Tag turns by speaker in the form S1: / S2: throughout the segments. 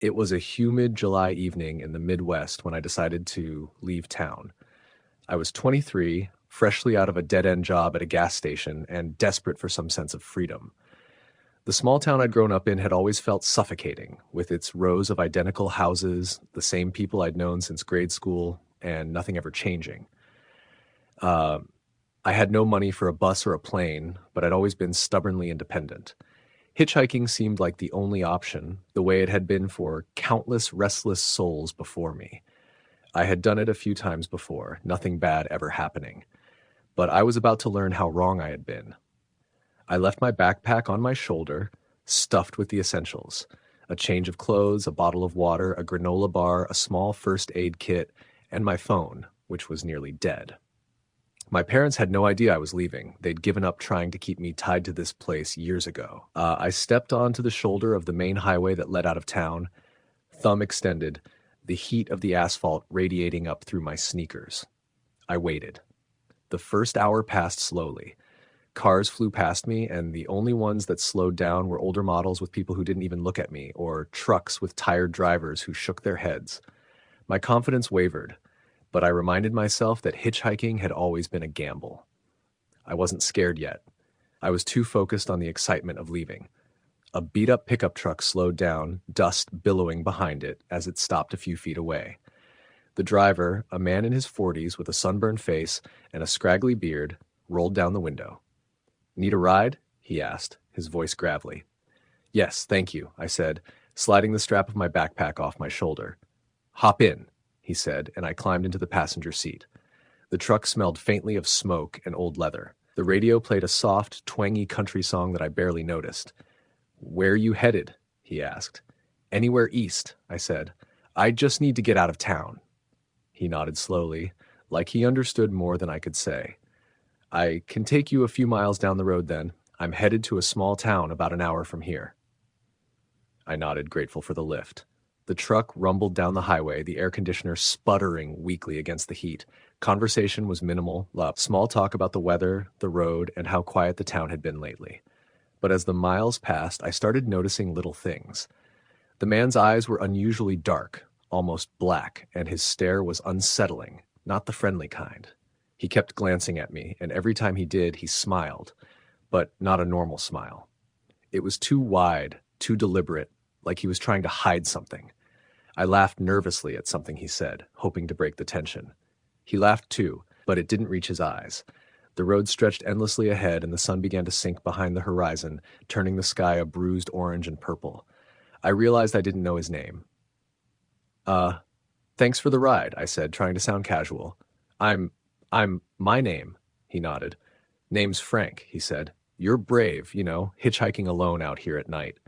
S1: It was a humid July evening in the Midwest when I decided to leave town. I was 23, freshly out of a dead-end job at a gas station, and desperate for some sense of freedom. The small town I'd grown up in had always felt suffocating, with its rows of identical houses, the same people I'd known since grade school, and nothing ever changing. Uh, I had no money for a bus or a plane, but I'd always been stubbornly independent. Hitchhiking seemed like the only option, the way it had been for countless restless souls before me. I had done it a few times before, nothing bad ever happening. But I was about to learn how wrong I had been. I left my backpack on my shoulder, stuffed with the essentials: a change of clothes, a bottle of water, a granola bar, a small first aid kit, and my phone, which was nearly dead. My parents had no idea I was leaving. They'd given up trying to keep me tied to this place years ago. I stepped onto the shoulder of the main highway that led out of town, thumb extended, the heat of the asphalt radiating up through my sneakers. I waited. The first hour passed slowly. Cars flew past me, and the only ones that slowed down were older models with people who didn't even look at me, or trucks with tired drivers who shook their heads. My confidence wavered, but I reminded myself that hitchhiking had always been a gamble. I wasn't scared yet. I was too focused on the excitement of leaving. A beat-up pickup truck slowed down, dust billowing behind it as it stopped a few feet away. The driver, a man in his 40s with a sunburned face and a scraggly beard, rolled down the window. "Need a ride?" he asked, his voice gravelly. "Yes, thank you," I said, sliding the strap of my backpack off my shoulder. "Hop in," he said, and I climbed into the passenger seat. The truck smelled faintly of smoke and old leather. The radio played a soft, twangy country song that I barely noticed. "Where are you headed?" he asked. "Anywhere east," I said. "I just need to get out of town." He nodded slowly, like he understood more than I could say. "I can take you a few miles down the road then. I'm headed to a small town about an hour from here." I nodded, grateful for the lift. The truck rumbled down the highway, the air conditioner sputtering weakly against the heat. Conversation was minimal, small talk about the weather, the road, and how quiet the town had been lately. But as the miles passed, I started noticing little things. The man's eyes were unusually dark, almost black, and his stare was unsettling, not the friendly kind. He kept glancing at me, and every time he did, he smiled, but not a normal smile. It was too wide, too deliberate, like he was trying to hide something. I laughed nervously at something he said, hoping to break the tension. He laughed too, but it didn't reach his eyes. The road stretched endlessly ahead, and the sun began to sink behind the horizon, turning the sky a bruised orange and purple. I realized I didn't know his name. Thanks for the ride," I said, trying to sound casual. My name," he nodded. "Name's Frank," he said. "You're brave, hitchhiking alone out here at night."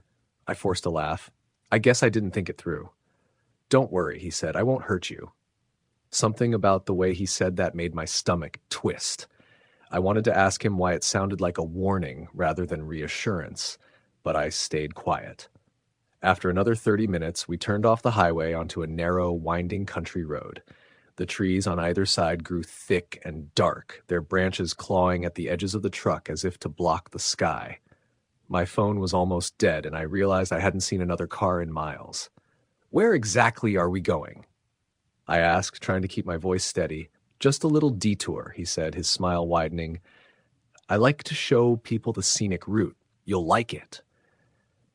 S1: I forced a laugh. I guess I didn't think it through. "Don't worry," he said. "I won't hurt you." Something about the way he said that made my stomach twist. I wanted to ask him why it sounded like a warning rather than reassurance, but I stayed quiet. After another 30 minutes, we turned off the highway onto a narrow, winding country road. The trees on either side grew thick and dark, their branches clawing at the edges of the truck as if to block the sky. My phone was almost dead, and I realized I hadn't seen another car in miles. "Where exactly are we going?" I asked, trying to keep my voice steady. "Just a little detour," he said, his smile widening. "I like to show people the scenic route. You'll like it."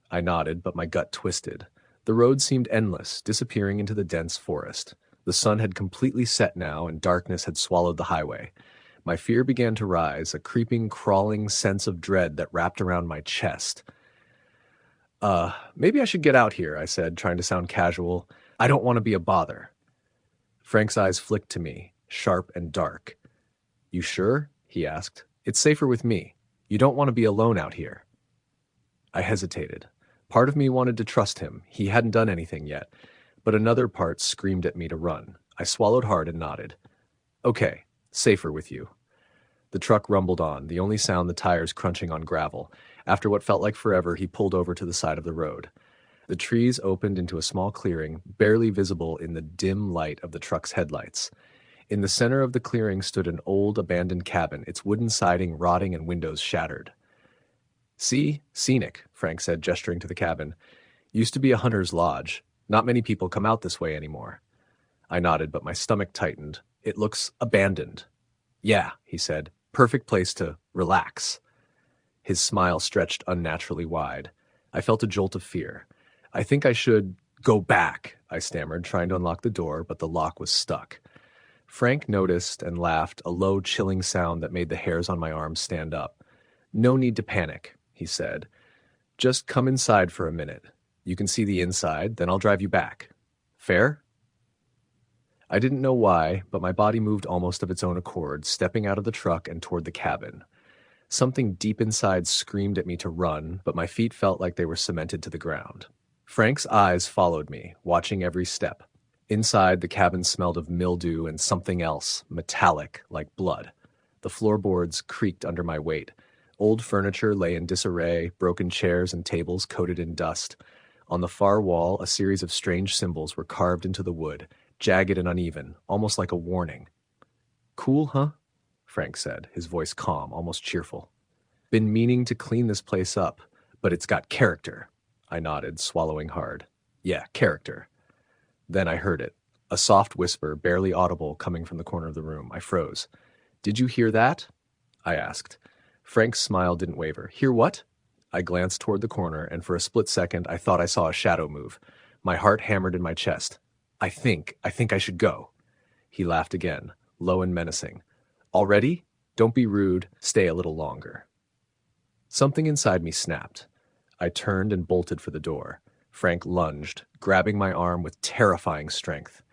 S1: I nodded, but my gut twisted. The road seemed endless, disappearing into the dense forest. The sun had completely set now, and darkness had swallowed the highway. My fear began to rise, a creeping, crawling sense of dread that wrapped around my chest. Maybe I should get out here," I said, trying to sound casual. "I don't want to be a bother." Frank's eyes flicked to me, sharp and dark. "You sure?" he asked. "It's safer with me. You don't want to be alone out here." I hesitated. Part of me wanted to trust him. He hadn't done anything yet. But another part screamed at me to run. I swallowed hard and nodded. "Okay, safer with you." The truck rumbled on, the only sound the tires crunching on gravel. After what felt like forever, he pulled over to the side of the road. The trees opened into a small clearing, barely visible in the dim light of the truck's headlights. In the center of the clearing stood an old, abandoned cabin, its wooden siding rotting and windows shattered. "See? Scenic," Frank said, gesturing to the cabin. "Used to be a hunter's lodge. Not many people come out this way anymore. I nodded, but my stomach tightened. It looks abandoned. Yeah, he said. Perfect place to relax. His smile stretched unnaturally wide. I felt a jolt of fear. I think I should go back, I stammered, trying to unlock the door, but the lock was stuck. Frank noticed and laughed, a low, chilling sound that made the hairs on my arms stand up. No need to panic, he said. Just come inside for a minute. You can see the inside, then I'll drive you back. Fair? I didn't know why, but my body moved almost of its own accord, stepping out of the truck and toward the cabin. Something deep inside screamed at me to run, but my feet felt like they were cemented to the ground. Frank's eyes followed me, watching every step. Inside, the cabin smelled of mildew and something else, metallic, like blood. The floorboards creaked under my weight. Old furniture lay in disarray, broken chairs and tables coated in dust. On the far wall, a series of strange symbols were carved into the wood, jagged and uneven, almost like a warning. Cool, huh? Frank said, his voice calm, almost cheerful. Been meaning to clean this place up, but it's got character. I nodded, swallowing hard. Yeah, character. Then I heard it, a soft whisper, barely audible, coming from the corner of the room. I froze. Did you hear that? I asked. Frank's smile didn't waver. Hear what? I glanced toward the corner, and for a split second I thought I saw a shadow move. My heart hammered in my chest. I think I should go. He laughed again, low and menacing. Already? Don't be rude. Stay a little longer. Something inside me snapped. I turned and bolted for the door. Frank lunged, grabbing my arm with terrifying strength.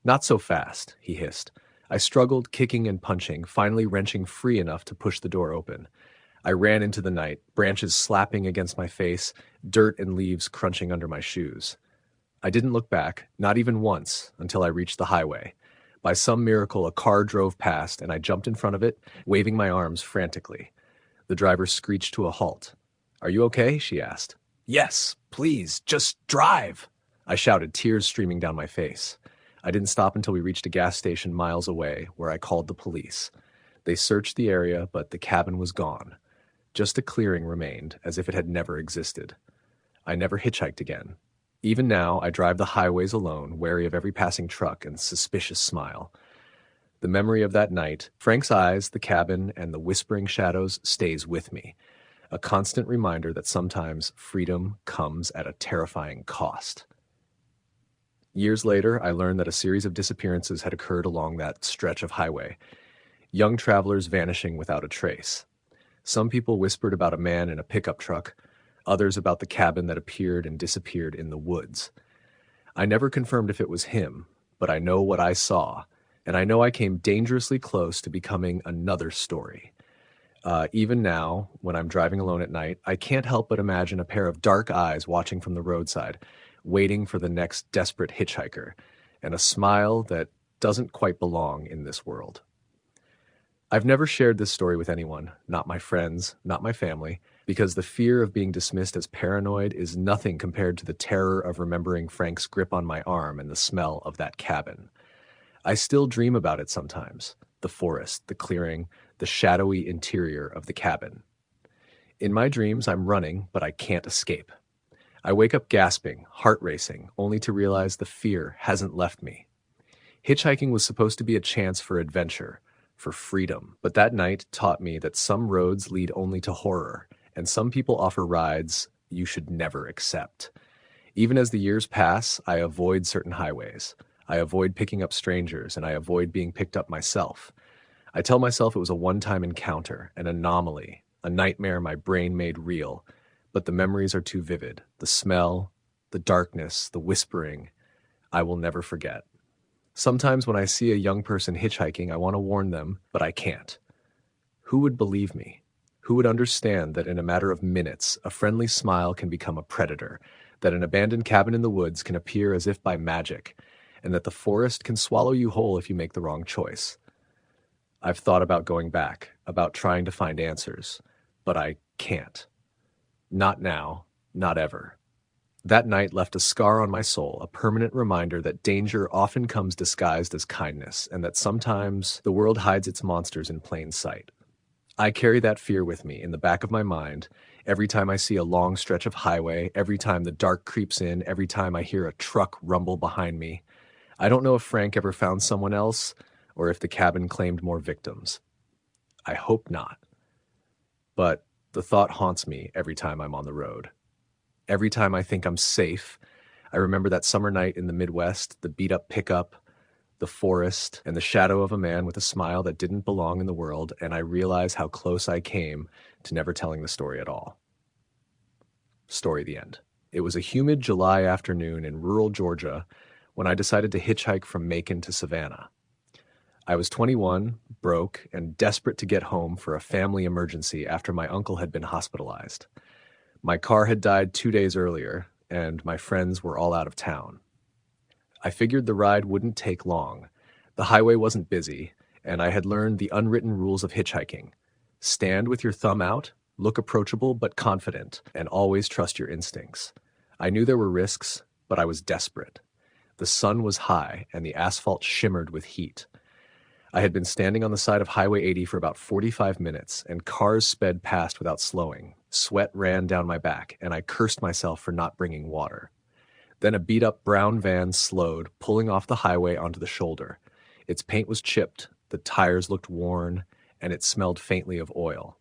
S1: Not so fast, he hissed. I struggled, kicking and punching, finally wrenching free enough to push the door open. I ran into the night, branches slapping against my face, dirt and leaves crunching under my shoes. I didn't look back, not even once, until I reached the highway. By some miracle, a car drove past, and I jumped in front of it, waving my arms frantically. The driver screeched to a halt. Are you okay? She asked. Yes, please, just drive, I shouted, tears streaming down my face. I didn't stop until we reached a gas station miles away, where I called the police. They searched the area, but the cabin was gone. Just a clearing remained, as if it had never existed. I never hitchhiked again. Even now, I drive the highways alone, wary of every passing truck and suspicious smile. The memory of that night, Frank's eyes, the cabin, and the whispering shadows stays with me. A constant reminder that sometimes freedom comes at a terrifying cost. Years later, I learned that a series of disappearances had occurred along that stretch of highway. Young travelers vanishing without a trace. Some people whispered about a man in a pickup truck, others about the cabin that appeared and disappeared in the woods. I never confirmed if it was him, but I know what I saw, and I know I came dangerously close to becoming another story. Even now, when I'm driving alone at night, I can't help but imagine a pair of dark eyes watching from the roadside, waiting for the next desperate hitchhiker, and a smile that doesn't quite belong in this world. I've never shared this story with anyone, not my friends, not my family, because the fear of being dismissed as paranoid is nothing compared to the terror of remembering Frank's grip on my arm and the smell of that cabin. I still dream about it sometimes, the forest, the clearing, the shadowy interior of the cabin. In my dreams, I'm running, but I can't escape. I wake up gasping, heart racing, only to realize the fear hasn't left me. Hitchhiking was supposed to be a chance for adventure, for freedom, but that night taught me that some roads lead only to horror, and some people offer rides you should never accept. Even as the years pass, I avoid certain highways. I avoid picking up strangers, and I avoid being picked up myself. I tell myself it was a one-time encounter, an anomaly, a nightmare my brain made real, but the memories are too vivid. The smell, the darkness, the whispering, I will never forget. Sometimes when I see a young person hitchhiking, I want to warn them, but I can't. Who would believe me? Who would understand that in a matter of minutes, a friendly smile can become a predator, that an abandoned cabin in the woods can appear as if by magic, and that the forest can swallow you whole if you make the wrong choice? I've thought about going back, about trying to find answers, but I can't. Not now, not ever. That night left a scar on my soul, a permanent reminder that danger often comes disguised as kindness, and that sometimes the world hides its monsters in plain sight. I carry that fear with me in the back of my mind, Every time I see a long stretch of highway, every time the dark creeps in, every time I hear a truck rumble behind me. I don't know if Frank ever found someone else or if the cabin claimed more victims. I hope not. But the thought haunts me every time I'm on the road. Every time I think I'm safe, I remember that summer night in the Midwest, the beat-up pickup, the forest, and the shadow of a man with a smile that didn't belong in the world, and I realize how close I came to never telling the story at all. Story the end. It was a humid July afternoon in rural Georgia when I decided to hitchhike from Macon to Savannah. I was 21, broke, and desperate to get home for a family emergency after my uncle had been hospitalized. My car had died 2 days earlier, and my friends were all out of town. I figured the ride wouldn't take long. The highway wasn't busy, and I had learned the unwritten rules of hitchhiking. Stand with your thumb out, look approachable but confident, and always trust your instincts. I knew there were risks, but I was desperate. The sun was high, and the asphalt shimmered with heat. I had been standing on the side of Highway 80 for about 45 minutes, and cars sped past without slowing. Sweat ran down my back, and I cursed myself for not bringing water. Then a beat-up brown van slowed, pulling off the highway onto the shoulder. Its paint was chipped, the tires looked worn, and it smelled faintly of oil.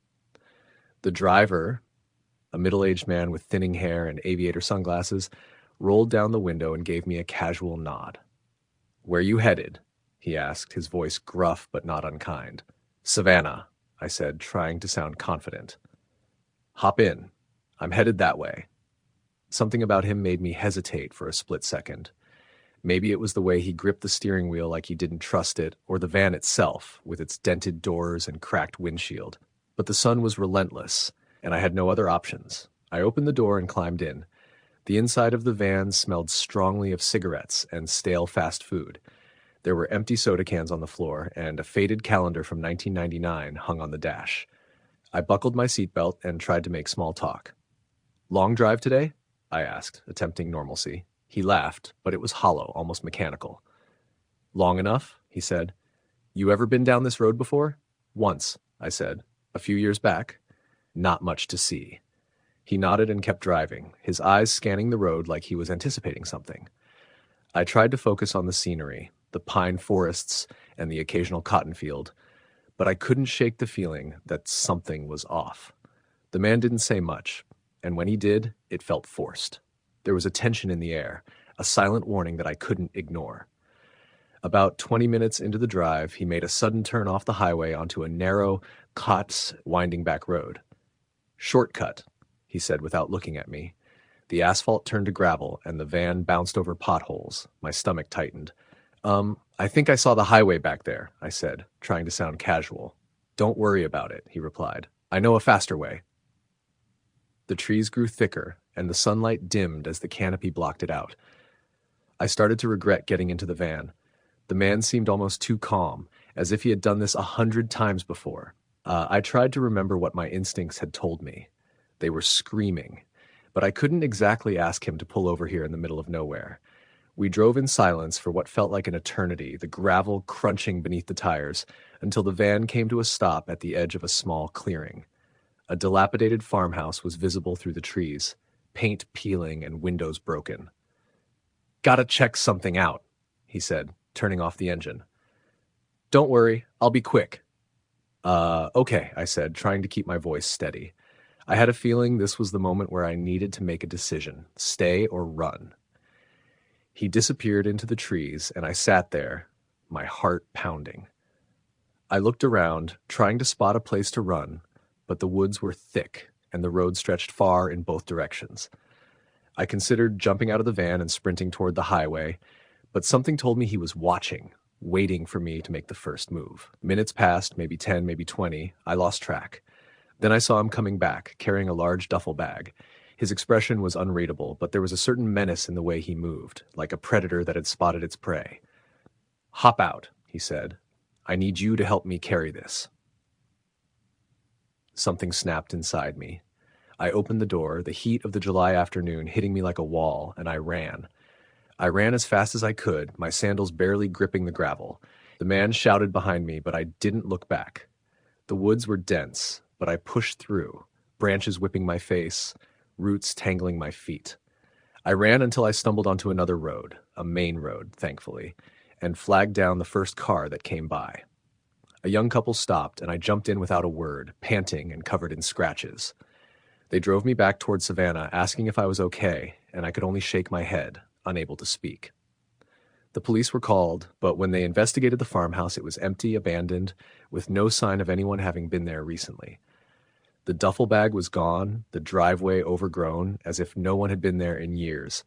S1: The driver, a middle-aged man with thinning hair and aviator sunglasses, rolled down the window and gave me a casual nod. "Where you headed?" he asked, his voice gruff but not unkind. "Savannah," I said, trying to sound confident. "Hop in. I'm headed that way." Something about him made me hesitate for a split second. Maybe it was the way he gripped the steering wheel like he didn't trust it, or the van itself, with its dented doors and cracked windshield. But the sun was relentless, and I had no other options. I opened the door and climbed in. The inside of the van smelled strongly of cigarettes and stale fast food. There were empty soda cans on the floor, and a faded calendar from 1999 hung on the dash. I buckled my seatbelt and tried to make small talk. "Long drive today?" I asked, attempting normalcy. He laughed, but it was hollow, almost mechanical. "Long enough?" he said. "You ever been down this road before?" "Once," I said. "A few years back." "Not much to see." He nodded and kept driving, his eyes scanning the road like he was anticipating something. I tried to focus on the scenery, the pine forests and the occasional cotton field, but I couldn't shake the feeling that something was off. The man didn't say much, and when he did, it felt forced. There was a tension in the air, a silent warning that I couldn't ignore. About 20 minutes into the drive, he made a sudden turn off the highway onto a narrow, winding back road. "Shortcut," he said without looking at me. The asphalt turned to gravel, and the van bounced over potholes. My stomach tightened. I think I saw the highway back there," I said, trying to sound casual. "Don't worry about it," he replied. "I know a faster way." The trees grew thicker, and the sunlight dimmed as the canopy blocked it out. I started to regret getting into the van. The man seemed almost too calm, as if he had done this 100 times before. I tried to remember what my instincts had told me. They were screaming, but I couldn't exactly ask him to pull over here in the middle of nowhere. We drove in silence for what felt like an eternity, the gravel crunching beneath the tires, until the van came to a stop at the edge of a small clearing. A dilapidated farmhouse was visible through the trees, paint peeling and windows broken. "Gotta check something out," he said, turning off the engine. "Don't worry, I'll be quick." Okay, I said, trying to keep my voice steady. I had a feeling this was the moment where I needed to make a decision, stay or run. He disappeared into the trees, and I sat there, my heart pounding. I looked around, trying to spot a place to run, but the woods were thick, and the road stretched far in both directions. I considered jumping out of the van and sprinting toward the highway, but something told me he was watching, waiting for me to make the first move. Minutes passed, maybe 10, maybe 20. I lost track. Then I saw him coming back, carrying a large duffel bag. His expression was unreadable, but there was a certain menace in the way he moved, like a predator that had spotted its prey. "Hop out," he said. "I need you to help me carry this." Something snapped inside me. I opened the door, the heat of the July afternoon hitting me like a wall, and I ran. I ran as fast as I could, my sandals barely gripping the gravel. The man shouted behind me, but I didn't look back. The woods were dense, but I pushed through. branches whipping my face, roots tangling my feet. I ran until I stumbled onto another road, a main road, thankfully, and flagged down the first car that came by. A young couple stopped, and I jumped in without a word, panting and covered in scratches. They drove me back toward Savannah, asking if I was okay, and I could only shake my head, unable to speak. The police were called, but when they investigated the farmhouse, it was empty, abandoned, with no sign of anyone having been there recently. The duffel bag was gone, the driveway overgrown, as if no one had been there in years.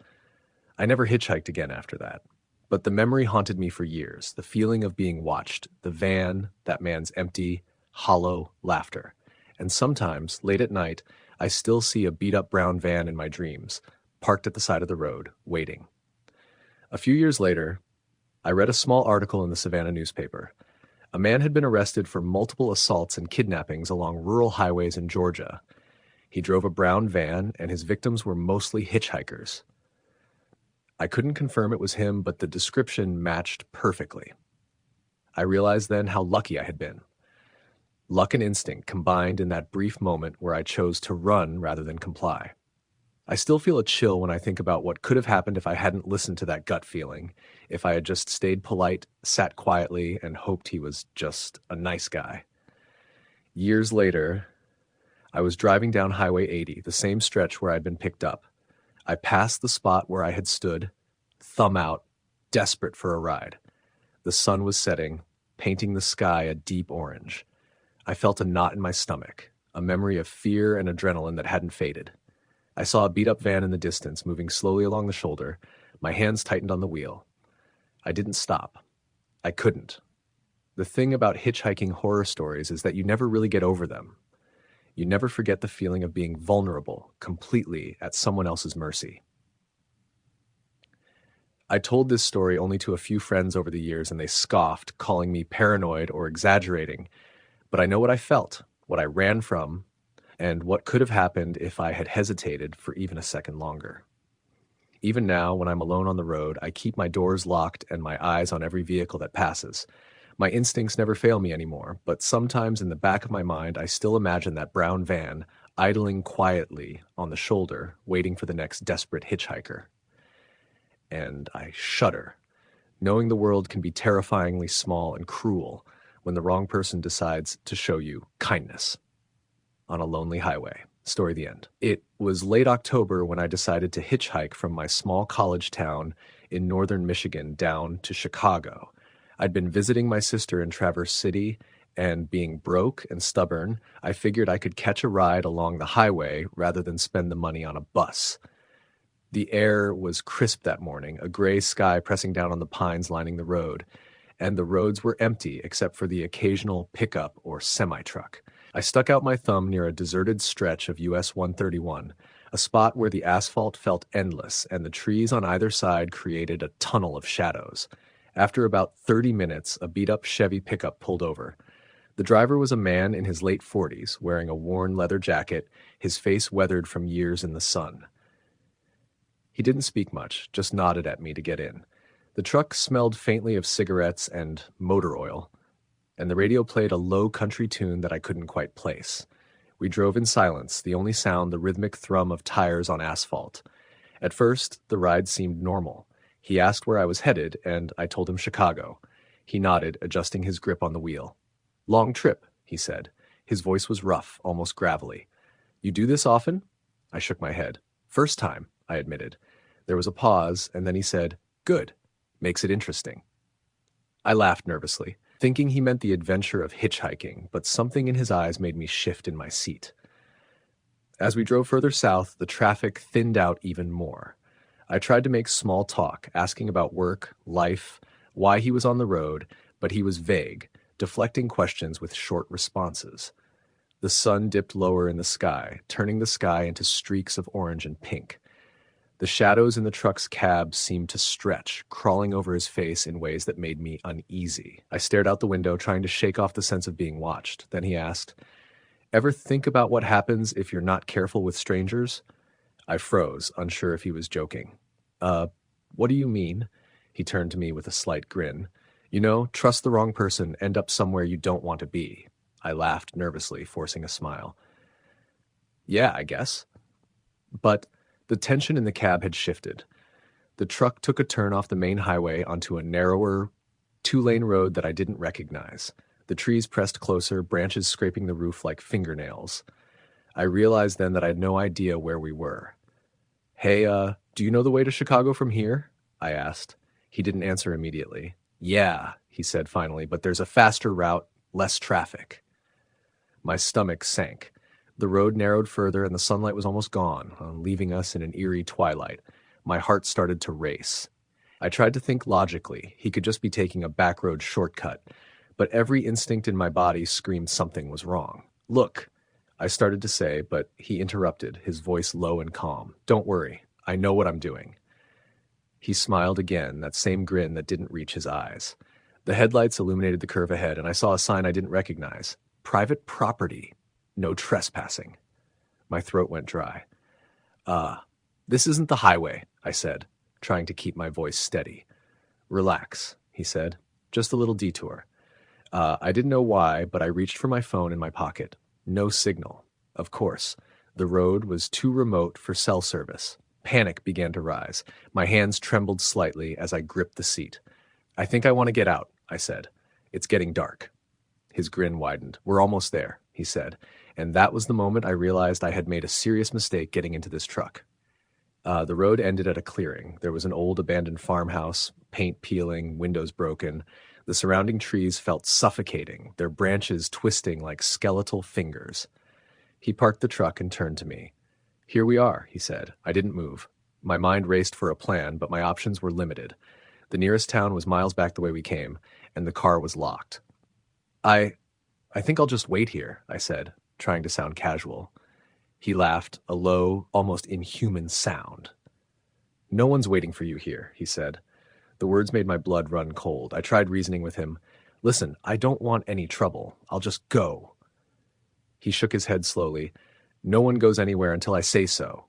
S1: I never hitchhiked again after that. But the memory haunted me for years, the feeling of being watched, the van, that man's empty, hollow laughter. And sometimes, late at night, I still see a beat-up brown van in my dreams, parked at the side of the road, waiting. A few years later, I read a small article in the Savannah newspaper. A man had been arrested for multiple assaults and kidnappings along rural highways in Georgia. He drove a brown van, and his victims were mostly hitchhikers. I couldn't confirm it was him, but the description matched perfectly. I realized then how lucky I had been. Luck and instinct combined in that brief moment where I chose to run rather than comply. I still feel a chill when I think about what could have happened if I hadn't listened to that gut feeling, if I had just stayed polite, sat quietly, and hoped he was just a nice guy. Years later, I was driving down Highway 80, the same stretch where I'd been picked up. I passed the spot where I had stood, thumb out, desperate for a ride. The sun was setting, painting the sky a deep orange. I felt a knot in my stomach, a memory of fear and adrenaline that hadn't faded. I saw a beat-up van in the distance, moving slowly along the shoulder. My hands tightened on the wheel. I didn't stop. I couldn't. The thing about hitchhiking horror stories is that you never really get over them. You never forget the feeling of being vulnerable, completely at someone else's mercy. I told this story only to a few friends over the years, and they scoffed, calling me paranoid or exaggerating. But I know what I felt, what I ran from, and what could have happened if I had hesitated for even a second longer. Even now, when I'm alone on the road, I keep my doors locked and my eyes on every vehicle that passes. My instincts never fail me anymore, but sometimes in the back of my mind, I still imagine that brown van idling quietly on the shoulder, waiting for the next desperate hitchhiker. And I shudder, knowing the world can be terrifyingly small and cruel when the wrong person decides to show you kindness on a lonely highway. Story the end. It was late October when I decided to hitchhike from my small college town in northern Michigan down to Chicago. I'd been visiting my sister in Traverse City, and being broke and stubborn, I figured I could catch a ride along the highway rather than spend the money on a bus. The air was crisp that morning, a gray sky pressing down on the pines lining the road, and the roads were empty except for the occasional pickup or semi-truck. I stuck out my thumb near a deserted stretch of US 131, a spot where the asphalt felt endless and the trees on either side created a tunnel of shadows. After about 30 minutes, a beat-up Chevy pickup pulled over. The driver was a man in his late 40s, wearing a worn leather jacket, his face weathered from years in the sun. He didn't speak much, just nodded at me to get in. The truck smelled faintly of cigarettes and motor oil, and the radio played a low country tune that I couldn't quite place. We drove in silence, the only sound the rhythmic thrum of tires on asphalt. At first, the ride seemed normal. He asked where I was headed, and I told him Chicago. He nodded, adjusting his grip on the wheel. "Long trip," he said. His voice was rough, almost gravelly. "You do this often?" I shook my head. "First time," I admitted. There was a pause, and then he said, "Good. Makes it interesting." I laughed nervously, thinking he meant the adventure of hitchhiking, but something in his eyes made me shift in my seat. As we drove further south, the traffic thinned out even more. I tried to make small talk, asking about work, life, why he was on the road, but he was vague, deflecting questions with short responses. The sun dipped lower in the sky, turning the sky into streaks of orange and pink. The shadows in the truck's cab seemed to stretch, crawling over his face in ways that made me uneasy. I stared out the window, trying to shake off the sense of being watched. Then he asked, "Ever think about what happens if you're not careful with strangers?" I froze, unsure if he was joking. What do you mean?" He turned to me with a slight grin. "You know, trust the wrong person, end up somewhere you don't want to be." I laughed nervously, forcing a smile. Yeah, I guess. But the tension in the cab had shifted. The truck took a turn off the main highway onto a narrower, two-lane road that I didn't recognize. The trees pressed closer, branches scraping the roof like fingernails. I realized then that I had no idea where we were. Hey, do you know the way to Chicago from here? I asked. He didn't answer immediately. Yeah, he said finally, but there's a faster route, less traffic. My stomach sank. The road narrowed further and the sunlight was almost gone, leaving us in an eerie twilight. My heart started to race. I tried to think logically. He could just be taking a backroad shortcut. But every instinct in my body screamed something was wrong. Look, I started to say, but he interrupted, his voice low and calm. Don't worry. I know what I'm doing. He smiled again, that same grin that didn't reach his eyes. The headlights illuminated the curve ahead, and I saw a sign I didn't recognize. Private property. No trespassing. My throat went dry. This isn't the highway, I said, trying to keep my voice steady. Relax, he said. Just a little detour. I didn't know why, but I reached for my phone in my pocket. No signal. Of course. The road was too remote for cell service. Panic began to rise. My hands trembled slightly as I gripped the seat. I think I want to get out, I said. It's getting dark. His grin widened. We're almost there, he said. And that was the moment I realized I had made a serious mistake getting into this truck. The road ended at a clearing. There was an old abandoned farmhouse, paint peeling, windows broken. The surrounding trees felt suffocating, their branches twisting like skeletal fingers. He parked the truck and turned to me. Here we are, he said. I didn't move. My mind raced for a plan, but my options were limited. The nearest town was miles back the way we came, and the car was locked. I think I'll just wait here, I said, trying to sound casual. He laughed, a low, almost inhuman sound. No one's waiting for you here, he said. The words made my blood run cold. I tried reasoning with him. Listen, I don't want any trouble. I'll just go. He shook his head slowly. No one goes anywhere until I say so.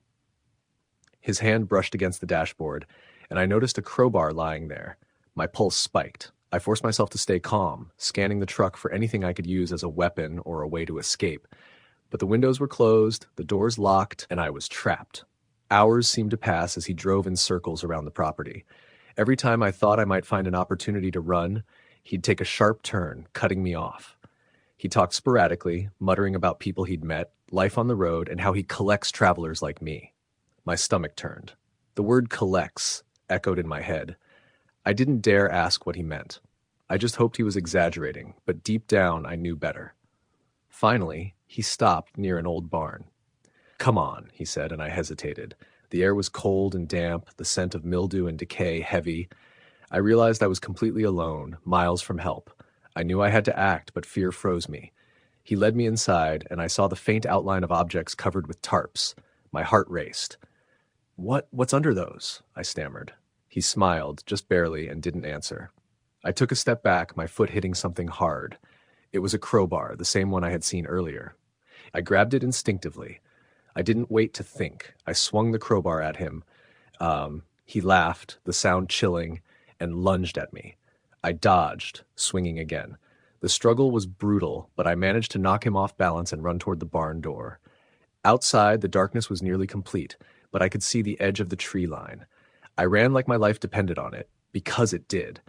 S1: His hand brushed against the dashboard, and I noticed a crowbar lying there. My pulse spiked. I forced myself to stay calm, scanning the truck for anything I could use as a weapon or a way to escape. But the windows were closed, the doors locked, and I was trapped. Hours seemed to pass as he drove in circles around the property. Every time I thought I might find an opportunity to run, he'd take a sharp turn, cutting me off. He talked sporadically, muttering about people he'd met, life on the road, and how he collects travelers like me. My stomach turned. The word collects echoed in my head. I didn't dare ask what he meant. I just hoped he was exaggerating, but deep down I knew better. Finally, he stopped near an old barn. Come on, he said, and I hesitated. The air was cold and damp, the scent of mildew and decay heavy. I realized I was completely alone, miles from help. I knew I had to act, but fear froze me. He led me inside, and I saw the faint outline of objects covered with tarps. My heart raced. What's under those? I stammered. He smiled, just barely, and didn't answer. I took a step back, my foot hitting something hard. It was a crowbar, the same one I had seen earlier. I grabbed it instinctively. I didn't wait to think. I swung the crowbar at him. He laughed, the sound chilling, and lunged at me. I dodged, swinging again. The struggle was brutal, but I managed to knock him off balance and run toward the barn door. Outside, the darkness was nearly complete, but I could see the edge of the tree line. I ran like my life depended on it, because it did.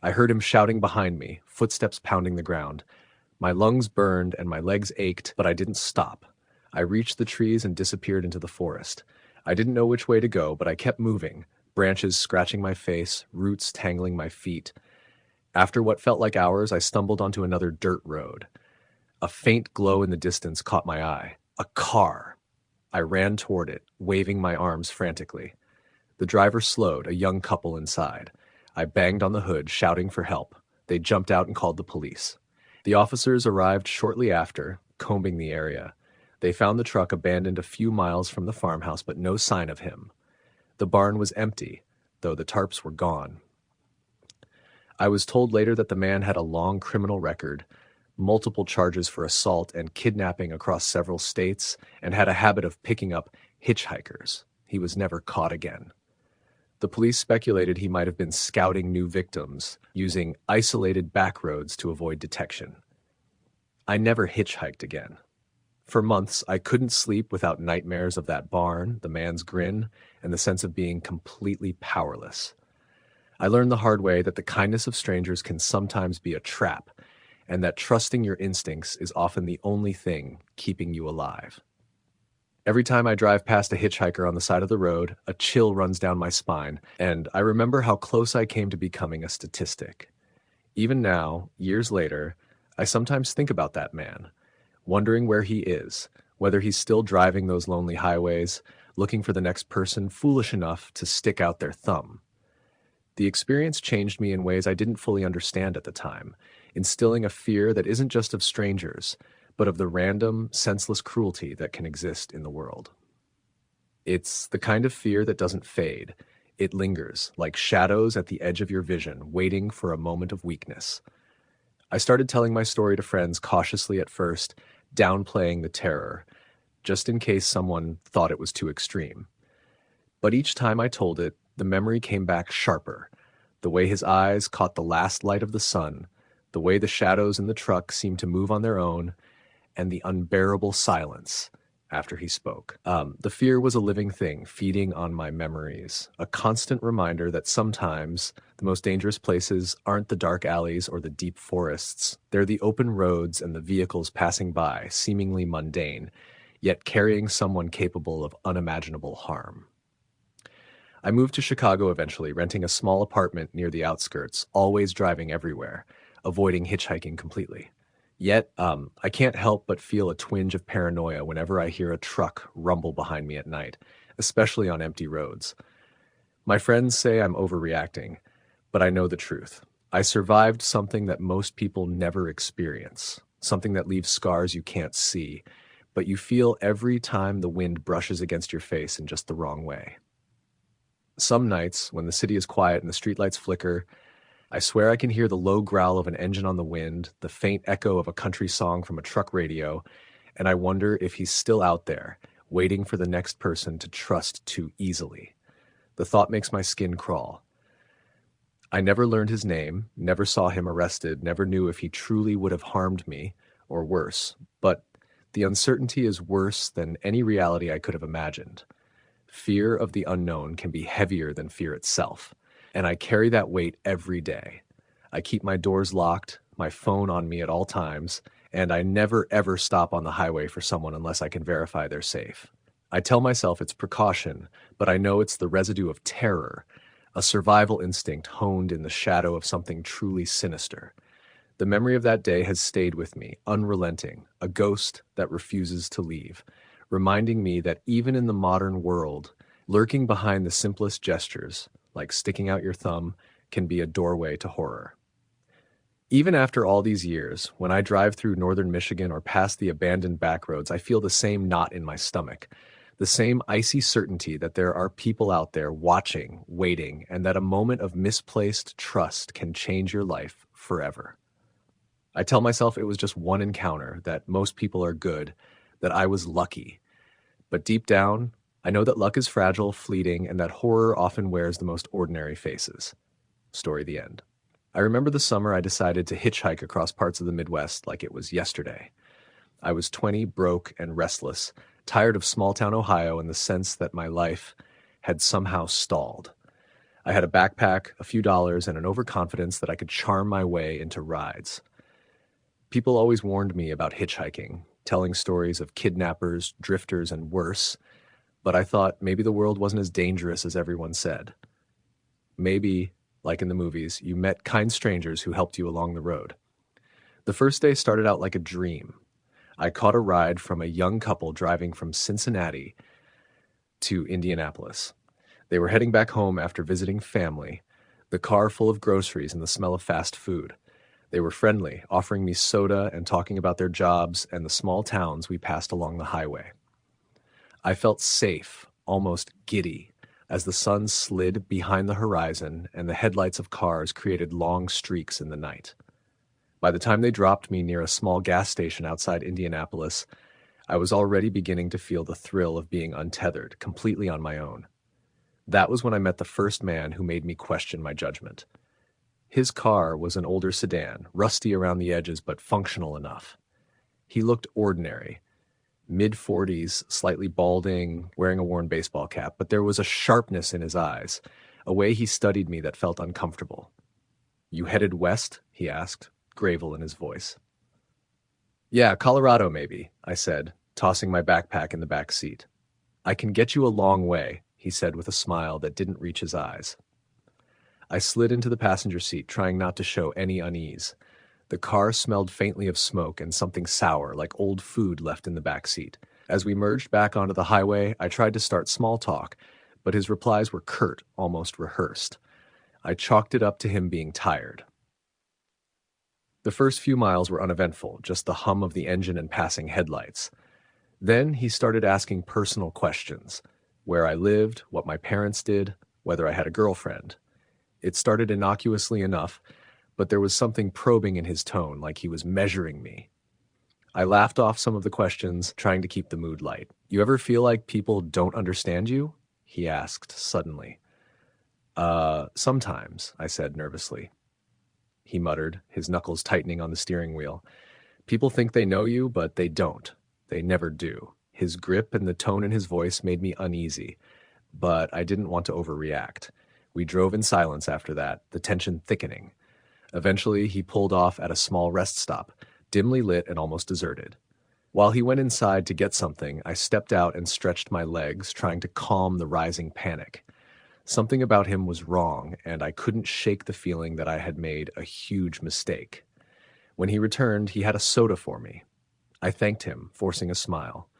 S1: I heard him shouting behind me, footsteps pounding the ground. My lungs burned and my legs ached, but I didn't stop. I reached the trees and disappeared into the forest. I didn't know which way to go, but I kept moving, branches scratching my face, roots tangling my feet. After what felt like hours, I stumbled onto another dirt road. A faint glow in the distance caught my eye. A car. I ran toward it, waving my arms frantically. The driver slowed, a young couple inside. I banged on the hood, shouting for help. They jumped out and called the police. The officers arrived shortly after, combing the area. They found the truck abandoned a few miles from the farmhouse, but no sign of him. The barn was empty, though the tarps were gone. I was told later that the man had a long criminal record, multiple charges for assault and kidnapping across several states, and had a habit of picking up hitchhikers. He was never caught again. The police speculated he might have been scouting new victims, using isolated back roads to avoid detection. I never hitchhiked again. For months, I couldn't sleep without nightmares of that barn, the man's grin, and the sense of being completely powerless. I learned the hard way that the kindness of strangers can sometimes be a trap, and that trusting your instincts is often the only thing keeping you alive. Every time I drive past a hitchhiker on the side of the road, a chill runs down my spine, and I remember how close I came to becoming a statistic. Even now, years later, I sometimes think about that man, wondering where he is, whether he's still driving those lonely highways, looking for the next person foolish enough to stick out their thumb. The experience changed me in ways I didn't fully understand at the time, instilling a fear that isn't just of strangers, but of the random, senseless cruelty that can exist in the world. It's the kind of fear that doesn't fade. It lingers, like shadows at the edge of your vision, waiting for a moment of weakness. I started telling my story to friends cautiously at first, downplaying the terror, just in case someone thought it was too extreme. But each time I told it, the memory came back sharper. The way his eyes caught the last light of the sun, the way the shadows in the truck seemed to move on their own, and the unbearable silence after he spoke. The fear was a living thing, feeding on my memories, a constant reminder that sometimes the most dangerous places aren't the dark alleys or the deep forests. They're the open roads and the vehicles passing by, seemingly mundane, yet carrying someone capable of unimaginable harm. I moved to Chicago eventually, renting a small apartment near the outskirts, always driving everywhere, avoiding hitchhiking completely. Yet, I can't help but feel a twinge of paranoia whenever I hear a truck rumble behind me at night, especially on empty roads. My friends say I'm overreacting, but I know the truth. I survived something that most people never experience, something that leaves scars you can't see, but you feel every time the wind brushes against your face in just the wrong way. Some nights, when the city is quiet and the streetlights flicker, I swear I can hear the low growl of an engine on the wind, the faint echo of a country song from a truck radio, and I wonder if he's still out there, waiting for the next person to trust too easily. The thought makes my skin crawl. I never learned his name, never saw him arrested, never knew if he truly would have harmed me, or worse, but the uncertainty is worse than any reality I could have imagined. Fear of the unknown can be heavier than fear itself, and I carry that weight every day. I keep my doors locked, my phone on me at all times, and I never ever stop on the highway for someone unless I can verify they're safe. I tell myself it's precaution, but I know it's the residue of terror, a survival instinct honed in the shadow of something truly sinister. The memory of that day has stayed with me, unrelenting, a ghost that refuses to leave, reminding me that even in the modern world, lurking behind the simplest gestures, like sticking out your thumb, can be a doorway to horror. Even after all these years, when I drive through northern Michigan or past the abandoned backroads, I feel the same knot in my stomach, the same icy certainty that there are people out there watching, waiting, and that a moment of misplaced trust can change your life forever. I tell myself it was just one encounter, that most people are good, that I was lucky. But deep down, I know that luck is fragile, fleeting, and that horror often wears the most ordinary faces. Story the end. I remember the summer I decided to hitchhike across parts of the Midwest like it was yesterday. I was 20, broke, and restless, tired of small-town Ohio in the sense that my life had somehow stalled. I had a backpack, a few dollars, and an overconfidence that I could charm my way into rides. People always warned me about hitchhiking, telling stories of kidnappers, drifters, and worse, but I thought maybe the world wasn't as dangerous as everyone said. Maybe, like in the movies, you met kind strangers who helped you along the road. The first day started out like a dream. I caught a ride from a young couple driving from Cincinnati to Indianapolis. They were heading back home after visiting family, the car full of groceries and the smell of fast food. They were friendly, offering me soda and talking about their jobs and the small towns we passed along the highway. I felt safe, almost giddy, as the sun slid behind the horizon and the headlights of cars created long streaks in the night. By the time they dropped me near a small gas station outside Indianapolis, I was already beginning to feel the thrill of being untethered, completely on my own. That was when I met the first man who made me question my judgment. His car was an older sedan, rusty around the edges but functional enough. He looked ordinary. mid-40s, slightly balding, wearing a worn baseball cap, but there was a sharpness in his eyes, a way he studied me that felt uncomfortable. "You headed west?" he asked, gravel in his voice. "Yeah, Colorado maybe," I said, tossing my backpack in the back seat. "I can get you a long way," he said with a smile that didn't reach his eyes. I slid into the passenger seat, trying not to show any unease. The car smelled faintly of smoke and something sour, like old food left in the back seat. As we merged back onto the highway, I tried to start small talk, but his replies were curt, almost rehearsed. I chalked it up to him being tired. The first few miles were uneventful, just the hum of the engine and passing headlights. Then he started asking personal questions: where I lived, what my parents did, whether I had a girlfriend. It started innocuously enough, but there was something probing in his tone, like he was measuring me. I laughed off some of the questions, trying to keep the mood light. "You ever feel like people don't understand you?" he asked suddenly. Sometimes," I said nervously. He muttered, his knuckles tightening on the steering wheel. "People think they know you, but they don't. They never do." His grip and the tone in his voice made me uneasy, but I didn't want to overreact. We drove in silence after that, the tension thickening. Eventually, he pulled off at a small rest stop, dimly lit and almost deserted. While he went inside to get something, I stepped out and stretched my legs, trying to calm the rising panic. Something about him was wrong, and I couldn't shake the feeling that I had made a huge mistake. When he returned, he had a soda for me. I thanked him, forcing a smile.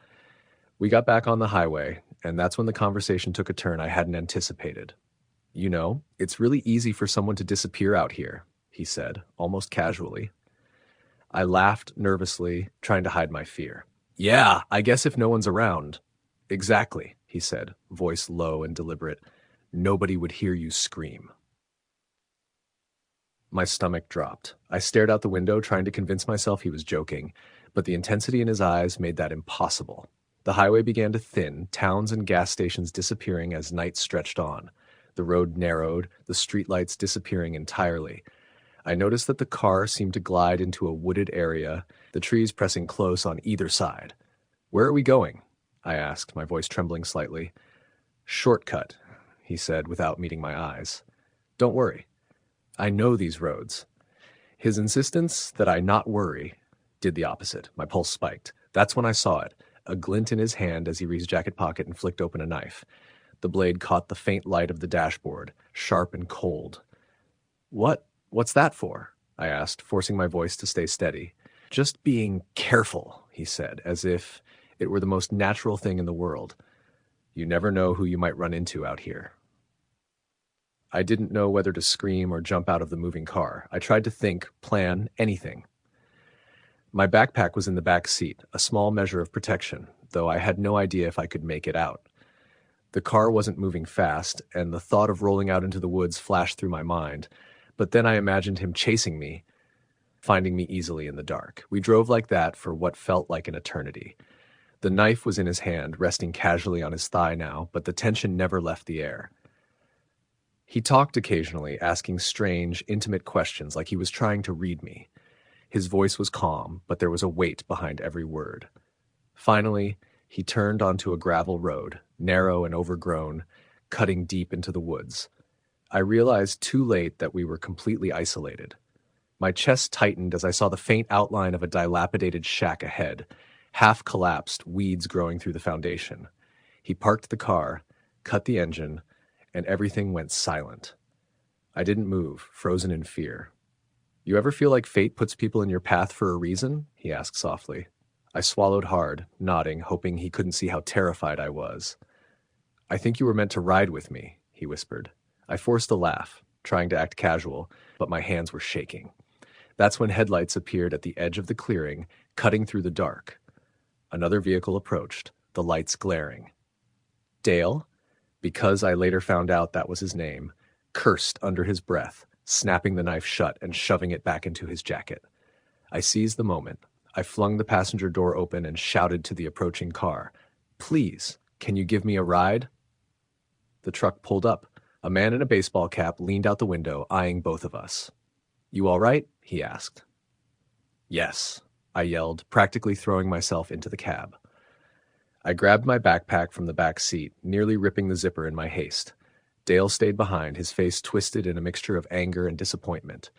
S1: We got back on the highway, and that's when the conversation took a turn I hadn't anticipated. "You know, it's really easy for someone to disappear out here," he said, almost casually. I laughed nervously, trying to hide my fear. "Yeah, I guess if no one's around." "Exactly," he said, voice low and deliberate. "Nobody would hear you scream." My stomach dropped. I stared out the window, trying to convince myself he was joking, but the intensity in his eyes made that impossible. The highway began to thin, towns and gas stations disappearing as night stretched on. The road narrowed, the streetlights disappearing entirely. I noticed that the car seemed to glide into a wooded area, the trees pressing close on either side. "Where are we going?" I asked, my voice trembling slightly. "Shortcut," he said without meeting my eyes. "Don't worry. I know these roads." His insistence that I not worry did the opposite. My pulse spiked. That's when I saw it, a glint in his hand as he reached his jacket pocket and flicked open a knife. The blade caught the faint light of the dashboard, sharp and cold. What's that for?" I asked, forcing my voice to stay steady. "Just being careful," he said, as if it were the most natural thing in the world. "You never know who you might run into out here." I didn't know whether to scream or jump out of the moving car. I tried to think, plan, anything. My backpack was in the back seat, a small measure of protection, though I had no idea if I could make it out. The car wasn't moving fast, and the thought of rolling out into the woods flashed through my mind, but then I imagined him chasing me, finding me easily in the dark. We drove like that for what felt like an eternity. The knife was in his hand, resting casually on his thigh now, but the tension never left the air. He talked occasionally, asking strange, intimate questions like he was trying to read me. His voice was calm, but there was a weight behind every word. Finally, he turned onto a gravel road, narrow and overgrown, cutting deep into the woods. I realized too late that we were completely isolated. My chest tightened as I saw the faint outline of a dilapidated shack ahead, half collapsed, weeds growing through the foundation. He parked the car, cut the engine, and everything went silent. I didn't move, frozen in fear. "You ever feel like fate puts people in your path for a reason?" he asked softly. I swallowed hard, nodding, hoping he couldn't see how terrified I was. "I think you were meant to ride with me," he whispered. I forced a laugh, trying to act casual, but my hands were shaking. That's when headlights appeared at the edge of the clearing, cutting through the dark. Another vehicle approached, the lights glaring. Dale, because I later found out that was his name, cursed under his breath, snapping the knife shut and shoving it back into his jacket. I seized the moment. I flung the passenger door open and shouted to the approaching car, "Please, can you give me a ride?" The truck pulled up. A man in a baseball cap leaned out the window, eyeing both of us. "You all right?" he asked. "Yes," I yelled, practically throwing myself into the cab. I grabbed my backpack from the back seat, nearly ripping the zipper in my haste. Dale stayed behind, his face twisted in a mixture of anger and disappointment.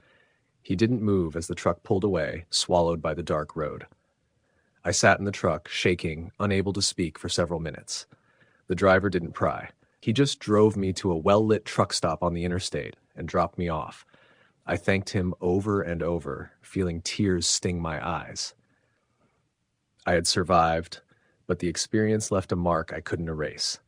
S1: He didn't move as the truck pulled away, swallowed by the dark road. I sat in the truck, shaking, unable to speak for several minutes. The driver didn't pry. He just drove me to a well-lit truck stop on the interstate and dropped me off. I thanked him over and over, feeling tears sting my eyes. I had survived, but the experience left a mark I couldn't erase.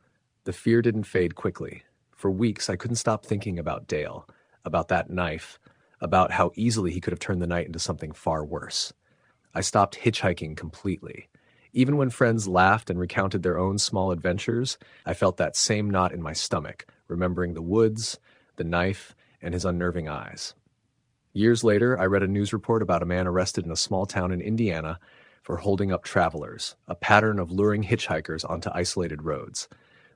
S1: The fear didn't fade quickly. For weeks, I couldn't stop thinking about Dale, about that knife, about how easily he could have turned the night into something far worse. I stopped hitchhiking completely. Even when friends laughed and recounted their own small adventures, I felt that same knot in my stomach, remembering the woods, the knife, and his unnerving eyes. Years later, I read a news report about a man arrested in a small town in Indiana for holding up travelers, a pattern of luring hitchhikers onto isolated roads.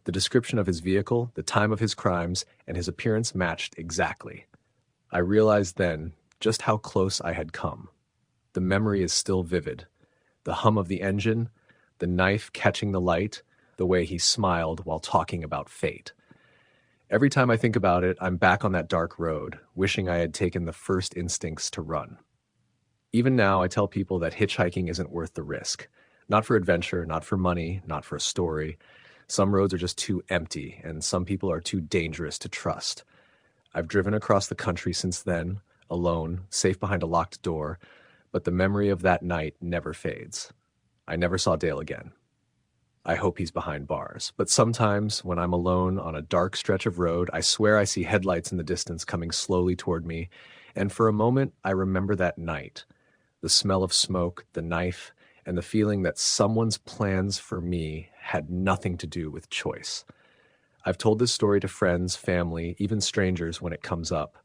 S1: The description of his vehicle, the time of his crimes, and his appearance matched exactly. I realized then just how close I had come. The memory is still vivid. The hum of the engine, the knife catching the light, the way he smiled while talking about fate. Every time I think about it, I'm back on that dark road, wishing I had taken the first instincts to run. Even now, I tell people that hitchhiking isn't worth the risk. Not for adventure, not for money, not for a story. Some roads are just too empty, and some people are too dangerous to trust. I've driven across the country since then, alone, safe behind a locked door, but the memory of that night never fades. I never saw Dale again. I hope he's behind bars, but sometimes when I'm alone on a dark stretch of road, I swear I see headlights in the distance coming slowly toward me, and for a moment I remember that night. The smell of smoke, the knife, and the feeling that someone's plans for me had nothing to do with choice. I've told this story to friends, family, even strangers when it comes up,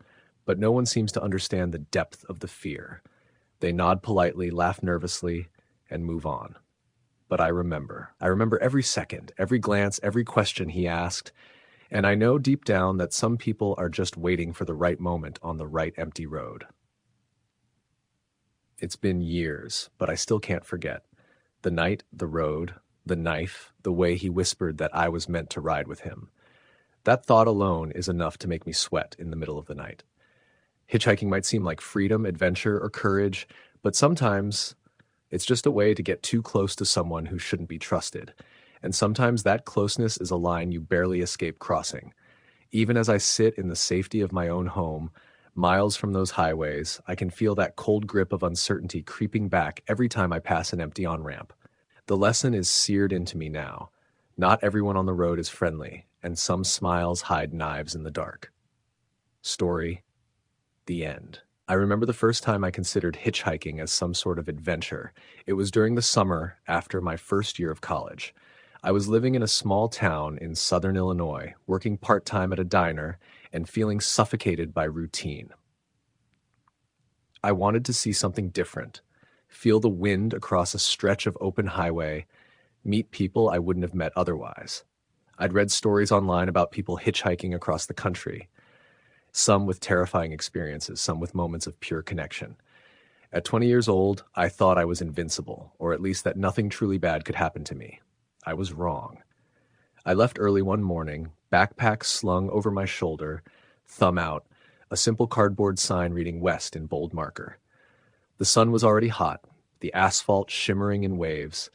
S1: but no one seems to understand the depth of the fear. They nod politely, laugh nervously, and move on. But I remember. I remember every second, every glance, every question he asked, and I know deep down that some people are just waiting for the right moment on the right empty road. It's been years, but I still can't forget. The night, the road, the knife, the way he whispered that I was meant to ride with him. That thought alone is enough to make me sweat in the middle of the night. Hitchhiking might seem like freedom, adventure, or courage, but sometimes it's just a way to get too close to someone who shouldn't be trusted. And sometimes that closeness is a line you barely escape crossing. Even as I sit in the safety of my own home, miles from those highways, I can feel that cold grip of uncertainty creeping back every time I pass an empty on-ramp. The lesson is seared into me now. Not everyone on the road is friendly, and some smiles hide knives in the dark. Story: the end. I remember the first time I considered hitchhiking as some sort of adventure. It was during the summer after my first year of college. I was living in a small town in southern Illinois, working part-time at a diner, and feeling suffocated by routine. I wanted to see something different, feel the wind across a stretch of open highway, meet people I wouldn't have met otherwise. I'd read stories online about people hitchhiking across the country, some with terrifying experiences, some with moments of pure connection. At 20 years old, I thought I was invincible, or at least that nothing truly bad could happen to me. I was wrong. I left early one morning, backpack slung over my shoulder, thumb out, a simple cardboard sign reading west in bold marker. The sun was already hot, the asphalt shimmering in waves.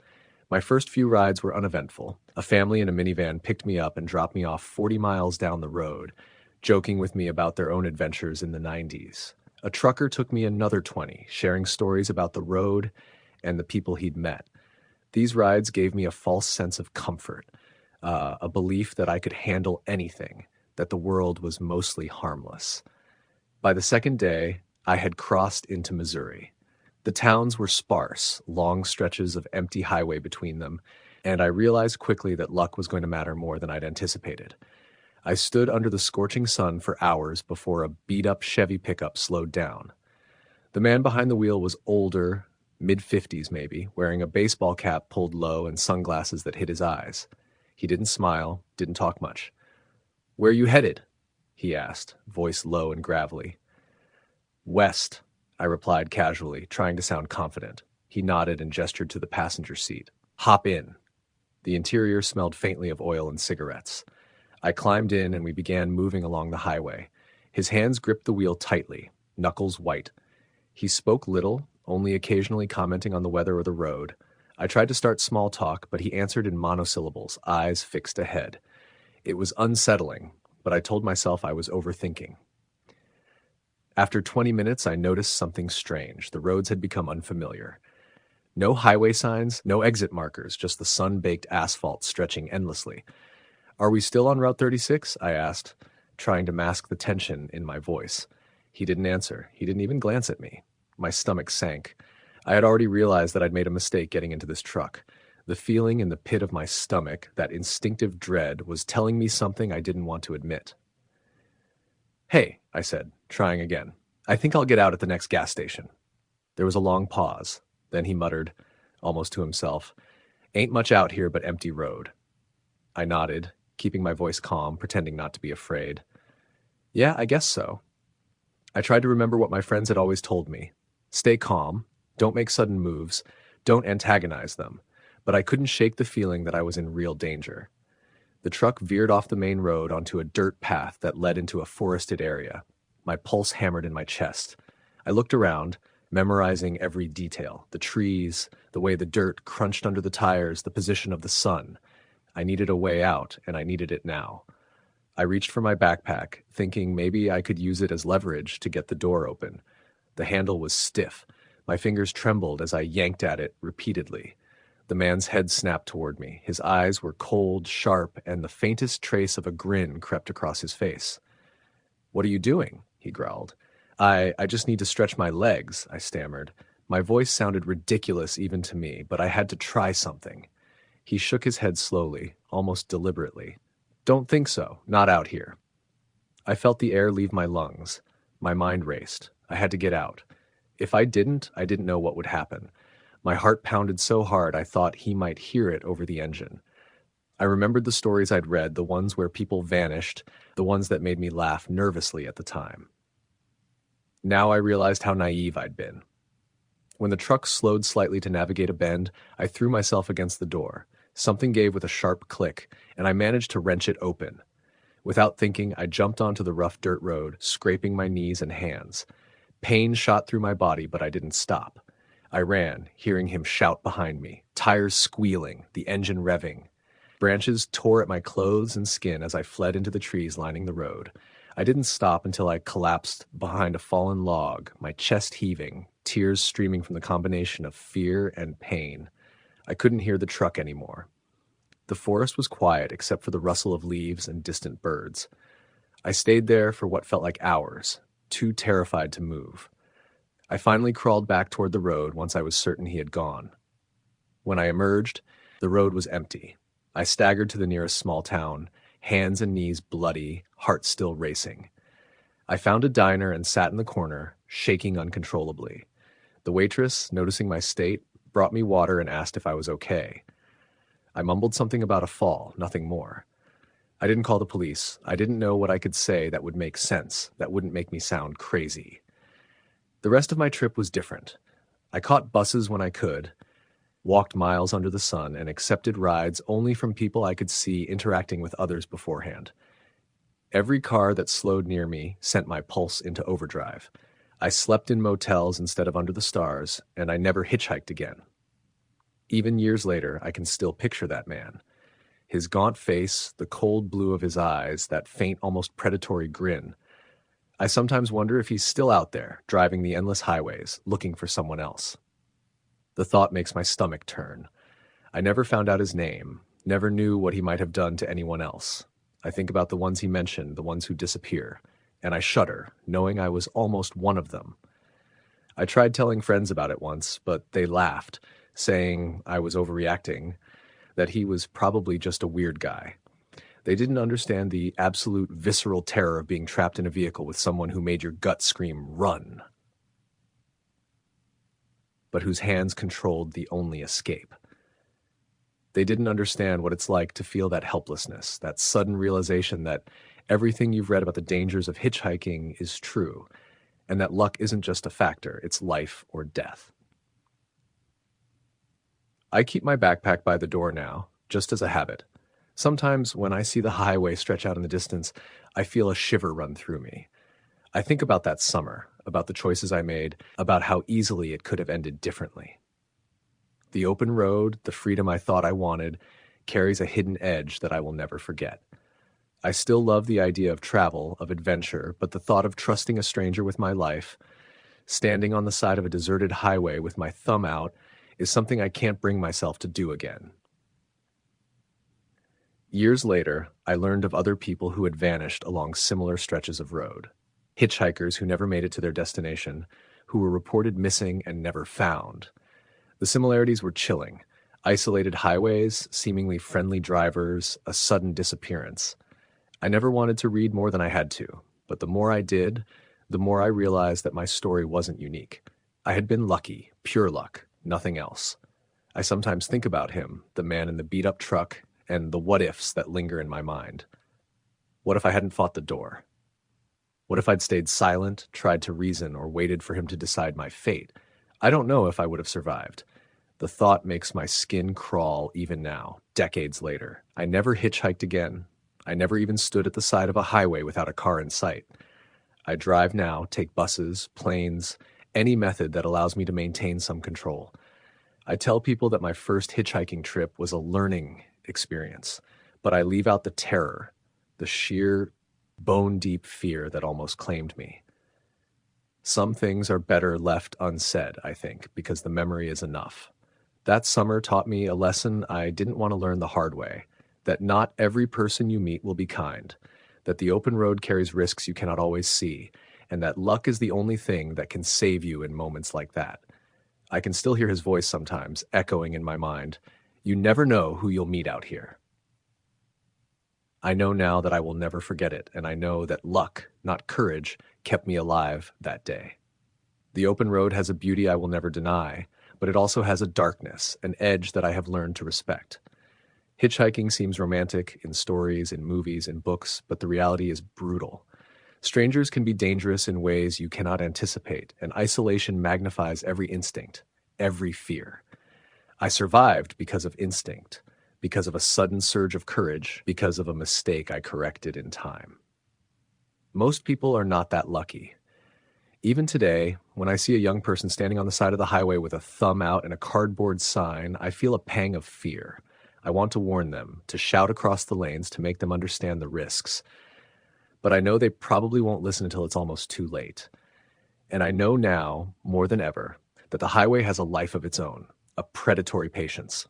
S1: My first few rides were uneventful. A family in a minivan picked me up and dropped me off 40 miles down the road, joking with me about their own adventures in the 90s. A trucker took me another 20, sharing stories about the road and the people he'd met. These rides gave me a false sense of comfort, a belief that I could handle anything, that the world was mostly harmless. By the second day, I had crossed into Missouri. The towns were sparse, long stretches of empty highway between them, and I realized quickly that luck was going to matter more than I'd anticipated. I stood under the scorching sun for hours before a beat-up Chevy pickup slowed down. The man behind the wheel was older, mid-50s maybe, wearing a baseball cap pulled low and sunglasses that hid his eyes. He didn't smile, didn't talk much. "Where are you headed?" he asked, voice low and gravelly. "West," I replied casually, trying to sound confident. He nodded and gestured to the passenger seat. "Hop in." The interior smelled faintly of oil and cigarettes. I climbed in and we began moving along the highway. His hands gripped the wheel tightly, knuckles white. He spoke little, only occasionally commenting on the weather or the road. I tried to start small talk, but he answered in monosyllables, eyes fixed ahead. It was unsettling, but I told myself I was overthinking. After 20 minutes, I noticed something strange. The roads had become unfamiliar. No highway signs, no exit markers, just the sun-baked asphalt stretching endlessly. "Are we still on Route 36? I asked, trying to mask the tension in my voice. He didn't answer. He didn't even glance at me. My stomach sank. I had already realized that I'd made a mistake getting into this truck. The feeling in the pit of my stomach, that instinctive dread, was telling me something I didn't want to admit. "Hey," I said, trying again. "I think I'll get out at the next gas station." There was a long pause. Then he muttered, almost to himself, "Ain't much out here but empty road." I nodded, keeping my voice calm, pretending not to be afraid. "Yeah, I guess so." I tried to remember what my friends had always told me. Stay calm, don't make sudden moves, don't antagonize them. But I couldn't shake the feeling that I was in real danger. The truck veered off the main road onto a dirt path that led into a forested area. My pulse hammered in my chest. I looked around, memorizing every detail, the trees, the way the dirt crunched under the tires, the position of the sun. I needed a way out, and I needed it now. I reached for my backpack, thinking maybe I could use it as leverage to get the door open. The handle was stiff. My fingers trembled as I yanked at it repeatedly. The man's head snapped toward me. His eyes were cold, sharp, and the faintest trace of a grin crept across his face. "What are you doing?" he growled. I just need to stretch my legs," I stammered. My voice sounded ridiculous even to me, but I had to try something. He shook his head slowly, almost deliberately. "Don't think so. Not out here." I felt the air leave my lungs. My mind raced. I had to get out. If I didn't know what would happen. My heart pounded so hard I thought he might hear it over the engine. I remembered the stories I'd read, the ones where people vanished, the ones that made me laugh nervously at the time. Now I realized how naive I'd been. When the truck slowed slightly to navigate a bend, I threw myself against the door. Something gave with a sharp click, and I managed to wrench it open. Without thinking, I jumped onto the rough dirt road, scraping my knees and hands. Pain shot through my body, but I didn't stop. I ran, hearing him shout behind me, tires squealing, the engine revving. Branches tore at my clothes and skin as I fled into the trees lining the road. I didn't stop until I collapsed behind a fallen log, my chest heaving, tears streaming from the combination of fear and pain. I couldn't hear the truck anymore. The forest was quiet except for the rustle of leaves and distant birds. I stayed there for what felt like hours, too terrified to move. I finally crawled back toward the road once I was certain he had gone. When I emerged, the road was empty. I staggered to the nearest small town, hands and knees bloody, heart still racing. I found a diner and sat in the corner, shaking uncontrollably. The waitress, noticing my state, brought me water and asked if I was okay. I mumbled something about a fall, nothing more. I didn't call the police. I didn't know what I could say that would make sense, that wouldn't make me sound crazy. The rest of my trip was different. I caught buses when I could, walked miles under the sun, and accepted rides only from people I could see interacting with others beforehand. Every car that slowed near me sent my pulse into overdrive. I slept in motels instead of under the stars, and I never hitchhiked again. Even years later, I can still picture that man. His gaunt face, the cold blue of his eyes, that faint, almost predatory grin. I sometimes wonder if he's still out there, driving the endless highways, looking for someone else. The thought makes my stomach turn. I never found out his name, never knew what he might have done to anyone else. I think about the ones he mentioned, the ones who disappear, and I shudder, knowing I was almost one of them. I tried telling friends about it once, but they laughed, saying I was overreacting, that he was probably just a weird guy. They didn't understand the absolute visceral terror of being trapped in a vehicle with someone who made your gut scream, "Run!" but whose hands controlled the only escape. They didn't understand what it's like to feel that helplessness, that sudden realization that everything you've read about the dangers of hitchhiking is true, and that luck isn't just a factor, it's life or death. I keep my backpack by the door now, just as a habit. Sometimes when I see the highway stretch out in the distance, I feel a shiver run through me. I think about that summer, about the choices I made, about how easily it could have ended differently. The open road, the freedom I thought I wanted, carries a hidden edge that I will never forget. I still love the idea of travel, of adventure, but the thought of trusting a stranger with my life, standing on the side of a deserted highway with my thumb out, is something I can't bring myself to do again. Years later, I learned of other people who had vanished along similar stretches of road. Hitchhikers who never made it to their destination, who were reported missing and never found. The similarities were chilling. Isolated highways, seemingly friendly drivers, a sudden disappearance. I never wanted to read more than I had to, but the more I did, the more I realized that my story wasn't unique. I had been lucky, pure luck, nothing else. I sometimes think about him, the man in the beat-up truck, and the what-ifs that linger in my mind. What if I hadn't fought the door? What if I'd stayed silent, tried to reason, or waited for him to decide my fate? I don't know if I would have survived. The thought makes my skin crawl even now, decades later. I never hitchhiked again. I never even stood at the side of a highway without a car in sight. I drive now, take buses, planes, any method that allows me to maintain some control. I tell people that my first hitchhiking trip was a learning experience, but I leave out the terror, the sheer bone-deep fear that almost claimed me. Some things are better left unsaid, I think, because the memory is enough. That summer taught me a lesson I didn't want to learn the hard way, that not every person you meet will be kind, that the open road carries risks you cannot always see, and that luck is the only thing that can save you in moments like that. I can still hear his voice sometimes, echoing in my mind. You never know who you'll meet out here. I know now that I will never forget it, and I know that luck, not courage, kept me alive that day. The open road has a beauty I will never deny, but it also has a darkness, an edge that I have learned to respect. Hitchhiking seems romantic in stories, in movies, in books, but the reality is brutal. Strangers can be dangerous in ways you cannot anticipate, and isolation magnifies every instinct, every fear. I survived because of instinct, because of a sudden surge of courage, because of a mistake I corrected in time. Most people are not that lucky. Even today, when I see a young person standing on the side of the highway with a thumb out and a cardboard sign, I feel a pang of fear. I want to warn them, to shout across the lanes to make them understand the risks. But I know they probably won't listen until it's almost too late. And I know now, more than ever, that the highway has a life of its own, a predatory patience,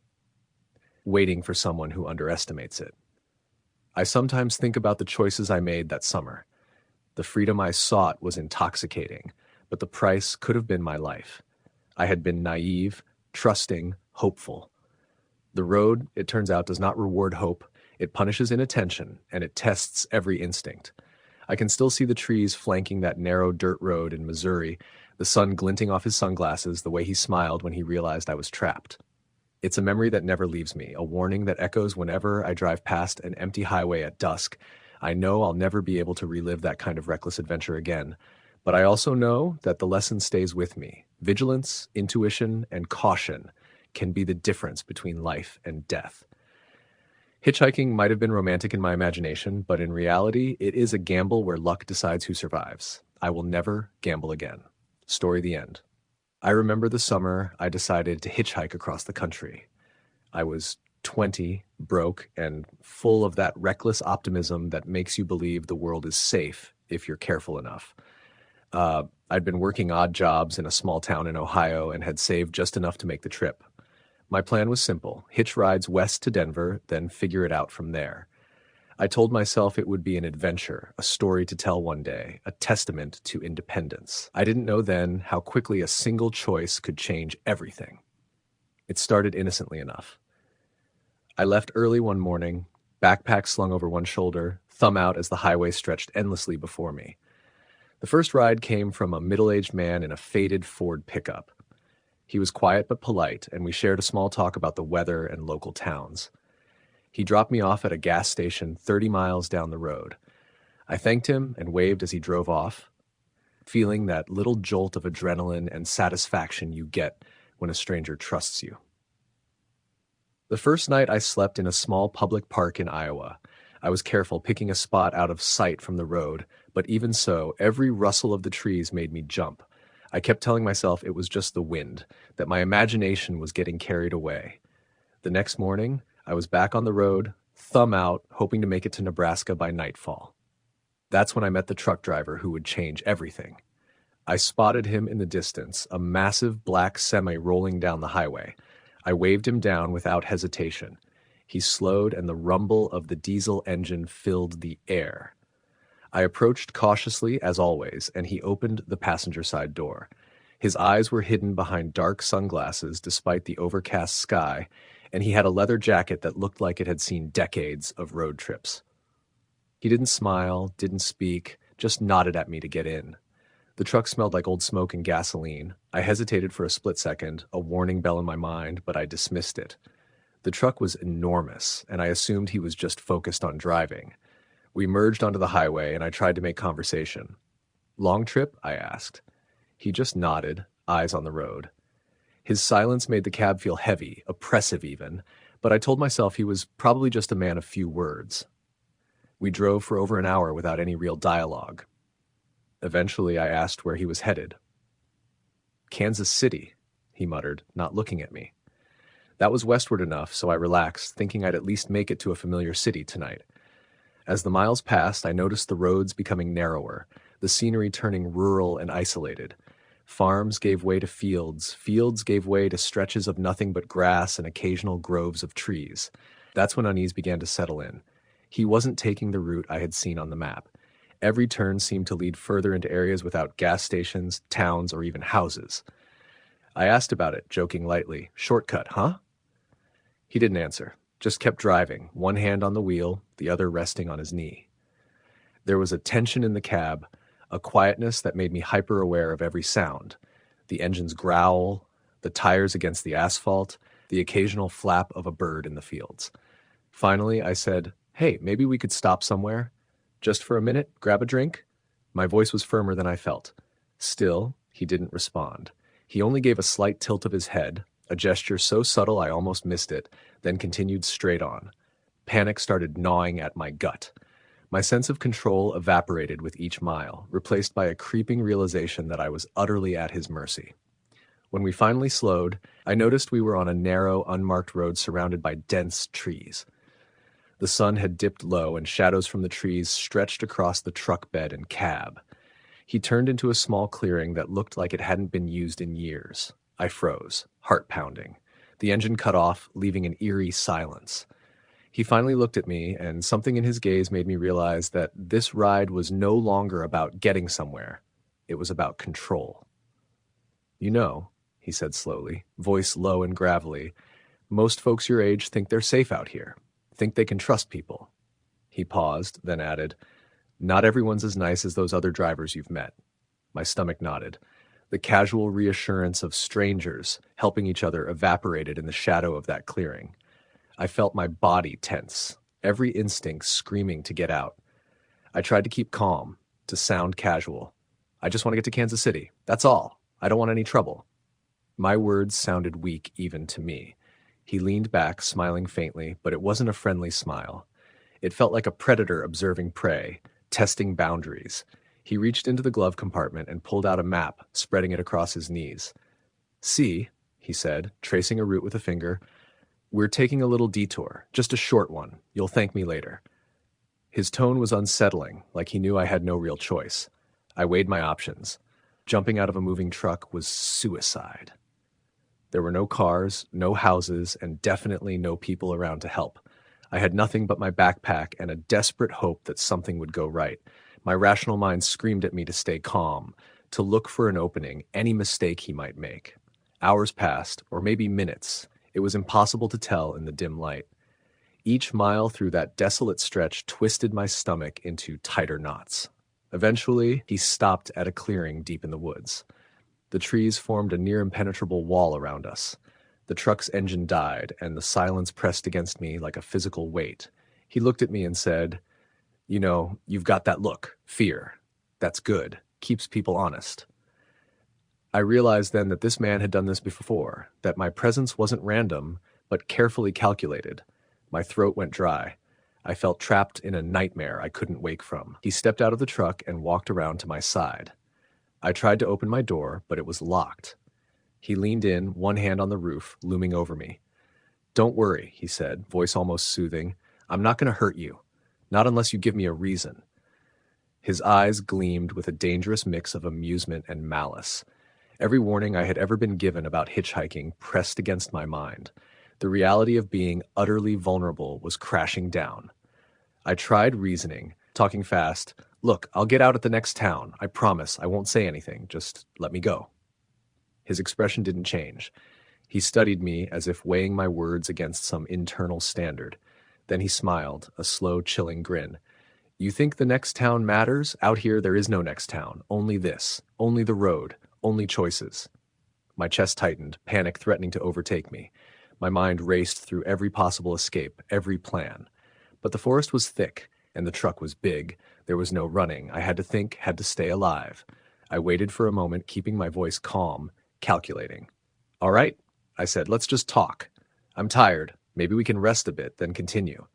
S1: waiting for someone who underestimates it. I sometimes think about the choices I made that summer. The freedom I sought was intoxicating, but the price could have been my life. I had been naive, trusting, hopeful. The road, it turns out, does not reward hope. It punishes inattention, and it tests every instinct. I can still see the trees flanking that narrow dirt road in Missouri, the sun glinting off his sunglasses, the way he smiled when he realized I was trapped. It's a memory that never leaves me, a warning that echoes whenever I drive past an empty highway at dusk. I know I'll never be able to relive that kind of reckless adventure again, but I also know that the lesson stays with me. Vigilance, intuition, and caution can be the difference between life and death. Hitchhiking might have been romantic in my imagination, but in reality, it is a gamble where luck decides who survives. I will never gamble again. Story the end. I remember the summer I decided to hitchhike across the country. I was 20, broke, and full of that reckless optimism that makes you believe the world is safe if you're careful enough. I'd been working odd jobs in a small town in Ohio and had saved just enough to make the trip. My plan was simple: hitch rides west to Denver, then figure it out from there. I told myself it would be an adventure, a story to tell one day, a testament to independence. I didn't know then how quickly a single choice could change everything. It started innocently enough. I left early one morning, backpack slung over one shoulder, thumb out as the highway stretched endlessly before me. The first ride came from a middle-aged man in a faded Ford pickup. He was quiet but polite, and we shared a small talk about the weather and local towns. He dropped me off at a gas station 30 miles down the road. I thanked him and waved as he drove off, feeling that little jolt of adrenaline and satisfaction you get when a stranger trusts you. The first night I slept in a small public park in Iowa. I was careful, picking a spot out of sight from the road, but even so, every rustle of the trees made me jump. I kept telling myself it was just the wind, that my imagination was getting carried away. The next morning, I was back on the road, thumb out, hoping to make it to Nebraska by nightfall. That's when I met the truck driver who would change everything. I spotted him in the distance, a massive black semi rolling down the highway. I waved him down without hesitation. He slowed, and the rumble of the diesel engine filled the air. I approached cautiously, as always, and he opened the passenger side door. His eyes were hidden behind dark sunglasses despite the overcast sky, and he had a leather jacket that looked like it had seen decades of road trips. He didn't smile, didn't speak, just nodded at me to get in. The truck smelled like old smoke and gasoline. I hesitated for a split second, a warning bell in my mind, but I dismissed it. The truck was enormous, and I assumed he was just focused on driving. We merged onto the highway, and I tried to make conversation. "Long trip?" I asked. He just nodded, eyes on the road. His silence made the cab feel heavy, oppressive even, but I told myself he was probably just a man of few words. We drove for over an hour without any real dialogue. Eventually, I asked where he was headed. "Kansas City," he muttered, not looking at me. That was westward enough, so I relaxed, thinking I'd at least make it to a familiar city tonight. As the miles passed, I noticed the roads becoming narrower, the scenery turning rural and isolated. Farms gave way to fields, fields gave way to stretches of nothing but grass and occasional groves of trees. That's when unease began to settle in. He wasn't taking the route I had seen on the map. Every turn seemed to lead further into areas without gas stations, towns, or even houses. I asked about it, joking lightly. "Shortcut, huh?" He didn't answer, just kept driving, one hand on the wheel, the other resting on his knee. There was a tension in the cab, a quietness that made me hyper-aware of every sound. The engine's growl, the tires against the asphalt, the occasional flap of a bird in the fields. Finally, I said, "Hey, maybe we could stop somewhere? Just for a minute, grab a drink?" My voice was firmer than I felt. Still, he didn't respond. He only gave a slight tilt of his head, a gesture so subtle I almost missed it, then continued straight on. Panic started gnawing at my gut. My sense of control evaporated with each mile, replaced by a creeping realization that I was utterly at his mercy. When we finally slowed, I noticed we were on a narrow, unmarked road surrounded by dense trees. The sun had dipped low, and shadows from the trees stretched across the truck bed and cab. He turned into a small clearing that looked like it hadn't been used in years. I froze, heart pounding. The engine cut off, leaving an eerie silence. He finally looked at me, and something in his gaze made me realize that this ride was no longer about getting somewhere. It was about control. "You know," he said slowly, voice low and gravelly, "most folks your age think they're safe out here, think they can trust people." He paused, then added, "Not everyone's as nice as those other drivers you've met." My stomach nodded. The casual reassurance of strangers helping each other evaporated in the shadow of that clearing. I felt my body tense, every instinct screaming to get out. I tried to keep calm, to sound casual. "I just want to get to Kansas City. That's all. I don't want any trouble." My words sounded weak even to me. He leaned back, smiling faintly, but it wasn't a friendly smile. It felt like a predator observing prey, testing boundaries. He reached into the glove compartment and pulled out a map, spreading it across his knees. "See," he said, tracing a route with a finger, "we're taking a little detour, just a short one. You'll thank me later." His tone was unsettling, like he knew I had no real choice. I weighed my options. Jumping out of a moving truck was suicide. There were no cars, no houses, and definitely no people around to help. I had nothing but my backpack and a desperate hope that something would go right. My rational mind screamed at me to stay calm, to look for an opening, any mistake he might make. Hours passed, or maybe minutes. It was impossible to tell in the dim light. Each mile through that desolate stretch twisted my stomach into tighter knots. Eventually, he stopped at a clearing deep in the woods. The trees formed a near impenetrable wall around us. The truck's engine died, and the silence pressed against me like a physical weight. He looked at me and said, "You know, you've got that look, fear. That's good, keeps people honest." I realized then that this man had done this before, that my presence wasn't random, but carefully calculated. My throat went dry. I felt trapped in a nightmare I couldn't wake from. He stepped out of the truck and walked around to my side. I tried to open my door, but it was locked. He leaned in, one hand on the roof, looming over me. "Don't worry," he said, voice almost soothing. "I'm not going to hurt you. Not unless you give me a reason." His eyes gleamed with a dangerous mix of amusement and malice. Every warning I had ever been given about hitchhiking pressed against my mind. The reality of being utterly vulnerable was crashing down. I tried reasoning, talking fast. "Look, I'll get out at the next town. I promise I won't say anything. Just let me go." His expression didn't change. He studied me as if weighing my words against some internal standard. Then he smiled, a slow, chilling grin. "You think the next town matters? Out here there is no next town. Only this. Only the road. Only choices." My chest tightened, panic threatening to overtake me. My mind raced through every possible escape, every plan. But the forest was thick, and the truck was big. There was no running. I had to think, had to stay alive. I waited for a moment, keeping my voice calm, calculating. "All right," I said, "let's just talk. I'm tired. Maybe we can rest a bit, then continue."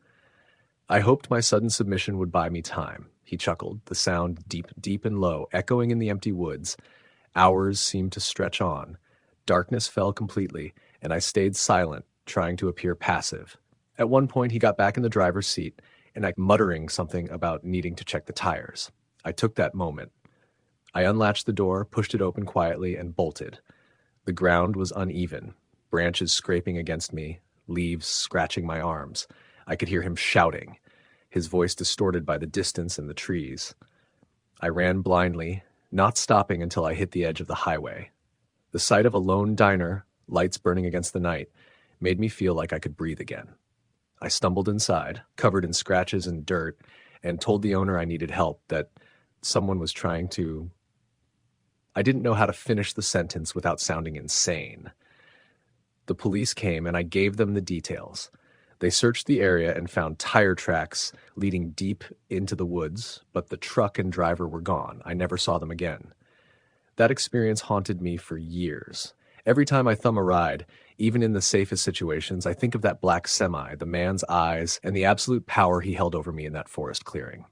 S1: I hoped my sudden submission would buy me time. He chuckled, the sound deep, deep and low, echoing in the empty woods. Hours seemed to stretch on. Darkness fell completely, and I stayed silent, trying to appear passive. At one point, he got back in the driver's seat, and I muttering something about needing to check the tires. I took that moment. I unlatched the door, pushed it open quietly, and bolted. The ground was uneven, branches scraping against me, leaves scratching my arms. I could hear him shouting, his voice distorted by the distance and the trees. I ran blindly, not stopping until I hit the edge of the highway. The sight of a lone diner, lights burning against the night, made me feel like I could breathe again. I stumbled inside, covered in scratches and dirt, and told the owner I needed help, that someone was trying to... I didn't know how to finish the sentence without sounding insane. The police came and I gave them the details. They searched the area and found tire tracks leading deep into the woods, but the truck and driver were gone. I never saw them again. That experience haunted me for years. Every time I thumb a ride, even in the safest situations, I think of that black semi, the man's eyes, and the absolute power he held over me in that forest clearing.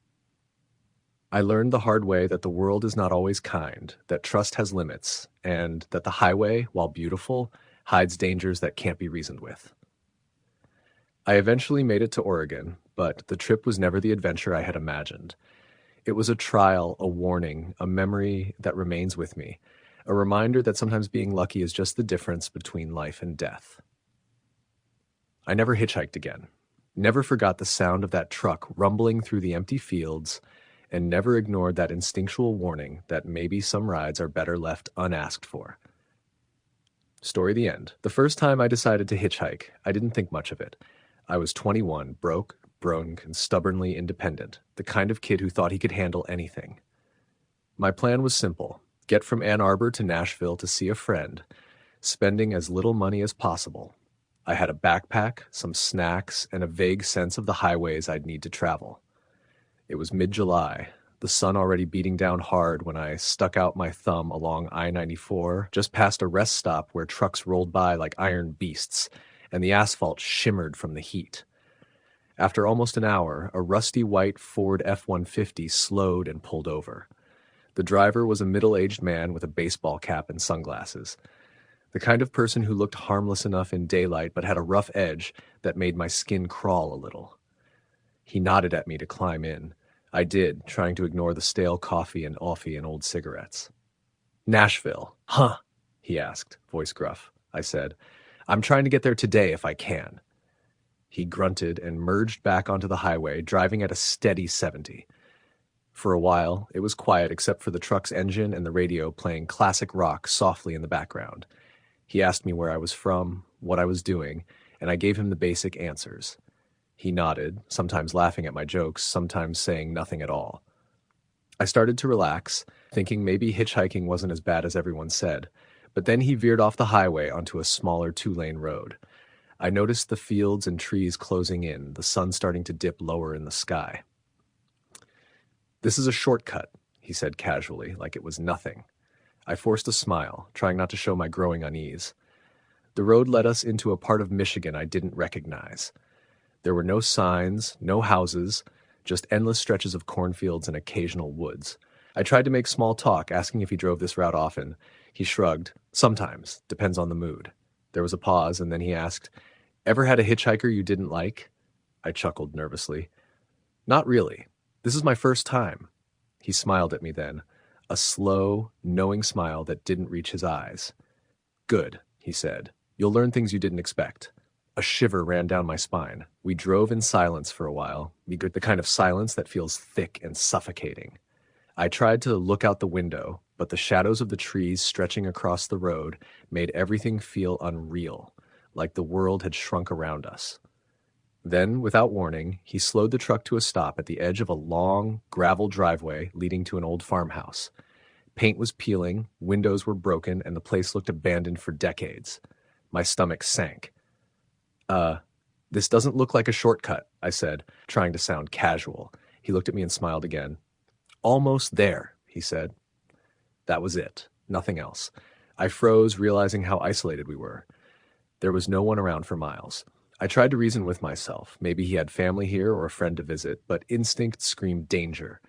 S1: I learned the hard way that the world is not always kind, that trust has limits, and that the highway, while beautiful, hides dangers that can't be reasoned with. I eventually made it to Oregon, but the trip was never the adventure I had imagined. It was a trial, a warning, a memory that remains with me, a reminder that sometimes being lucky is just the difference between life and death. I never hitchhiked again, never forgot the sound of that truck rumbling through the empty fields, and never ignored that instinctual warning that maybe some rides are better left unasked for. Story the end. The first time I decided to hitchhike, I didn't think much of it. I was 21, broke, and stubbornly independent, the kind of kid who thought he could handle anything. My plan was simple: get from Ann Arbor to Nashville to see a friend, spending as little money as possible. I had a backpack, some snacks, and a vague sense of the highways I'd need to travel. It was mid-July, the sun already beating down hard when I stuck out my thumb along I-94, just past a rest stop where trucks rolled by like iron beasts, and the asphalt shimmered from the heat. After almost an hour, a rusty white Ford F-150 slowed and pulled over. The driver was a middle-aged man with a baseball cap and sunglasses, the kind of person who looked harmless enough in daylight but had a rough edge that made my skin crawl a little. He nodded at me to climb in. I did, trying to ignore the stale coffee and old cigarettes. "Nashville, huh?" he asked, voice gruff. I said, "I'm trying to get there today if I can." He grunted and merged back onto the highway, driving at a steady 70. For a while, it was quiet except for the truck's engine and the radio playing classic rock softly in the background. He asked me where I was from, what I was doing, and I gave him the basic answers. He nodded, sometimes laughing at my jokes, sometimes saying nothing at all. I started to relax, thinking maybe hitchhiking wasn't as bad as everyone said, but then he veered off the highway onto a smaller 2-lane road. I noticed the fields and trees closing in, the sun starting to dip lower in the sky. "This is a shortcut," he said casually, like it was nothing. I forced a smile, trying not to show my growing unease. The road led us into a part of Michigan I didn't recognize. There were no signs, no houses, just endless stretches of cornfields and occasional woods. I tried to make small talk, asking if he drove this route often. He shrugged. Sometimes. Depends on the mood. There was a pause, and then he asked, "Ever had a hitchhiker you didn't like?" I chuckled nervously. "Not really. This is my first time." He smiled at me then, a slow, knowing smile that didn't reach his eyes. "Good," he said. "You'll learn things you didn't expect." A shiver ran down my spine. We drove in silence for a while, the kind of silence that feels thick and suffocating. I tried to look out the window, but the shadows of the trees stretching across the road made everything feel unreal, like the world had shrunk around us. Then, without warning, he slowed the truck to a stop at the edge of a long, gravel driveway leading to an old farmhouse. Paint was peeling, windows were broken, and the place looked abandoned for decades. My stomach sank. This doesn't look like a shortcut," I said, trying to sound casual. He looked at me and smiled again. "Almost there," he said. That was it. Nothing else. I froze, realizing how isolated we were. There was no one around for miles. I tried to reason with myself. Maybe he had family here or a friend to visit, but instinct screamed danger.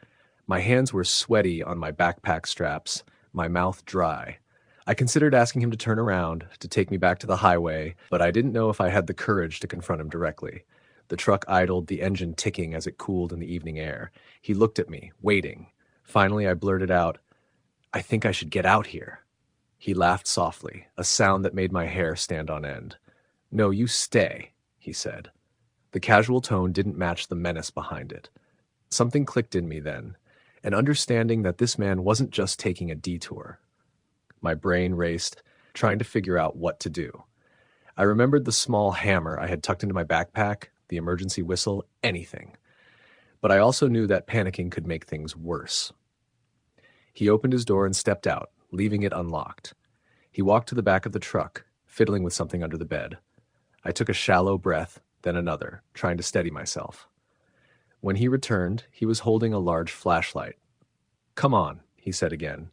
S1: My hands were sweaty on my backpack straps, my mouth dry. I considered asking him to turn around, to take me back to the highway, but I didn't know if I had the courage to confront him directly. The truck idled, the engine ticking as it cooled in the evening air. He looked at me, waiting. Finally, I blurted out, "I think I should get out here." He laughed softly, a sound that made my hair stand on end. "No, you stay," he said. The casual tone didn't match the menace behind it. Something clicked in me then, an understanding that this man wasn't just taking a detour. My brain raced, trying to figure out what to do. I remembered the small hammer I had tucked into my backpack, the emergency whistle, anything. But I also knew that panicking could make things worse. He opened his door and stepped out, leaving it unlocked. He walked to the back of the truck, fiddling with something under the bed. I took a shallow breath, then another, trying to steady myself. When he returned, he was holding a large flashlight. "Come on," he said again.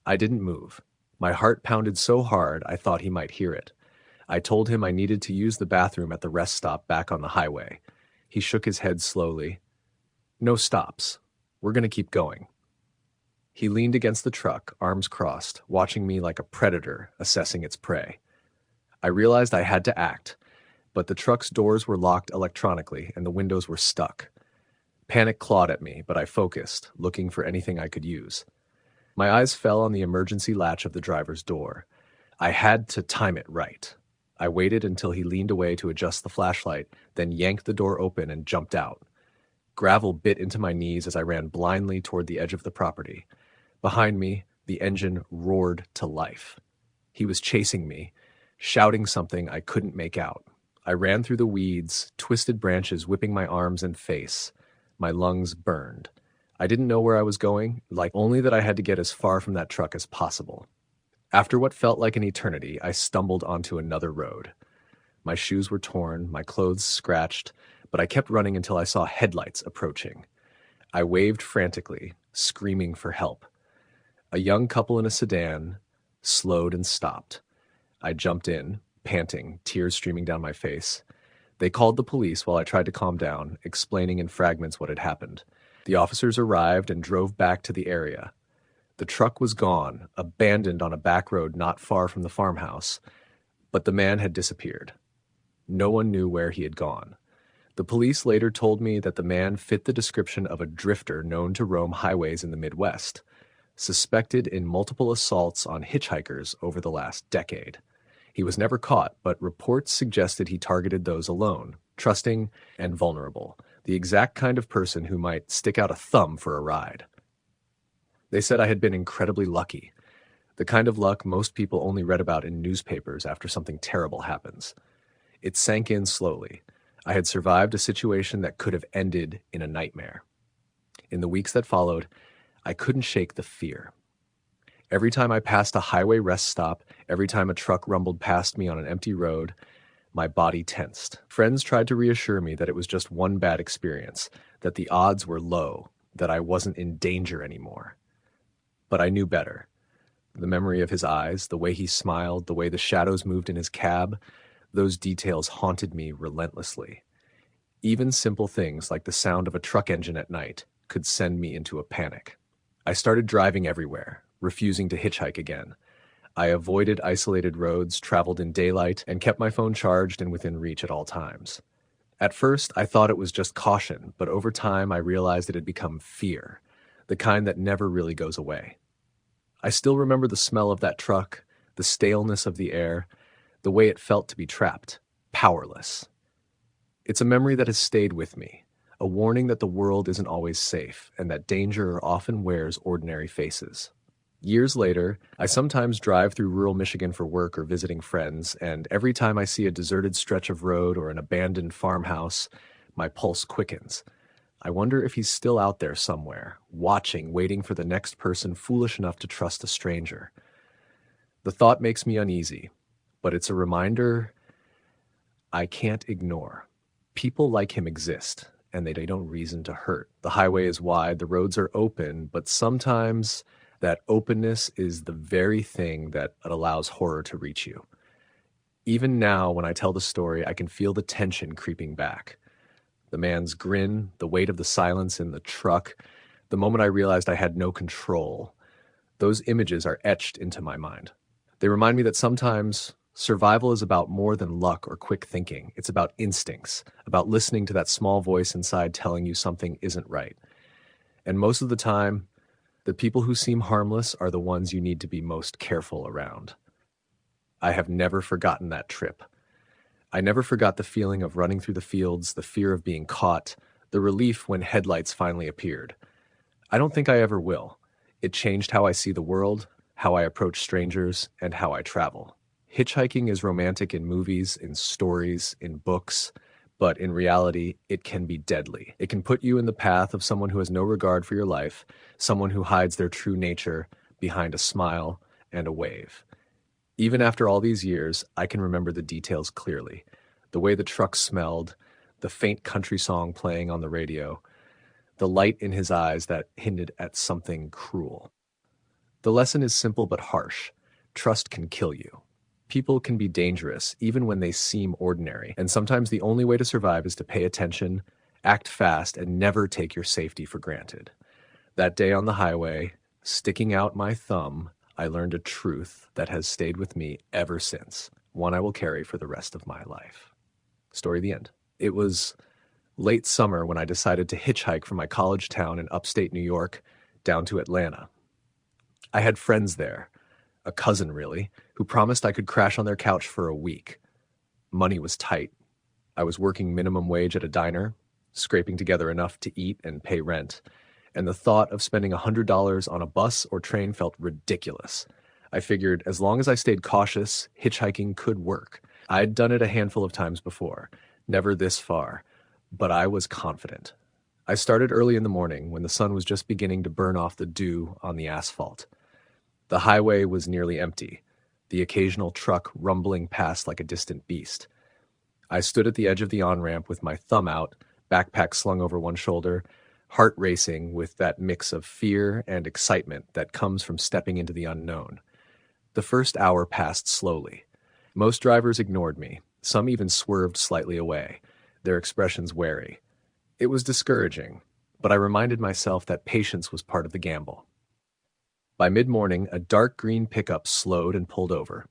S1: I didn't move. My heart pounded so hard I thought he might hear it. I told him I needed to use the bathroom at the rest stop back on the highway. He shook his head slowly. "No stops. We're going to keep going." He leaned against the truck, arms crossed, watching me like a predator assessing its prey. I realized I had to act, but the truck's doors were locked electronically and the windows were stuck. Panic clawed at me, but I focused, looking for anything I could use. My eyes fell on the emergency latch of the driver's door. I had to time it right. I waited until he leaned away to adjust the flashlight, then yanked the door open and jumped out. Gravel bit into my knees as I ran blindly toward the edge of the property. Behind me, the engine roared to life. He was chasing me, shouting something I couldn't make out. I ran through the weeds, twisted branches whipping my arms and face. My lungs burned. I didn't know where I was going, only that I had to get as far from that truck as possible. After what felt like an eternity, I stumbled onto another road. My shoes were torn, my clothes scratched, but I kept running until I saw headlights approaching. I waved frantically, screaming for help. A young couple in a sedan slowed and stopped. I jumped in, panting, tears streaming down my face. They called the police while I tried to calm down, explaining in fragments what had happened. The officers arrived and drove back to the area. The truck was gone, abandoned on a back road not far from the farmhouse, but the man had disappeared. No one knew where he had gone. The police later told me that the man fit the description of a drifter known to roam highways in the Midwest, suspected in multiple assaults on hitchhikers over the last decade. He was never caught, but reports suggested he targeted those alone, trusting and vulnerable, the exact kind of person who might stick out a thumb for a ride. They said I had been incredibly lucky, the kind of luck most people only read about in newspapers after something terrible happens. It sank in slowly. I had survived a situation that could have ended in a nightmare. In the weeks that followed, I couldn't shake the fear. Every time I passed a highway rest stop, every time a truck rumbled past me on an empty road, my body tensed. Friends tried to reassure me that it was just one bad experience, that the odds were low, that I wasn't in danger anymore. But I knew better. The memory of his eyes, the way he smiled, the way the shadows moved in his cab, those details haunted me relentlessly. Even simple things like the sound of a truck engine at night could send me into a panic. I started driving everywhere, refusing to hitchhike again. I avoided isolated roads, traveled in daylight, and kept my phone charged and within reach at all times. At first, I thought it was just caution, but over time I realized it had become fear, the kind that never really goes away. I still remember the smell of that truck, the staleness of the air, the way it felt to be trapped, powerless. It's a memory that has stayed with me, a warning that the world isn't always safe and that danger often wears ordinary faces. Years later, I sometimes drive through rural Michigan for work or visiting friends, and every time I see a deserted stretch of road or an abandoned farmhouse, my pulse quickens. I wonder if he's still out there somewhere, watching, waiting for the next person foolish enough to trust a stranger. The thought makes me uneasy, but it's a reminder I can't ignore. People like him exist, and they don't reason to hurt. The highway is wide, the roads are open, but sometimes that openness is the very thing that allows horror to reach you. Even now, when I tell the story, I can feel the tension creeping back. The man's grin, the weight of the silence in the truck, the moment I realized I had no control. Those images are etched into my mind. They remind me that sometimes survival is about more than luck or quick thinking. It's about instincts, about listening to that small voice inside telling you something isn't right. And most of the time, the people who seem harmless are the ones you need to be most careful around. I have never forgotten that trip. I never forgot the feeling of running through the fields, the fear of being caught, the relief when headlights finally appeared. I don't think I ever will. It changed how I see the world, how I approach strangers, and how I travel. Hitchhiking is romantic in movies, in stories, in books, but in reality, it can be deadly. It can put you in the path of someone who has no regard for your life, someone who hides their true nature behind a smile and a wave. Even after all these years, I can remember the details clearly. The way the truck smelled, the faint country song playing on the radio, the light in his eyes that hinted at something cruel. The lesson is simple but harsh. Trust can kill you. People can be dangerous, even when they seem ordinary, and sometimes the only way to survive is to pay attention, act fast, and never take your safety for granted. That day on the highway, sticking out my thumb, I learned a truth that has stayed with me ever since, one I will carry for the rest of my life. Story the end. It was late summer when I decided to hitchhike from my college town in upstate New York down to Atlanta. I had friends there, a cousin really, who promised I could crash on their couch for a week. Money was tight. I was working minimum wage at a diner, scraping together enough to eat and pay rent, and the thought of spending $100 on a bus or train felt ridiculous. I figured as long as I stayed cautious, hitchhiking could work. I had done it a handful of times before, never this far, but I was confident. I started early in the morning when the sun was just beginning to burn off the dew on the asphalt. The highway was nearly empty, the occasional truck rumbling past like a distant beast. I stood at the edge of the on-ramp with my thumb out, backpack slung over one shoulder, heart racing with that mix of fear and excitement that comes from stepping into the unknown. The first hour passed slowly. Most drivers ignored me. Some even swerved slightly away, their expressions wary. It was discouraging, but I reminded myself that patience was part of the gamble. By mid-morning, a dark green pickup slowed and pulled over.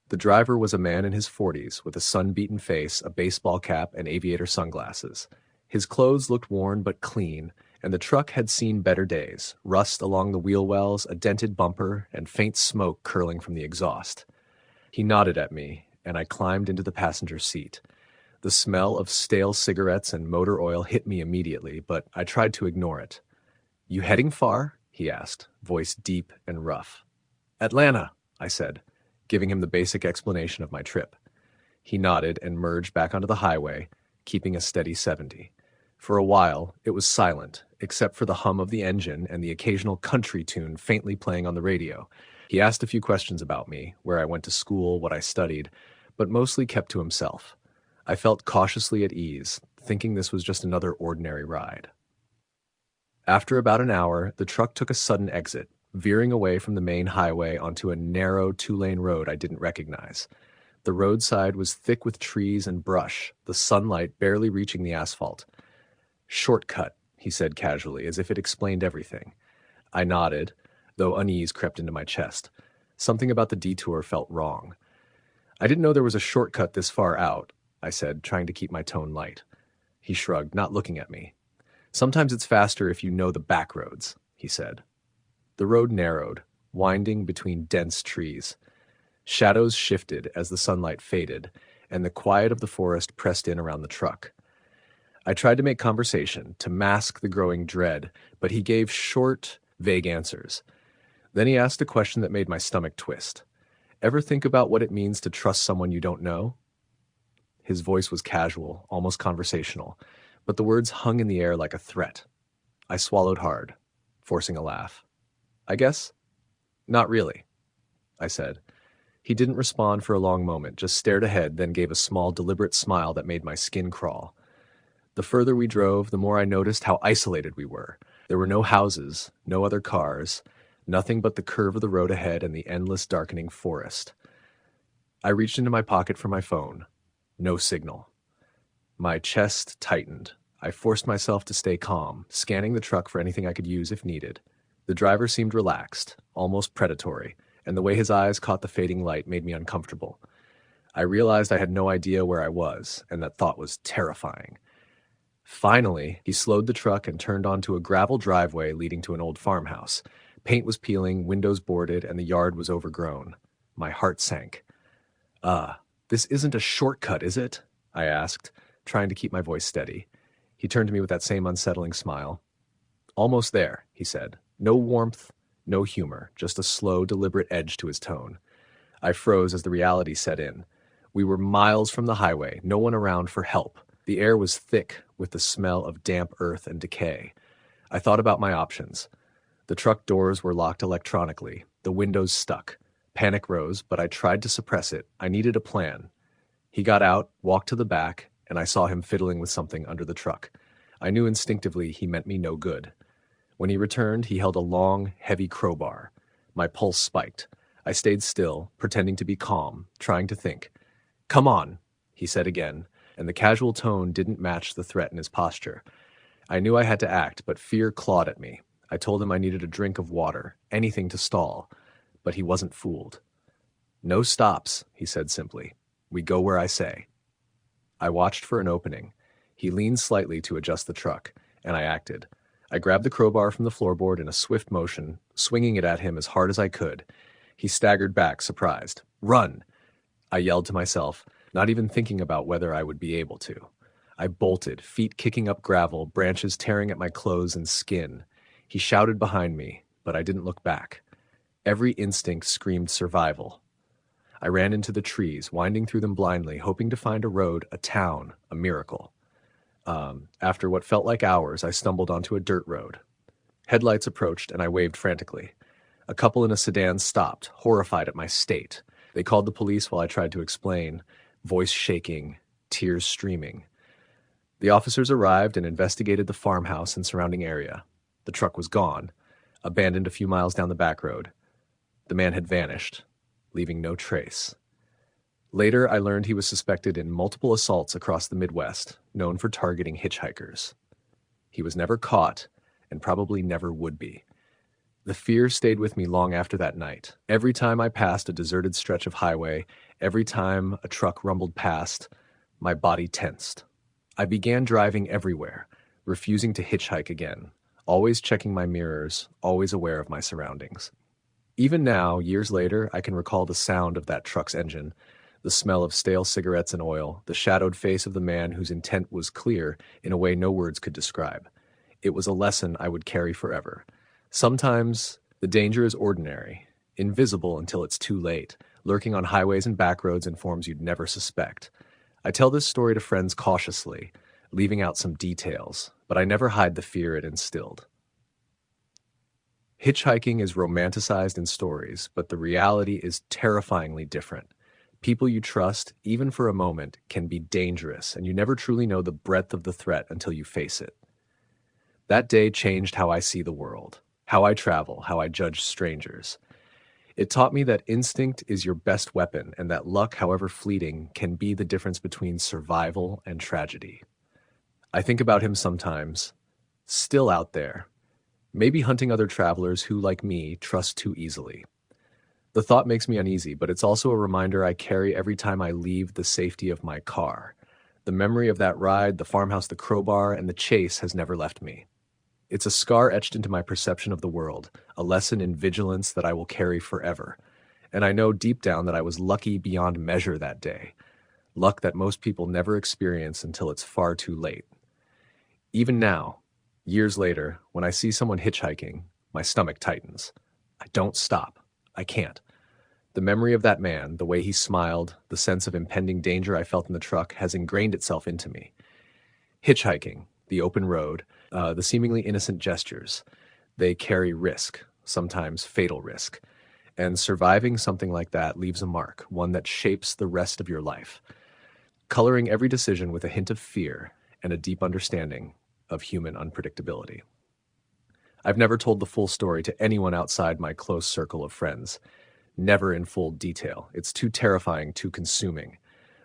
S1: The driver was a man in his 40s with a sun-beaten face, a baseball cap, and aviator sunglasses. His clothes looked worn but clean, and the truck had seen better days, rust along the wheel wells, a dented bumper, and faint smoke curling from the exhaust. He nodded at me, and I climbed into the passenger seat. The smell of stale cigarettes and motor oil hit me immediately, but I tried to ignore it. "You heading far?" he asked, voice deep and rough. "Atlanta," I said, giving him the basic explanation of my trip. He nodded and merged back onto the highway, keeping a steady 70. For a while, it was silent, except for the hum of the engine and the occasional country tune faintly playing on the radio. He asked a few questions about me, where I went to school, what I studied, but mostly kept to himself. I felt cautiously at ease, thinking this was just another ordinary ride. After about an hour, the truck took a sudden exit. veering away from the main highway onto a narrow two-lane road I didn't recognize. The roadside was thick with trees and brush, the sunlight barely reaching the asphalt. "Shortcut," he said casually, as if it explained everything. I nodded, though unease crept into my chest. Something about the detour felt wrong. "I didn't know there was a shortcut this far out," I said, trying to keep my tone light. He shrugged, not looking at me. "Sometimes it's faster if you know the back roads," he said. The road narrowed, winding between dense trees. Shadows shifted as the sunlight faded, and the quiet of the forest pressed in around the truck. I tried to make conversation, to mask the growing dread, but he gave short, vague answers. Then he asked a question that made my stomach twist. "Ever think about what it means to trust someone you don't know?" His voice was casual, almost conversational, but the words hung in the air like a threat. I swallowed hard, forcing a laugh. "I guess? Not really," I said. He didn't respond for a long moment, just stared ahead, then gave a small, deliberate smile that made my skin crawl. The further we drove, the more I noticed how isolated we were. There were no houses, no other cars, nothing but the curve of the road ahead and the endless darkening forest. I reached into my pocket for my phone. No signal. My chest tightened. I forced myself to stay calm, scanning the truck for anything I could use if needed. The driver seemed relaxed, almost predatory, and the way his eyes caught the fading light made me uncomfortable. I realized I had no idea where I was, and that thought was terrifying. Finally, he slowed the truck and turned onto a gravel driveway leading to an old farmhouse. Paint was peeling, windows boarded, and the yard was overgrown. My heart sank. This isn't a shortcut, is it?" I asked, trying to keep my voice steady. He turned to me with that same unsettling smile. "Almost there," he said. No warmth, no humor, just a slow, deliberate edge to his tone. I froze as the reality set in. We were miles from the highway, no one around for help. The air was thick with the smell of damp earth and decay. I thought about my options. The truck doors were locked electronically, the windows stuck. Panic rose, but I tried to suppress it. I needed a plan. He got out, walked to the back, and I saw him fiddling with something under the truck. I knew instinctively he meant me no good. When he returned, he held a long, heavy crowbar. My pulse spiked. I stayed still, pretending to be calm, trying to think. "Come on," he said again, and the casual tone didn't match the threat in his posture. I knew I had to act, but fear clawed at me. I told him I needed a drink of water, anything to stall, but he wasn't fooled. "No stops," he said simply. "We go where I say." I watched for an opening. He leaned slightly to adjust the truck, and I acted. I grabbed the crowbar from the floorboard in a swift motion, swinging it at him as hard as I could. He staggered back, surprised. "Run!" I yelled to myself, not even thinking about whether I would be able to. I bolted, feet kicking up gravel, branches tearing at my clothes and skin. He shouted behind me, but I didn't look back. Every instinct screamed survival. I ran into the trees, winding through them blindly, hoping to find a road, a town, a miracle. After what felt like hours, I stumbled onto a dirt road. Headlights approached, and I waved frantically. A couple in a sedan stopped, horrified at my state. They called the police while I tried to explain, voice shaking, tears streaming. The officers arrived and investigated the farmhouse and surrounding area. The truck was gone, abandoned a few miles down the back road. The man had vanished, leaving no trace. Later, I learned he was suspected in multiple assaults across the Midwest, known for targeting hitchhikers. He was never caught, and probably never would be. The fear stayed with me long after that night. Every time I passed a deserted stretch of highway, every time a truck rumbled past, my body tensed. I began driving everywhere, refusing to hitchhike again, always checking my mirrors, always aware of my surroundings. Even now, years later, I can recall the sound of that truck's engine, the smell of stale cigarettes and oil, the shadowed face of the man whose intent was clear in a way no words could describe. It was a lesson I would carry forever. Sometimes the danger is ordinary, invisible until it's too late, lurking on highways and back roads in forms you'd never suspect. I tell this story to friends cautiously, leaving out some details, but I never hide the fear it instilled. Hitchhiking is romanticized in stories, but the reality is terrifyingly different. People you trust, even for a moment, can be dangerous, and you never truly know the breadth of the threat until you face it. That day changed how I see the world, how I travel, how I judge strangers. It taught me that instinct is your best weapon and that luck, however fleeting, can be the difference between survival and tragedy. I think about him sometimes, still out there, maybe hunting other travelers who, like me, trust too easily. The thought makes me uneasy, but it's also a reminder I carry every time I leave the safety of my car. The memory of that ride, the farmhouse, the crowbar, and the chase has never left me. It's a scar etched into my perception of the world, a lesson in vigilance that I will carry forever. And I know deep down that I was lucky beyond measure that day. Luck that most people never experience until it's far too late. Even now, years later, when I see someone hitchhiking, my stomach tightens. I don't stop. I can't. The memory of that man, the way he smiled, the sense of impending danger I felt in the truck has ingrained itself into me. Hitchhiking, the open road, the seemingly innocent gestures, they carry risk, sometimes fatal risk. And surviving something like that leaves a mark, one that shapes the rest of your life, coloring every decision with a hint of fear and a deep understanding of human unpredictability. I've never told the full story to anyone outside my close circle of friends, never in full detail. It's too terrifying, too consuming.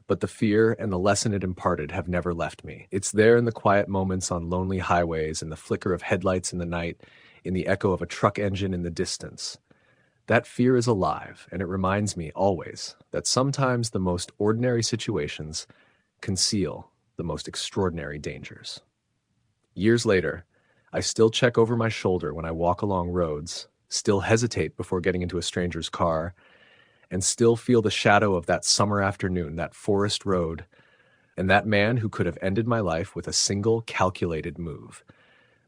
S1: But the fear and the lesson it imparted have never left me. It's there in the quiet moments on lonely highways, in the flicker of headlights in the night, in the echo of a truck engine in the distance. That fear is alive, and it reminds me always that sometimes the most ordinary situations conceal the most extraordinary dangers. Years later, I still check over my shoulder when I walk along roads, still hesitate before getting into a stranger's car, and still feel the shadow of that summer afternoon, that forest road, and that man who could have ended my life with a single calculated move.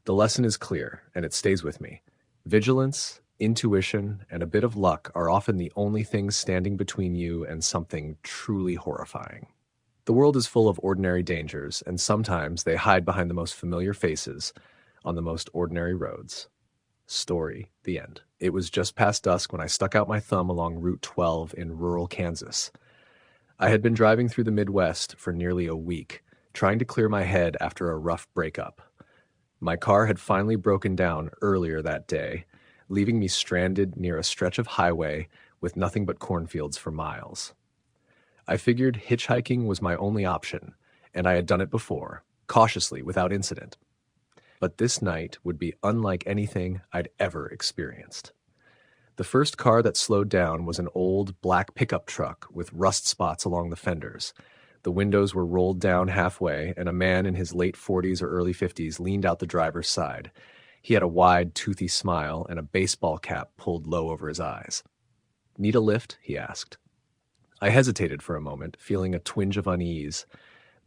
S1: The lesson is clear, and it stays with me. Vigilance, intuition, and a bit of luck are often the only things standing between you and something truly horrifying. The world is full of ordinary dangers, and sometimes they hide behind the most familiar faces on the most ordinary roads. Story, the end. It was just past dusk when I stuck out my thumb along Route 12 in rural Kansas. I had been driving through the Midwest for nearly a week, trying to clear my head after a rough breakup. My car had finally broken down earlier that day, leaving me stranded near a stretch of highway with nothing but cornfields for miles. I figured hitchhiking was my only option, and I had done it before, cautiously, without incident. But this night would be unlike anything I'd ever experienced. The first car that slowed down was an old black pickup truck with rust spots along the fenders. The windows were rolled down halfway, and a man in his late 40s or early 50s leaned out the driver's side. He had a wide, toothy smile and a baseball cap pulled low over his eyes. "Need a lift?" he asked. I hesitated for a moment, feeling a twinge of unease.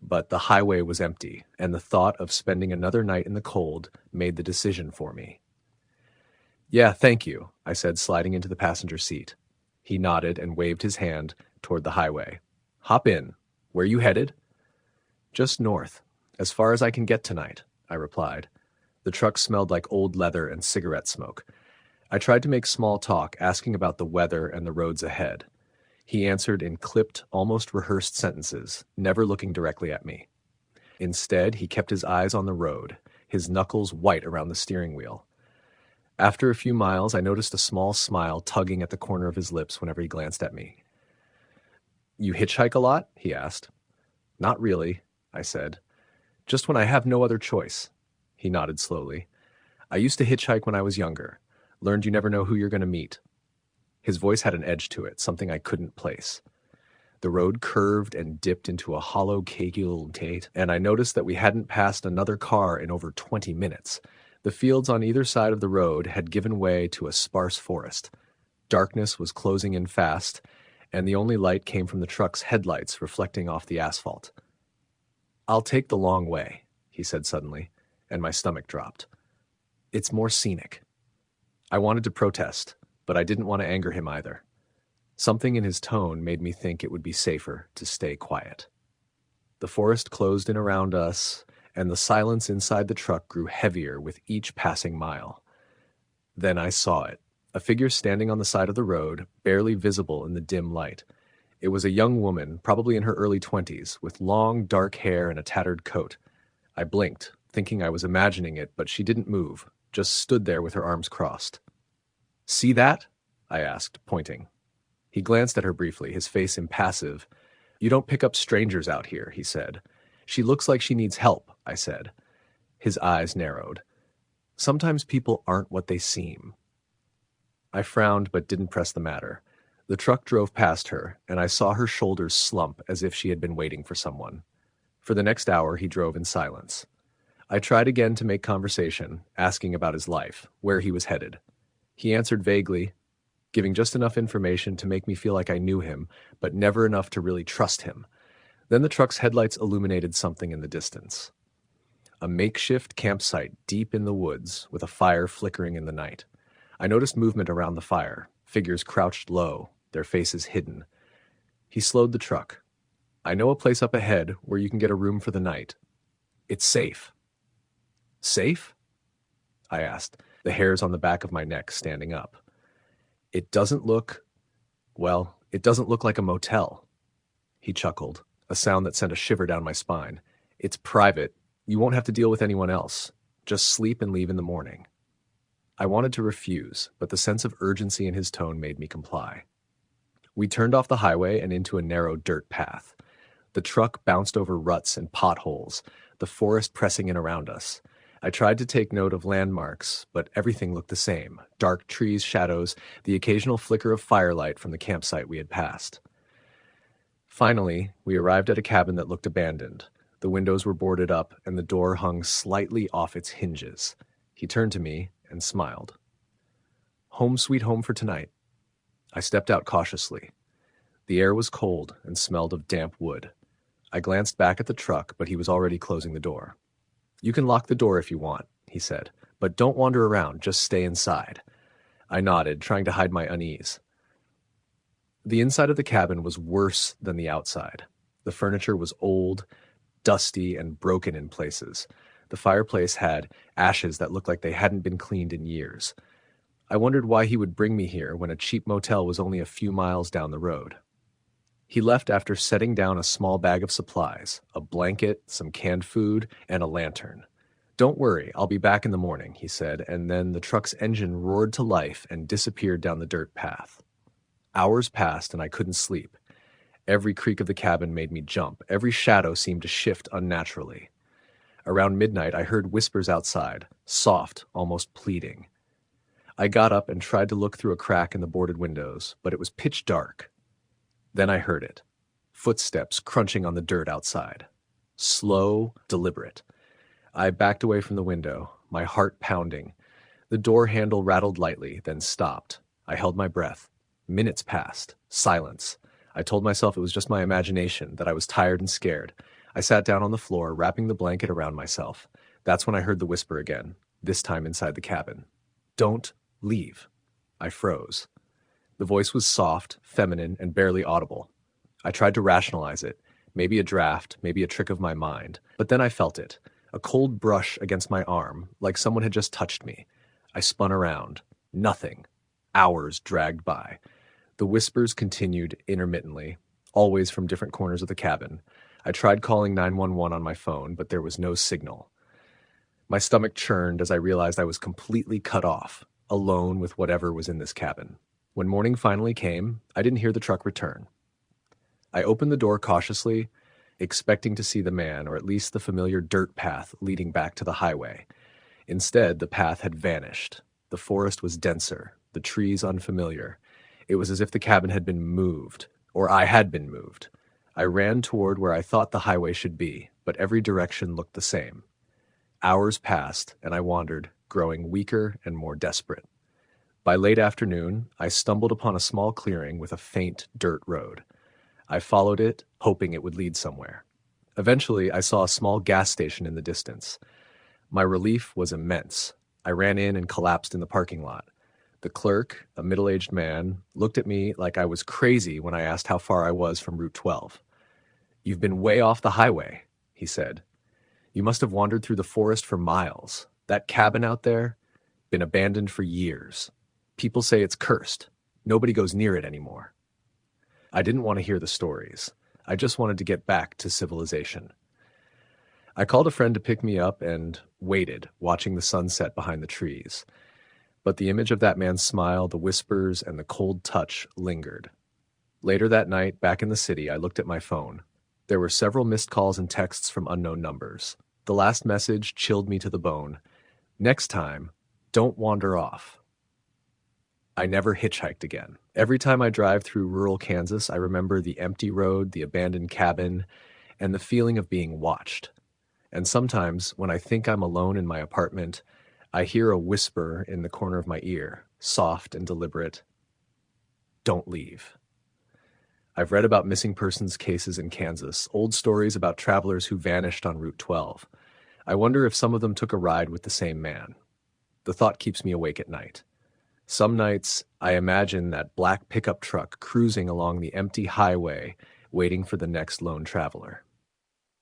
S1: But the highway was empty, and the thought of spending another night in the cold made the decision for me. "Yeah, thank you," I said, sliding into the passenger seat. He nodded and waved his hand toward the highway. "Hop in. Where you headed?" "Just north, as far as I can get tonight," I replied. The truck smelled like old leather and cigarette smoke. I tried to make small talk, asking about the weather and the roads ahead. He answered in clipped, almost rehearsed sentences, never looking directly at me. Instead, he kept his eyes on the road, his knuckles white around the steering wheel. After a few miles, I noticed a small smile tugging at the corner of his lips whenever he glanced at me. "You hitchhike a lot?" he asked. "Not really," I said. "Just when I have no other choice." He nodded slowly. "I used to hitchhike when I was younger. Learned you never know who you're going to meet." His voice had an edge to it, something I couldn't place. The road curved and dipped into a hollow gate, and I noticed that we hadn't passed another car in over 20 minutes. The fields on either side of the road had given way to a sparse forest. Darkness was closing in fast, and the only light came from the truck's headlights reflecting off the asphalt. "I'll take the long way," he said suddenly, and my stomach dropped. "It's more scenic." I wanted to protest, but I didn't want to anger him either. Something in his tone made me think it would be safer to stay quiet. The forest closed in around us, and the silence inside the truck grew heavier with each passing mile. Then I saw it, a figure standing on the side of the road, barely visible in the dim light. It was a young woman, probably in her early 20s, with long, dark hair and a tattered coat. I blinked, thinking I was imagining it, but she didn't move, just stood there with her arms crossed. "See that?" I asked, pointing. He glanced at her briefly, his face impassive. "You don't pick up strangers out here," he said. "She looks like she needs help," I said. His eyes narrowed. "Sometimes people aren't what they seem." I frowned but didn't press the matter. The truck drove past her, and I saw her shoulders slump as if she had been waiting for someone. For the next hour, he drove in silence. I tried again to make conversation, asking about his life, where he was headed. He answered vaguely, giving just enough information to make me feel like I knew him, but never enough to really trust him. Then the truck's headlights illuminated something in the distance. A makeshift campsite deep in the woods, with a fire flickering in the night. I noticed movement around the fire, figures crouched low, their faces hidden. He slowed the truck. "I know a place up ahead where you can get a room for the night. It's safe." "Safe?" I asked, the hairs on the back of my neck standing up. It doesn't look like a motel." He chuckled, a sound that sent a shiver down my spine. "It's private. You won't have to deal with anyone else. Just sleep and leave in the morning." I wanted to refuse, but the sense of urgency in his tone made me comply. We turned off the highway and into a narrow dirt path. The truck bounced over ruts and potholes, the forest pressing in around us. I tried to take note of landmarks, but everything looked the same. Dark trees, shadows, the occasional flicker of firelight from the campsite we had passed. Finally, we arrived at a cabin that looked abandoned. The windows were boarded up, and the door hung slightly off its hinges. He turned to me and smiled. "Home sweet home for tonight." I stepped out cautiously. The air was cold and smelled of damp wood. I glanced back at the truck, but he was already closing the door. "You can lock the door if you want," he said, "but don't wander around, just stay inside." I nodded, trying to hide my unease. The inside of the cabin was worse than the outside. The furniture was old, dusty, and broken in places. The fireplace had ashes that looked like they hadn't been cleaned in years. I wondered why he would bring me here when a cheap motel was only a few miles down the road. He left after setting down a small bag of supplies, a blanket, some canned food, and a lantern. "Don't worry, I'll be back in the morning," he said, and then the truck's engine roared to life and disappeared down the dirt path. Hours passed and I couldn't sleep. Every creak of the cabin made me jump. Every shadow seemed to shift unnaturally. Around midnight, I heard whispers outside, soft, almost pleading. I got up and tried to look through a crack in the boarded windows, but it was pitch dark. Then I heard it. Footsteps crunching on the dirt outside. Slow, deliberate. I backed away from the window, my heart pounding. The door handle rattled lightly, then stopped. I held my breath. Minutes passed. Silence. I told myself it was just my imagination, that I was tired and scared. I sat down on the floor, wrapping the blanket around myself. That's when I heard the whisper again, this time inside the cabin. "Don't leave." I froze. The voice was soft, feminine, and barely audible. I tried to rationalize it. Maybe a draft, maybe a trick of my mind. But then I felt it. A cold brush against my arm, like someone had just touched me. I spun around. Nothing. Hours dragged by. The whispers continued intermittently, always from different corners of the cabin. I tried calling 911 on my phone, but there was no signal. My stomach churned as I realized I was completely cut off, alone with whatever was in this cabin. When morning finally came, I didn't hear the truck return. I opened the door cautiously, expecting to see the man, or at least the familiar dirt path leading back to the highway. Instead, the path had vanished. The forest was denser, the trees unfamiliar. It was as if the cabin had been moved, or I had been moved. I ran toward where I thought the highway should be, but every direction looked the same. Hours passed, and I wandered, growing weaker and more desperate. By late afternoon, I stumbled upon a small clearing with a faint dirt road. I followed it, hoping it would lead somewhere. Eventually, I saw a small gas station in the distance. My relief was immense. I ran in and collapsed in the parking lot. The clerk, a middle-aged man, looked at me like I was crazy when I asked how far I was from Route 12. "You've been way off the highway," he said. "You must have wandered through the forest for miles. That cabin out there, been abandoned for years. People say it's cursed. Nobody goes near it anymore." I didn't want to hear the stories. I just wanted to get back to civilization. I called a friend to pick me up and waited, watching the sunset behind the trees. But the image of that man's smile, the whispers, and the cold touch lingered. Later that night, back in the city, I looked at my phone. There were several missed calls and texts from unknown numbers. The last message chilled me to the bone. Next time, don't wander off. I never hitchhiked again. Every time I drive through rural Kansas, I remember the empty road, the abandoned cabin, and the feeling of being watched. And sometimes, when I think I'm alone in my apartment, I hear a whisper in the corner of my ear, soft and deliberate, "Don't leave." I've read about missing persons cases in Kansas, old stories about travelers who vanished on Route 12. I wonder if some of them took a ride with the same man. The thought keeps me awake at night. Some nights, I imagine that black pickup truck cruising along the empty highway, waiting for the next lone traveler.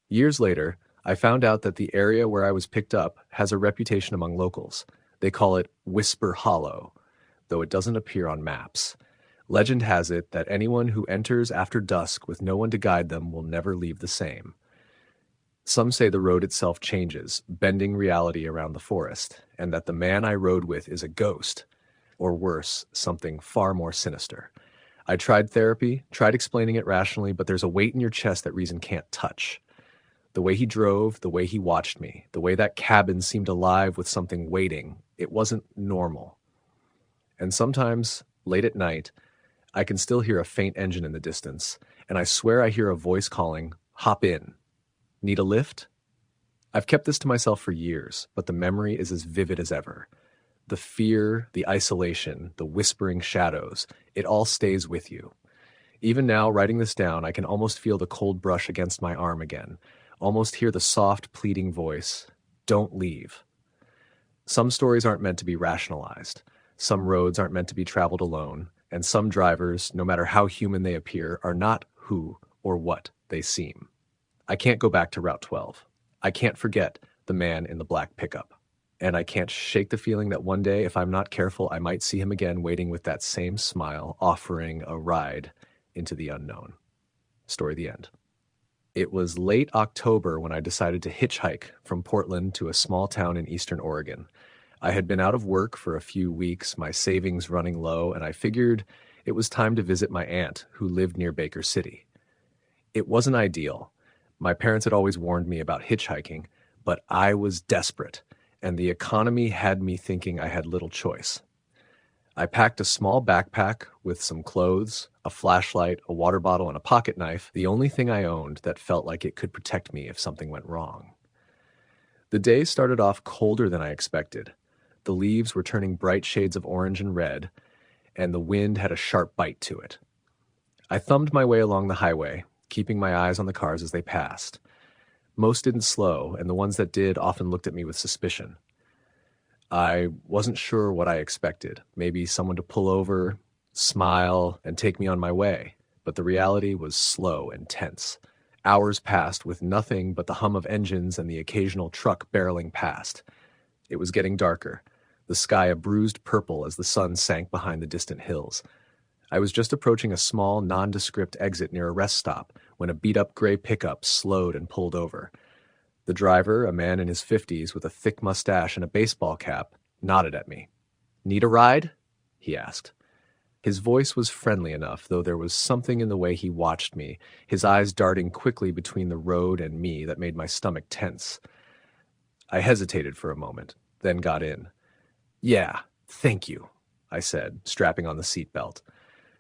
S1: Years later, I found out that the area where I was picked up has a reputation among locals. They call it Whisper Hollow, though it doesn't appear on maps. Legend has it that anyone who enters after dusk with no one to guide them will never leave the same. Some say the road itself changes, bending reality around the forest, and that the man I rode with is a ghost, or worse, something far more sinister. I tried therapy, tried explaining it rationally, but there's a weight in your chest that reason can't touch. The way he drove, the way he watched me, the way that cabin seemed alive with something waiting, it wasn't normal. And sometimes, late at night, I can still hear a faint engine in the distance, and I swear I hear a voice calling, "Hop in. Need a lift?" I've kept this to myself for years, but the memory is as vivid as ever. The fear, the isolation, the whispering shadows, it all stays with you. Even now, writing this down, I can almost feel the cold brush against my arm again, almost hear the soft, pleading voice, "Don't leave." Some stories aren't meant to be rationalized. Some roads aren't meant to be traveled alone, and some drivers, no matter how human they appear, are not who or what they seem. I can't go back to Route 12. I can't forget the man in the black pickup. And I can't shake the feeling that one day, if I'm not careful, I might see him again waiting with that same smile, offering a ride into the unknown. Story the end. It was late October when I decided to hitchhike from Portland to a small town in eastern Oregon. I had been out of work for a few weeks, my savings running low, and I figured it was time to visit my aunt, who lived near Baker City. It wasn't ideal. My parents had always warned me about hitchhiking, but I was desperate, and the economy had me thinking I had little choice. I packed a small backpack with some clothes, a flashlight, a water bottle, and a pocket knife, the only thing I owned that felt like it could protect me if something went wrong. The day started off colder than I expected. The leaves were turning bright shades of orange and red, and the wind had a sharp bite to it. I thumbed my way along the highway, keeping my eyes on the cars as they passed. Most didn't slow, and the ones that did often looked at me with suspicion. I wasn't sure what I expected. Maybe someone to pull over, smile, and take me on my way. But the reality was slow and tense. Hours passed with nothing but the hum of engines and the occasional truck barreling past. It was getting darker, the sky a bruised purple as the sun sank behind the distant hills. I was just approaching a small, nondescript exit near a rest stop when a beat-up gray pickup slowed and pulled over. The driver, a man in his 50s with a thick mustache and a baseball cap, nodded at me. "Need a ride?" he asked. His voice was friendly enough, though there was something in the way he watched me, his eyes darting quickly between the road and me that made my stomach tense. I hesitated for a moment, then got in. "Yeah, thank you," I said, strapping on the seatbelt.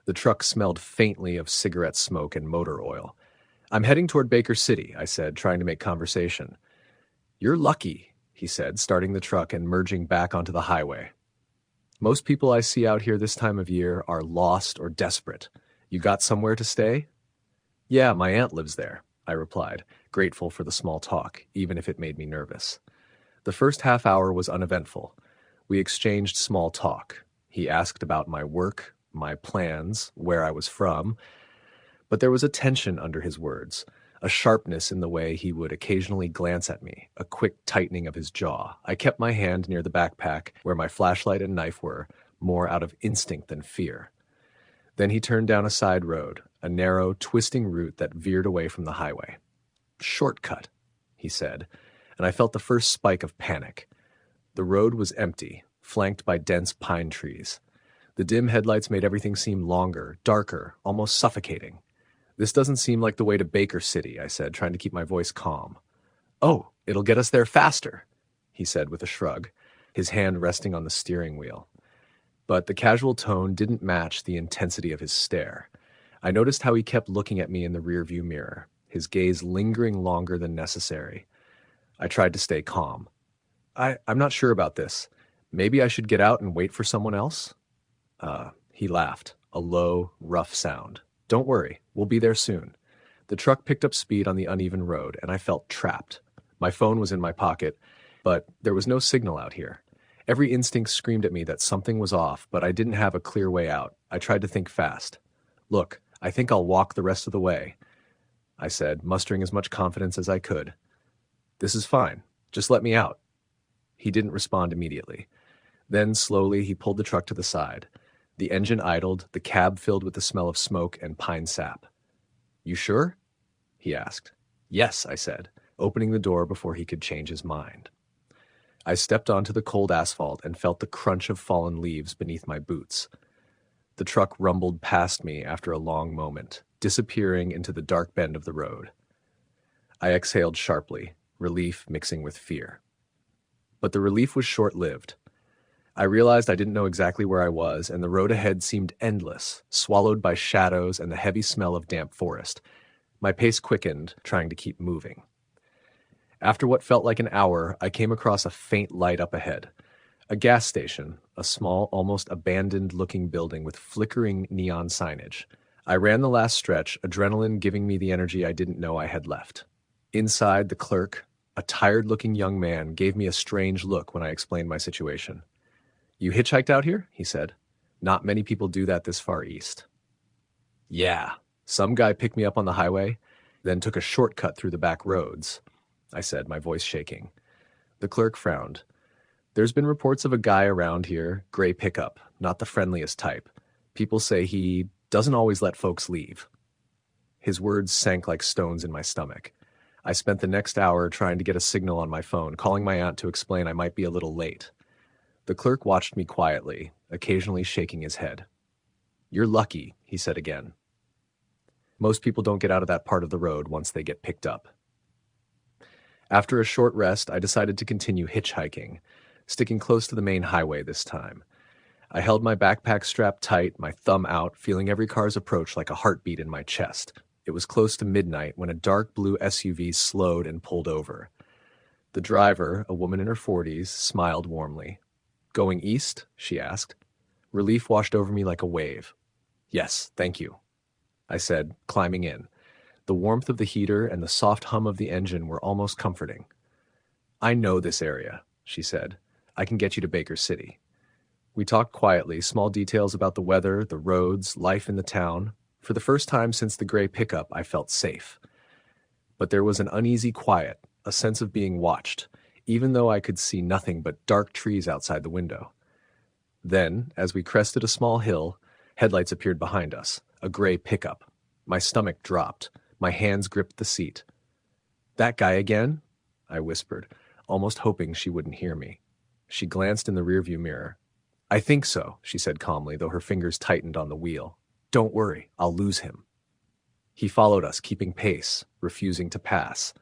S1: The truck smelled faintly of cigarette smoke and motor oil. "I'm heading toward Baker City," I said, trying to make conversation. "You're lucky," he said, starting the truck and merging back onto the highway. "Most people I see out here this time of year are lost or desperate. You got somewhere to stay?" "Yeah, my aunt lives there," I replied, grateful for the small talk, even if it made me nervous. The first half hour was uneventful. We exchanged small talk. He asked about my work, my plans, where I was from, but there was a tension under his words, a sharpness in the way he would occasionally glance at me, a quick tightening of his jaw. I kept my hand near the backpack where my flashlight and knife were, more out of instinct than fear. Then he turned down a side road, a narrow, twisting route that veered away from the highway. "Shortcut," he said, and I felt the first spike of panic. The road was empty, flanked by dense pine trees. The dim headlights made everything seem longer, darker, almost suffocating. "This doesn't seem like the way to Baker City," I said, trying to keep my voice calm. "Oh, it'll get us there faster," he said with a shrug, his hand resting on the steering wheel. But the casual tone didn't match the intensity of his stare. I noticed how he kept looking at me in the rearview mirror, his gaze lingering longer than necessary. I tried to stay calm. I'm not sure about this. Maybe I should get out and wait for someone else?" He laughed, a low, rough sound. "Don't worry, we'll be there soon." The truck picked up speed on the uneven road, and I felt trapped. My phone was in my pocket, but there was no signal out here. Every instinct screamed at me that something was off, but I didn't have a clear way out. I tried to think fast. "Look, I think I'll walk the rest of the way," I said, mustering as much confidence as I could. "This is fine. Just let me out." He didn't respond immediately. Then, slowly, he pulled the truck to the side. The engine idled, the cab filled with the smell of smoke and pine sap. "You sure?" he asked. "Yes," I said, opening the door before he could change his mind. I stepped onto the cold asphalt and felt the crunch of fallen leaves beneath my boots. The truck rumbled past me after a long moment, disappearing into the dark bend of the road. I exhaled sharply, relief mixing with fear. But the relief was short-lived. I realized I didn't know exactly where I was, and the road ahead seemed endless, swallowed by shadows and the heavy smell of damp forest. My pace quickened, trying to keep moving. After what felt like an hour, I came across a faint light up ahead. A gas station, a small, almost abandoned-looking building with flickering neon signage. I ran the last stretch, adrenaline giving me the energy I didn't know I had left. Inside, the clerk, a tired-looking young man, gave me a strange look when I explained my situation. "You hitchhiked out here?" he said. "Not many people do that this far east." "Yeah, some guy picked me up on the highway, then took a shortcut through the back roads," I said, my voice shaking. The clerk frowned. "There's been reports of a guy around here, gray pickup, not the friendliest type. People say he doesn't always let folks leave." His words sank like stones in my stomach. I spent the next hour trying to get a signal on my phone, calling my aunt to explain I might be a little late. The clerk watched me quietly, occasionally shaking his head. "You're lucky," he said again. "Most people don't get out of that part of the road once they get picked up." After a short rest, I decided to continue hitchhiking, sticking close to the main highway this time. I held my backpack strapped tight, my thumb out, feeling every car's approach like a heartbeat in my chest. It was close to midnight when a dark blue SUV slowed and pulled over. The driver, a woman in her 40s, smiled warmly. "Going east?" she asked. Relief washed over me like a wave. "Yes, thank you," I said, climbing in. The warmth of the heater and the soft hum of the engine were almost comforting. "I know this area," she said. "I can get you to Baker City." We talked quietly, small details about the weather, the roads, life in the town. For the first time since the gray pickup, I felt safe. But there was an uneasy quiet, a sense of being watched, even though I could see nothing but dark trees outside the window. Then, as we crested a small hill, headlights appeared behind us, a gray pickup. My stomach dropped. My hands gripped the seat. "That guy again?" I whispered, almost hoping she wouldn't hear me. She glanced in the rearview mirror. "I think so," she said calmly, though her fingers tightened on the wheel. "Don't worry, I'll lose him." He followed us, keeping pace, refusing to pass.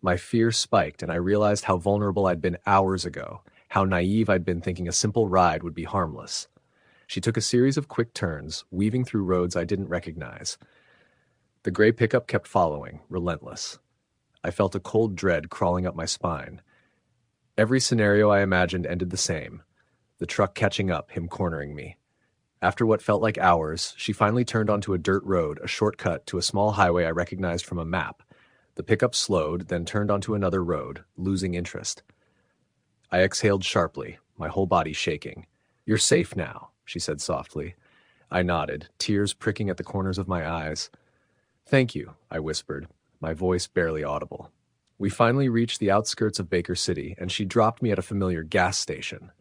S1: My fear spiked, and I realized how vulnerable I'd been hours ago, how naive I'd been thinking a simple ride would be harmless. She took a series of quick turns, weaving through roads I didn't recognize. The gray pickup kept following, relentless. I felt a cold dread crawling up my spine. Every scenario I imagined ended the same. The truck catching up, him cornering me. After what felt like hours, she finally turned onto a dirt road, a shortcut to a small highway I recognized from a map. The pickup slowed, then turned onto another road, losing interest. I exhaled sharply, my whole body shaking. "You're safe now," she said softly. I nodded, tears pricking at the corners of my eyes. "Thank you," I whispered, my voice barely audible. We finally reached the outskirts of Baker City, and she dropped me at a familiar gas station.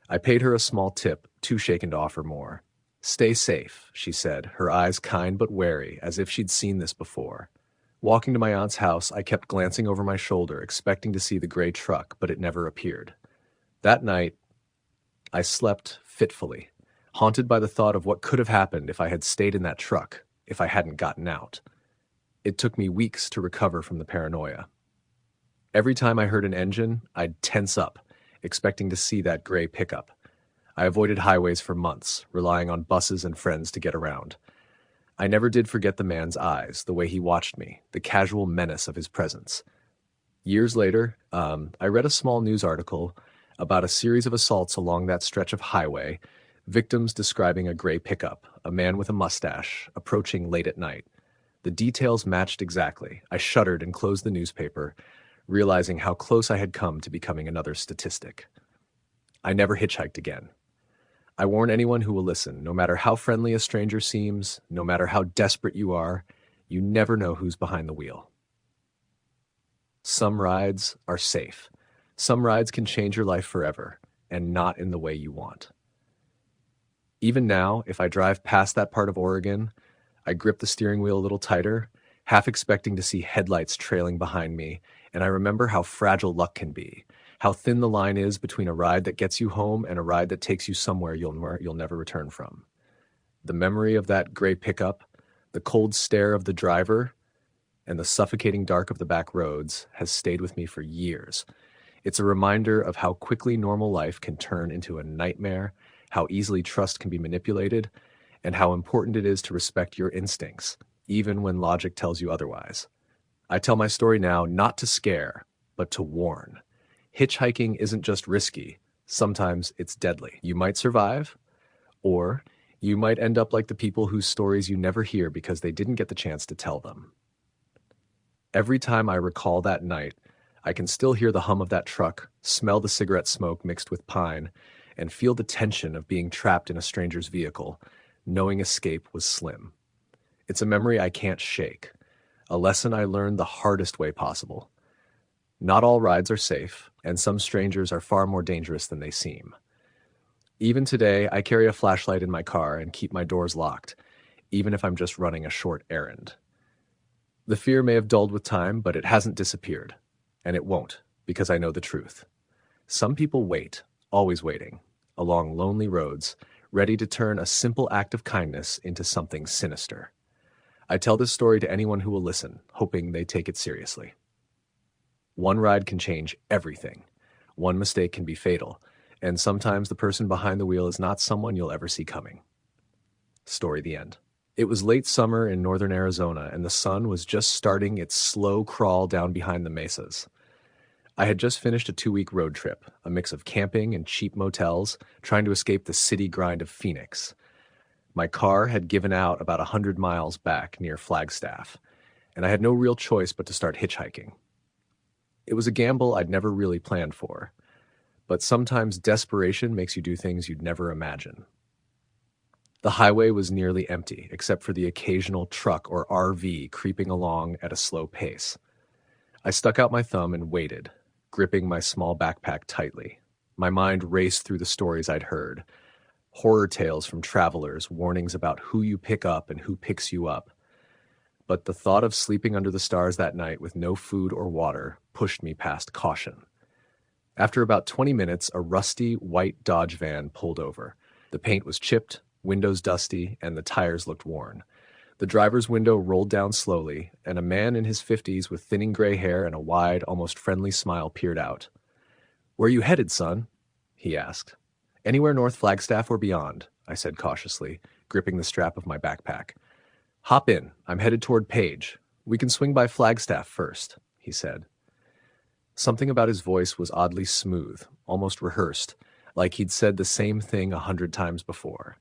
S1: I paid her a small tip, too shaken to offer more. "Stay safe," she said, her eyes kind but wary, as if she'd seen this before. Walking to my aunt's house, I kept glancing over my shoulder, expecting to see the gray truck, but it never appeared. That night, I slept fitfully, haunted by the thought of what could have happened if I had stayed in that truck, if I hadn't gotten out. It took me weeks to recover from the paranoia. Every time I heard an engine, I'd tense up, expecting to see that gray pickup. I avoided highways for months, relying on buses and friends to get around. I never did forget the man's eyes, the way he watched me, the casual menace of his presence. Years later, I read a small news article about a series of assaults along that stretch of highway, victims describing a gray pickup, a man with a mustache, approaching late at night. The details matched exactly. I shuddered and closed the newspaper, realizing how close I had come to becoming another statistic. I never hitchhiked again. I warn anyone who will listen, no matter how friendly a stranger seems, no matter how desperate you are, you never know who's behind the wheel. Some rides are safe. Some rides can change your life forever, and not in the way you want. Even now, if I drive past that part of Oregon, I grip the steering wheel a little tighter, half expecting to see headlights trailing behind me, and I remember how fragile luck can be, how thin the line is between a ride that gets you home and a ride that takes you somewhere you'll never return from. The memory of that gray pickup, the cold stare of the driver, and the suffocating dark of the back roads has stayed with me for years. It's a reminder of how quickly normal life can turn into a nightmare, how easily trust can be manipulated, and how important it is to respect your instincts, even when logic tells you otherwise. I tell my story now not to scare, but to warn. Hitchhiking isn't just risky, sometimes it's deadly. You might survive, or you might end up like the people whose stories you never hear because they didn't get the chance to tell them. Every time I recall that night, I can still hear the hum of that truck, smell the cigarette smoke mixed with pine, and feel the tension of being trapped in a stranger's vehicle, knowing escape was slim. It's a memory I can't shake, a lesson I learned the hardest way possible. Not all rides are safe, and some strangers are far more dangerous than they seem. Even today, I carry a flashlight in my car and keep my doors locked, even if I'm just running a short errand. The fear may have dulled with time, but it hasn't disappeared. And it won't, because I know the truth. Some people wait, always waiting, along lonely roads, ready to turn a simple act of kindness into something sinister. I tell this story to anyone who will listen, hoping they take it seriously. One ride can change everything. One mistake can be fatal, and sometimes the person behind the wheel is not someone you'll ever see coming. Story the end. It was late summer in northern Arizona, and the sun was just starting its slow crawl down behind the mesas. I had just finished a 2-week road trip, a mix of camping and cheap motels, trying to escape the city grind of Phoenix. My car had given out about 100 miles back near Flagstaff, and I had no real choice but to start hitchhiking. It was a gamble I'd never really planned for, but sometimes desperation makes you do things you'd never imagine. The highway was nearly empty, except for the occasional truck or RV creeping along at a slow pace. I stuck out my thumb and waited, gripping my small backpack tightly. My mind raced through the stories I'd heard. Horror tales from travelers, warnings about who you pick up and who picks you up. But the thought of sleeping under the stars that night with no food or water pushed me past caution. After about 20 minutes, a rusty, white Dodge van pulled over. The paint was chipped, windows dusty, and the tires looked worn. The driver's window rolled down slowly, and a man in his 50s with thinning gray hair and a wide, almost friendly smile peered out. "Where are you headed, son?" he asked. "Anywhere north Flagstaff or beyond," I said cautiously, gripping the strap of my backpack. "Hop in. I'm headed toward Page. We can swing by Flagstaff first," he said. Something about his voice was oddly smooth, almost rehearsed, like he'd said the same thing 100 times before.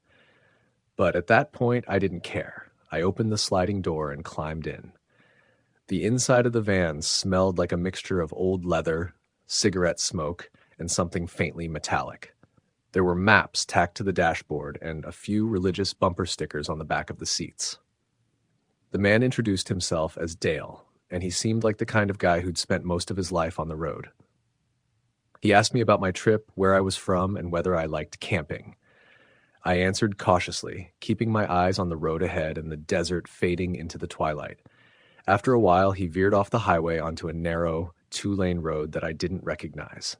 S1: But at that point, I didn't care. I opened the sliding door and climbed in. The inside of the van smelled like a mixture of old leather, cigarette smoke, and something faintly metallic. There were maps tacked to the dashboard and a few religious bumper stickers on the back of the seats. The man introduced himself as Dale, and he seemed like the kind of guy who'd spent most of his life on the road. He asked me about my trip, where I was from, and whether I liked camping. I answered cautiously, keeping my eyes on the road ahead and the desert fading into the twilight. After a while, he veered off the highway onto a narrow, two-lane road that I didn't recognize.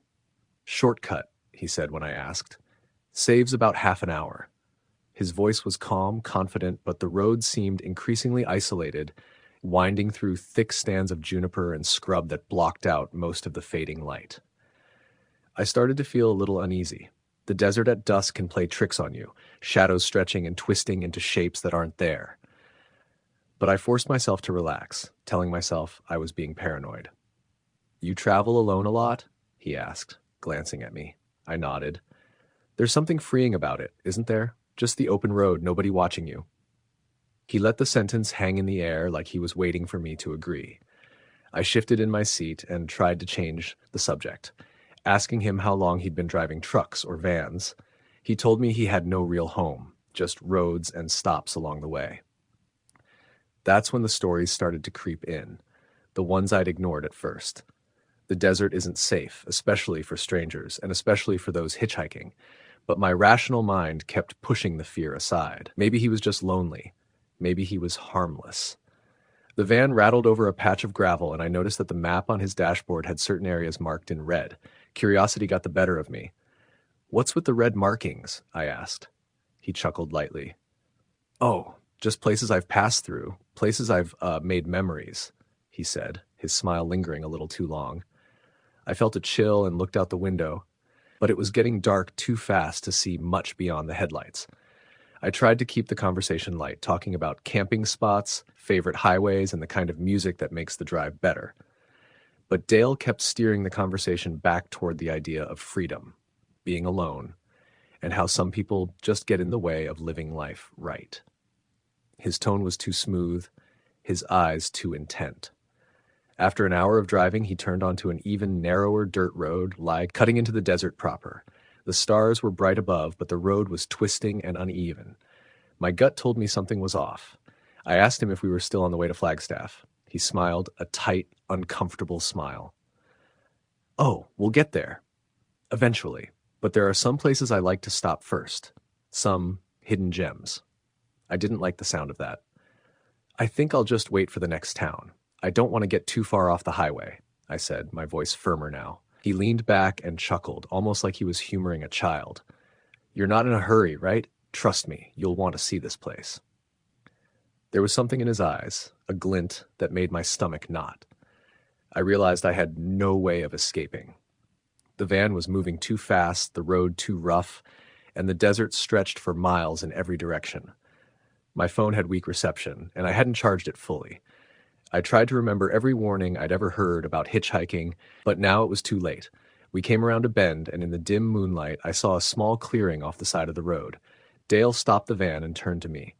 S1: "Shortcut," he said when I asked. "Saves about half an hour." His voice was calm, confident, but the road seemed increasingly isolated, winding through thick stands of juniper and scrub that blocked out most of the fading light. I started to feel a little uneasy. The desert at dusk can play tricks on you, shadows stretching and twisting into shapes that aren't there. But I forced myself to relax, telling myself I was being paranoid. "You travel alone a lot?" he asked, glancing at me. I nodded. "There's something freeing about it, isn't there? Just the open road, nobody watching you." He let the sentence hang in the air like he was waiting for me to agree. I shifted in my seat and tried to change the subject, asking him how long he'd been driving trucks or vans. He told me he had no real home, just roads and stops along the way. That's when the stories started to creep in, the ones I'd ignored at first. The desert isn't safe, especially for strangers, and especially for those hitchhiking. But my rational mind kept pushing the fear aside. Maybe he was just lonely. Maybe he was harmless. The van rattled over a patch of gravel, and I noticed that the map on his dashboard had certain areas marked in red. Curiosity got the better of me. "What's with the red markings?" I asked. He chuckled lightly. "Oh, just places I've passed through, places I've made memories," he said, his smile lingering a little too long. I felt a chill and looked out the window, but it was getting dark too fast to see much beyond the headlights. I tried to keep the conversation light, talking about camping spots, favorite highways, and the kind of music that makes the drive better. But Dale kept steering the conversation back toward the idea of freedom, being alone, and how some people just get in the way of living life right. His tone was too smooth, his eyes too intent. After an hour of driving, he turned onto an even narrower dirt road, cutting into the desert proper. The stars were bright above, but the road was twisting and uneven. My gut told me something was off. I asked him if we were still on the way to Flagstaff. He smiled, a tight, uncomfortable smile. "Oh, we'll get there. Eventually. But there are some places I like to stop first. Some hidden gems." I didn't like the sound of that. "I think I'll just wait for the next town. I don't want to get too far off the highway," I said, my voice firmer now. He leaned back and chuckled, almost like he was humoring a child. "You're not in a hurry, right? Trust me, you'll want to see this place." There was something in his eyes, a glint that made my stomach knot. I realized I had no way of escaping. The van was moving too fast, the road too rough, and the desert stretched for miles in every direction. My phone had weak reception, and I hadn't charged it fully. I tried to remember every warning I'd ever heard about hitchhiking, but now it was too late. We came around a bend, and in the dim moonlight, I saw a small clearing off the side of the road. Dale stopped the van and turned to me.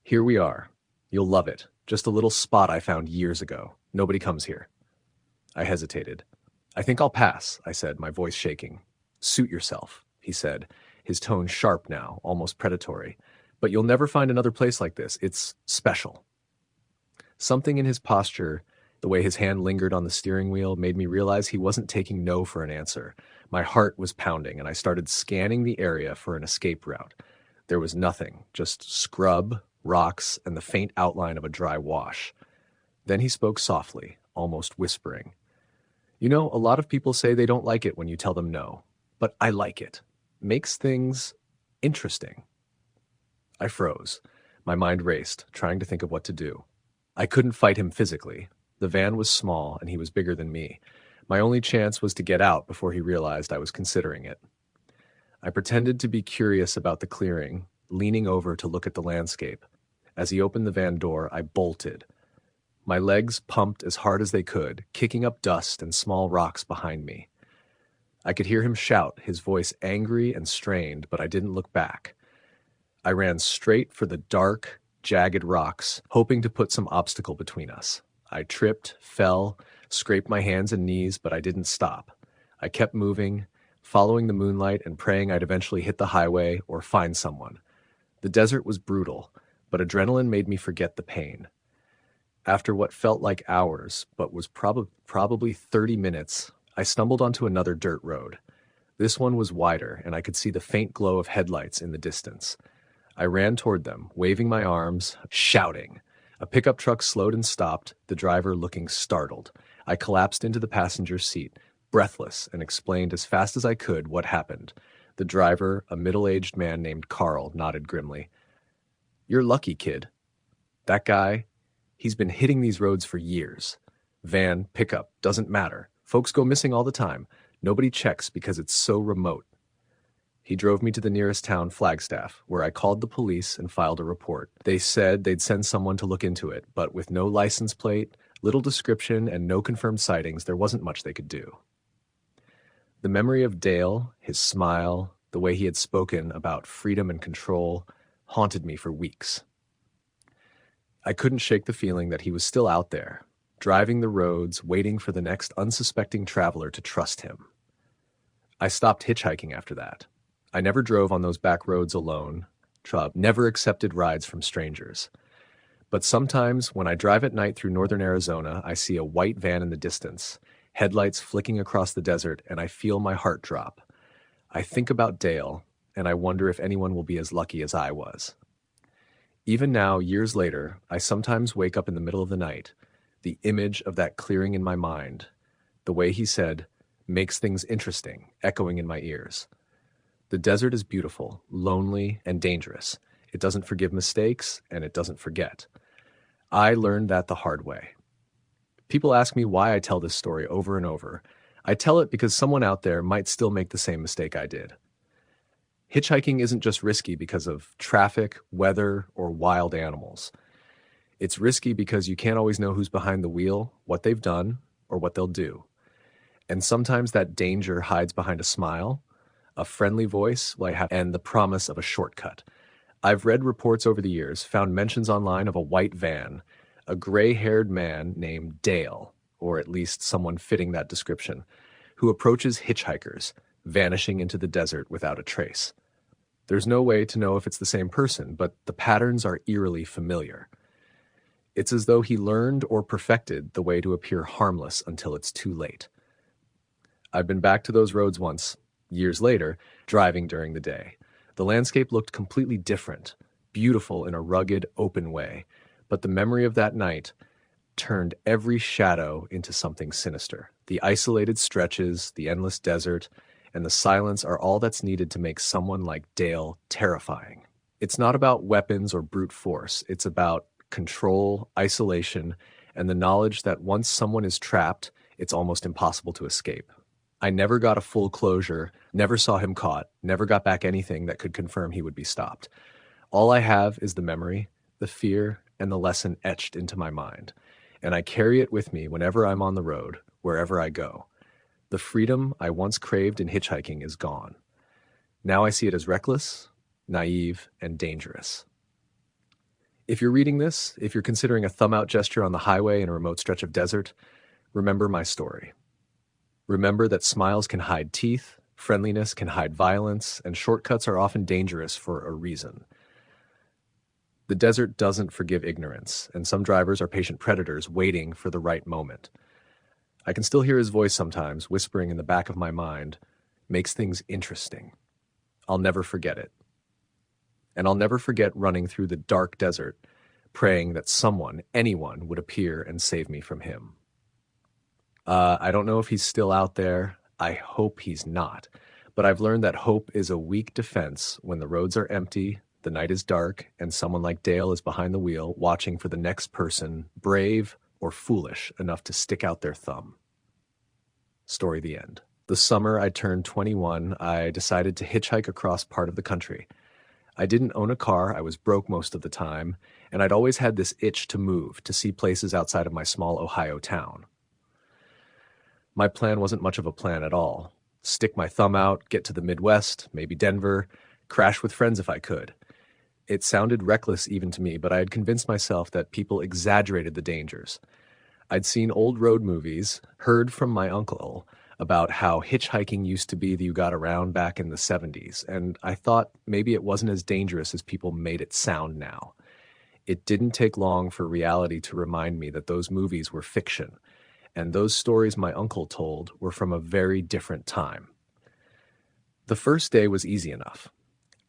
S1: "Here we are. You'll love it. Just a little spot I found years ago. Nobody comes here." I hesitated. "I think I'll pass," I said, my voice shaking. "Suit yourself," he said, his tone sharp now, almost predatory. "But you'll never find another place like this. It's special." Something in his posture, the way his hand lingered on the steering wheel, made me realize he wasn't taking no for an answer. My heart was pounding, and I started scanning the area for an escape route. There was nothing, just scrub, rocks, and the faint outline of a dry wash. Then he spoke softly, almost whispering. "You know, a lot of people say they don't like it when you tell them no, but I like it. Makes things interesting." I froze. My mind raced, trying to think of what to do. I couldn't fight him physically. The van was small, and he was bigger than me. My only chance was to get out before he realized I was considering it. I pretended to be curious about the clearing, leaning over to look at the landscape. As he opened the van door, I bolted. My legs pumped as hard as they could, kicking up dust and small rocks behind me. I could hear him shout, his voice angry and strained, but I didn't look back. I ran straight for the dark, jagged rocks, hoping to put some obstacle between us. I tripped, fell, scraped my hands and knees, but I didn't stop. I kept moving, following the moonlight and praying I'd eventually hit the highway or find someone. The desert was brutal, but adrenaline made me forget the pain. After what felt like hours, but was probably 30 minutes, I stumbled onto another dirt road. This one was wider, and I could see the faint glow of headlights in the distance. I ran toward them, waving my arms, shouting. A pickup truck slowed and stopped, the driver looking startled. I collapsed into the passenger seat, breathless, and explained as fast as I could what happened. The driver, a middle-aged man named Carl, nodded grimly. "You're lucky, kid. That guy, he's been hitting these roads for years. Van, pickup, doesn't matter. Folks go missing all the time. Nobody checks because it's so remote." He drove me to the nearest town, Flagstaff, where I called the police and filed a report. They said they'd send someone to look into it, but with no license plate, little description, and no confirmed sightings, there wasn't much they could do. The memory of Dale, his smile, the way he had spoken about freedom and control, haunted me for weeks. I couldn't shake the feeling that he was still out there, driving the roads, waiting for the next unsuspecting traveler to trust him. I stopped hitchhiking after that. I never drove on those back roads alone, never accepted rides from strangers. But sometimes when I drive at night through northern Arizona, I see a white van in the distance, headlights flicking across the desert, and I feel my heart drop. I think about Dale, and I wonder if anyone will be as lucky as I was. Even now, years later, I sometimes wake up in the middle of the night, the image of that clearing in my mind, the way he said, makes things interesting, echoing in my ears. The desert is beautiful, lonely, and dangerous. It doesn't forgive mistakes, and it doesn't forget. I learned that the hard way. People ask me why I tell this story over and over. I tell it because someone out there might still make the same mistake I did. Hitchhiking isn't just risky because of traffic, weather, or wild animals. It's risky because you can't always know who's behind the wheel, what they've done, or what they'll do. And sometimes that danger hides behind a smile, a friendly voice, and the promise of a shortcut. I've read reports over the years, found mentions online of a white van, a gray-haired man named Dale, or at least someone fitting that description, who approaches hitchhikers, vanishing into the desert without a trace. There's no way to know if it's the same person, but the patterns are eerily familiar. It's as though he learned or perfected the way to appear harmless until it's too late. I've been back to those roads once, years later, driving during the day. The landscape looked completely different, beautiful in a rugged, open way, but the memory of that night turned every shadow into something sinister. The isolated stretches, the endless desert, and the silence are all that's needed to make someone like Dale terrifying. It's not about weapons or brute force. It's about control, isolation, and the knowledge that once someone is trapped, it's almost impossible to escape. I never got a full closure, never saw him caught, never got back anything that could confirm he would be stopped. All I have is the memory, the fear, and the lesson etched into my mind. And I carry it with me whenever I'm on the road, wherever I go. The freedom I once craved in hitchhiking is gone. Now I see it as reckless, naive, and dangerous. If you're reading this, if you're considering a thumb-out gesture on the highway in a remote stretch of desert, remember my story. Remember that smiles can hide teeth, friendliness can hide violence, and shortcuts are often dangerous for a reason. The desert doesn't forgive ignorance, and some drivers are patient predators waiting for the right moment. I can still hear his voice sometimes, whispering in the back of my mind, makes things interesting. I'll never forget it. And I'll never forget running through the dark desert, praying that someone, anyone, would appear and save me from him. I don't know if he's still out there. I hope he's not. But I've learned that hope is a weak defense when the roads are empty, the night is dark, and someone like Dale is behind the wheel watching for the next person, brave or foolish enough to stick out their thumb. Story the end. The summer I turned 21, I decided to hitchhike across part of the country. I didn't own a car, I was broke most of the time, and I'd always had this itch to move, to see places outside of my small Ohio town. My plan wasn't much of a plan at all. Stick my thumb out, get to the Midwest, maybe Denver, crash with friends if I could. It sounded reckless even to me, but I had convinced myself that people exaggerated the dangers. I'd seen old road movies, heard from my uncle about how hitchhiking used to be that you got around back in the 70s, and I thought maybe it wasn't as dangerous as people made it sound now. It didn't take long for reality to remind me that those movies were fiction, and those stories my uncle told were from a very different time. The first day was easy enough.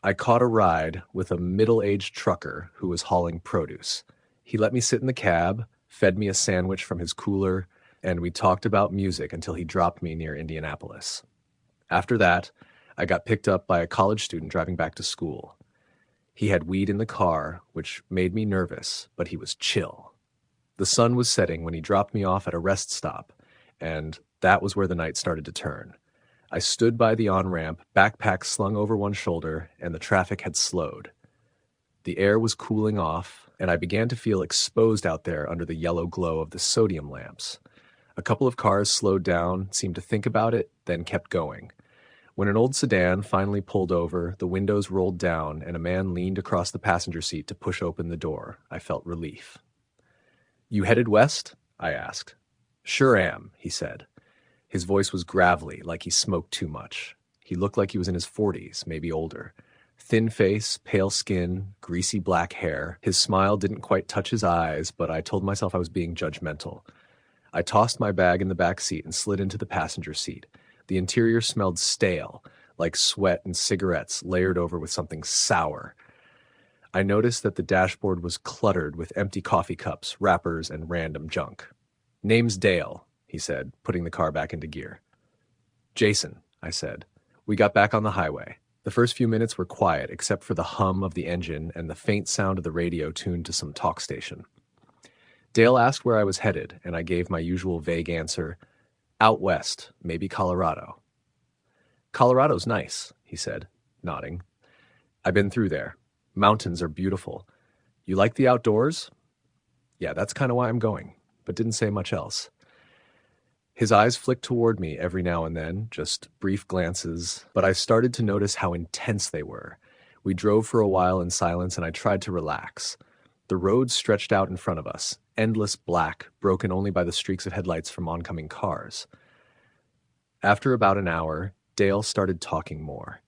S1: I caught a ride with a middle-aged trucker who was hauling produce. He let me sit in the cab, fed me a sandwich from his cooler, and we talked about music until he dropped me near Indianapolis. After that, I got picked up by a college student driving back to school. He had weed in the car, which made me nervous, but he was chill. The sun was setting when he dropped me off at a rest stop, and that was where the night started to turn. I stood by the on-ramp, backpack slung over one shoulder, and the traffic had slowed. The air was cooling off, and I began to feel exposed out there under the yellow glow of the sodium lamps. A couple of cars slowed down, seemed to think about it, then kept going. When an old sedan finally pulled over, the windows rolled down, and a man leaned across the passenger seat to push open the door. I felt relief. "You headed west?" I asked. "Sure am," he said. His voice was gravelly, like he smoked too much. He looked like he was in his 40s, maybe older. Thin face, pale skin, greasy black hair. His smile didn't quite touch his eyes, but I told myself I was being judgmental. I tossed my bag in the back seat and slid into the passenger seat. The interior smelled stale, like sweat and cigarettes layered over with something sour. I noticed that the dashboard was cluttered with empty coffee cups, wrappers, and random junk. "Name's Dale," he said, putting the car back into gear. "Jason," I said. We got back on the highway. The first few minutes were quiet, except for the hum of the engine and the faint sound of the radio tuned to some talk station. Dale asked where I was headed, and I gave my usual vague answer, "Out west, maybe Colorado." "Colorado's nice," he said, nodding. "I've been through there. Mountains are beautiful. You like the outdoors?" "Yeah, that's kind of why I'm going," but didn't say much else. His eyes flicked toward me every now and then, just brief glances, but I started to notice how intense they were. We drove for a while in silence, and I tried to relax. The road stretched out in front of us, endless black, broken only by the streaks of headlights from oncoming cars. After about an hour, Dale started talking more.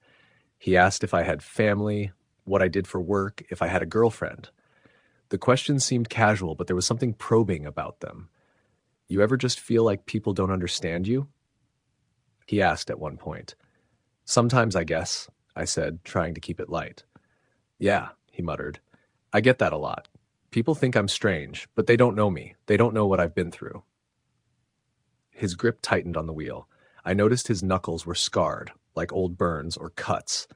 S1: He asked if I had family, what I did for work, if I had a girlfriend. The questions seemed casual, but there was something probing about them. "You ever just feel like people don't understand you?" he asked at one point. "Sometimes, I guess," I said, trying to keep it light. "Yeah," he muttered. "I get that a lot. People think I'm strange, but they don't know me. They don't know what I've been through." His grip tightened on the wheel. I noticed his knuckles were scarred, like old burns or cuts.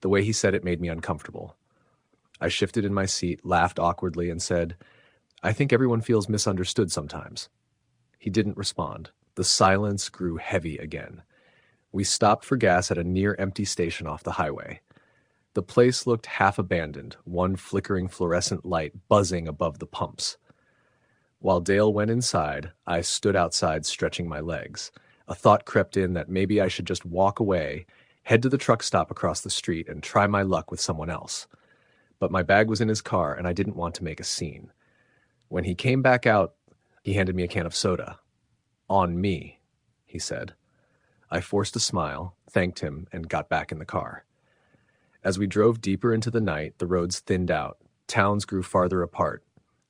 S1: The way he said it made me uncomfortable. I shifted in my seat, laughed awkwardly, and said, "I think everyone feels misunderstood sometimes." He didn't respond. The silence grew heavy again. We stopped for gas at a near-empty station off the highway. The place looked half abandoned, one flickering fluorescent light buzzing above the pumps. While Dale went inside, I stood outside stretching my legs. A thought crept in that maybe I should just walk away, head to the truck stop across the street, and try my luck with someone else. But my bag was in his car, and I didn't want to make a scene. When he came back out, he handed me a can of soda. "On me," he said. I forced a smile, thanked him, and got back in the car. As we drove deeper into the night, the roads thinned out. Towns grew farther apart.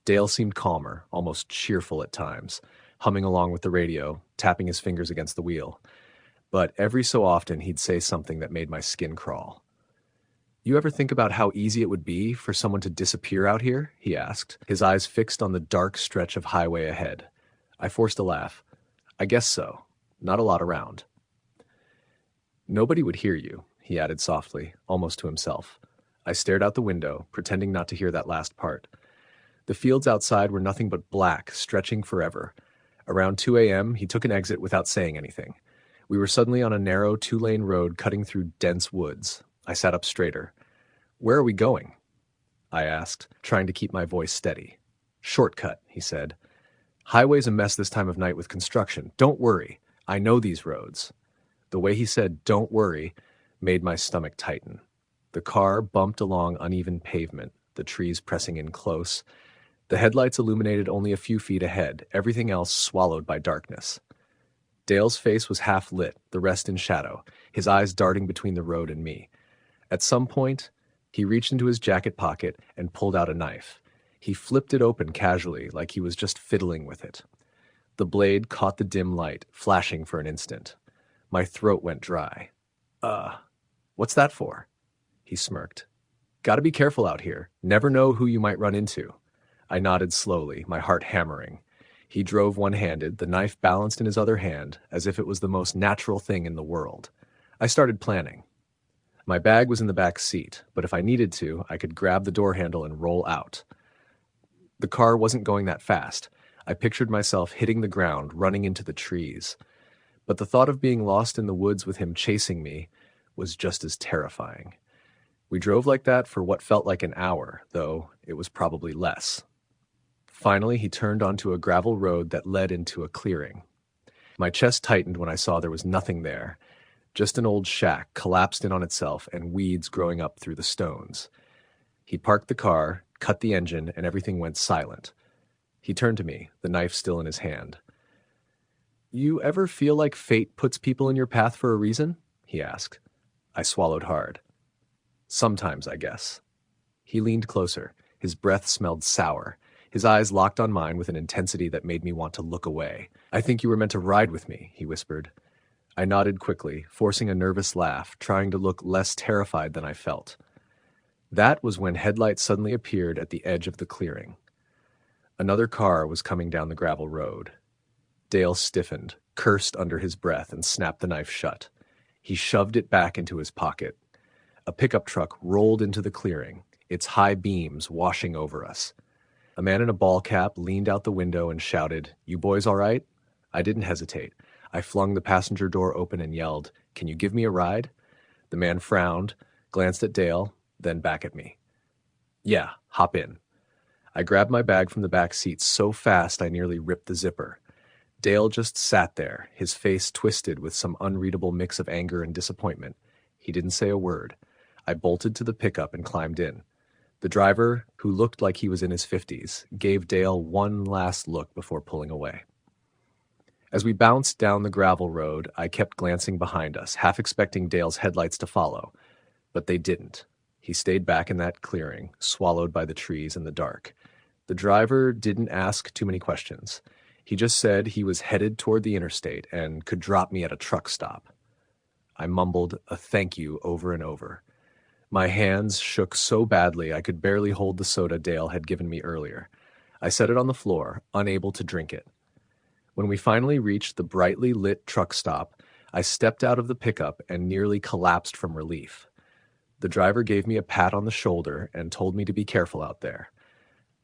S1: Dale seemed calmer, almost cheerful at times, humming along with the radio, tapping his fingers against the wheel. But every so often he'd say something that made my skin crawl. "You ever think about how easy it would be for someone to disappear out here?" he asked, his eyes fixed on the dark stretch of highway ahead. I forced a laugh. "I guess so. Not a lot around." "Nobody would hear you," he added softly, almost to himself. I stared out the window, pretending not to hear that last part. The fields outside were nothing but black, stretching forever. Around 2 a.m., he took an exit without saying anything. We were suddenly on a narrow 2-lane road cutting through dense woods. I sat up straighter. "Where are we going?" I asked, trying to keep my voice steady. "Shortcut," he said. "Highway's a mess this time of night with construction. Don't worry. I know these roads." The way he said, "don't worry," made my stomach tighten. The car bumped along uneven pavement, the trees pressing in close. The headlights illuminated only a few feet ahead, everything else swallowed by darkness. Dale's face was half lit, the rest in shadow, his eyes darting between the road and me. At some point, he reached into his jacket pocket and pulled out a knife. He flipped it open casually, like he was just fiddling with it. The blade caught the dim light, flashing for an instant. My throat went dry. What's that for?" He smirked. "Gotta be careful out here. Never know who you might run into." I nodded slowly, my heart hammering. He drove one-handed, the knife balanced in his other hand, as if it was the most natural thing in the world. I started planning. My bag was in the back seat, but if I needed to, I could grab the door handle and roll out. The car wasn't going that fast. I pictured myself hitting the ground, running into the trees. But the thought of being lost in the woods with him chasing me was just as terrifying. We drove like that for what felt like an hour, though it was probably less. Finally, he turned onto a gravel road that led into a clearing. My chest tightened when I saw there was nothing there, just an old shack collapsed in on itself and weeds growing up through the stones. He parked the car, cut the engine, and everything went silent. He turned to me, the knife still in his hand. "You ever feel like fate puts people in your path for a reason?" he asked. I swallowed hard. "Sometimes, I guess." He leaned closer. His breath smelled sour. His eyes locked on mine with an intensity that made me want to look away. "I think you were meant to ride with me," he whispered. I nodded quickly, forcing a nervous laugh, trying to look less terrified than I felt. That was when headlights suddenly appeared at the edge of the clearing. Another car was coming down the gravel road. Dale stiffened, cursed under his breath, and snapped the knife shut. He shoved it back into his pocket. A pickup truck rolled into the clearing, its high beams washing over us. A man in a ball cap leaned out the window and shouted, "You boys all right?" I didn't hesitate. I flung the passenger door open and yelled, "Can you give me a ride?" The man frowned, glanced at Dale, then back at me. "Yeah, hop in." I grabbed my bag from the back seat so fast I nearly ripped the zipper. Dale just sat there, his face twisted with some unreadable mix of anger and disappointment. He didn't say a word. I bolted to the pickup and climbed in. The driver, who looked like he was in his 50s, gave Dale one last look before pulling away. As we bounced down the gravel road, I kept glancing behind us, half expecting Dale's headlights to follow. But they didn't. He stayed back in that clearing, swallowed by the trees and the dark. The driver didn't ask too many questions. He just said he was headed toward the interstate and could drop me at a truck stop. I mumbled a thank you over and over. My hands shook so badly I could barely hold the soda Dale had given me earlier. I set it on the floor, unable to drink it. When we finally reached the brightly lit truck stop, I stepped out of the pickup and nearly collapsed from relief. The driver gave me a pat on the shoulder and told me to be careful out there.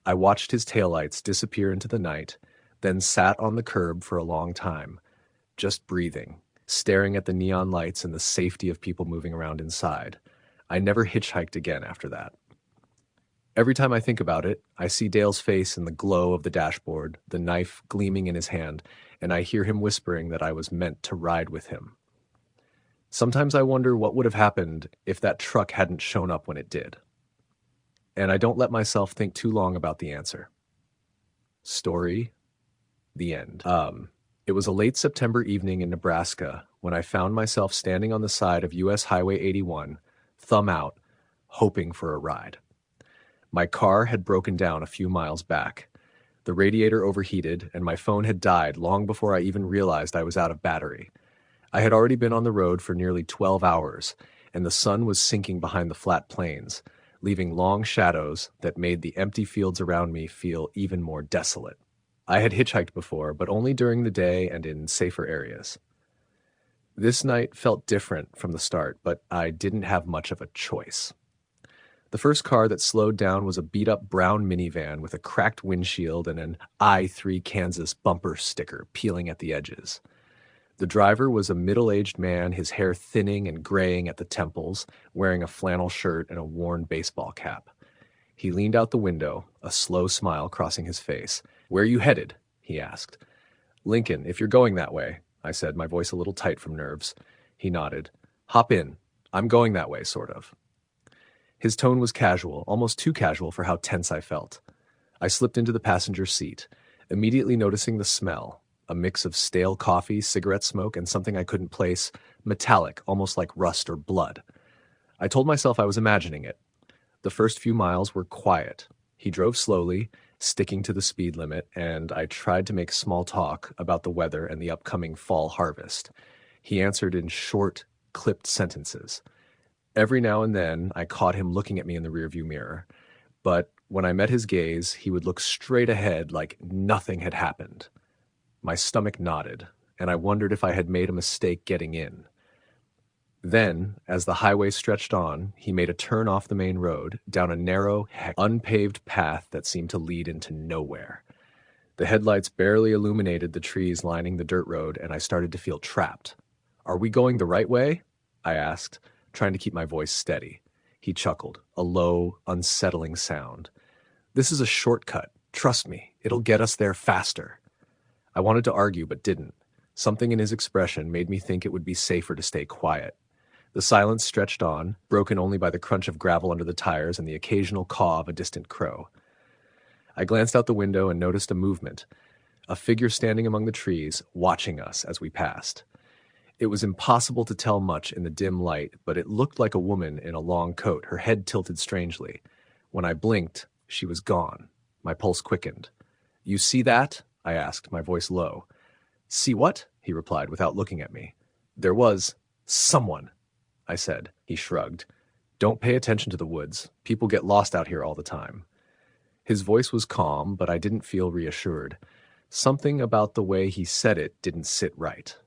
S1: I watched his taillights disappear into the night, then sat on the curb for a long time, just breathing, staring at the neon lights and the safety of people moving around inside. I never hitchhiked again after that. Every time I think about it, I see Dale's face in the glow of the dashboard, the knife gleaming in his hand, and I hear him whispering that I was meant to ride with him. Sometimes I wonder what would have happened if that truck hadn't shown up when it did. And I don't let myself think too long about the answer. Story, the end. It was a late September evening in Nebraska when I found myself standing on the side of US Highway 81, thumb out, hoping for a ride. My car had broken down a few miles back. The radiator overheated, and my phone had died long before I even realized I was out of battery. I had already been on the road for nearly 12 hours, and the sun was sinking behind the flat plains, leaving long shadows that made the empty fields around me feel even more desolate. I had hitchhiked before, but only during the day and in safer areas. This night felt different from the start, but I didn't have much of a choice. The first car that slowed down was a beat-up brown minivan with a cracked windshield and an I-3 Kansas bumper sticker peeling at the edges. The driver was a middle-aged man, his hair thinning and graying at the temples, wearing a flannel shirt and a worn baseball cap. He leaned out the window, a slow smile crossing his face. "Where are you headed?" he asked. "Lincoln, if you're going that way," I said, my voice a little tight from nerves. He nodded. "Hop in. I'm going that way, sort of." His tone was casual, almost too casual for how tense I felt. I slipped into the passenger seat, immediately noticing the smell, a mix of stale coffee, cigarette smoke, and something I couldn't place, metallic, almost like rust or blood. I told myself I was imagining it. The first few miles were quiet. He drove slowly, sticking to the speed limit, and I tried to make small talk about the weather and the upcoming fall harvest. He answered in short, clipped sentences. Every now and then, I caught him looking at me in the rearview mirror, but When I met his gaze, he would look straight ahead like nothing had happened. My stomach knotted, and I wondered if I had made a mistake getting in. Then, as the highway stretched on, he made a turn off the main road, down a narrow, unpaved path that seemed to lead into nowhere. The headlights barely illuminated the trees lining the dirt road, and I started to feel trapped. "Are we going the right way?" I asked, trying to keep my voice steady. He chuckled, a low, unsettling sound. "This is a shortcut. Trust me, it'll get us there faster." I wanted to argue, but didn't. Something in his expression made me think it would be safer to stay quiet. The silence stretched on, broken only by the crunch of gravel under the tires and the occasional caw of a distant crow. I glanced out the window and noticed a movement, a figure standing among the trees, watching us as we passed. It was impossible to tell much in the dim light, but it looked like a woman in a long coat, her head tilted strangely. When I blinked, she was gone. My pulse quickened. "You see that?" I asked, my voice low. "See what?" he replied without looking at me. "There was someone," I said. He shrugged. "Don't pay attention to the woods. People get lost out here all the time." His voice was calm, but I didn't feel reassured. Something about the way he said it didn't sit right.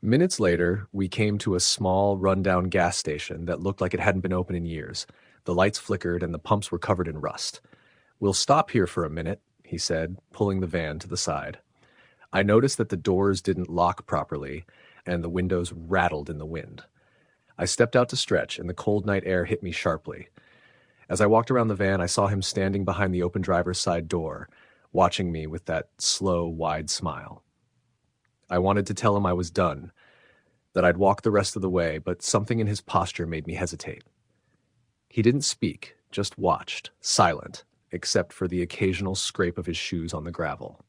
S1: Minutes later, we came to a small, rundown gas station that looked like it hadn't been open in years. The lights flickered and the pumps were covered in rust. "We'll stop here for a minute," he said, pulling the van to the side. I noticed that the doors didn't lock properly, and the windows rattled in the wind. I stepped out to stretch, and the cold night air hit me sharply. As I walked around the van, I saw him standing behind the open driver's side door, watching me with that slow, wide smile. I wanted to tell him I was done, that I'd walk the rest of the way, but something in his posture made me hesitate. He didn't speak, just watched, silent, except for the occasional scrape of his shoes on the gravel.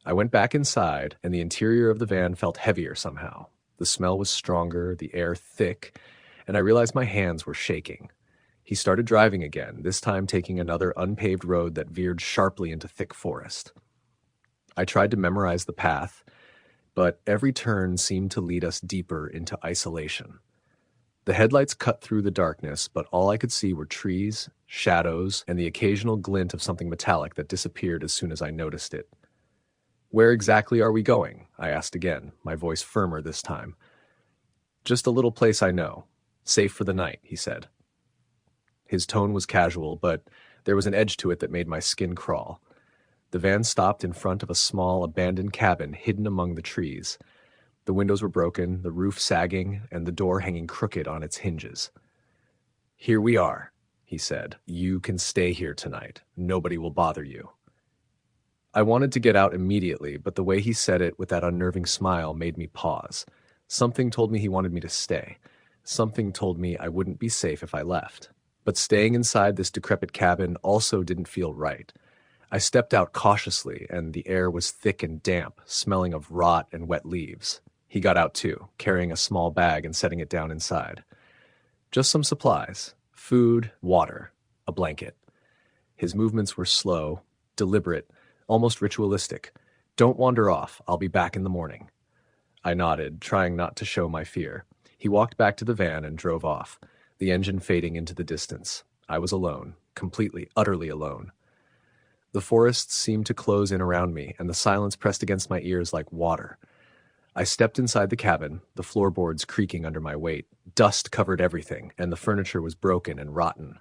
S1: I went back inside, and the interior of the van felt heavier somehow. The smell was stronger, the air thick, and I realized my hands were shaking. He started driving again, this time taking another unpaved road that veered sharply into thick forest. I tried to memorize the path, but every turn seemed to lead us deeper into isolation. The headlights cut through the darkness, but all I could see were trees, shadows, and the occasional glint of something metallic that disappeared as soon as I noticed it. "Where exactly are we going?" I asked again, my voice firmer this time. "Just a little place I know. Safe for the night," he said. His tone was casual, but there was an edge to it that made my skin crawl. The van stopped in front of a small, abandoned cabin hidden among the trees. The windows were broken, the roof sagging, and the door hanging crooked on its hinges. "Here we are," he said. "You can stay here tonight. Nobody will bother you." I wanted to get out immediately, but the way he said it with that unnerving smile made me pause. Something told me he wanted me to stay. Something told me I wouldn't be safe if I left. But staying inside this decrepit cabin also didn't feel right. I stepped out cautiously, and the air was thick and damp, smelling of rot and wet leaves. He got out too, carrying a small bag and setting it down inside. Just some supplies: food, water, a blanket. His movements were slow, deliberate, almost ritualistic. "Don't wander off. I'll be back in the morning." I nodded, trying not to show my fear. He walked back to the van and drove off, the engine fading into the distance. I was alone, completely, utterly alone. The forest seemed to close in around me, and the silence pressed against my ears like water. I stepped inside the cabin, the floorboards creaking under my weight. Dust covered everything, and the furniture was broken and rotten.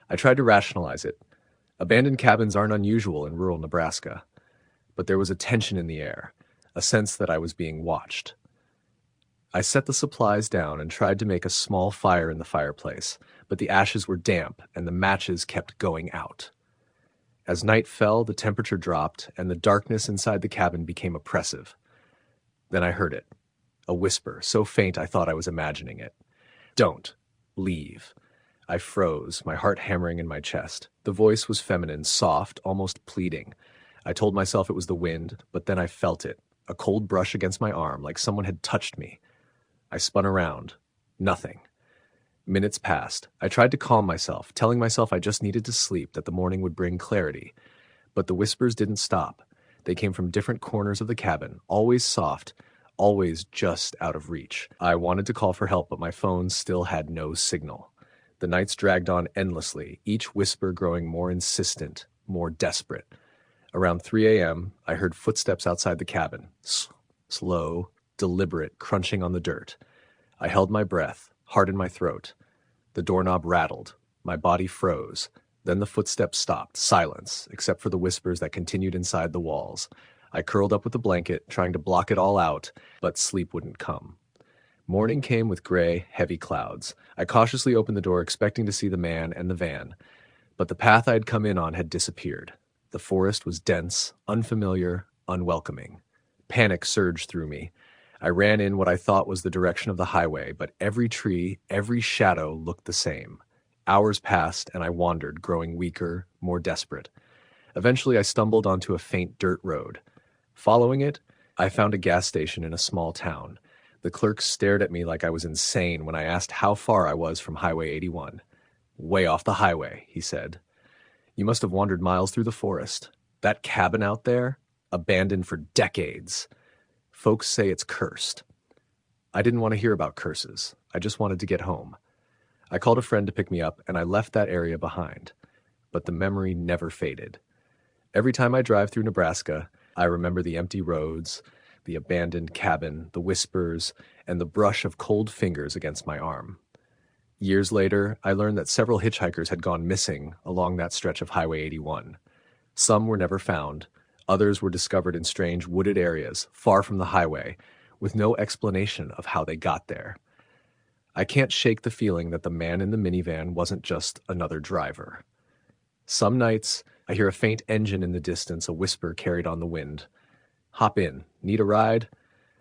S1: I tried to rationalize it. Abandoned cabins aren't unusual in rural Nebraska. But there was a tension in the air, a sense that I was being watched. I set the supplies down and tried to make a small fire in the fireplace, but the ashes were damp and the matches kept going out. As night fell, the temperature dropped, and the darkness inside the cabin became oppressive. Then I heard it, a whisper, so faint I thought I was imagining it. "Don't. Leave." I froze, my heart hammering in my chest. The voice was feminine, soft, almost pleading. I told myself it was the wind, but then I felt it, a cold brush against my arm, like someone had touched me. I spun around. Nothing. Minutes passed. I tried to calm myself, telling myself I just needed to sleep, that the morning would bring clarity. But the whispers didn't stop. They came from different corners of the cabin, always soft, always just out of reach. I wanted to call for help, but my phone still had no signal. The nights dragged on endlessly, each whisper growing more insistent, more desperate. Around 3 a.m., I heard footsteps outside the cabin, slow, deliberate, crunching on the dirt. I held my breath, heart in my throat. The doorknob rattled. My body froze. Then the footsteps stopped, silence, except for the whispers that continued inside the walls. I curled up with a blanket, trying to block it all out, but sleep wouldn't come. Morning came with gray, heavy clouds. I cautiously opened the door, expecting to see the man and the van. But the path I had come in on had disappeared. The forest was dense, unfamiliar, unwelcoming. Panic surged through me. I ran in what I thought was the direction of the highway, but every tree, every shadow looked the same. Hours passed, and I wandered, growing weaker, more desperate. Eventually, I stumbled onto a faint dirt road. Following it, I found a gas station in a small town. The clerk stared at me like I was insane when I asked how far I was from Highway 81. "Way off the highway," he said. "You must have wandered miles through the forest. That cabin out there, abandoned for decades. Folks say it's cursed." I didn't want to hear about curses. I just wanted to get home. I called a friend to pick me up, and I left that area behind. But the memory never faded. Every time I drive through Nebraska, I remember the empty roads, the abandoned cabin, the whispers, and the brush of cold fingers against my arm. Years later, I learned that several hitchhikers had gone missing along that stretch of Highway 81. Some were never found. Others were discovered in strange wooded areas, far from the highway, with no explanation of how they got there. I can't shake the feeling that the man in the minivan wasn't just another driver. Some nights, I hear a faint engine in the distance, a whisper carried on the wind. "Hop in. Need a ride?"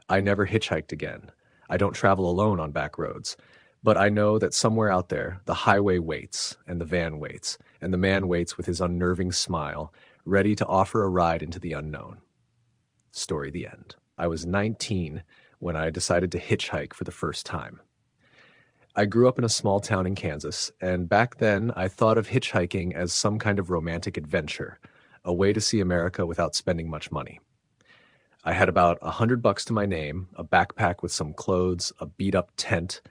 S1: I never hitchhiked again. I don't travel alone on back roads. But I know that somewhere out there, the highway waits, and the van waits, and the man waits with his unnerving smile, ready to offer a ride into the unknown. Story the end. I was 19 when I decided to hitchhike for the first time. I grew up in a small town in Kansas, and back then I thought of hitchhiking as some kind of romantic adventure, a way to see America without spending much money. I had about $100 to my name, a backpack with some clothes, a beat-up tent,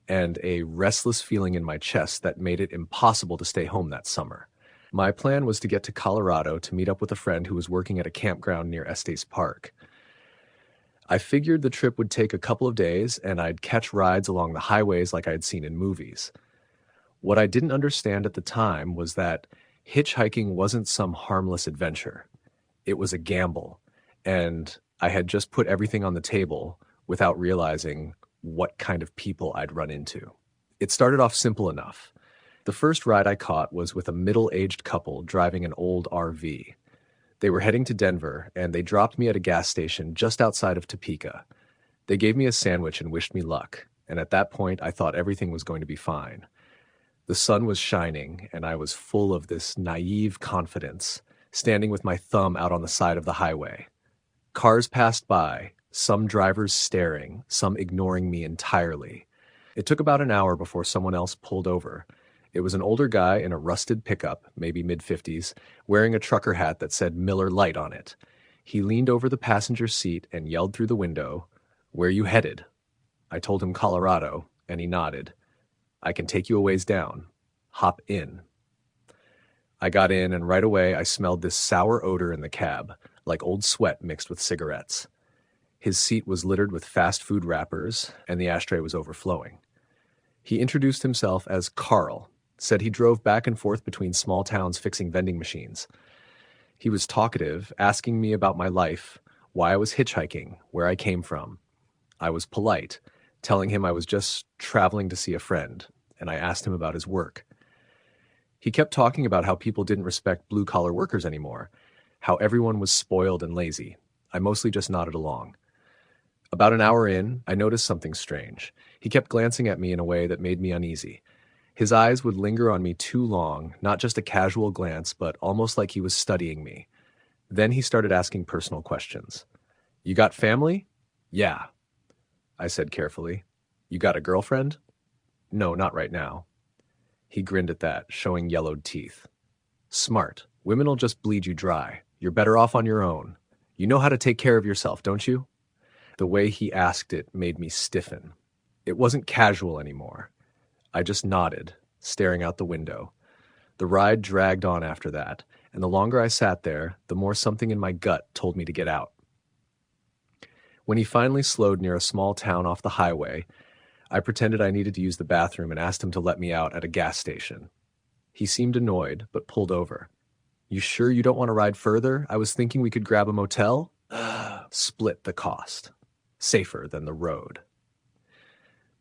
S1: and a restless feeling in my chest that made it impossible to stay home that summer. My plan was to get to Colorado to meet up with a friend who was working at a campground near Estes Park. I figured the trip would take a couple of days and I'd catch rides along the highways like I'd seen in movies. What I didn't understand at the time was that hitchhiking wasn't some harmless adventure. It was a gamble, and I had just put everything on the table without realizing what kind of people I'd run into. It started off simple enough. The first ride I caught was with a middle-aged couple driving an old RV. They were heading to Denver, and they dropped me at a gas station just outside of Topeka. They gave me a sandwich and wished me luck, and at that point I thought everything was going to be fine. The sun was shining, and I was full of this naive confidence, standing with my thumb out on the side of the highway. Cars passed by, some drivers staring, some ignoring me entirely. It took about an hour before someone else pulled over. It was an older guy in a rusted pickup, maybe mid-50s, wearing a trucker hat that said Miller Lite on it. He leaned over the passenger seat and yelled through the window, "Where you headed?" I told him Colorado, and he nodded. "I can take you a ways down. Hop in." I got in, and right away I smelled this sour odor in the cab, like old sweat mixed with cigarettes. His seat was littered with fast food wrappers, and the ashtray was overflowing. He introduced himself as Carl, said he drove back and forth between small towns fixing vending machines. He was talkative, asking me about my life, why I was hitchhiking, where I came from. I was polite, telling him I was just traveling to see a friend, and I asked him about his work. He kept talking about how people didn't respect blue-collar workers anymore, how everyone was spoiled and lazy. I mostly just nodded along. About an hour in, I noticed something strange. He kept glancing at me in a way that made me uneasy. His eyes would linger on me too long, not just a casual glance, but almost like he was studying me. Then he started asking personal questions. "You got family?" "Yeah," I said carefully. "You got a girlfriend?" "No, not right now." He grinned at that, showing yellowed teeth. "Smart. Women'll just bleed you dry. You're better off on your own. You know how to take care of yourself, don't you?" The way he asked it made me stiffen. It wasn't casual anymore. I just nodded, staring out the window. The ride dragged on after that, and the longer I sat there, the more something in my gut told me to get out. When he finally slowed near a small town off the highway, I pretended I needed to use the bathroom and asked him to let me out at a gas station. He seemed annoyed, but pulled over. "You sure you don't want to ride further? I was thinking we could grab a motel." Split the cost. Safer than the road.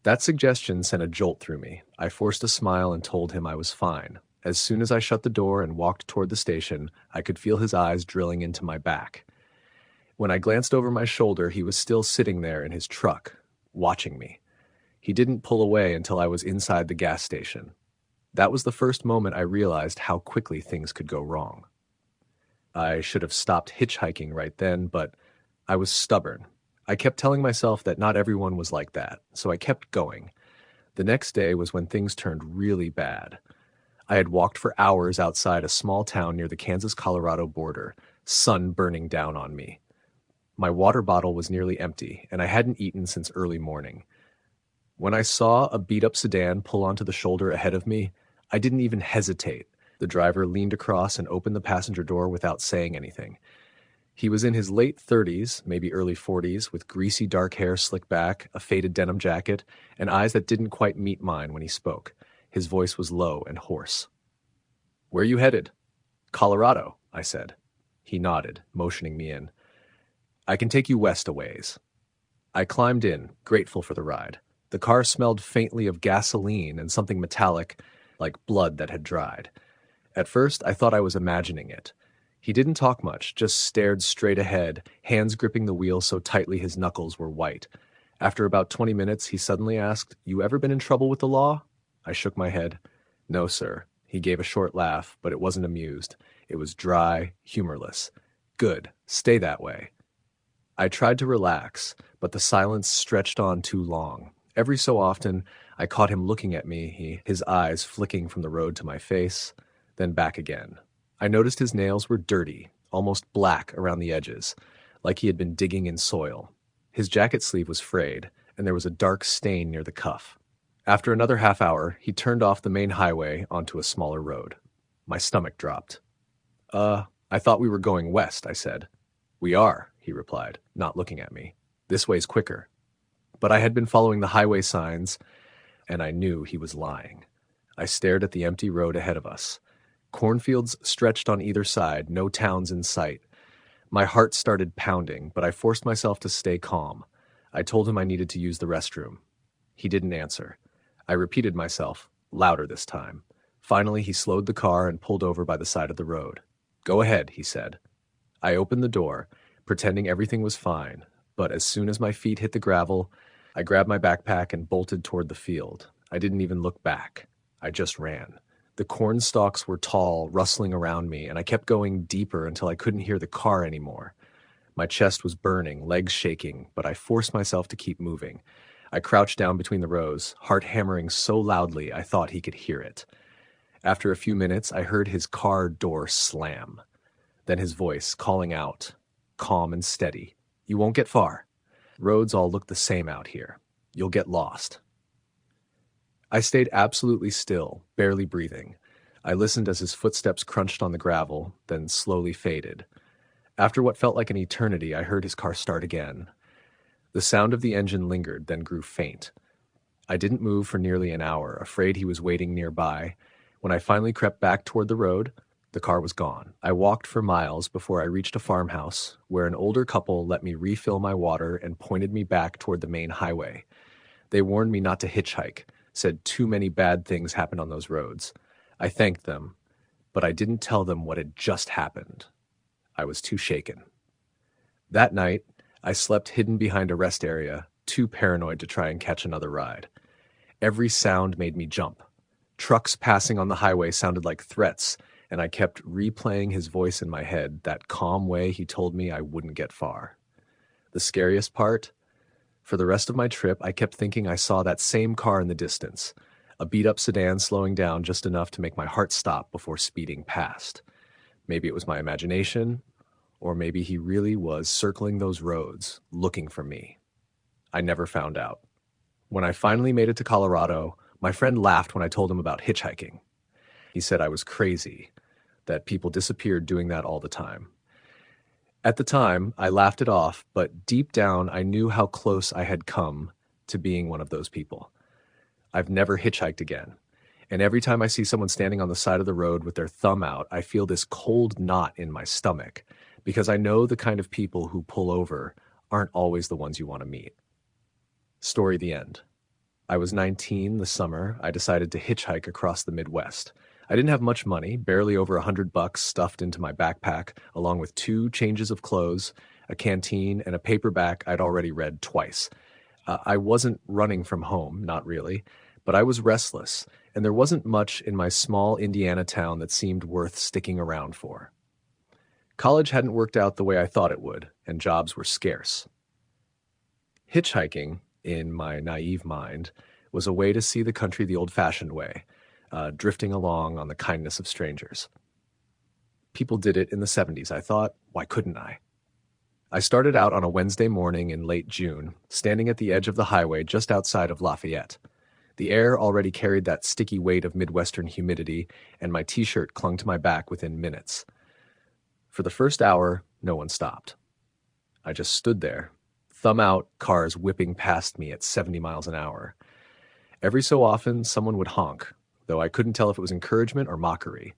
S1: That suggestion sent a jolt through me. I forced a smile and told him I was fine. As soon as I shut the door and walked toward the station, I could feel his eyes drilling into my back. When I glanced over my shoulder, he was still sitting there in his truck, watching me. He didn't pull away until I was inside the gas station. That was the first moment I realized how quickly things could go wrong. I should have stopped hitchhiking right then, but I was stubborn. I kept telling myself that not everyone was like that, so I kept going. The next day was when things turned really bad. I had walked for hours outside a small town near the Kansas-Colorado border, sun burning down on me. My water bottle was nearly empty, and I hadn't eaten since early morning. When I saw a beat-up sedan pull onto the shoulder ahead of me, I didn't even hesitate. The driver leaned across and opened the passenger door without saying anything. He was in his late 30s, maybe early 40s, with greasy dark hair slicked back, a faded denim jacket, and eyes that didn't quite meet mine when he spoke. His voice was low and hoarse. "Where are you headed?" "Colorado," I said. He nodded, motioning me in. "I can take you west a ways." I climbed in, grateful for the ride. The car smelled faintly of gasoline and something metallic, like blood that had dried. At first, I thought I was imagining it. He didn't talk much, just stared straight ahead, hands gripping the wheel so tightly his knuckles were white. After about 20 minutes, he suddenly asked, "You ever been in trouble with the law?" I shook my head. "No, sir." He gave a short laugh, but it wasn't amused. It was dry, humorless. "Good. Stay that way." I tried to relax, but the silence stretched on too long. Every so often, I caught him looking at me, his eyes flicking from the road to my face, then back again. I noticed his nails were dirty, almost black around the edges, like he had been digging in soil. His jacket sleeve was frayed, and there was a dark stain near the cuff. After another half hour, he turned off the main highway onto a smaller road. My stomach dropped. I thought we were going west," I said. "We are," he replied, not looking at me. "This way's quicker." But I had been following the highway signs, and I knew he was lying. I stared at the empty road ahead of us. Cornfields stretched on either side, no towns in sight. My heart started pounding, but I forced myself to stay calm. I told him I needed to use the restroom. He didn't answer. I repeated myself, louder this time. Finally, he slowed the car and pulled over by the side of the road. "Go ahead," he said. I opened the door, pretending everything was fine, but as soon as my feet hit the gravel, I grabbed my backpack and bolted toward the field. I didn't even look back. I just ran. The corn stalks were tall, rustling around me, and I kept going deeper until I couldn't hear the car anymore. My chest was burning, legs shaking, but I forced myself to keep moving. I crouched down between the rows, heart hammering so loudly I thought he could hear it. After a few minutes, I heard his car door slam. Then his voice calling out, calm and steady, "You won't get far. Roads all look the same out here. You'll get lost." I stayed absolutely still, barely breathing. I listened as his footsteps crunched on the gravel, then slowly faded. After what felt like an eternity, I heard his car start again. The sound of the engine lingered, then grew faint. I didn't move for nearly an hour, afraid he was waiting nearby. When I finally crept back toward the road, the car was gone. I walked for miles before I reached a farmhouse, where an older couple let me refill my water and pointed me back toward the main highway. They warned me not to hitchhike, said too many bad things happened on those roads. I thanked them, but I didn't tell them what had just happened. I was too shaken. That night, I slept hidden behind a rest area, too paranoid to try and catch another ride. Every sound made me jump. Trucks passing on the highway sounded like threats, and I kept replaying his voice in my head, that calm way he told me I wouldn't get far. The scariest part? For the rest of my trip, I kept thinking I saw that same car in the distance, a beat-up sedan slowing down just enough to make my heart stop before speeding past. Maybe it was my imagination, or maybe he really was circling those roads, looking for me. I never found out. When I finally made it to Colorado, My friend laughed when I told him about hitchhiking. He said I was crazy, that people disappeared doing that all the time. At the time, I laughed it off, but deep down, I knew how close I had come to being one of those people. I've never hitchhiked again. And every time I see someone standing on the side of the road with their thumb out, I feel this cold knot in my stomach because I know the kind of people who pull over aren't always the ones you want to meet. Story the end. I was 19 this summer. I decided to hitchhike across the Midwest. I didn't have much money, barely over $100 stuffed into my backpack, along with 2 changes of clothes, a canteen, and a paperback I'd already read twice. I wasn't running from home, not really, but I was restless, and there wasn't much in my small Indiana town that seemed worth sticking around for. College hadn't worked out the way I thought it would, and jobs were scarce. Hitchhiking, in my naive mind, was a way to see the country the old-fashioned way, drifting along on the kindness of strangers. People did it in the 70s, I thought. Why couldn't I? I started out on a Wednesday morning in late June, standing at the edge of the highway just outside of Lafayette. The air already carried that sticky weight of Midwestern humidity, and my t-shirt clung to my back within minutes. For the first hour, no one stopped. I just stood there, thumb out, cars whipping past me at 70 miles an hour. Every so often, someone would honk, though I couldn't tell if it was encouragement or mockery.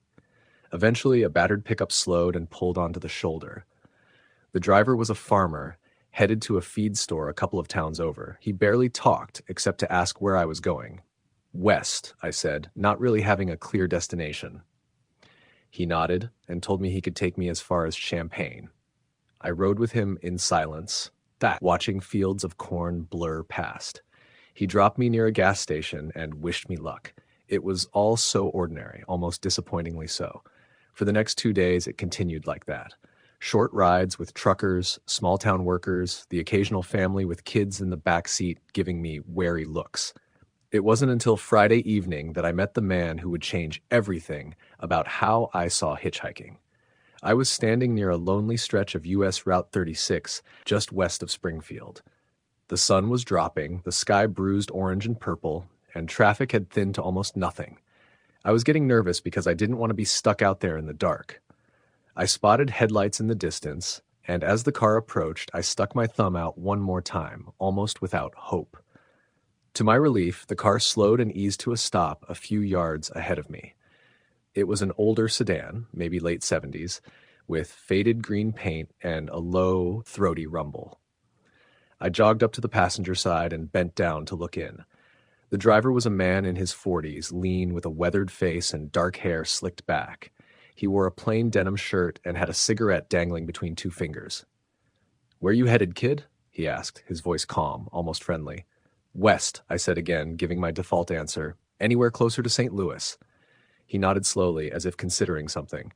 S1: Eventually, a battered pickup slowed and pulled onto the shoulder. The driver was a farmer, headed to a feed store a couple of towns over. He barely talked, except to ask where I was going. West, I said, not really having a clear destination. He nodded and told me he could take me as far as Champaign. I rode with him in silence, watching fields of corn blur past. He dropped me near a gas station and wished me luck. It was all so ordinary, almost disappointingly so. For the next 2 days, it continued like that. Short rides with truckers, small-town workers, the occasional family with kids in the back seat giving me wary looks. It wasn't until Friday evening that I met the man who would change everything about how I saw hitchhiking. I was standing near a lonely stretch of U.S. Route 36 just west of Springfield. The sun was dropping, the sky bruised orange and purple, and traffic had thinned to almost nothing. I was getting nervous because I didn't want to be stuck out there in the dark. I spotted headlights in the distance, and as the car approached, I stuck my thumb out one more time, almost without hope. To my relief, the car slowed and eased to a stop a few yards ahead of me. It was an older sedan, maybe late 70s, with faded green paint and a low, throaty rumble. I jogged up to the passenger side and bent down to look in. The driver was a man in his 40s, lean with a weathered face and dark hair slicked back. He wore a plain denim shirt and had a cigarette dangling between 2 fingers. "Where you headed, kid?" he asked, his voice calm, almost friendly. "West," I said again, giving my default answer. "Anywhere closer to St. Louis." He nodded slowly, as if considering something.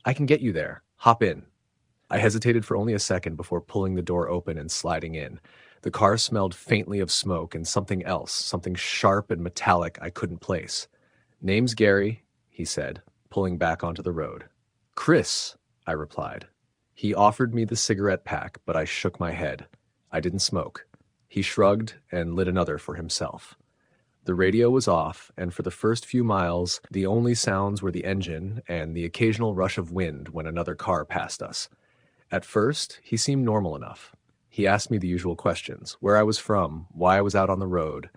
S1: "I can get you there. Hop in." I hesitated for only a second before pulling the door open and sliding in. The car smelled faintly of smoke and something else, something sharp and metallic I couldn't place. "Name's Gary," he said, pulling back onto the road. "Chris," I replied. He offered me the cigarette pack, but I shook my head. I didn't smoke. He shrugged and lit another for himself. The radio was off, and for the first few miles, the only sounds were the engine and the occasional rush of wind when another car passed us. At first, he seemed normal enough. He asked me the usual questions, where I was from, why I was out on the road.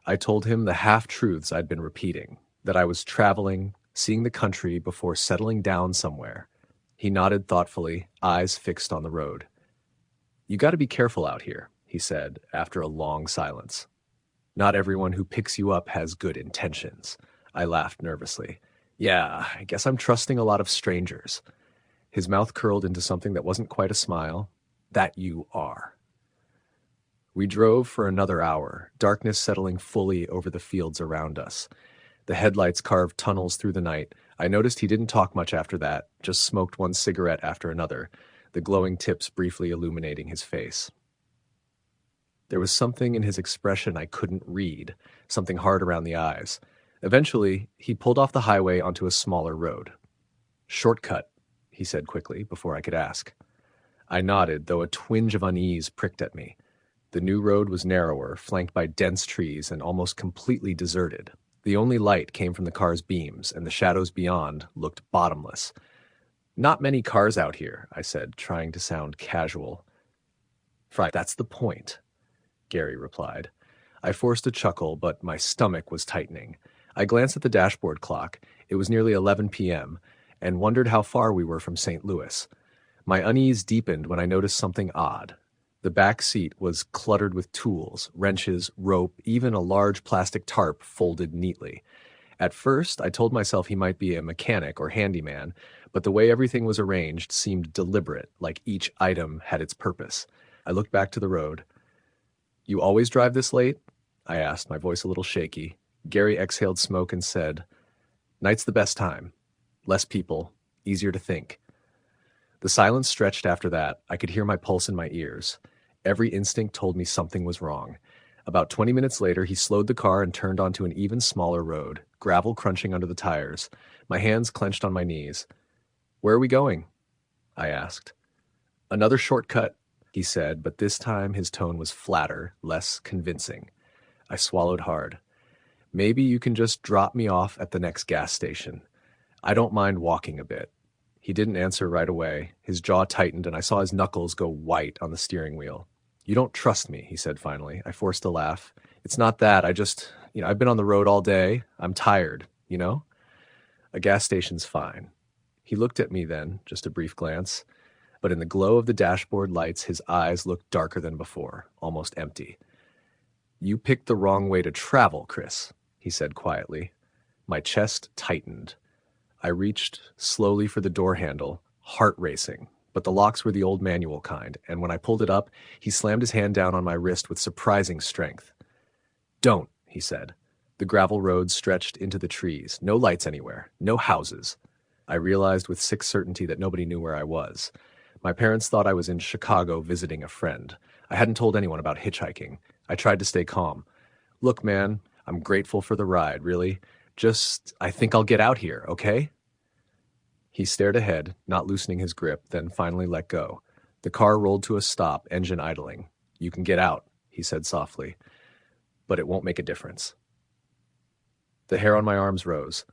S1: I told him the half-truths I'd been repeating, that I was traveling, seeing the country before settling down somewhere. He nodded thoughtfully, eyes fixed on the road. "You got to be careful out here," he said, after a long silence. "Not everyone who picks you up has good intentions." I laughed nervously. "Yeah, I guess I'm trusting a lot of strangers." His mouth curled into something that wasn't quite a smile. "That you are." We drove for another hour, darkness settling fully over the fields around us. The headlights carved tunnels through the night. I noticed he didn't talk much after that, just smoked one cigarette after another, the glowing tips briefly illuminating his face. There was something in his expression I couldn't read, something hard around the eyes. Eventually, he pulled off the highway onto a smaller road. "Shortcut," he said quickly, before I could ask. I nodded, though a twinge of unease pricked at me. The new road was narrower, flanked by dense trees, and almost completely deserted. The only light came from the car's beams, and the shadows beyond looked bottomless. "Not many cars out here," I said, trying to sound casual. "Fry, that's the point," Gary replied. I forced a chuckle, but my stomach was tightening. I glanced at the dashboard clock. It was nearly 11 p.m., and wondered how far we were from St. Louis. My unease deepened when I noticed something odd. The back seat was cluttered with tools, wrenches, rope, even a large plastic tarp folded neatly. At first, I told myself he might be a mechanic or handyman, but the way everything was arranged seemed deliberate, like each item had its purpose. I looked back to the road. "You always drive this late?" I asked, my voice a little shaky. Gary exhaled smoke and said, "Night's the best time. Less people, easier to think." The silence stretched after that. I could hear my pulse in my ears. Every instinct told me something was wrong. About 20 minutes later, he slowed the car and turned onto an even smaller road, gravel crunching under the tires. My hands clenched on my knees. "Where are we going?" I asked. "Another shortcut," he said, but this time his tone was flatter, less convincing. I swallowed hard. "Maybe you can just drop me off at the next gas station. I don't mind walking a bit." He didn't answer right away. His jaw tightened, and I saw his knuckles go white on the steering wheel. "You don't trust me," he said finally. I forced a laugh. "It's not that. I've been on the road all day. I'm tired, you know? A gas station's fine." He looked at me then, just a brief glance. But in the glow of the dashboard lights, his eyes looked darker than before, almost empty. "You picked the wrong way to travel, Chris," he said quietly. My chest tightened. I reached slowly for the door handle, heart racing, but the locks were the old manual kind, and when I pulled it up, he slammed his hand down on my wrist with surprising strength. "Don't," he said. The gravel road stretched into the trees, no lights anywhere, no houses. I realized with sick certainty that nobody knew where I was. My parents thought I was in Chicago visiting a friend. I hadn't told anyone about hitchhiking. I tried to stay calm. "Look, man, I'm grateful for the ride, really. I think I'll get out here, okay?" He stared ahead, not loosening his grip, then finally let go. The car rolled to a stop, engine idling. "You can get out," he said softly, "but it won't make a difference." The hair on my arms rose.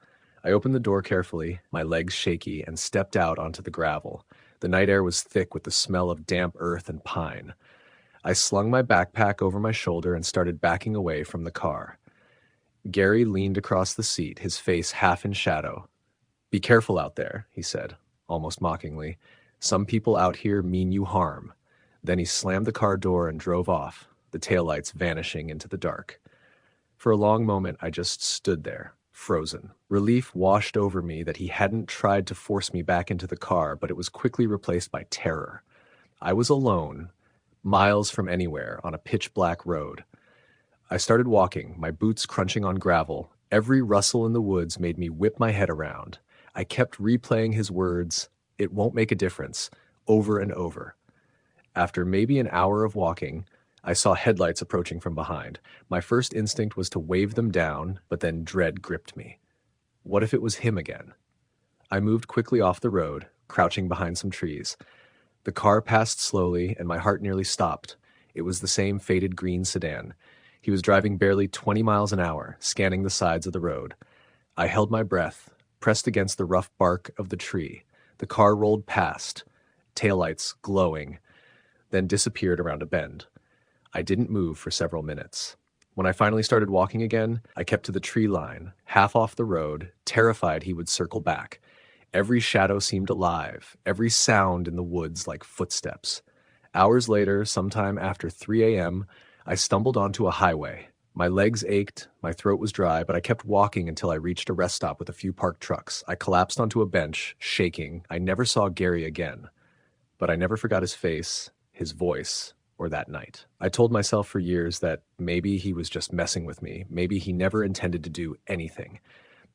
S1: I opened the door carefully, my legs shaky, and stepped out onto the gravel. The night air was thick with the smell of damp earth and pine. I slung my backpack over my shoulder and started backing away from the car. Gary leaned across the seat, his face half in shadow. "Be careful out there," he said, almost mockingly. "Some people out here mean you harm." Then he slammed the car door and drove off, the taillights vanishing into the dark. For a long moment, I just stood there, frozen. Relief washed over me that he hadn't tried to force me back into the car, but it was quickly replaced by terror. I was alone, miles from anywhere, on a pitch-black road. I started walking, my boots crunching on gravel. Every rustle in the woods made me whip my head around. I kept replaying his words, "It won't make a difference," over and over. After maybe an hour of walking, I saw headlights approaching from behind. My first instinct was to wave them down, but then dread gripped me. What if it was him again? I moved quickly off the road, crouching behind some trees. The car passed slowly, and my heart nearly stopped. It was the same faded green sedan. He was driving barely 20 miles an hour, scanning the sides of the road. I held my breath, pressed against the rough bark of the tree. The car rolled past, taillights glowing, then disappeared around a bend. I didn't move for several minutes. When I finally started walking again, I kept to the tree line, half off the road, terrified he would circle back. Every shadow seemed alive, every sound in the woods like footsteps. Hours later, sometime after 3 a.m., I stumbled onto a highway. My legs ached, my throat was dry, but I kept walking until I reached a rest stop with a few parked trucks. I collapsed onto a bench, shaking. I never saw Gary again. But I never forgot his face, his voice, or that night. I told myself for years that maybe he was just messing with me. Maybe he never intended to do anything.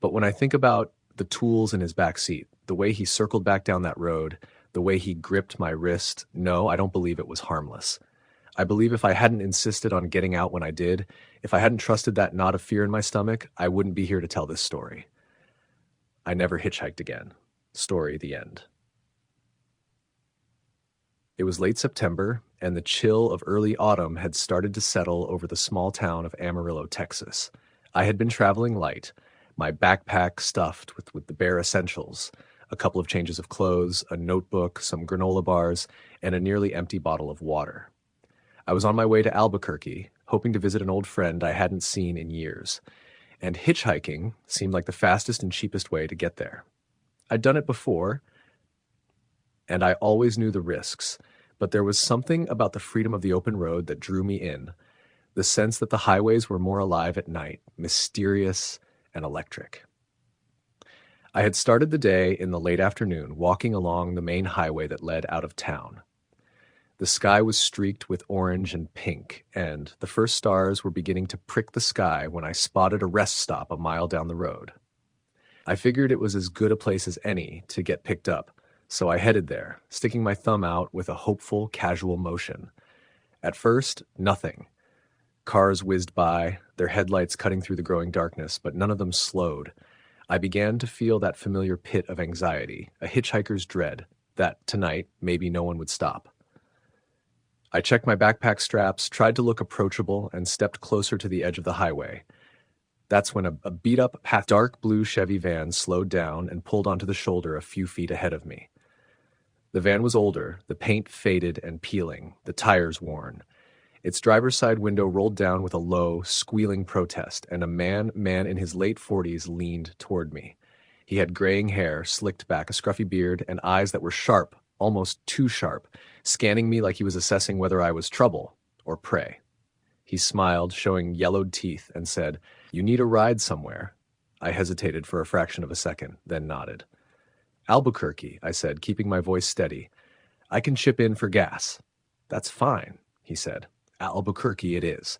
S1: But when I think about the tools in his back seat, the way he circled back down that road, the way he gripped my wrist, no, I don't believe it was harmless. I believe if I hadn't insisted on getting out when I did, if I hadn't trusted that knot of fear in my stomach, I wouldn't be here to tell this story. I never hitchhiked again. Story, the end. It was late September, and the chill of early autumn had started to settle over the small town of Amarillo, Texas. I had been traveling light, my backpack stuffed with the bare essentials, a couple of changes of clothes, a notebook, some granola bars, and a nearly empty bottle of water. I was on my way to Albuquerque, hoping to visit an old friend I hadn't seen in years, and hitchhiking seemed like the fastest and cheapest way to get there. I'd done it before, and I always knew the risks, but there was something about the freedom of the open road that drew me in, the sense that the highways were more alive at night, mysterious and electric. I had started the day in the late afternoon, walking along the main highway that led out of town. The sky was streaked with orange and pink, and the first stars were beginning to prick the sky when I spotted a rest stop a mile down the road. I figured it was as good a place as any to get picked up, so I headed there, sticking my thumb out with a hopeful, casual motion. At first, nothing. Cars whizzed by, their headlights cutting through the growing darkness, but none of them slowed. I began to feel that familiar pit of anxiety, a hitchhiker's dread, that tonight maybe no one would stop. I checked my backpack straps, tried to look approachable, and stepped closer to the edge of the highway. That's when a beat-up, dark blue Chevy van slowed down and pulled onto the shoulder a few feet ahead of me. The van was older, the paint faded and peeling, the tires worn. Its driver's side window rolled down with a low, squealing protest, and a man in his late 40s leaned toward me. He had graying hair, slicked back, a scruffy beard, and eyes that were sharp, almost too sharp, scanning me like he was assessing whether I was trouble or prey. He smiled, showing yellowed teeth, and said, "You need a ride somewhere." I hesitated for a fraction of a second, then nodded. "Albuquerque," I said, keeping my voice steady. "I can chip in for gas." "That's fine," he said. "Albuquerque it is."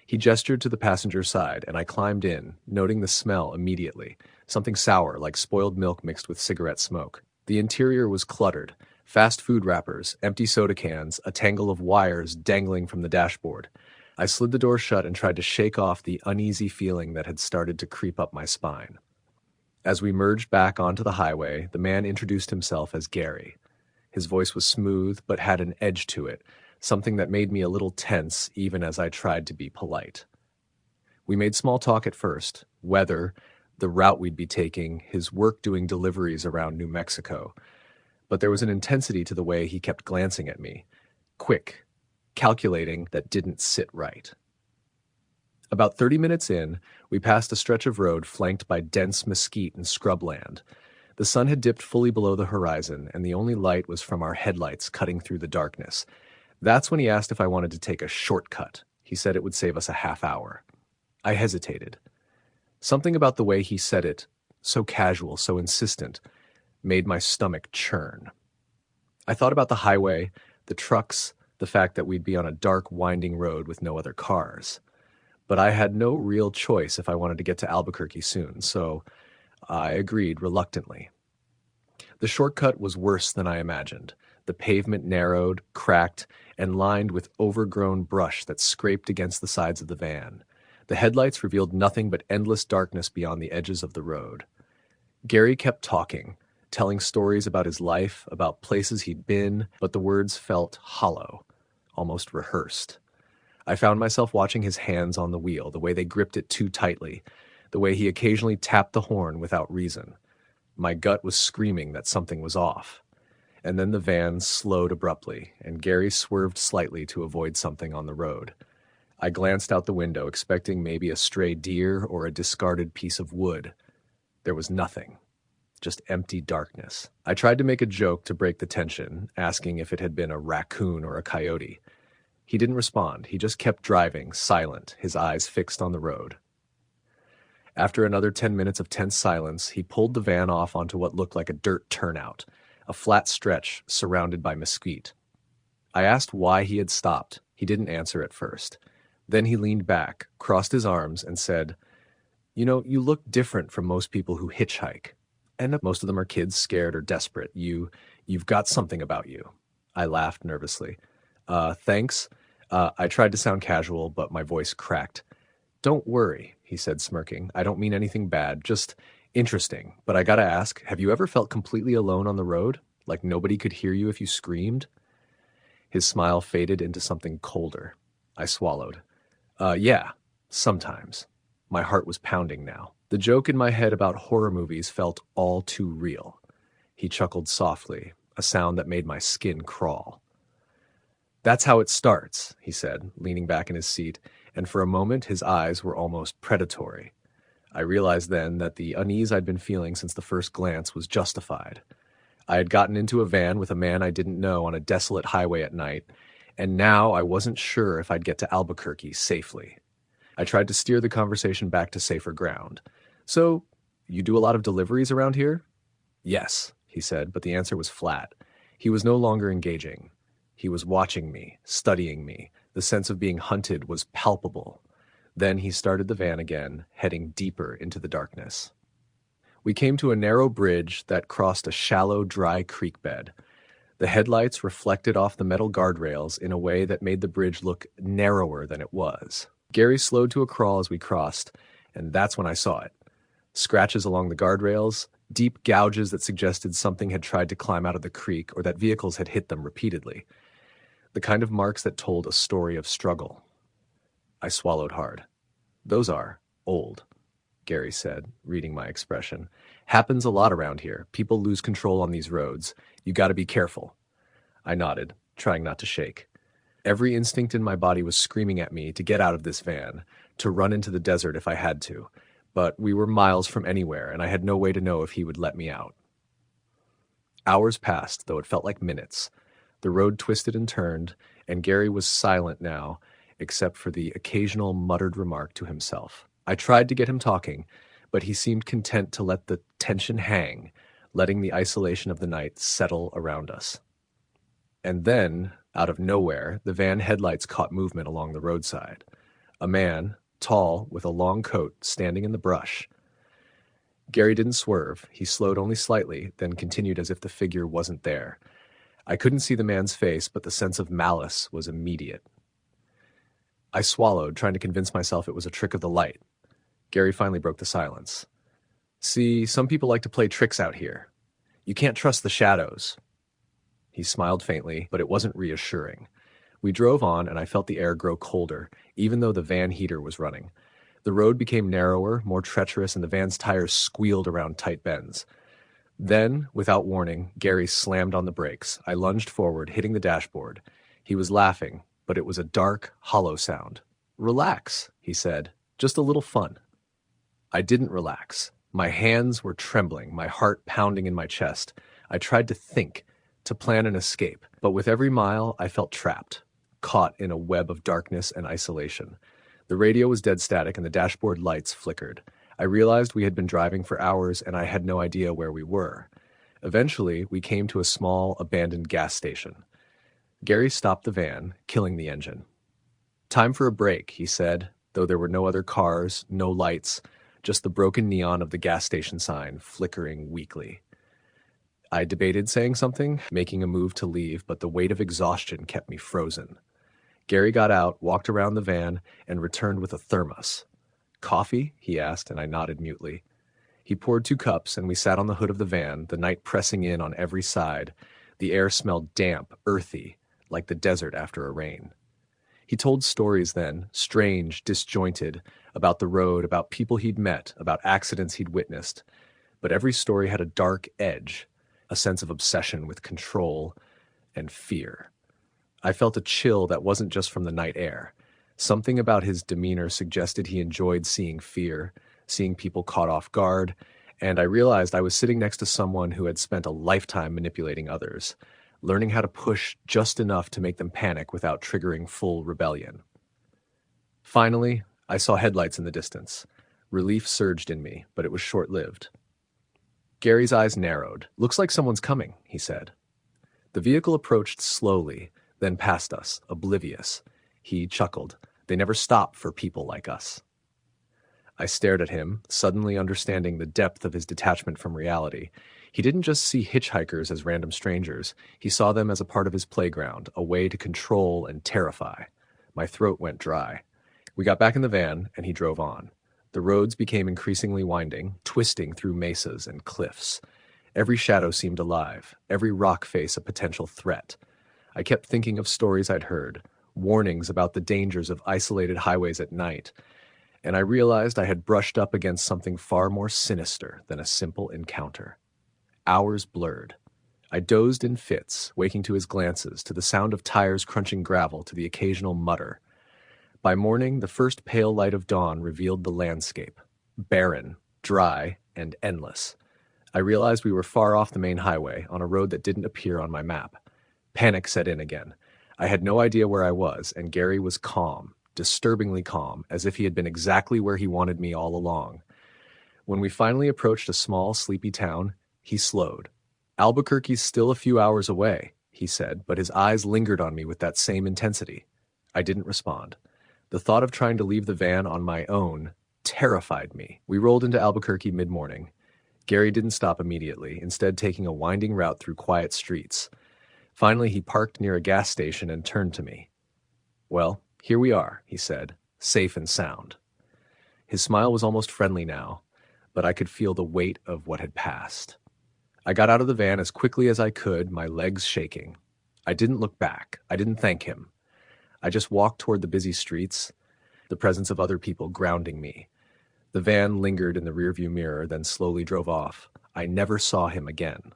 S1: He gestured to the passenger side, and I climbed in, noting the smell immediately, something sour like spoiled milk mixed with cigarette smoke. The interior was cluttered, fast food wrappers, empty soda cans, a tangle of wires dangling from the dashboard. I slid the door shut and tried to shake off the uneasy feeling that had started to creep up my spine. As we merged back onto the highway, the man introduced himself as Gary. His voice was smooth, but had an edge to it, something that made me a little tense even as I tried to be polite. We made small talk at first, weather, the route we'd be taking, his work doing deliveries around New Mexico. But there was an intensity to the way he kept glancing at me, quick, calculating, that didn't sit right. About 30 minutes in, we passed a stretch of road flanked by dense mesquite and scrubland. The sun had dipped fully below the horizon, and the only light was from our headlights cutting through the darkness. That's when he asked if I wanted to take a shortcut. He said it would save us a half hour. I hesitated. Something about the way he said it, so casual, so insistent, made my stomach churn. I thought about the highway, the trucks, the fact that we'd be on a dark, winding road with no other cars. But I had no real choice if I wanted to get to Albuquerque soon, so I agreed reluctantly. The shortcut was worse than I imagined. The pavement narrowed, cracked, and lined with overgrown brush that scraped against the sides of the van. The headlights revealed nothing but endless darkness beyond the edges of the road. Gary kept talking, telling stories about his life, about places he'd been, but the words felt hollow, almost rehearsed. I found myself watching his hands on the wheel, the way they gripped it too tightly, the way he occasionally tapped the horn without reason. My gut was screaming that something was off. And then the van slowed abruptly, and Gary swerved slightly to avoid something on the road. I glanced out the window, expecting maybe a stray deer or a discarded piece of wood. There was nothing, just empty darkness. I tried to make a joke to break the tension, asking if it had been a raccoon or a coyote. He didn't respond. He just kept driving, silent, his eyes fixed on the road. After another 10 minutes of tense silence, he pulled the van off onto what looked like a dirt turnout, a flat stretch surrounded by mesquite. I asked why he had stopped. He didn't answer at first. Then he leaned back, crossed his arms, and said, "You know, you look different from most people who hitchhike. And most of them are kids scared or desperate. You've got something about you." I laughed nervously. Thanks. I tried to sound casual, but my voice cracked. "Don't worry," he said, smirking. "I don't mean anything bad, just interesting. But I gotta ask, have you ever felt completely alone on the road? Like nobody could hear you if you screamed?" His smile faded into something colder. I swallowed. Yeah, sometimes. My heart was pounding now. The joke in my head about horror movies felt all too real. He chuckled softly, a sound that made my skin crawl. That's how it starts, he said, leaning back in his seat, and for a moment his eyes were almost predatory. I realized then that the unease I'd been feeling since the first glance was justified. I had gotten into a van with a man I didn't know on a desolate highway at night, and now I wasn't sure if I'd get to Albuquerque safely. I tried to steer the conversation back to safer ground. So, you do a lot of deliveries around here? Yes, he said, but the answer was flat. He was no longer engaging. He was watching me, studying me. The sense of being hunted was palpable. Then he started the van again, heading deeper into the darkness. We came to a narrow bridge that crossed a shallow, dry creek bed. The headlights reflected off the metal guardrails in a way that made the bridge look narrower than it was. Gary slowed to a crawl as we crossed, and that's when I saw it. Scratches along the guardrails, deep gouges that suggested something had tried to climb out of the creek or that vehicles had hit them repeatedly. The kind of marks that told a story of struggle. I swallowed hard. Those are old, Gary said, reading my expression. Happens a lot around here. People lose control on these roads. You gotta be careful. I nodded, trying not to shake. Every instinct in my body was screaming at me to get out of this van, to run into the desert if I had to. But we were miles from anywhere, and I had no way to know if he would let me out. Hours passed, though it felt like minutes. The road twisted and turned, and Gary was silent now, except for the occasional muttered remark to himself. I tried to get him talking, but he seemed content to let the tension hang, letting the isolation of the night settle around us. And then, out of nowhere, the van headlights caught movement along the roadside. A man, tall, with a long coat, standing in the brush. Gary didn't swerve. He slowed only slightly, then continued as if the figure wasn't there. I couldn't see the man's face, but the sense of malice was immediate. I swallowed, trying to convince myself it was a trick of the light. Gary finally broke the silence. See, some people like to play tricks out here. You can't trust the shadows. He smiled faintly, but it wasn't reassuring. We drove on, and I felt the air grow colder, even though the van heater was running. The road became narrower, more treacherous, and the van's tires squealed around tight bends. Then, without warning, Gary slammed on the brakes. I lunged forward, hitting the dashboard. He was laughing, but it was a dark, hollow sound. Relax, he said. Just a little fun. I didn't relax. My hands were trembling, my heart pounding in my chest. I tried to think, to plan an escape, but with every mile I felt trapped, caught in a web of darkness and isolation. The radio was dead static and the dashboard lights flickered. I realized we had been driving for hours and I had no idea where we were. Eventually, we came to a small, abandoned gas station. Gary stopped the van, killing the engine. Time for a break, he said, though there were no other cars, no lights, just the broken neon of the gas station sign flickering weakly. I debated saying something, making a move to leave, but the weight of exhaustion kept me frozen. Gary got out, walked around the van, and returned with a thermos. Coffee? He asked, and I nodded mutely. He poured 2 cups, and we sat on the hood of the van, the night pressing in on every side. The air smelled damp, earthy, like the desert after a rain. He told stories then, strange, disjointed, about the road, about people he'd met, about accidents he'd witnessed. But every story had a dark edge, a sense of obsession with control and fear. I felt a chill that wasn't just from the night air. Something about his demeanor suggested he enjoyed seeing fear, seeing people caught off guard, and I realized I was sitting next to someone who had spent a lifetime manipulating others, learning how to push just enough to make them panic without triggering full rebellion. Finally, I saw headlights in the distance. Relief surged in me, but it was short-lived. Gary's eyes narrowed. "Looks like someone's coming," he said. The vehicle approached slowly, then passed us, oblivious. He chuckled. They never stop for people like us. I stared at him, suddenly understanding the depth of his detachment from reality. He didn't just see hitchhikers as random strangers. He saw them as a part of his playground, a way to control and terrify. My throat went dry. We got back in the van, and he drove on. The roads became increasingly winding, twisting through mesas and cliffs. Every shadow seemed alive, every rock face a potential threat. I kept thinking of stories I'd heard, warnings about the dangers of isolated highways at night, and I realized I had brushed up against something far more sinister than a simple encounter. Hours blurred. I dozed in fits, waking to his glances, to the sound of tires crunching gravel, to the occasional mutter. By morning, the first pale light of dawn revealed the landscape, barren, dry, and endless. I realized we were far off the main highway, on a road that didn't appear on my map. Panic set in again. I had no idea where I was, and Gary was calm, disturbingly calm, as if he had been exactly where he wanted me all along. When we finally approached a small, sleepy town, he slowed. "Albuquerque's still a few hours away," he said, but his eyes lingered on me with that same intensity. I didn't respond. The thought of trying to leave the van on my own terrified me. We rolled into Albuquerque mid-morning. Gary didn't stop immediately, instead taking a winding route through quiet streets. Finally, he parked near a gas station and turned to me. "Well, here we are," he said, "safe and sound." His smile was almost friendly now, but I could feel the weight of what had passed. I got out of the van as quickly as I could, my legs shaking. I didn't look back. I didn't thank him. I just walked toward the busy streets, the presence of other people grounding me. The van lingered in the rearview mirror, then slowly drove off. I never saw him again.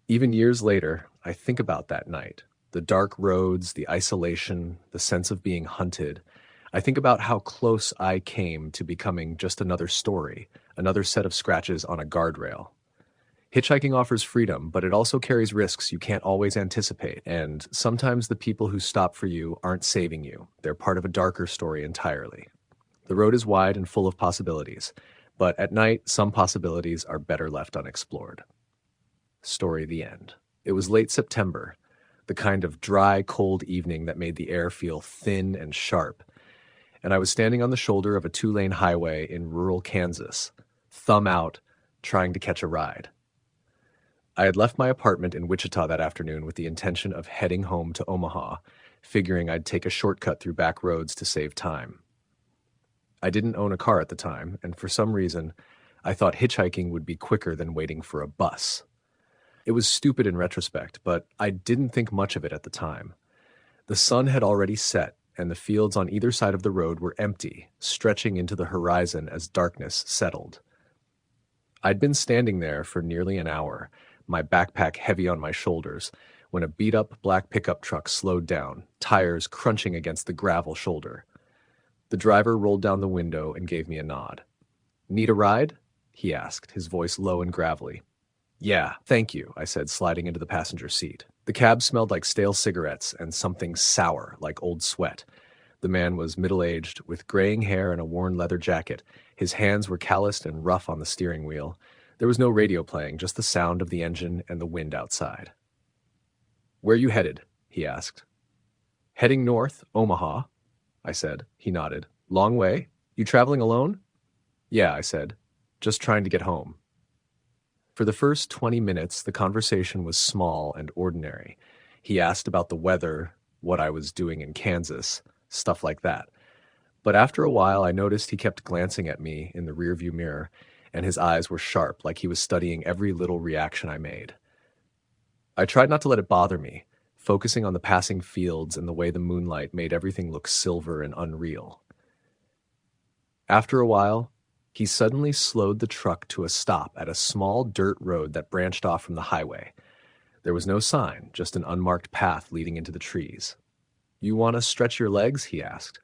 S1: Even years later, I think about that night. The dark roads, the isolation, the sense of being hunted. I think about how close I came to becoming just another story, another set of scratches on a guardrail. Hitchhiking offers freedom, but it also carries risks you can't always anticipate, and sometimes the people who stop for you aren't saving you. They're part of a darker story entirely. The road is wide and full of possibilities, but at night, some possibilities are better left unexplored. Story the end. It was late September, the kind of dry, cold evening that made the air feel thin and sharp, and I was standing on the shoulder of a 2-lane highway in rural Kansas, thumb out, trying to catch a ride. I had left my apartment in Wichita that afternoon with the intention of heading home to Omaha, figuring I'd take a shortcut through back roads to save time. I didn't own a car at the time, and for some reason, I thought hitchhiking would be quicker than waiting for a bus. It was stupid in retrospect, but I didn't think much of it at the time. The sun had already set, and the fields on either side of the road were empty, stretching into the horizon as darkness settled. I'd been standing there for nearly an hour, my backpack heavy on my shoulders, when a beat-up black pickup truck slowed down, tires crunching against the gravel shoulder. The driver rolled down the window and gave me a nod. "Need a ride?" he asked, his voice low and gravelly. "Yeah, thank you," I said, sliding into the passenger seat. The cab smelled like stale cigarettes and something sour, like old sweat. The man was middle-aged, with graying hair and a worn leather jacket. His hands were calloused and rough on the steering wheel. There was no radio playing, just the sound of the engine and the wind outside. "Where you headed?" he asked. "Heading north, Omaha," I said. He nodded. "Long way? You traveling alone?" "Yeah," I said. "Just trying to get home." For the first 20 minutes, the conversation was small and ordinary. He asked about the weather, what I was doing in Kansas, stuff like that. But after a while, I noticed he kept glancing at me in the rearview mirror, and his eyes were sharp, like he was studying every little reaction I made. I tried not to let it bother me, focusing on the passing fields and the way the moonlight made everything look silver and unreal. After a while, he suddenly slowed the truck to a stop at a small dirt road that branched off from the highway. There was no sign, just an unmarked path leading into the trees. "You want to stretch your legs?" he asked.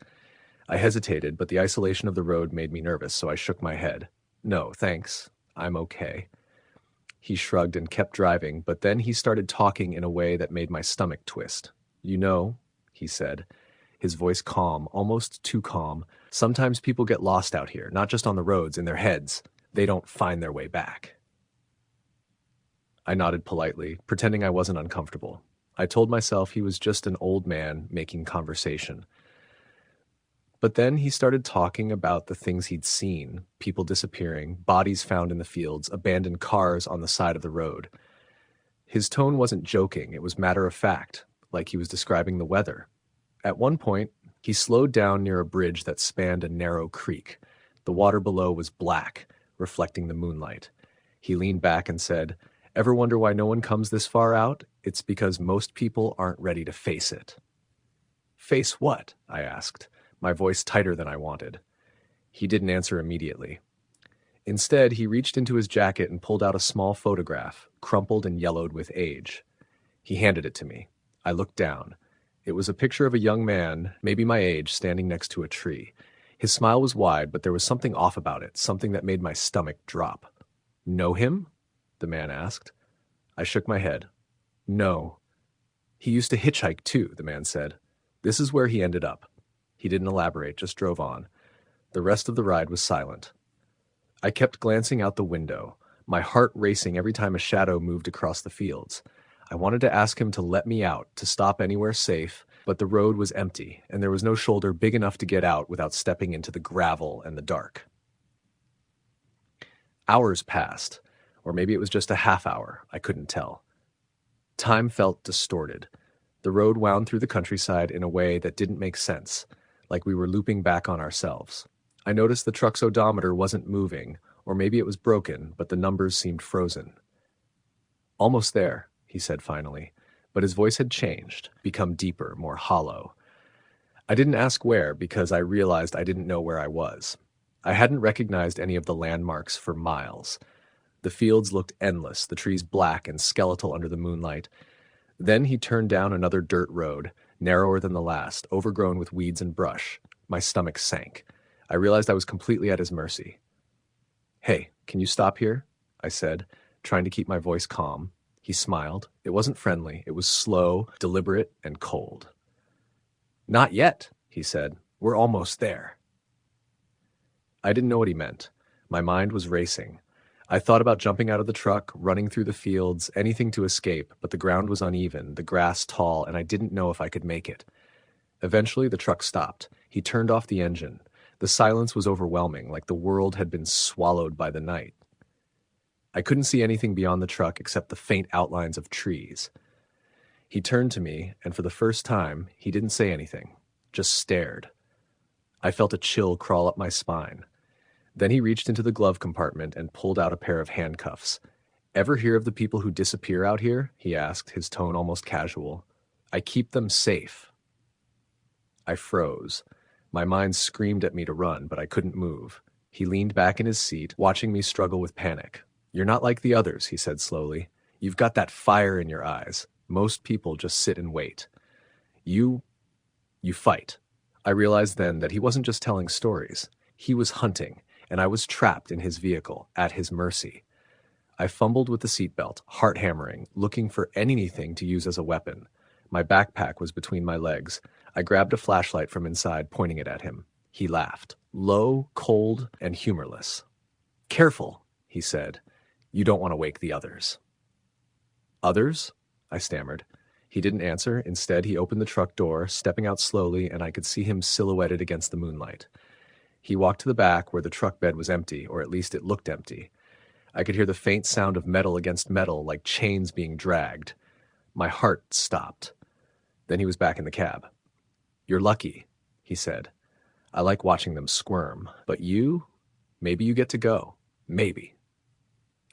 S1: I hesitated, but the isolation of the road made me nervous, so I shook my head. "No, thanks. I'm okay." He shrugged and kept driving, but then he started talking in a way that made my stomach twist. "You know," he said, his voice calm, almost too calm, "sometimes people get lost out here, not just on the roads, in their heads. They don't find their way back." I nodded politely, pretending I wasn't uncomfortable. I told myself he was just an old man making conversation. But then he started talking about the things he'd seen, people disappearing, bodies found in the fields, abandoned cars on the side of the road. His tone wasn't joking, it was matter of fact, like he was describing the weather. At one point, he slowed down near a bridge that spanned a narrow creek. The water below was black, reflecting the moonlight. He leaned back and said, Ever wonder why no one comes this far out? It's because most people aren't ready to face it. Face what? I asked, my voice tighter than I wanted. He didn't answer immediately. Instead, he reached into his jacket and pulled out a small photograph, crumpled and yellowed with age. He handed it to me. I looked down. It was a picture of a young man, maybe my age, standing next to a tree. His smile was wide, but there was something off about it, something that made my stomach drop. Know him? The man asked. I shook my head. No. He used to hitchhike too, the man said. This is where he ended up. He didn't elaborate, just drove on. The rest of the ride was silent. I kept glancing out the window, my heart racing every time a shadow moved across the fields. I wanted to ask him to let me out, to stop anywhere safe, but the road was empty, and there was no shoulder big enough to get out without stepping into the gravel and the dark. Hours passed, or maybe it was just a half hour, I couldn't tell. Time felt distorted. The road wound through the countryside in a way that didn't make sense, like we were looping back on ourselves. I noticed the truck's odometer wasn't moving, or maybe it was broken, but the numbers seemed frozen. Almost there, he said finally, but his voice had changed, become deeper, more hollow. I didn't ask where because I realized I didn't know where I was. I hadn't recognized any of the landmarks for miles. The fields looked endless, the trees black and skeletal under the moonlight. Then he turned down another dirt road, narrower than the last, overgrown with weeds and brush. My stomach sank. I realized I was completely at his mercy. Hey, can you stop here? I said, trying to keep my voice calm. He smiled. It wasn't friendly. It was slow, deliberate, and cold. Not yet, he said. We're almost there. I didn't know what he meant. My mind was racing. I thought about jumping out of the truck, running through the fields, anything to escape, but the ground was uneven, the grass tall, and I didn't know if I could make it. Eventually, the truck stopped. He turned off the engine. The silence was overwhelming, like the world had been swallowed by the night. I couldn't see anything beyond the truck except the faint outlines of trees. He turned to me, and for the first time, he didn't say anything, just stared. I felt a chill crawl up my spine. Then he reached into the glove compartment and pulled out a pair of handcuffs. Ever hear of the people who disappear out here? He asked, his tone almost casual. I keep them safe. I froze. My mind screamed at me to run, but I couldn't move. He leaned back in his seat, watching me struggle with panic. You're not like the others, he said slowly. You've got that fire in your eyes. Most people just sit and wait. You fight. I realized then that he wasn't just telling stories. He was hunting, and I was trapped in his vehicle, at his mercy. I fumbled with the seatbelt, heart hammering, looking for anything to use as a weapon. My backpack was between my legs. I grabbed a flashlight from inside, pointing it at him. He laughed, low, cold, and humorless. Careful, he said. You don't want to wake the others. Others? I stammered. He didn't answer. Instead, he opened the truck door, stepping out slowly, and I could see him silhouetted against the moonlight. He walked to the back where the truck bed was empty, or at least it looked empty. I could hear the faint sound of metal against metal, like chains being dragged. My heart stopped. Then he was back in the cab. You're lucky, he said. I like watching them squirm. But you? Maybe you get to go. Maybe.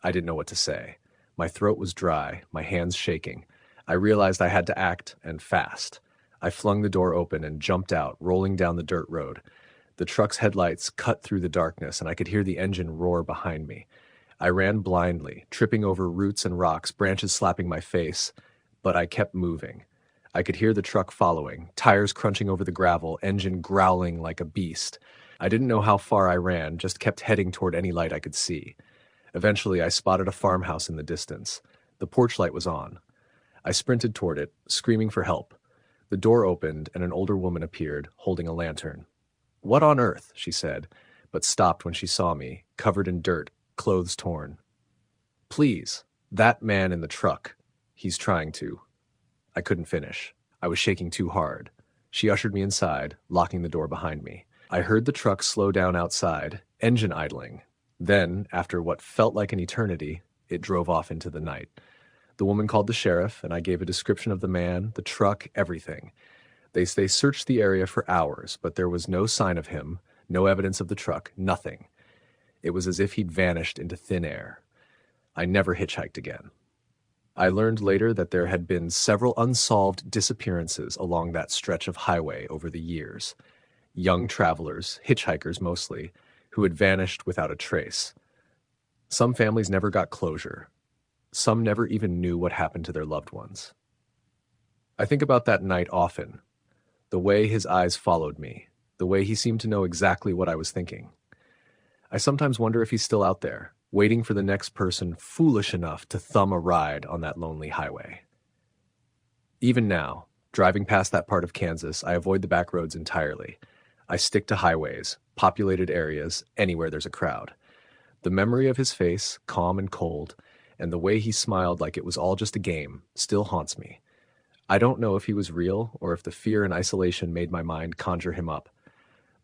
S1: I didn't know what to say. My throat was dry, my hands shaking. I realized I had to act, and fast. I flung the door open and jumped out, rolling down the dirt road. The truck's headlights cut through the darkness, and I could hear the engine roar behind me. I ran blindly, tripping over roots and rocks, branches slapping my face, but I kept moving. I could hear the truck following, tires crunching over the gravel, engine growling like a beast. I didn't know how far I ran, just kept heading toward any light I could see. Eventually, I spotted a farmhouse in the distance. The porch light was on. I sprinted toward it, screaming for help. The door opened, and an older woman appeared, holding a lantern. What on earth? She said, but stopped when she saw me, covered in dirt, clothes torn. Please, that man in the truck. He's trying to. I couldn't finish. I was shaking too hard. She ushered me inside, locking the door behind me. I heard the truck slow down outside, engine idling. Then, after what felt like an eternity, it drove off into the night. The woman called the sheriff, and I gave a description of the man, the truck, everything. They searched the area for hours, but there was no sign of him, no evidence of the truck, nothing. It was as if he'd vanished into thin air. I never hitchhiked again. I learned later that there had been several unsolved disappearances along that stretch of highway over the years. Young travelers, hitchhikers mostly, who had vanished without a trace. Some families never got closure. Some never even knew what happened to their loved ones. I think about that night often, the way his eyes followed me, the way he seemed to know exactly what I was thinking. I sometimes wonder if he's still out there, waiting for the next person foolish enough to thumb a ride on that lonely highway. Even now, driving past that part of Kansas, I avoid the back roads entirely. I stick to highways, populated areas, anywhere there's a crowd. The memory of his face, calm and cold, and the way he smiled like it was all just a game, still haunts me. I don't know if he was real or if the fear and isolation made my mind conjure him up,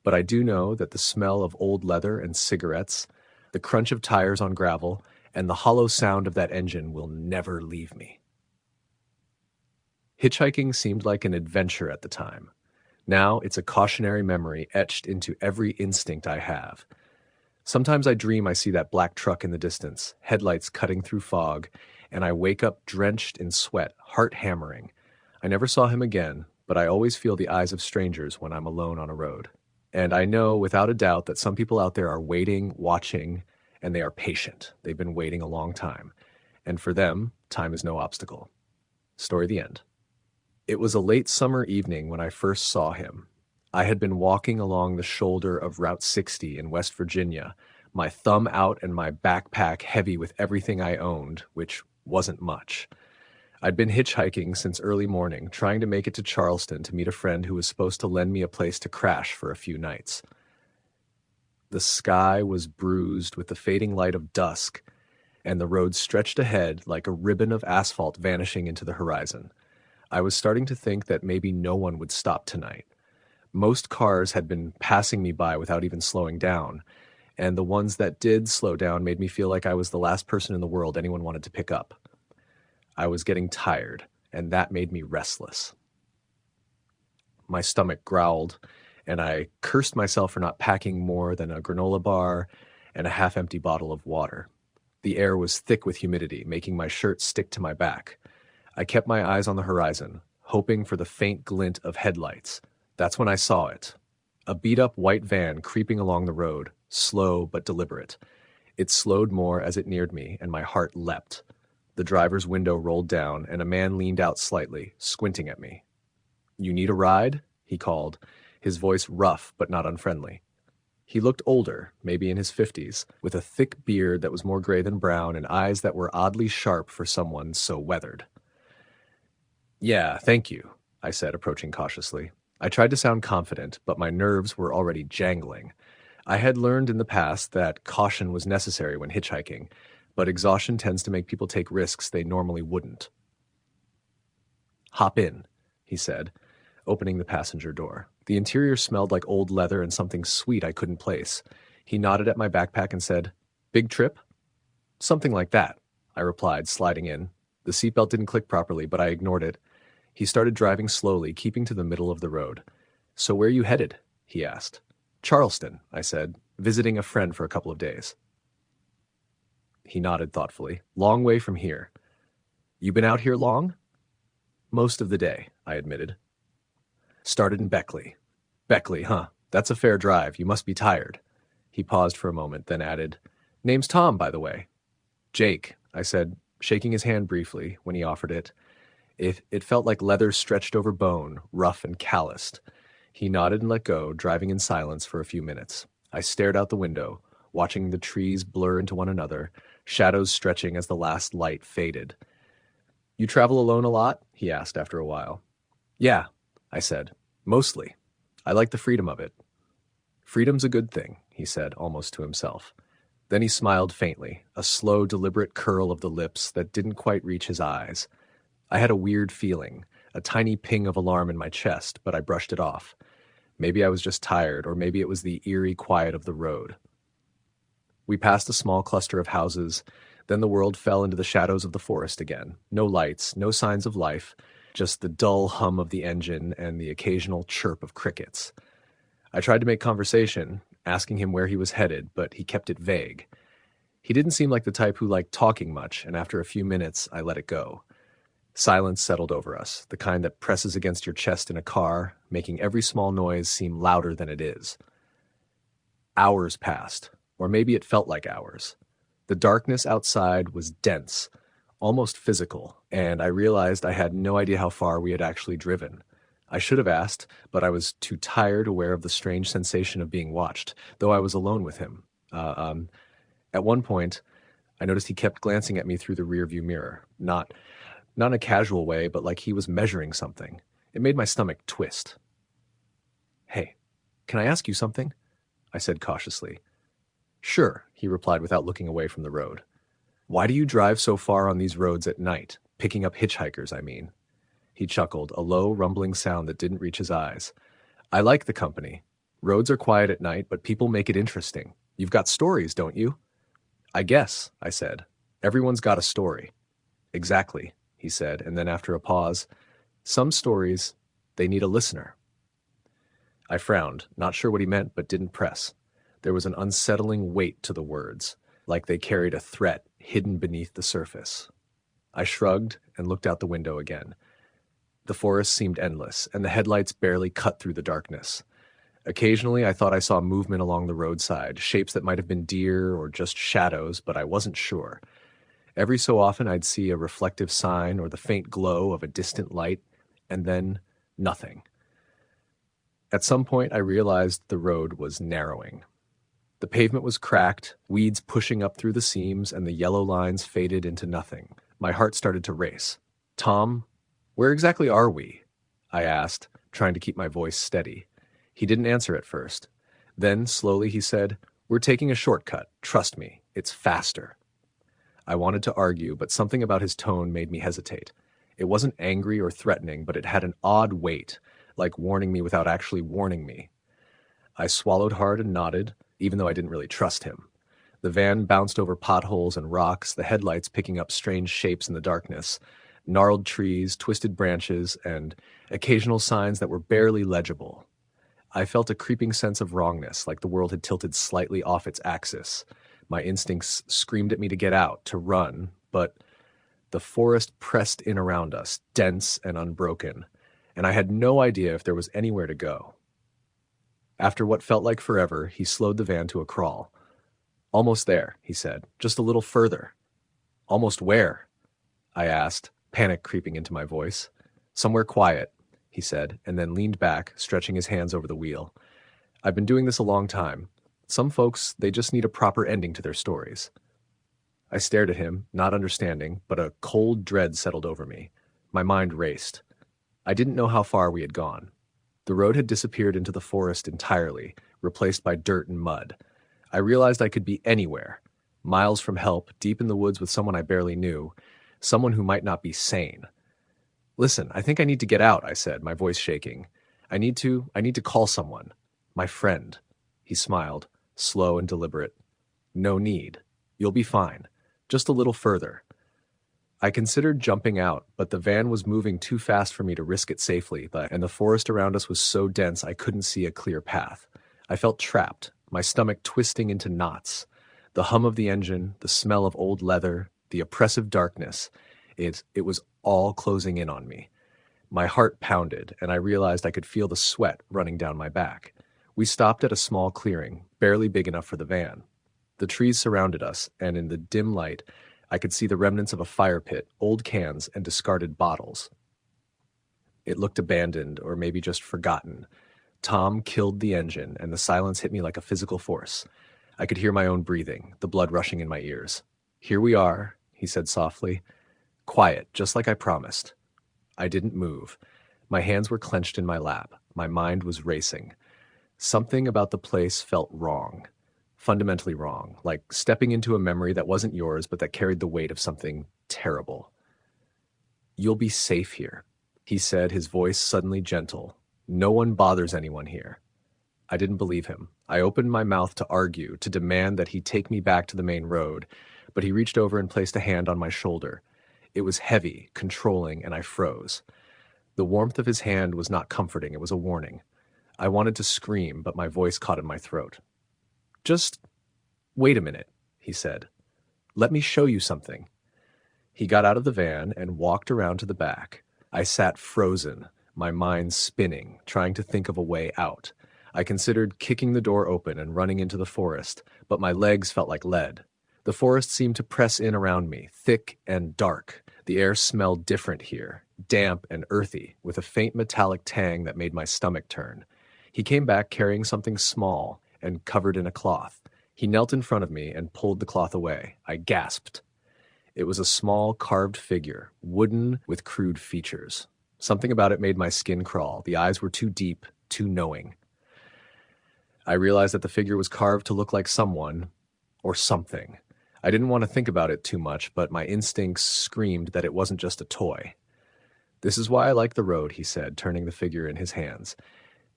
S1: but I do know that the smell of old leather and cigarettes, the crunch of tires on gravel, and the hollow sound of that engine will never leave me. Hitchhiking seemed like an adventure at the time. Now it's a cautionary memory etched into every instinct I have. Sometimes I dream I see that black truck in the distance, headlights cutting through fog, and I wake up drenched in sweat, heart hammering. I never saw him again, but I always feel the eyes of strangers when I'm alone on a road. And I know without a doubt that some people out there are waiting, watching, and they are patient. They've been waiting a long time. And for them, time is no obstacle. Story the end. It was a late summer evening when I first saw him. I had been walking along the shoulder of Route 60 in West Virginia, my thumb out and my backpack heavy with everything I owned, which wasn't much. I'd been hitchhiking since early morning, trying to make it to Charleston to meet a friend who was supposed to lend me a place to crash for a few nights. The sky was bruised with the fading light of dusk, and the road stretched ahead like a ribbon of asphalt vanishing into the horizon. I was starting to think that maybe no one would stop tonight. Most cars had been passing me by without even slowing down, and the ones that did slow down made me feel like I was the last person in the world anyone wanted to pick up. I was getting tired, and that made me restless. My stomach growled, and I cursed myself for not packing more than a granola bar and a half-empty bottle of water. The air was thick with humidity, making my shirt stick to my back. I kept my eyes on the horizon, hoping for the faint glint of headlights. That's when I saw it. A beat-up white van creeping along the road, slow but deliberate. It slowed more as it neared me, and my heart leapt. The driver's window rolled down, and a man leaned out slightly, squinting at me. "You need a ride?" he called, his voice rough but not unfriendly. He looked older, maybe in his 50s, with a thick beard that was more gray than brown and eyes that were oddly sharp for someone so weathered. "Yeah, thank you," I said, approaching cautiously. I tried to sound confident, but my nerves were already jangling. I had learned in the past that caution was necessary when hitchhiking, but exhaustion tends to make people take risks they normally wouldn't. "Hop in," he said, opening the passenger door. The interior smelled like old leather and something sweet I couldn't place. He nodded at my backpack and said, "Big trip?" "Something like that," I replied, sliding in. The seatbelt didn't click properly, but I ignored it. He started driving slowly, keeping to the middle of the road. "So where are you headed?" he asked. "Charleston," I said, "visiting a friend for a couple of days." He nodded thoughtfully. "Long way from here." "You been out here long?" "Most of the day," I admitted. "Started in Beckley." "Beckley, huh? That's a fair drive. You must be tired." He paused for a moment, then added, "Name's Tom, by the way." "Jake," I said, shaking his hand briefly when he offered it. It felt like leather stretched over bone, rough and calloused. He nodded and let go, driving in silence for a few minutes. I stared out the window, watching the trees blur into one another, shadows stretching as the last light faded. "You travel alone a lot?" he asked after a while. "Yeah," I said. "Mostly. I like the freedom of it." "Freedom's a good thing," he said, almost to himself. Then he smiled faintly, a slow, deliberate curl of the lips that didn't quite reach his eyes. I had a weird feeling, a tiny ping of alarm in my chest, but I brushed it off. Maybe I was just tired, or maybe it was the eerie quiet of the road. We passed a small cluster of houses, then the world fell into the shadows of the forest again. No lights, no signs of life, just the dull hum of the engine and the occasional chirp of crickets. I tried to make conversation, asking him where he was headed, but he kept it vague. He didn't seem like the type who liked talking much, and after a few minutes, I let it go. Silence settled over us, the kind that presses against your chest in a car, making every small noise seem louder than it is. Hours passed, or maybe it felt like hours. The darkness outside was dense, almost physical, and I realized I had no idea how far we had actually driven. I should have asked, but I was too tired, aware of the strange sensation of being watched, though I was alone with him. At one point, I noticed he kept glancing at me through the rearview mirror, not in a casual way, but like he was measuring something. It made my stomach twist. "Hey, can I ask you something?" I said cautiously. "Sure," he replied without looking away from the road. "Why do you drive so far on these roads at night? Picking up hitchhikers, I mean." He chuckled, a low, rumbling sound that didn't reach his eyes. "I like the company. Roads are quiet at night, but people make it interesting. You've got stories, don't you?" "I guess," I said. "Everyone's got a story." "Exactly," he said, and then after a pause, "Some stories, they need a listener." I frowned, not sure what he meant, but didn't press. There was an unsettling weight to the words, like they carried a threat hidden beneath the surface. I shrugged and looked out the window again. The forest seemed endless, and the headlights barely cut through the darkness. Occasionally, I thought I saw movement along the roadside, shapes that might have been deer or just shadows, but I wasn't sure. Every so often, I'd see a reflective sign or the faint glow of a distant light, and then nothing. At some point, I realized the road was narrowing. The pavement was cracked, weeds pushing up through the seams, and the yellow lines faded into nothing. My heart started to race. "Tom, where exactly are we?" I asked, trying to keep my voice steady. He didn't answer at first. Then, slowly, he said, "We're taking a shortcut. Trust me, it's faster." I wanted to argue, but something about his tone made me hesitate. It wasn't angry or threatening, but it had an odd weight, like warning me without actually warning me. I swallowed hard and nodded, even though I didn't really trust him. The van bounced over potholes and rocks, the headlights picking up strange shapes in the darkness, gnarled trees, twisted branches, and occasional signs that were barely legible. I felt a creeping sense of wrongness, like the world had tilted slightly off its axis. My instincts screamed at me to get out, to run, but the forest pressed in around us, dense and unbroken, and I had no idea if there was anywhere to go. After what felt like forever, he slowed the van to a crawl. "Almost there," he said. "Just a little further." "Almost where?" I asked, panic creeping into my voice. "Somewhere quiet," he said, and then leaned back, stretching his hands over the wheel. "I've been doing this a long time. Some folks, they just need a proper ending to their stories." I stared at him, not understanding, but a cold dread settled over me. My mind raced. I didn't know how far we had gone. The road had disappeared into the forest entirely, replaced by dirt and mud. I realized I could be anywhere, miles from help, deep in the woods with someone I barely knew, someone who might not be sane. "Listen, I think I need to get out," I said, my voice shaking. I need to call someone. My friend." He smiled, slow and deliberate. "No need. You'll be fine. Just a little further." I considered jumping out, but the van was moving too fast for me to risk it safely, and the forest around us was so dense I couldn't see a clear path. I felt trapped, my stomach twisting into knots. The hum of the engine, the smell of old leather, the oppressive darkness, it was all closing in on me. My heart pounded, and I realized I could feel the sweat running down my back. We stopped at a small clearing, barely big enough for the van. The trees surrounded us, and in the dim light, I could see the remnants of a fire pit, old cans, and discarded bottles. It looked abandoned, or maybe just forgotten. Tom killed the engine, and the silence hit me like a physical force. I could hear my own breathing, the blood rushing in my ears. "Here we are," he said softly. "Quiet, just like I promised." I didn't move. My hands were clenched in my lap. My mind was racing. Something about the place felt wrong. Fundamentally wrong, like stepping into a memory that wasn't yours but that carried the weight of something terrible. "You'll be safe here," he said, his voice suddenly gentle. "No one bothers anyone here." I didn't believe him. I opened my mouth to argue, to demand that he take me back to the main road, but he reached over and placed a hand on my shoulder. It was heavy, controlling, and I froze. The warmth of his hand was not comforting, it was a warning. I wanted to scream, but my voice caught in my throat. "Just wait a minute," he said. Let me show you something. He got out of the van and walked around to the back. I sat frozen, my mind spinning, trying to think of a way out. I considered kicking the door open and running into the forest, but my legs felt like lead. The forest seemed to press in around me, thick and dark. The air smelled different here, damp and earthy, with a faint metallic tang that made my stomach turn. He came back carrying something small and covered in a cloth. He knelt in front of me and pulled the cloth away. I gasped. It was a small carved figure, wooden with crude features. Something about it made my skin crawl. The eyes were too deep, too knowing. I realized that the figure was carved to look like someone or something. I didn't want to think about it too much, but my instincts screamed that it wasn't just a toy. "This is why I like the road," he said, turning the figure in his hands.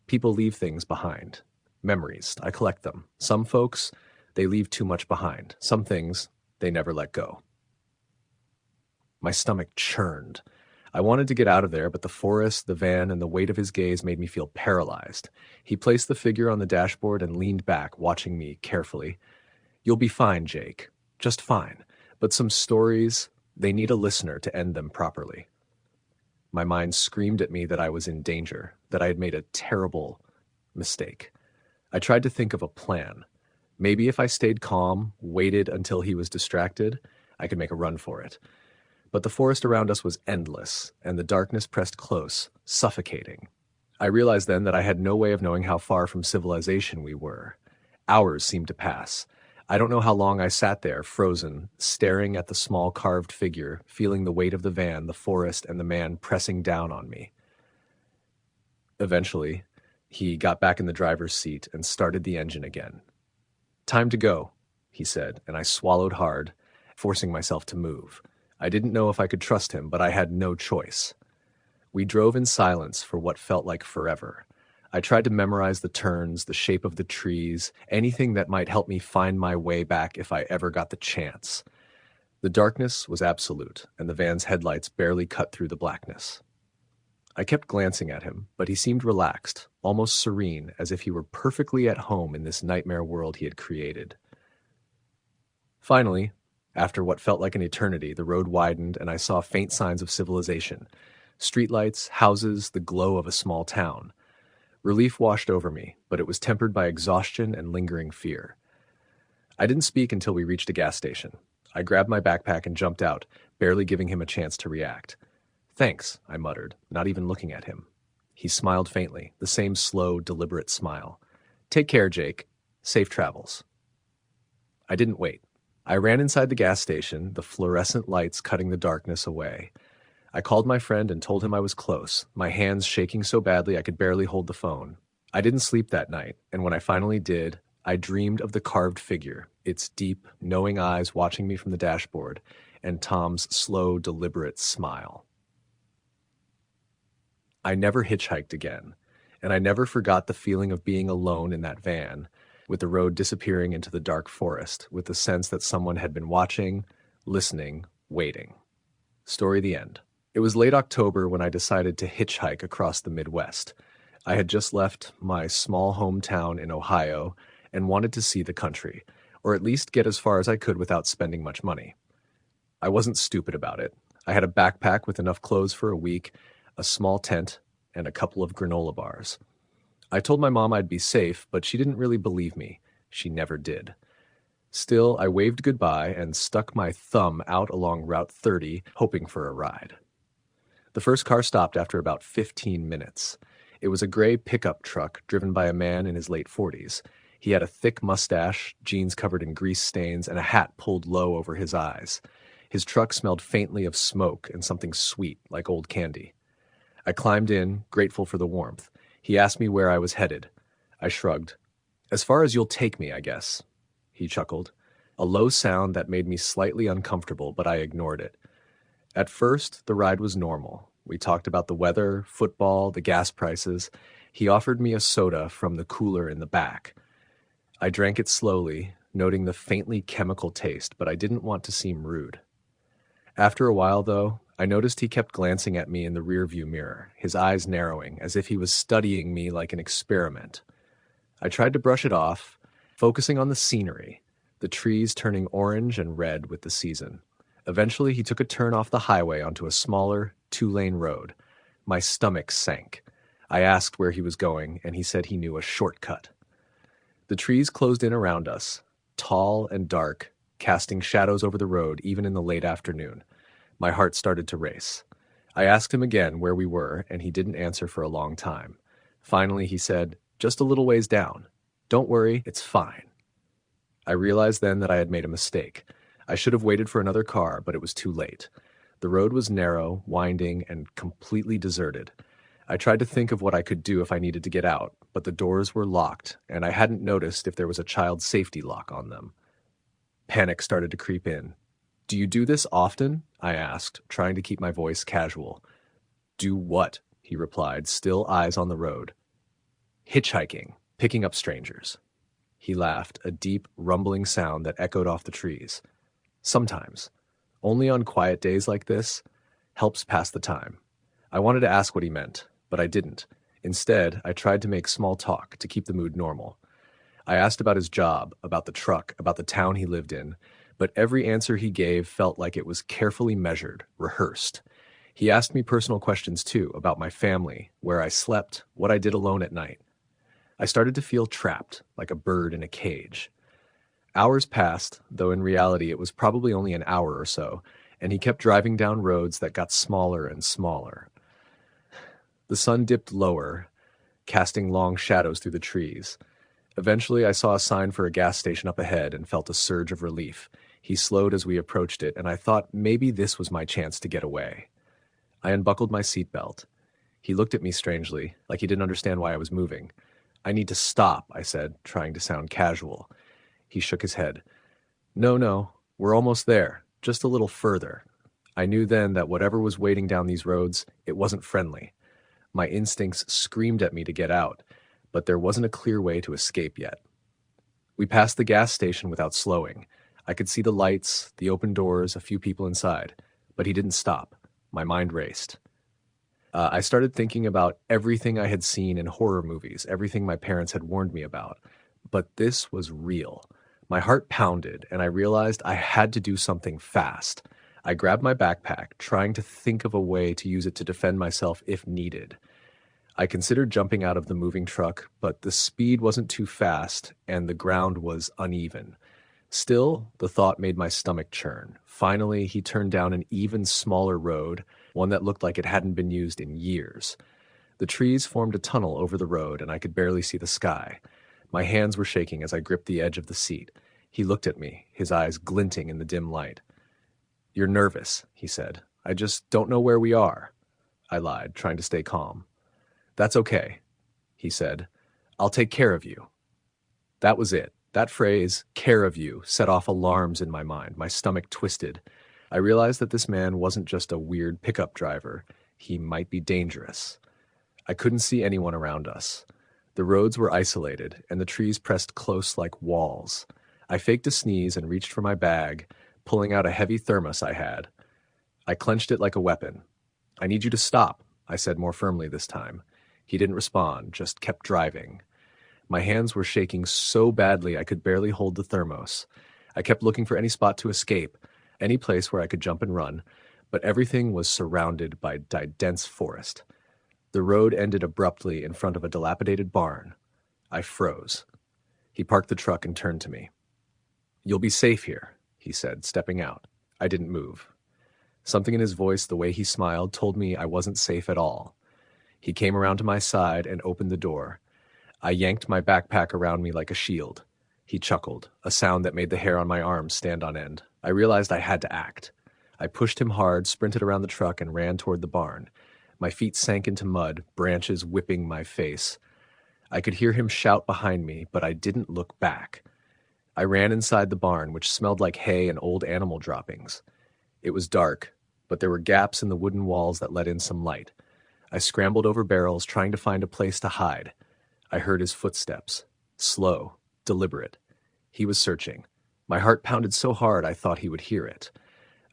S1: "People leave things behind. Memories. I collect them. Some folks, they leave too much behind. Some things, they never let go." My stomach churned. I wanted to get out of there, but the forest, the van, and the weight of his gaze made me feel paralyzed. He placed the figure on the dashboard and leaned back, watching me carefully. "You'll be fine, Jake. Just fine. But some stories, they need a listener to end them properly." My mind screamed at me that I was in danger, that I had made a terrible mistake. I tried to think of a plan. Maybe if I stayed calm, waited until he was distracted, I could make a run for it. But the forest around us was endless, and the darkness pressed close, suffocating. I realized then that I had no way of knowing how far from civilization we were. Hours seemed to pass. I don't know how long I sat there, frozen, staring at the small carved figure, feeling the weight of the van, the forest, and the man pressing down on me. Eventually, he got back in the driver's seat and started the engine again. "Time to go," he said, and I swallowed hard, forcing myself to move. I didn't know if I could trust him, but I had no choice. We drove in silence for what felt like forever. I tried to memorize the turns, the shape of the trees, anything that might help me find my way back if I ever got the chance. The darkness was absolute, and the van's headlights barely cut through the blackness. I kept glancing at him, but he seemed relaxed, almost serene, as if he were perfectly at home in this nightmare world he had created. Finally, after what felt like an eternity, the road widened and I saw faint signs of civilization. Streetlights, houses, the glow of a small town. Relief washed over me, but it was tempered by exhaustion and lingering fear. I didn't speak until we reached a gas station. I grabbed my backpack and jumped out, barely giving him a chance to react. "Thanks," I muttered, not even looking at him. He smiled faintly, the same slow, deliberate smile. "Take care, Jake. Safe travels." I didn't wait. I ran inside the gas station, the fluorescent lights cutting the darkness away. I called my friend and told him I was close, my hands shaking so badly I could barely hold the phone. I didn't sleep that night, and when I finally did, I dreamed of the carved figure, its deep, knowing eyes watching me from the dashboard, and Tom's slow, deliberate smile. I never hitchhiked again, and I never forgot the feeling of being alone in that van, with the road disappearing into the dark forest, with the sense that someone had been watching, listening, waiting. Story the end. It was late October when I decided to hitchhike across the Midwest. I had just left my small hometown in Ohio and wanted to see the country, or at least get as far as I could without spending much money. I wasn't stupid about it. I had a backpack with enough clothes for a week, a small tent, and a couple of granola bars. I told my mom I'd be safe, but she didn't really believe me. She never did. Still, I waved goodbye and stuck my thumb out along Route 30, hoping for a ride. The first car stopped after about 15 minutes. It was a gray pickup truck driven by a man in his late 40s. He had a thick mustache, jeans covered in grease stains, and a hat pulled low over his eyes. His truck smelled faintly of smoke and something sweet, like old candy. I climbed in, grateful for the warmth. He asked me where I was headed. I shrugged. "As far as you'll take me, I guess." He chuckled. A low sound that made me slightly uncomfortable, but I ignored it. At first, the ride was normal. We talked about the weather, football, the gas prices. He offered me a soda from the cooler in the back. I drank it slowly, noting the faintly chemical taste, but I didn't want to seem rude. After a while, though, I noticed he kept glancing at me in the rearview mirror, his eyes narrowing, as if he was studying me like an experiment. I tried to brush it off, focusing on the scenery, the trees turning orange and red with the season. Eventually, he took a turn off the highway onto a smaller, two-lane road. My stomach sank. I asked where he was going, and he said he knew a shortcut. The trees closed in around us, tall and dark, casting shadows over the road even in the late afternoon. My heart started to race. I asked him again where we were, and he didn't answer for a long time. Finally, he said, "Just a little ways down. Don't worry, it's fine." I realized then that I had made a mistake. I should have waited for another car, but it was too late. The road was narrow, winding, and completely deserted. I tried to think of what I could do if I needed to get out, but the doors were locked, and I hadn't noticed if there was a child safety lock on them. Panic started to creep in. "Do you do this often?" I asked, trying to keep my voice casual. "Do what?" he replied, still eyes on the road. "Hitchhiking, picking up strangers." He laughed, a deep, rumbling sound that echoed off the trees. "Sometimes. Only on quiet days like this. Helps pass the time." I wanted to ask what he meant, but I didn't. Instead, I tried to make small talk to keep the mood normal. I asked about his job, about the truck, about the town he lived in, but every answer he gave felt like it was carefully measured, rehearsed. He asked me personal questions too, about my family, where I slept, what I did alone at night. I started to feel trapped, like a bird in a cage. Hours passed, though in reality it was probably only an hour or so, and he kept driving down roads that got smaller and smaller. The sun dipped lower, casting long shadows through the trees. Eventually I saw a sign for a gas station up ahead and felt a surge of relief. He slowed as we approached it, and I thought maybe this was my chance to get away. I unbuckled my seatbelt. He looked at me strangely, like he didn't understand why I was moving. "I need to stop," I said, trying to sound casual. He shook his head. No, we're almost there, just a little further." I knew then that whatever was waiting down these roads, it wasn't friendly. My instincts screamed at me to get out, but there wasn't a clear way to escape yet. We passed the gas station without slowing. I could see the lights, the open doors, a few people inside, but he didn't stop. My mind raced. I started thinking about everything I had seen in horror movies, everything my parents had warned me about. But this was real. My heart pounded, and I realized I had to do something fast. I grabbed my backpack, trying to think of a way to use it to defend myself if needed. I considered jumping out of the moving truck, but the speed wasn't too fast, and the ground was uneven. Still, the thought made my stomach churn. Finally, he turned down an even smaller road, one that looked like it hadn't been used in years. The trees formed a tunnel over the road, and I could barely see the sky. My hands were shaking as I gripped the edge of the seat. He looked at me, his eyes glinting in the dim light. "You're nervous," he said. "I just don't know where we are." I lied, trying to stay calm. "That's okay," he said. "I'll take care of you." That was it. That phrase, "care of you," set off alarms in my mind. My stomach twisted. I realized that this man wasn't just a weird pickup driver. He might be dangerous. I couldn't see anyone around us. The roads were isolated, and the trees pressed close like walls. I faked a sneeze and reached for my bag, pulling out a heavy thermos I had. I clenched it like a weapon. "I need you to stop," I said more firmly this time. He didn't respond, just kept driving. My hands were shaking so badly I could barely hold the thermos. I kept looking for any spot to escape, any place where I could jump and run, but everything was surrounded by dense forest. The road ended abruptly in front of a dilapidated barn. I froze. He parked the truck and turned to me. "You'll be safe here," he said, stepping out. I didn't move. Something in his voice, the way he smiled, told me I wasn't safe at all. He came around to my side and opened the door. I yanked my backpack around me like a shield. He chuckled, a sound that made the hair on my arms stand on end. I realized I had to act. I pushed him hard, sprinted around the truck, and ran toward the barn. My feet sank into mud, branches whipping my face. I could hear him shout behind me, but I didn't look back. I ran inside the barn, which smelled like hay and old animal droppings. It was dark, but there were gaps in the wooden walls that let in some light. I scrambled over barrels, trying to find a place to hide. I heard his footsteps, slow, deliberate. He was searching. My heart pounded so hard I thought he would hear it.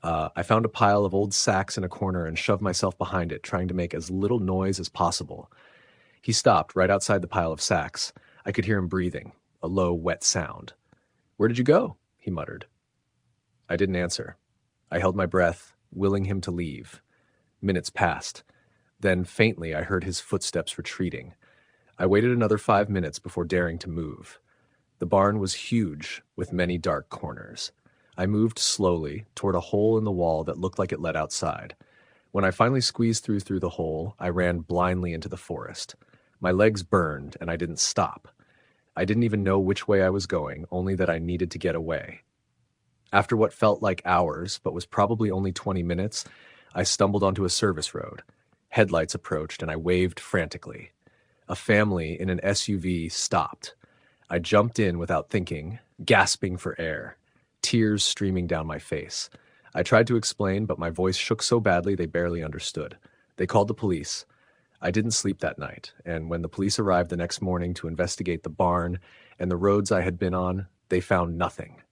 S1: I found a pile of old sacks in a corner and shoved myself behind it, trying to make as little noise as possible. He stopped right outside the pile of sacks. I could hear him breathing, a low, wet sound. "Where did you go?" he muttered. I didn't answer. I held my breath, willing him to leave. Minutes passed. Then, faintly, I heard his footsteps retreating. I waited another 5 minutes before daring to move. The barn was huge, with many dark corners. I moved slowly toward a hole in the wall that looked like it led outside. When I finally squeezed through the hole, I ran blindly into the forest. My legs burned, and I didn't stop. I didn't even know which way I was going, only that I needed to get away. After what felt like hours, but was probably only 20 minutes, I stumbled onto a service road. Headlights approached, and I waved frantically. A family in an SUV stopped. I jumped in without thinking, gasping for air, tears streaming down my face. I tried to explain, but my voice shook so badly they barely understood. They called the police. I didn't sleep that night, and when the police arrived the next morning to investigate the barn and the roads I had been on, they found nothing.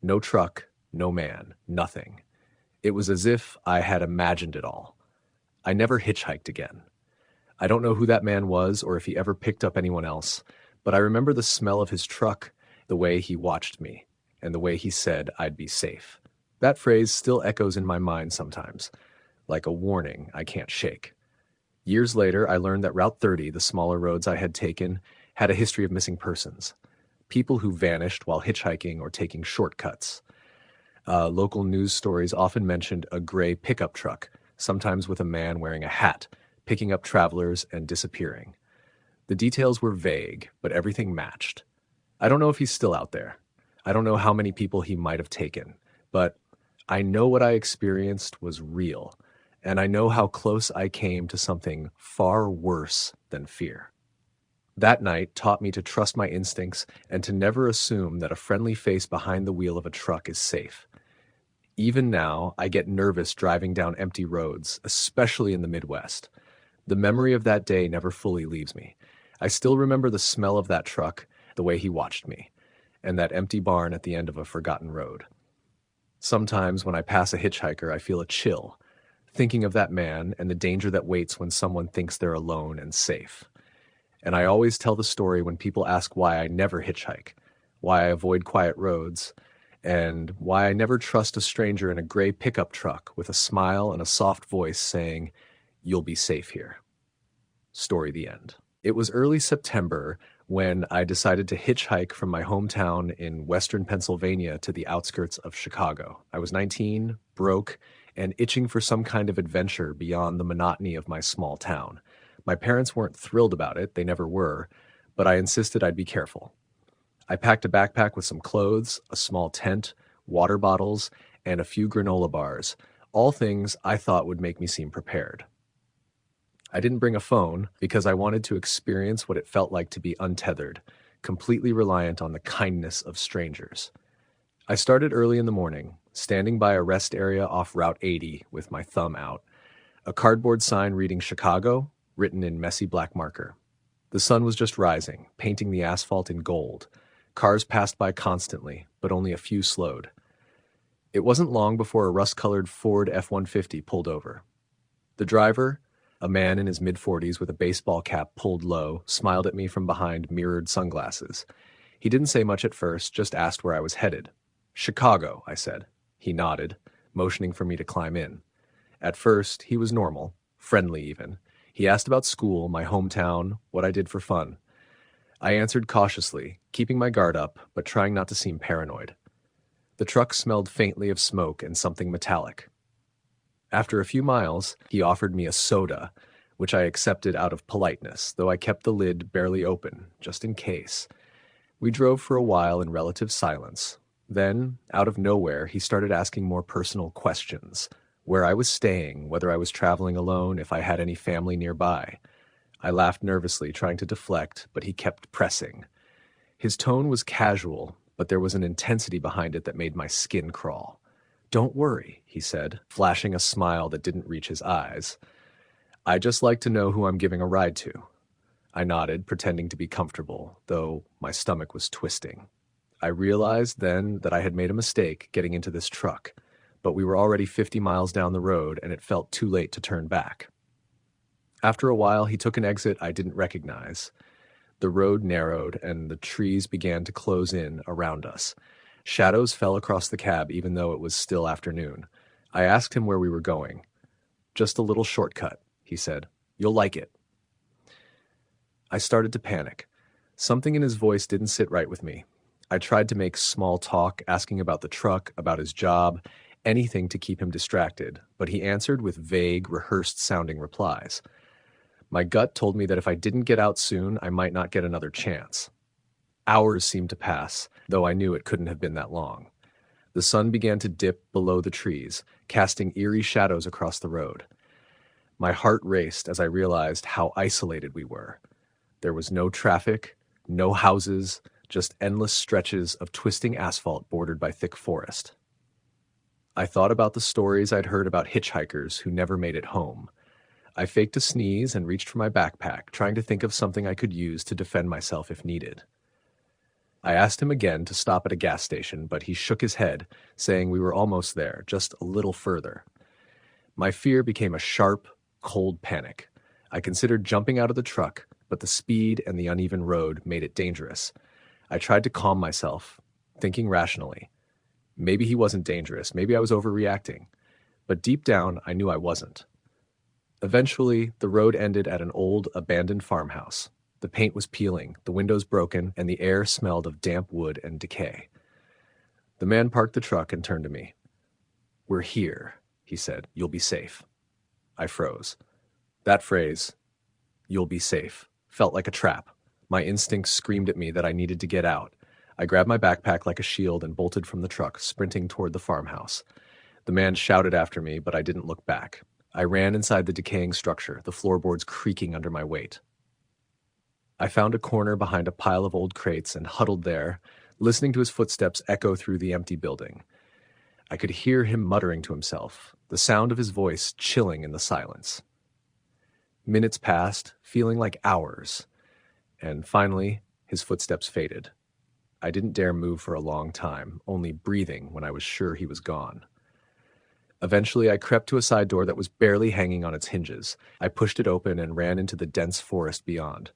S1: No truck, no man, nothing. It was as if I had imagined it all. I never hitchhiked again. I don't know who that man was or if he ever picked up anyone else, but I remember the smell of his truck, the way he watched me, and the way he said I'd be safe. That phrase still echoes in my mind sometimes, like a warning I can't shake. Years later, I learned that Route 30, the smaller roads I had taken, had a history of missing persons. People who vanished while hitchhiking or taking shortcuts. Local news stories often mentioned a gray pickup truck, sometimes with a man wearing a hat, picking up travelers and disappearing. The details were vague, but everything matched. I don't know if he's still out there. I don't know how many people he might have taken, but I know what I experienced was real, and I know how close I came to something far worse than fear. That night taught me to trust my instincts and to never assume that a friendly face behind the wheel of a truck is safe. Even now, I get nervous driving down empty roads, especially in the Midwest. The memory of that day never fully leaves me. I still remember the smell of that truck, the way he watched me, and that empty barn at the end of a forgotten road. Sometimes when I pass a hitchhiker, I feel a chill, thinking of that man and the danger that waits when someone thinks they're alone and safe. And I always tell the story when people ask why I never hitchhike, why I avoid quiet roads, and why I never trust a stranger in a gray pickup truck with a smile and a soft voice saying, "You'll be safe here." Story the end. It was early September when I decided to hitchhike from my hometown in western Pennsylvania to the outskirts of Chicago. I was 19, broke, and itching for some kind of adventure beyond the monotony of my small town. My parents weren't thrilled about it, they never were, but I insisted I'd be careful. I packed a backpack with some clothes, a small tent, water bottles, and a few granola bars, all things I thought would make me seem prepared. I didn't bring a phone because I wanted to experience what it felt like to be untethered, completely reliant on the kindness of strangers. I started early in the morning, standing by a rest area off Route 80 with my thumb out, a cardboard sign reading Chicago, written in messy black marker. The sun was just rising, painting the asphalt in gold. Cars passed by constantly, but only a few slowed. It wasn't long before a rust-colored Ford F-150 pulled over. The driver, a man in his mid-40s with a baseball cap pulled low, smiled at me from behind mirrored sunglasses. He didn't say much at first, just asked where I was headed. "Chicago," I said. He nodded, motioning for me to climb in. At first, he was normal, friendly even. He asked about school, my hometown, what I did for fun. I answered cautiously, keeping my guard up, but trying not to seem paranoid. The truck smelled faintly of smoke and something metallic. After a few miles, he offered me a soda, which I accepted out of politeness, though I kept the lid barely open, just in case. We drove for a while in relative silence. Then, out of nowhere, he started asking more personal questions. Where I was staying, whether I was traveling alone, if I had any family nearby. I laughed nervously, trying to deflect, but he kept pressing. His tone was casual, but there was an intensity behind it that made my skin crawl. "Don't worry," he said, flashing a smile that didn't reach his eyes. "I just like to know who I'm giving a ride to." I nodded, pretending to be comfortable, though my stomach was twisting. I realized then that I had made a mistake getting into this truck, but we were already 50 miles down the road and it felt too late to turn back. After a while, he took an exit I didn't recognize. The road narrowed and the trees began to close in around us. Shadows fell across the cab even though it was still afternoon. I asked him where we were going. "Just a little shortcut," he said. "You'll like it." I started to panic. Something in his voice didn't sit right with me. I tried to make small talk, asking about the truck, about his job, anything to keep him distracted, but he answered with vague, rehearsed-sounding replies. My gut told me that if I didn't get out soon, I might not get another chance. Hours seemed to pass, though I knew it couldn't have been that long. The sun began to dip below the trees, casting eerie shadows across the road. My heart raced as I realized how isolated we were. There was no traffic, no houses, just endless stretches of twisting asphalt bordered by thick forest. I thought about the stories I'd heard about hitchhikers who never made it home. I faked a sneeze and reached for my backpack, trying to think of something I could use to defend myself if needed. I asked him again to stop at a gas station, but he shook his head, saying we were almost there, just a little further. My fear became a sharp, cold panic. I considered jumping out of the truck, but the speed and the uneven road made it dangerous. I tried to calm myself, thinking rationally. Maybe he wasn't dangerous, maybe I was overreacting. But deep down, I knew I wasn't. Eventually, the road ended at an old, abandoned farmhouse. The paint was peeling, the windows broken, and the air smelled of damp wood and decay. The man parked the truck and turned to me. "We're here," he said. "You'll be safe." I froze. That phrase, "you'll be safe," felt like a trap. My instincts screamed at me that I needed to get out. I grabbed my backpack like a shield and bolted from the truck, sprinting toward the farmhouse. The man shouted after me, but I didn't look back. I ran inside the decaying structure, the floorboards creaking under my weight. I found a corner behind a pile of old crates and huddled there, listening to his footsteps echo through the empty building. I could hear him muttering to himself, the sound of his voice chilling in the silence. Minutes passed, feeling like hours, and finally, his footsteps faded. I didn't dare move for a long time, only breathing when I was sure he was gone. Eventually, I crept to a side door that was barely hanging on its hinges. I pushed it open and ran into the dense forest beyond.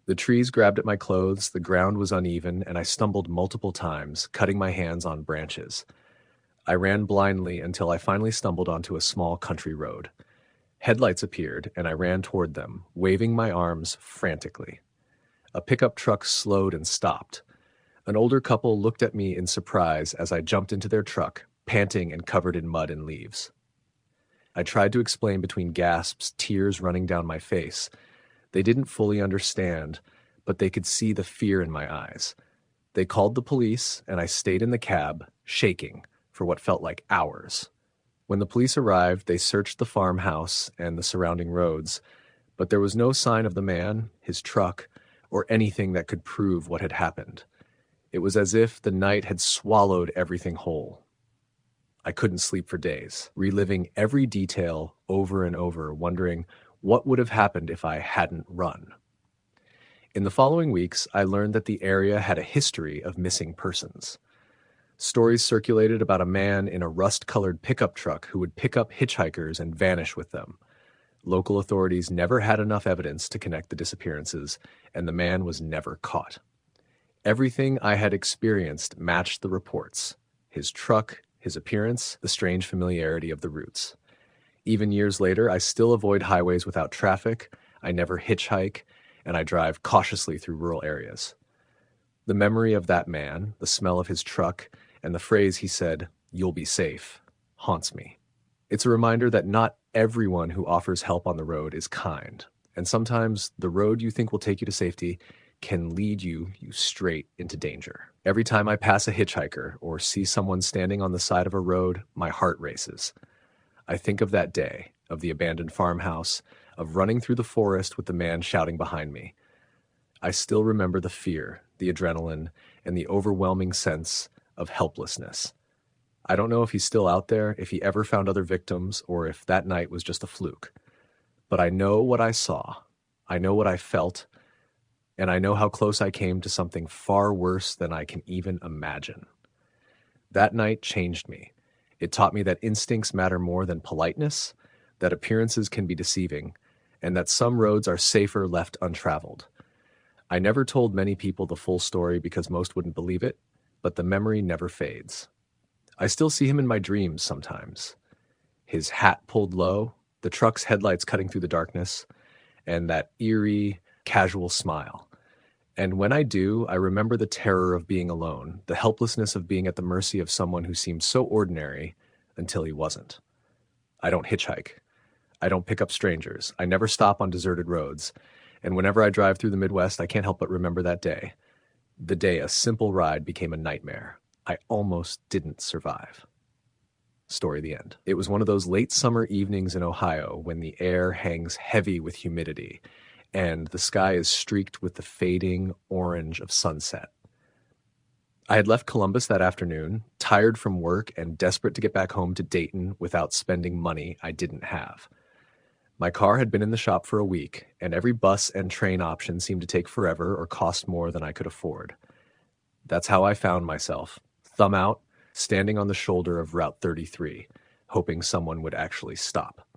S1: The trees grabbed at my clothes, the ground was uneven, and I stumbled multiple times, cutting my hands on branches. I ran blindly until I finally stumbled onto a small country road. Headlights appeared, and I ran toward them, waving my arms frantically. A pickup truck slowed and stopped. An older couple looked at me in surprise as I jumped into their truck, panting and covered in mud and leaves. I tried to explain between gasps, tears running down my face. They didn't fully understand, but they could see the fear in my eyes. They called the police, and I stayed in the cab, shaking, for what felt like hours. When the police arrived, they searched the farmhouse and the surrounding roads, but there was no sign of the man, his truck, or anything that could prove what had happened. It was as if the night had swallowed everything whole. I couldn't sleep for days, reliving every detail over and over, wondering what would have happened if I hadn't run. In the following weeks, I learned that the area had a history of missing persons. Stories circulated about a man in a rust-colored pickup truck who would pick up hitchhikers and vanish with them. Local authorities never had enough evidence to connect the disappearances, and the man was never caught. Everything I had experienced matched the reports: his truck, his appearance, the strange familiarity of the routes. Even years later, I still avoid highways without traffic, I never hitchhike, and I drive cautiously through rural areas. The memory of that man, the smell of his truck, and the phrase he said, "You'll be safe," haunts me. It's a reminder that not everyone who offers help on the road is kind, and sometimes the road you think will take you to safety can lead you straight into danger. Every time I pass a hitchhiker or see someone standing on the side of a road, my heart races. I think of that day, of the abandoned farmhouse, of running through the forest with the man shouting behind me. I still remember the fear, the adrenaline, and the overwhelming sense of helplessness. I don't know if he's still out there, if he ever found other victims, or if that night was just a fluke. But I know what I saw, I know what I felt, and I know how close I came to something far worse than I can even imagine. That night changed me. It taught me that instincts matter more than politeness, that appearances can be deceiving, and that some roads are safer left untraveled. I never told many people the full story because most wouldn't believe it, but the memory never fades. I still see him in my dreams sometimes. His hat pulled low, the truck's headlights cutting through the darkness, and that eerie, casual smile. And when I do, I remember the terror of being alone, the helplessness of being at the mercy of someone who seemed so ordinary until he wasn't. I don't hitchhike. I don't pick up strangers. I never stop on deserted roads. And whenever I drive through the Midwest, I can't help but remember that day. The day a simple ride became a nightmare. I almost didn't survive. Story the end. It was one of those late summer evenings in Ohio when the air hangs heavy with humidity and the sky is streaked with the fading orange of sunset. I had left Columbus that afternoon, tired from work and desperate to get back home to Dayton without spending money I didn't have. My car had been in the shop for a week, and every bus and train option seemed to take forever or cost more than I could afford. That's how I found myself, thumb out, standing on the shoulder of Route 33, hoping someone would actually stop.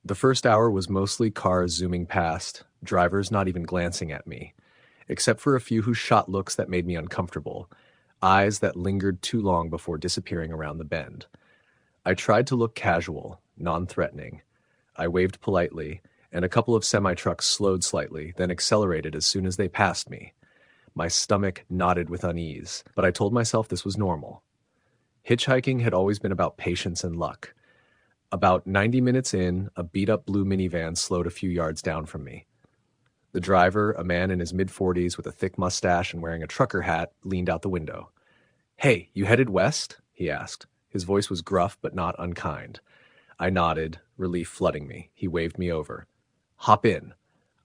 S1: The first hour was mostly cars zooming past, drivers not even glancing at me, except for a few who shot looks that made me uncomfortable, eyes that lingered too long before disappearing around the bend. I tried to look casual, non-threatening. I waved politely, and a couple of semi-trucks slowed slightly, then accelerated as soon as they passed me. My stomach knotted with unease, but I told myself this was normal. Hitchhiking had always been about patience and luck. About 90 minutes in, a beat-up blue minivan slowed a few yards down from me. The driver, a man in his mid-40s with a thick mustache and wearing a trucker hat, leaned out the window. "Hey, you headed west?" he asked. His voice was gruff but not unkind. I nodded, relief flooding me. He waved me over. "Hop in.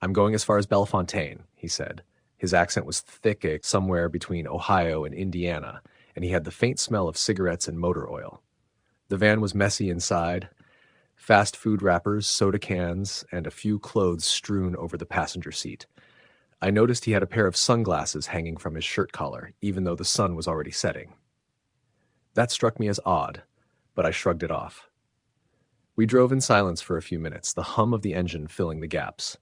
S1: I'm going as far as Bellefontaine," he said. His accent was thick, somewhere between Ohio and Indiana, and he had the faint smell of cigarettes and motor oil. The van was messy inside. Fast food wrappers, soda cans, and a few clothes strewn over the passenger seat. I noticed he had a pair of sunglasses hanging from his shirt collar, even though the sun was already setting. That struck me as odd, but I shrugged it off. We drove in silence for a few minutes, the hum of the engine filling the gaps.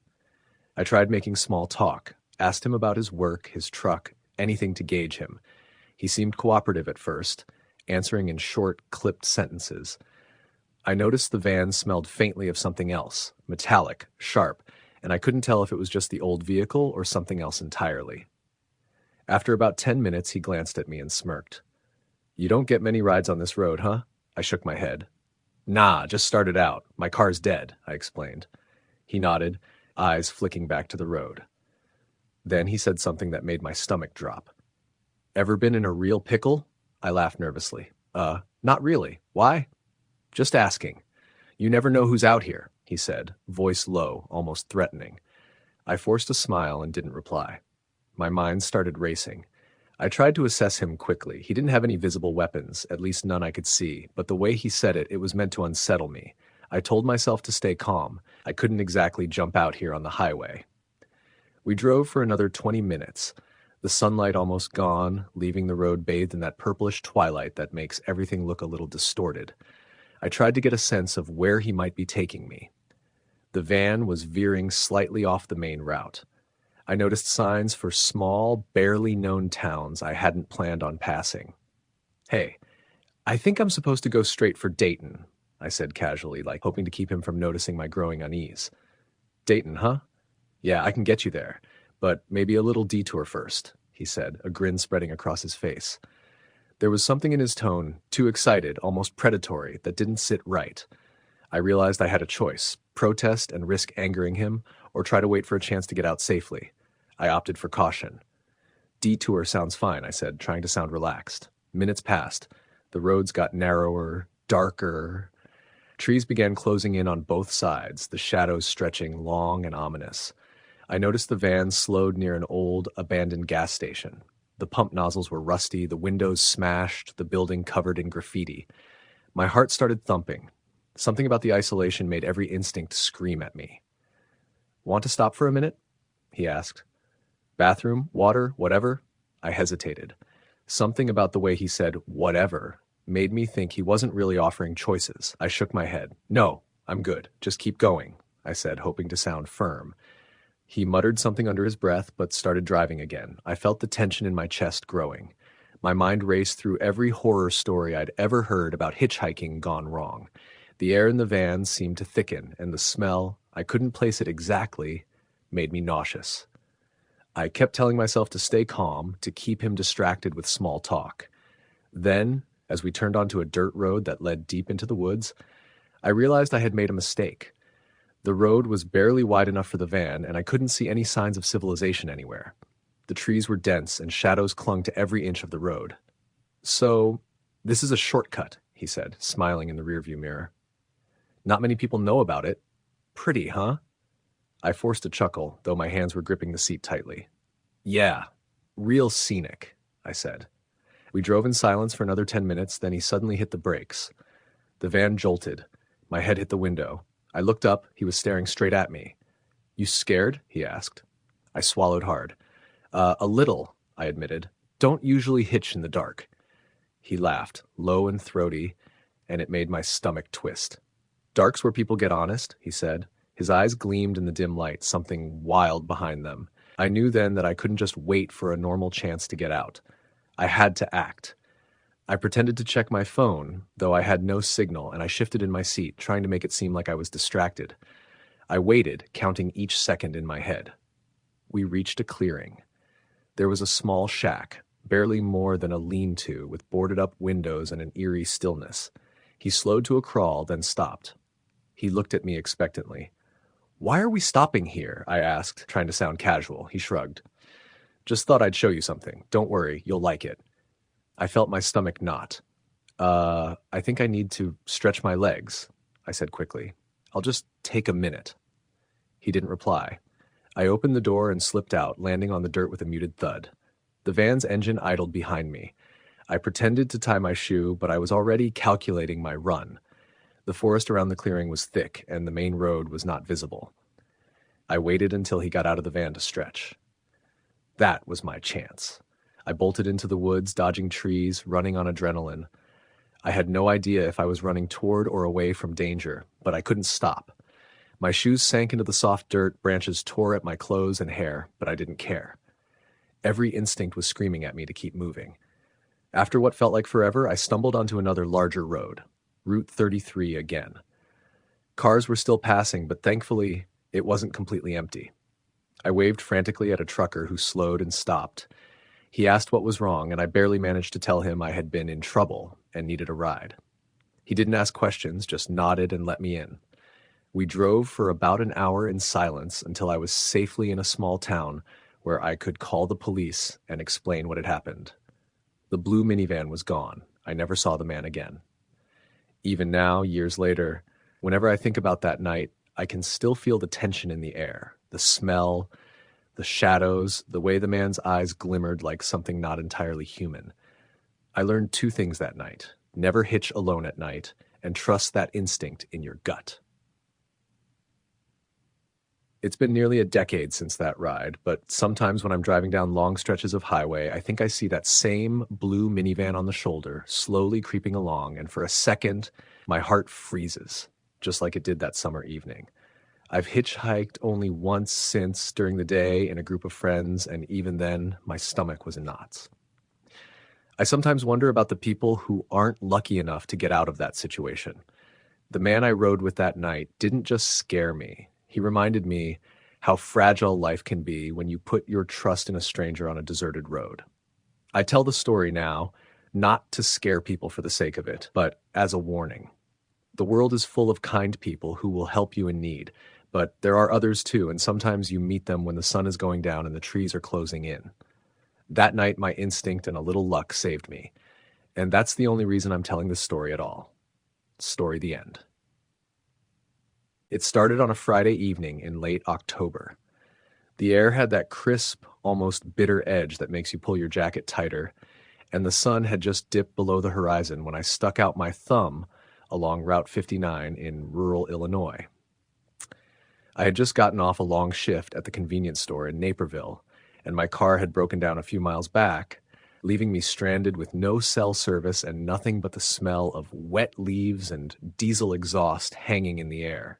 S1: I tried making small talk, asked him about his work, his truck, anything to gauge him. He seemed cooperative at first, answering in short, clipped sentences. I noticed the van smelled faintly of something else, metallic, sharp, and I couldn't tell if it was just the old vehicle or something else entirely. After about 10 minutes, he glanced at me and smirked. "You don't get many rides on this road, huh?" I shook my head. "Nah, just started out. My car's dead," I explained. He nodded, eyes flicking back to the road. Then he said something that made my stomach drop. "Ever been in a real pickle?" I laughed nervously. Not really. Why?" "Just asking. You never know who's out here," he said, voice low, almost threatening. I forced a smile and didn't reply. My mind started racing. I tried to assess him quickly. He didn't have any visible weapons, at least none I could see, but the way he said it, it was meant to unsettle me. I told myself to stay calm. I couldn't exactly jump out here on the highway. We drove for another 20 minutes. The sunlight almost gone, leaving the road bathed in that purplish twilight that makes everything look a little distorted. I tried to get a sense of where he might be taking me. The van was veering slightly off the main route. I noticed signs for small, barely known towns I hadn't planned on passing. "Hey, I think I'm supposed to go straight for Dayton," I said casually, like hoping to keep him from noticing my growing unease. "Dayton, huh? Yeah, I can get you there, but maybe a little detour first," he said, a grin spreading across his face. There was something in his tone, too excited, almost predatory, that didn't sit right. I realized I had a choice, protest and risk angering him, or try to wait for a chance to get out safely. I opted for caution. "Detour sounds fine," I said, trying to sound relaxed. Minutes passed. The roads got narrower, darker. Trees began closing in on both sides, the shadows stretching long and ominous. I noticed the van slowed near an old, abandoned gas station. The pump nozzles were rusty, the windows smashed, the building covered in graffiti. My heart started thumping. Something about the isolation made every instinct scream at me. "Want to stop for a minute?" he asked. "Bathroom, water, whatever?" I hesitated. Something about the way he said, "whatever," made me think he wasn't really offering choices. I shook my head. "No, I'm good. Just keep going," I said, hoping to sound firm. He muttered something under his breath, but started driving again. I felt the tension in my chest growing. My mind raced through every horror story I'd ever heard about hitchhiking gone wrong. The air in the van seemed to thicken, and the smell, I couldn't place it exactly, made me nauseous. I kept telling myself to stay calm, to keep him distracted with small talk. Then, as we turned onto a dirt road that led deep into the woods, I realized I had made a mistake. The road was barely wide enough for the van, and I couldn't see any signs of civilization anywhere. The trees were dense, and shadows clung to every inch of the road. "So, this is a shortcut," he said, smiling in the rearview mirror. "Not many people know about it. Pretty, huh?" I forced a chuckle, though my hands were gripping the seat tightly. "Yeah, real scenic," I said. We drove in silence for another 10 minutes, then he suddenly hit the brakes. The van jolted. My head hit the window. I looked up. He was staring straight at me. "You scared?" he asked. I swallowed hard. A little," I admitted. "Don't usually hitch in the dark." He laughed, low and throaty, and it made my stomach twist. "Dark's where people get honest," he said. His eyes gleamed in the dim light, something wild behind them. I knew then that I couldn't just wait for a normal chance to get out. I had to act. I pretended to check my phone, though I had no signal, and I shifted in my seat, trying to make it seem like I was distracted. I waited, counting each second in my head. We reached a clearing. There was a small shack, barely more than a lean-to, with boarded-up windows and an eerie stillness. He slowed to a crawl, then stopped. He looked at me expectantly. "Why are we stopping here?" I asked, trying to sound casual. He shrugged. "Just thought I'd show you something. Don't worry, you'll like it." I felt my stomach knot. I think I need to stretch my legs," I said quickly. "I'll just take a minute." He didn't reply. I opened the door and slipped out, landing on the dirt with a muted thud. The van's engine idled behind me. I pretended to tie my shoe, but I was already calculating my run. The forest around the clearing was thick, and the main road was not visible. I waited until he got out of the van to stretch. That was my chance. I bolted into the woods, dodging trees, running on adrenaline. I had no idea if I was running toward or away from danger, but I couldn't stop. My shoes sank into the soft dirt, branches tore at my clothes and hair, but I didn't care. Every instinct was screaming at me to keep moving. After what felt like forever, I stumbled onto another larger road, Route 33 again. Cars were still passing, but thankfully, it wasn't completely empty. I waved frantically at a trucker who slowed and stopped. He asked what was wrong, and I barely managed to tell him I had been in trouble and needed a ride. He didn't ask questions, just nodded and let me in. We drove for about an hour in silence until I was safely in a small town where I could call the police and explain what had happened. The blue minivan was gone. I never saw the man again. Even now, years later, whenever I think about that night, I can still feel the tension in the air, the smell, the shadows, the way the man's eyes glimmered like something not entirely human. I learned two things that night: never hitch alone at night, and trust that instinct in your gut. It's been nearly a decade since that ride, but sometimes when I'm driving down long stretches of highway, I think I see that same blue minivan on the shoulder, slowly creeping along, and for a second, my heart freezes, just like it did that summer evening. I've hitchhiked only once since during the day in a group of friends, and even then, my stomach was in knots. I sometimes wonder about the people who aren't lucky enough to get out of that situation. The man I rode with that night didn't just scare me. He reminded me how fragile life can be when you put your trust in a stranger on a deserted road. I tell the story now, not to scare people for the sake of it, but as a warning. The world is full of kind people who will help you in need, but there are others too, and sometimes you meet them when the sun is going down and the trees are closing in. That night, my instinct and a little luck saved me, and that's the only reason I'm telling this story at all. Story the end. It started on a Friday evening in late October. The air had that crisp, almost bitter edge that makes you pull your jacket tighter, and the sun had just dipped below the horizon when I stuck out my thumb along Route 59 in rural Illinois. I had just gotten off a long shift at the convenience store in Naperville, and my car had broken down a few miles back, leaving me stranded with no cell service and nothing but the smell of wet leaves and diesel exhaust hanging in the air.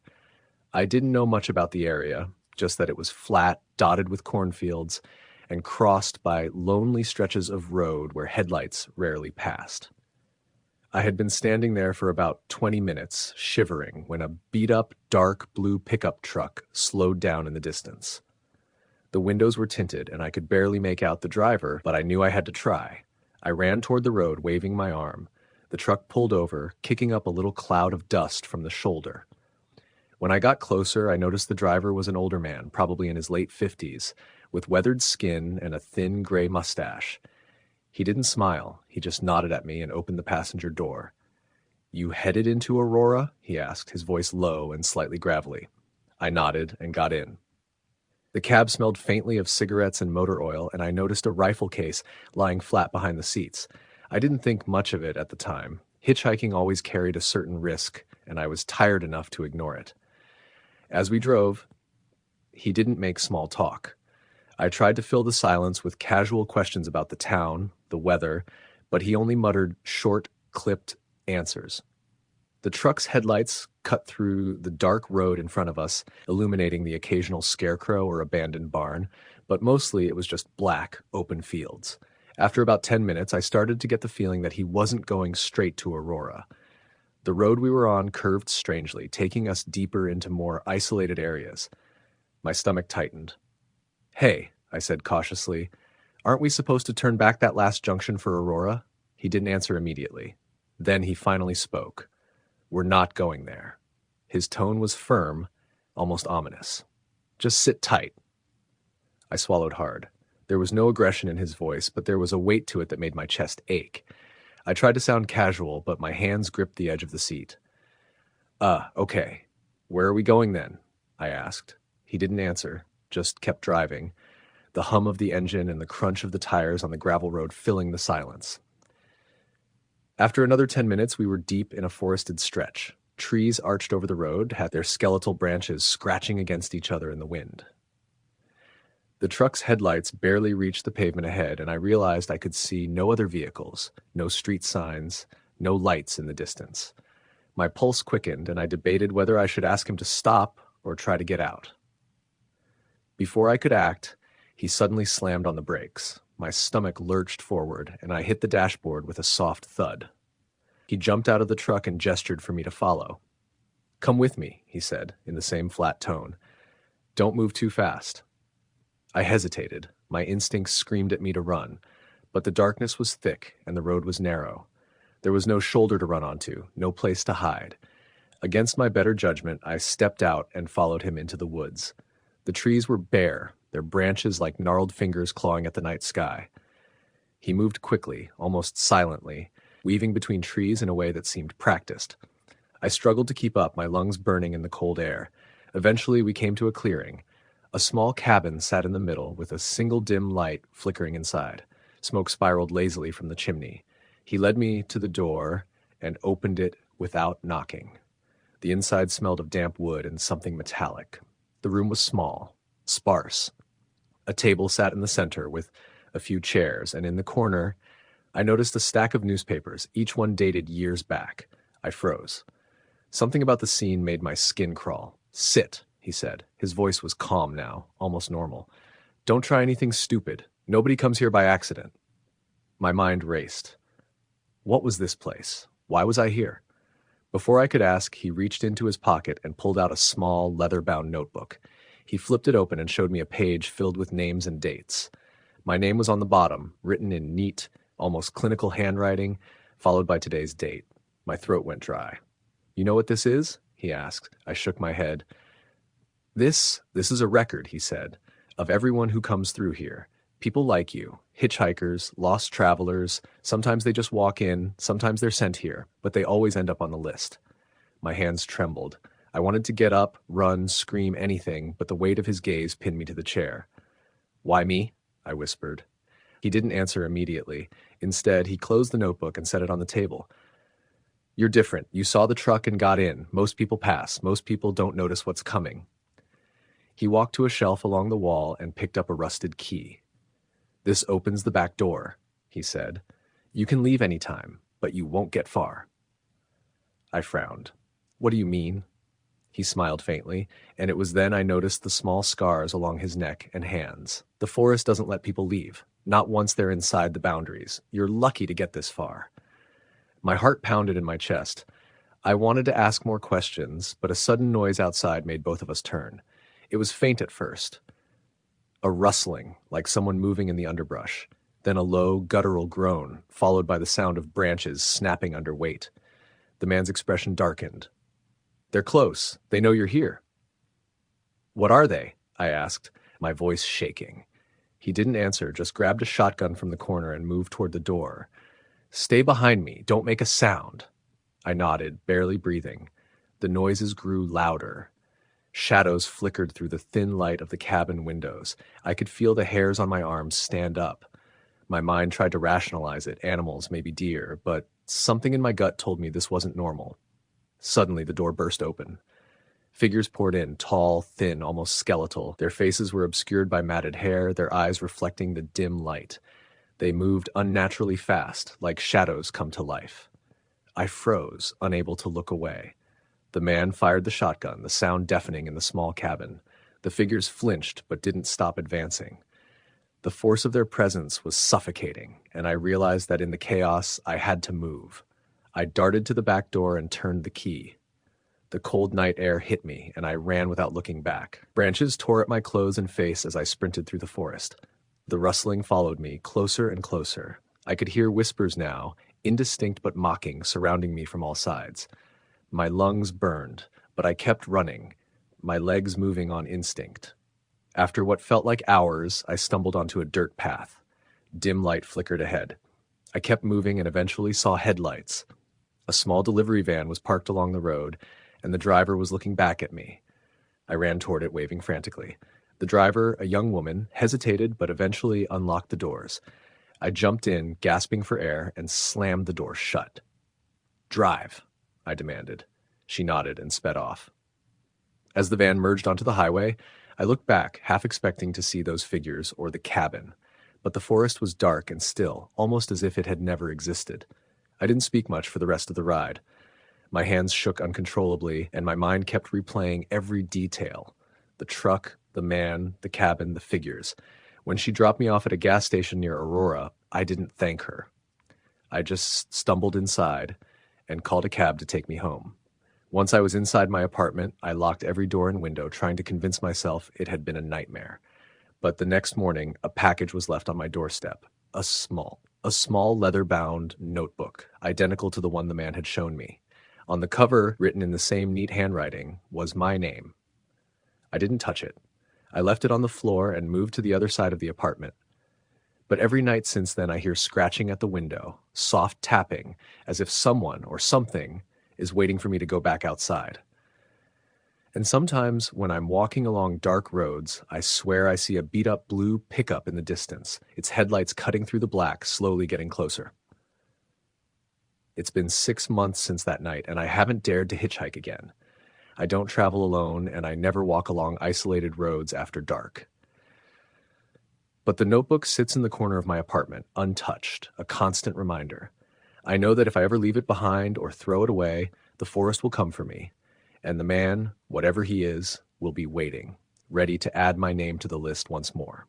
S1: I didn't know much about the area, just that it was flat, dotted with cornfields, and crossed by lonely stretches of road where headlights rarely passed. I had been standing there for about 20 minutes, shivering, when a beat-up, dark blue pickup truck slowed down in the distance. The windows were tinted, and I could barely make out the driver, but I knew I had to try. I ran toward the road, waving my arm. The truck pulled over, kicking up a little cloud of dust from the shoulder. When I got closer, I noticed the driver was an older man, probably in his late 50s, with weathered skin and a thin gray mustache. He didn't smile. He just nodded at me and opened the passenger door. "You headed into Aurora?" he asked, his voice low and slightly gravelly. I nodded and got in. The cab smelled faintly of cigarettes and motor oil, and I noticed a rifle case lying flat behind the seats. I didn't think much of it at the time. Hitchhiking always carried a certain risk, and I was tired enough to ignore it. As we drove, he didn't make small talk. I tried to fill the silence with casual questions about the town, the weather, but he only muttered short, clipped answers. The truck's headlights cut through the dark road in front of us, illuminating the occasional scarecrow or abandoned barn, but mostly it was just black, open fields. After about 10 minutes, I started to get the feeling that he wasn't going straight to Aurora. The road we were on curved strangely, taking us deeper into more isolated areas. My stomach tightened. "Hey," I said cautiously, "aren't we supposed to turn back that last junction for Aurora?" He didn't answer immediately. Then he finally spoke. "We're not going there." His tone was firm, almost ominous. "Just sit tight." I swallowed hard. There was no aggression in his voice, but there was a weight to it that made my chest ache. I tried to sound casual, but my hands gripped the edge of the seat. Okay. Where are we going then?" I asked. He didn't answer, just kept driving, the hum of the engine and the crunch of the tires on the gravel road filling the silence. After another 10 minutes, we were deep in a forested stretch. Trees arched over the road, had their skeletal branches scratching against each other in the wind. The truck's headlights barely reached the pavement ahead, and I realized I could see no other vehicles, no street signs, no lights in the distance. My pulse quickened, and I debated whether I should ask him to stop or try to get out. Before I could act, he suddenly slammed on the brakes. My stomach lurched forward, and I hit the dashboard with a soft thud. He jumped out of the truck and gestured for me to follow. "Come with me," he said, in the same flat tone. "Don't move too fast." I hesitated. My instincts screamed at me to run, but the darkness was thick and the road was narrow. There was no shoulder to run onto, no place to hide. Against my better judgment, I stepped out and followed him into the woods. The trees were bare, their branches like gnarled fingers clawing at the night sky. He moved quickly, almost silently, weaving between trees in a way that seemed practiced. I struggled to keep up, my lungs burning in the cold air. Eventually, we came to a clearing. A small cabin sat in the middle, with a single dim light flickering inside. Smoke spiraled lazily from the chimney. He led me to the door and opened it without knocking. The inside smelled of damp wood and something metallic. The room was small, sparse. A table sat in the center with a few chairs, and in the corner, I noticed a stack of newspapers, each one dated years back. I froze. Something about the scene made my skin crawl. "Sit," he said. His voice was calm now, almost normal. "Don't try anything stupid. Nobody comes here by accident." My mind raced. What was this place? Why was I here? Before I could ask, he reached into his pocket and pulled out a small, leather-bound notebook. He flipped it open and showed me a page filled with names and dates. My name was on the bottom, written in neat, almost clinical handwriting, followed by today's date. My throat went dry. "You know what this is?" he asked. I shook my head. This is a record," he said, "of everyone who comes through here. People like you, hitchhikers, lost travelers. Sometimes they just walk in, sometimes they're sent here, but they always end up on the list." My hands trembled. I wanted to get up, run, scream, anything, but the weight of his gaze pinned me to the chair. "Why me?" I whispered. He didn't answer immediately. Instead, he closed the notebook and set it on the table. "You're different. You saw the truck and got in. Most people pass. Most people don't notice what's coming." He walked to a shelf along the wall and picked up a rusted key. "This opens the back door," he said. "You can leave any time, but you won't get far." I frowned. "What do you mean?" He smiled faintly, and it was then I noticed the small scars along his neck and hands. The forest doesn't let people leave, not once they're inside the boundaries. You're lucky to get this far. My heart pounded in my chest. I wanted to ask more questions, but a sudden noise outside made both of us turn. It was faint at first. A rustling, like someone moving in the underbrush. Then a low, guttural groan, followed by the sound of branches snapping under weight. The man's expression darkened. "They're close. They know you're here." "What are they?" I asked, my voice shaking. He didn't answer, just grabbed a shotgun from the corner and moved toward the door. "Stay behind me. Don't make a sound." I nodded, barely breathing. The noises grew louder. Shadows flickered through the thin light of the cabin windows. I could feel the hairs on my arms stand up. My mind tried to rationalize it, animals, maybe deer, but something in my gut told me this wasn't normal. Suddenly, the door burst open. Figures poured in, tall, thin, almost skeletal. Their faces were obscured by matted hair, their eyes reflecting the dim light. They moved unnaturally fast, like shadows come to life. I froze, unable to look away. The man fired the shotgun, the sound deafening in the small cabin. The figures flinched, but didn't stop advancing. The force of their presence was suffocating, and I realized that in the chaos, I had to move. I darted to the back door and turned the key. The cold night air hit me, and I ran without looking back. Branches tore at my clothes and face as I sprinted through the forest. The rustling followed me, closer and closer. I could hear whispers now, indistinct but mocking, surrounding me from all sides. My lungs burned, but I kept running, my legs moving on instinct. After what felt like hours, I stumbled onto a dirt path. Dim light flickered ahead. I kept moving and eventually saw headlights. A small delivery van was parked along the road, and the driver was looking back at me. I ran toward it, waving frantically. The driver, a young woman, hesitated but eventually unlocked the doors. I jumped in, gasping for air, and slammed the door shut. "Drive," I demanded. She nodded and sped off. As the van merged onto the highway, I looked back, half expecting to see those figures or the cabin. But the forest was dark and still, almost as if it had never existed. I didn't speak much for the rest of the ride. My hands shook uncontrollably, and my mind kept replaying every detail. The truck, the man, the cabin, the figures. When she dropped me off at a gas station near Aurora, I didn't thank her. I just stumbled inside and called a cab to take me home. Once I was inside my apartment, I locked every door and window, trying to convince myself it had been a nightmare. But the next morning, a package was left on my doorstep. A small leather-bound notebook, identical to the one the man had shown me. On the cover, written in the same neat handwriting, was my name. I didn't touch it. I left it on the floor and moved to the other side of the apartment. But every night since then I hear scratching at the window, soft tapping, as if someone or something is waiting for me to go back outside. And sometimes when I'm walking along dark roads, I swear I see a beat-up blue pickup in the distance, its headlights cutting through the black, slowly getting closer. It's been 6 months since that night, and I haven't dared to hitchhike again. I don't travel alone, and I never walk along isolated roads after dark. But the notebook sits in the corner of my apartment, untouched, a constant reminder. I know that if I ever leave it behind or throw it away, the forest will come for me, and the man, whatever he is, will be waiting, ready to add my name to the list once more.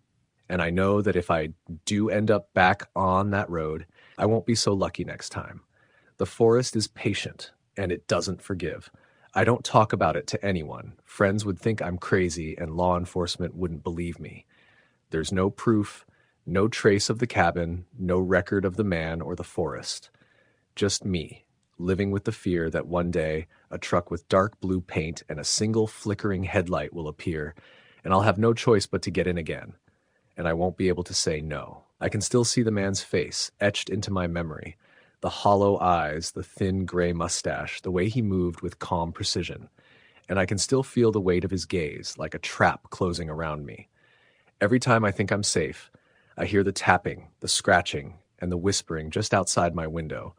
S1: And I know that if I do end up back on that road, I won't be so lucky next time. The forest is patient, and it doesn't forgive. I don't talk about it to anyone. Friends would think I'm crazy, and law enforcement wouldn't believe me. There's no proof, no trace of the cabin, no record of the man or the forest. Just me, living with the fear that one day a truck with dark blue paint and a single flickering headlight will appear, and I'll have no choice but to get in again. And I won't be able to say no. I can still see the man's face, etched into my memory. The hollow eyes, the thin gray mustache, the way he moved with calm precision. And I can still feel the weight of his gaze, like a trap closing around me. Every time I think I'm safe, I hear the tapping, the scratching, and the whispering just outside my window,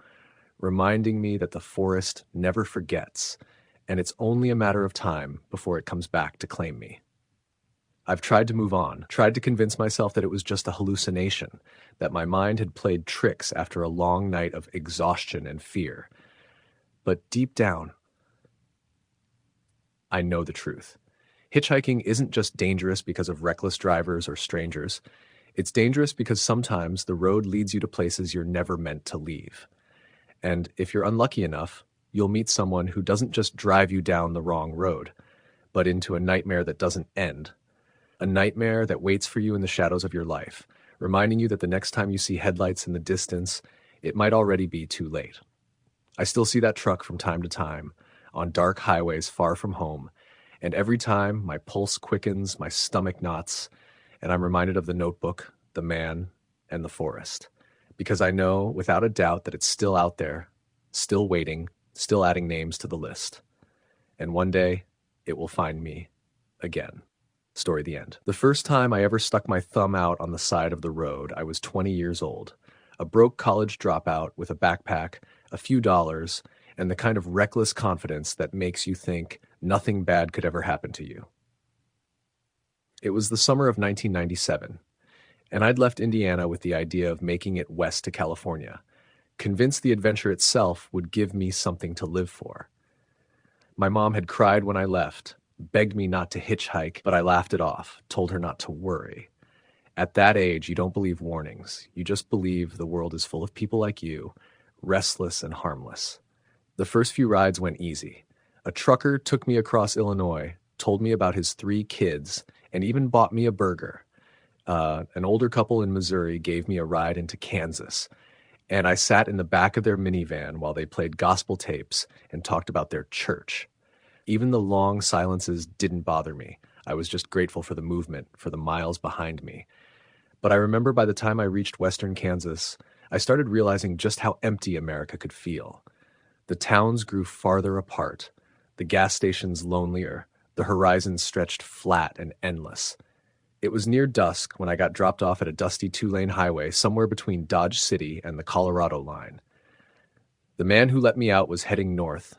S1: reminding me that the forest never forgets, and it's only a matter of time before it comes back to claim me. I've tried to move on, tried to convince myself that it was just a hallucination, that my mind had played tricks after a long night of exhaustion and fear. But deep down, I know the truth. Hitchhiking isn't just dangerous because of reckless drivers or strangers. It's dangerous because sometimes the road leads you to places you're never meant to leave. And if you're unlucky enough, you'll meet someone who doesn't just drive you down the wrong road, but into a nightmare that doesn't end. A nightmare that waits for you in the shadows of your life, reminding you that the next time you see headlights in the distance, it might already be too late. I still see that truck from time to time, on dark highways far from home, and every time my pulse quickens, my stomach knots, and I'm reminded of the notebook, the man, and the forest. Because I know, without a doubt, that it's still out there, still waiting, still adding names to the list. And one day, it will find me again. Story the end. The first time I ever stuck my thumb out on the side of the road, I was 20 years old. A broke college dropout with a backpack, a few dollars, and the kind of reckless confidence that makes you think nothing bad could ever happen to you. It was the summer of 1997, and I'd left Indiana with the idea of making it west to California, convinced the adventure itself would give me something to live for. My mom had cried when I left, begged me not to hitchhike, but I laughed it off, told her not to worry. At that age, you don't believe warnings. You just believe the world is full of people like you, restless and harmless. The first few rides went easy. A trucker took me across Illinois, told me about his 3 kids, and even bought me a burger. An older couple in Missouri gave me a ride into Kansas, and I sat in the back of their minivan while they played gospel tapes and talked about their church. Even the long silences didn't bother me. I was just grateful for the movement, for the miles behind me. But I remember by the time I reached western Kansas, I started realizing just how empty America could feel. The towns grew farther apart, the gas stations lonelier, the horizon stretched flat and endless. It was near dusk when I got dropped off at a dusty 2-lane highway somewhere between Dodge City and the Colorado line. The man who let me out was heading north,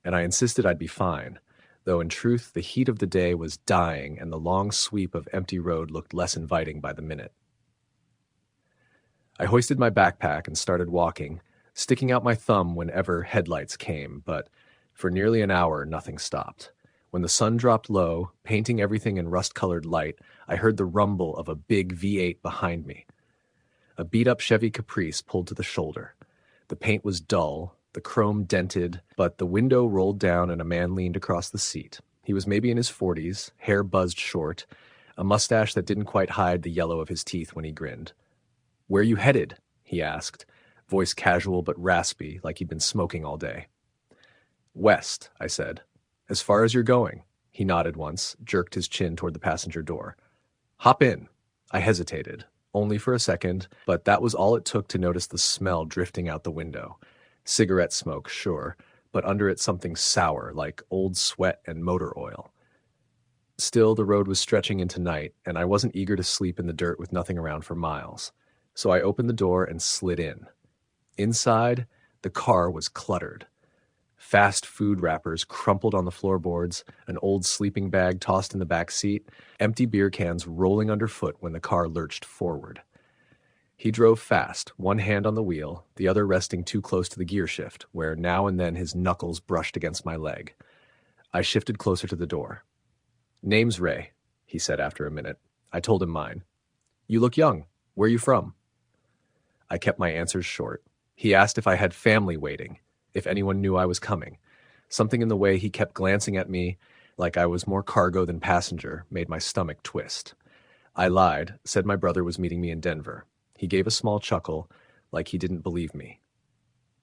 S1: and I insisted I'd be fine, though in truth the heat of the day was dying and the long sweep of empty road looked less inviting by the minute. I hoisted my backpack and started walking, sticking out my thumb whenever headlights came, but for nearly an hour nothing stopped. When the sun dropped low, painting everything in rust-colored light, I heard the rumble of a big V8 behind me. A beat-up Chevy Caprice pulled to the shoulder. The paint was dull, the chrome dented, but the window rolled down and a man leaned across the seat. He was maybe in his 40s, hair buzzed short, a mustache that didn't quite hide the yellow of his teeth when he grinned. "Where you headed?" he asked, voice casual but raspy, like he'd been smoking all day. "West," I said. "As far as you're going." He nodded once, jerked his chin toward the passenger door. "Hop in." I hesitated, only for a second, but that was all it took to notice the smell drifting out the window. Cigarette smoke, sure, but under it something sour, like old sweat and motor oil. Still, the road was stretching into night, and I wasn't eager to sleep in the dirt with nothing around for miles. So I opened the door and slid in. Inside, the car was cluttered. Fast food wrappers crumpled on the floorboards, an old sleeping bag tossed in the back seat, empty beer cans rolling underfoot when the car lurched forward. He drove fast, one hand on the wheel, the other resting too close to the gear shift, where now and then his knuckles brushed against my leg. I shifted closer to the door. "Name's Ray," he said after a minute. I told him mine. "You look young. Where you from?" I kept my answers short. He asked if I had family waiting, if anyone knew I was coming. Something in the way he kept glancing at me, like I was more cargo than passenger, made my stomach twist. I lied, said my brother was meeting me in Denver. He gave a small chuckle, like he didn't believe me.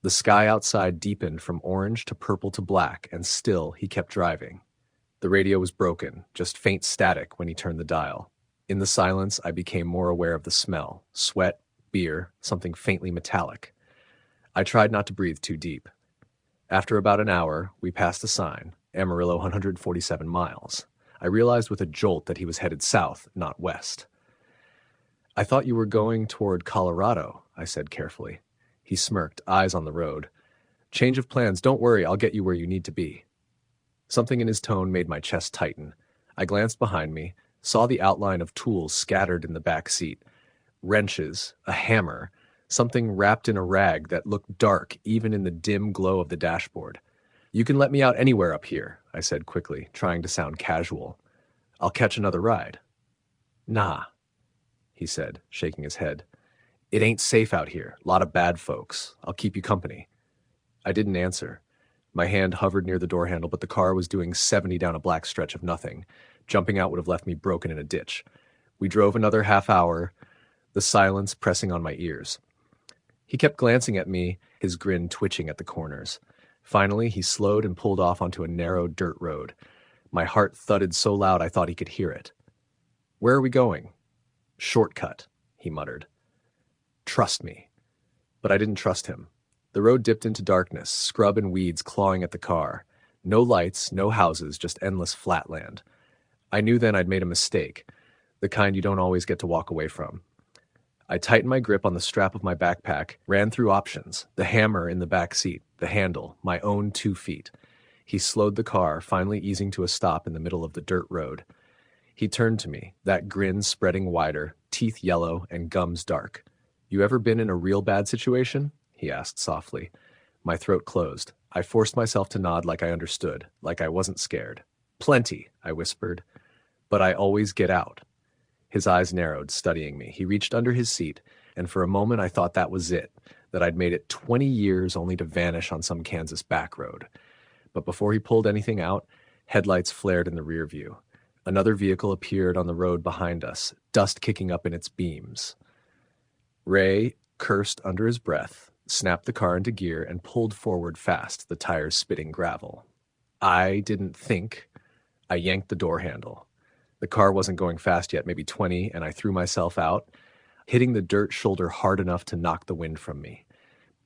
S1: The sky outside deepened from orange to purple to black, and still he kept driving. The radio was broken, just faint static when he turned the dial. In the silence, I became more aware of the smell, sweat, beer, something faintly metallic. I tried not to breathe too deep. After about an hour, we passed a sign, Amarillo 147 miles. I realized with a jolt that he was headed south, not west. "I thought you were going toward Colorado," I said carefully. He smirked, eyes on the road. "Change of plans, don't worry, I'll get you where you need to be." Something in his tone made my chest tighten. I glanced behind me, saw the outline of tools scattered in the back seat. Wrenches, a hammer, something wrapped in a rag that looked dark even in the dim glow of the dashboard. You can let me out anywhere up here, I said quickly, trying to sound casual. I'll catch another ride. Nah, he said, shaking his head. It ain't safe out here. Lot of bad folks. I'll keep you company. I didn't answer. My hand hovered near the door handle, but the car was doing 70 down a black stretch of nothing. Jumping out would have left me broken in a ditch. We drove another half hour, the silence pressing on my ears. He kept glancing at me, his grin twitching at the corners. Finally, he slowed and pulled off onto a narrow dirt road. My heart thudded so loud I thought he could hear it. Where are we going? Shortcut, he muttered. Trust me. But I didn't trust him. The road dipped into darkness, scrub and weeds clawing at the car. No lights, no houses, just endless flatland. I knew then I'd made a mistake, the kind you don't always get to walk away from. I tightened my grip on the strap of my backpack, ran through options, the hammer in the back seat, the handle, my own 2 feet. He slowed the car, finally easing to a stop in the middle of the dirt road. He turned to me, that grin spreading wider, teeth yellow and gums dark. You ever been in a real bad situation? He asked softly. My throat closed. I forced myself to nod like I understood, like I wasn't scared. Plenty, I whispered. But I always get out. His eyes narrowed, studying me. He reached under his seat, and for a moment I thought that was it, that I'd made it 20 years only to vanish on some Kansas back road. But before he pulled anything out, headlights flared in the rear view. Another vehicle appeared on the road behind us, dust kicking up in its beams. Ray cursed under his breath, snapped the car into gear, and pulled forward fast, the tires spitting gravel. I didn't think. I yanked the door handle. The car wasn't going fast yet, maybe 20, and I threw myself out, hitting the dirt shoulder hard enough to knock the wind from me.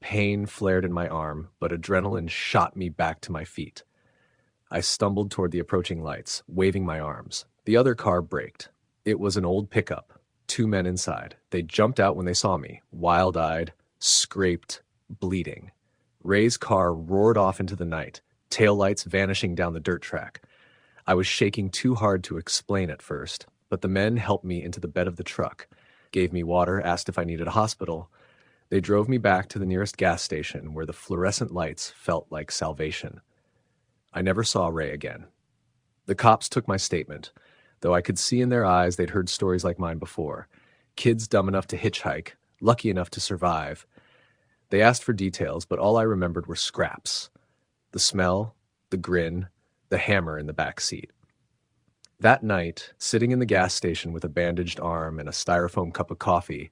S1: Pain flared in my arm, but adrenaline shot me back to my feet. I stumbled toward the approaching lights, waving my arms. The other car braked. It was an old pickup, 2 men inside. They jumped out when they saw me, wild-eyed, scraped, bleeding. Ray's car roared off into the night, taillights vanishing down the dirt track. I was shaking too hard to explain at first, but the men helped me into the bed of the truck, gave me water, asked if I needed a hospital. They drove me back to the nearest gas station where the fluorescent lights felt like salvation. I never saw Ray again. The cops took my statement, though I could see in their eyes they'd heard stories like mine before. Kids dumb enough to hitchhike, lucky enough to survive. They asked for details, but all I remembered were scraps. The smell, the grin, the hammer in the back seat. That night, sitting in the gas station with a bandaged arm and a styrofoam cup of coffee,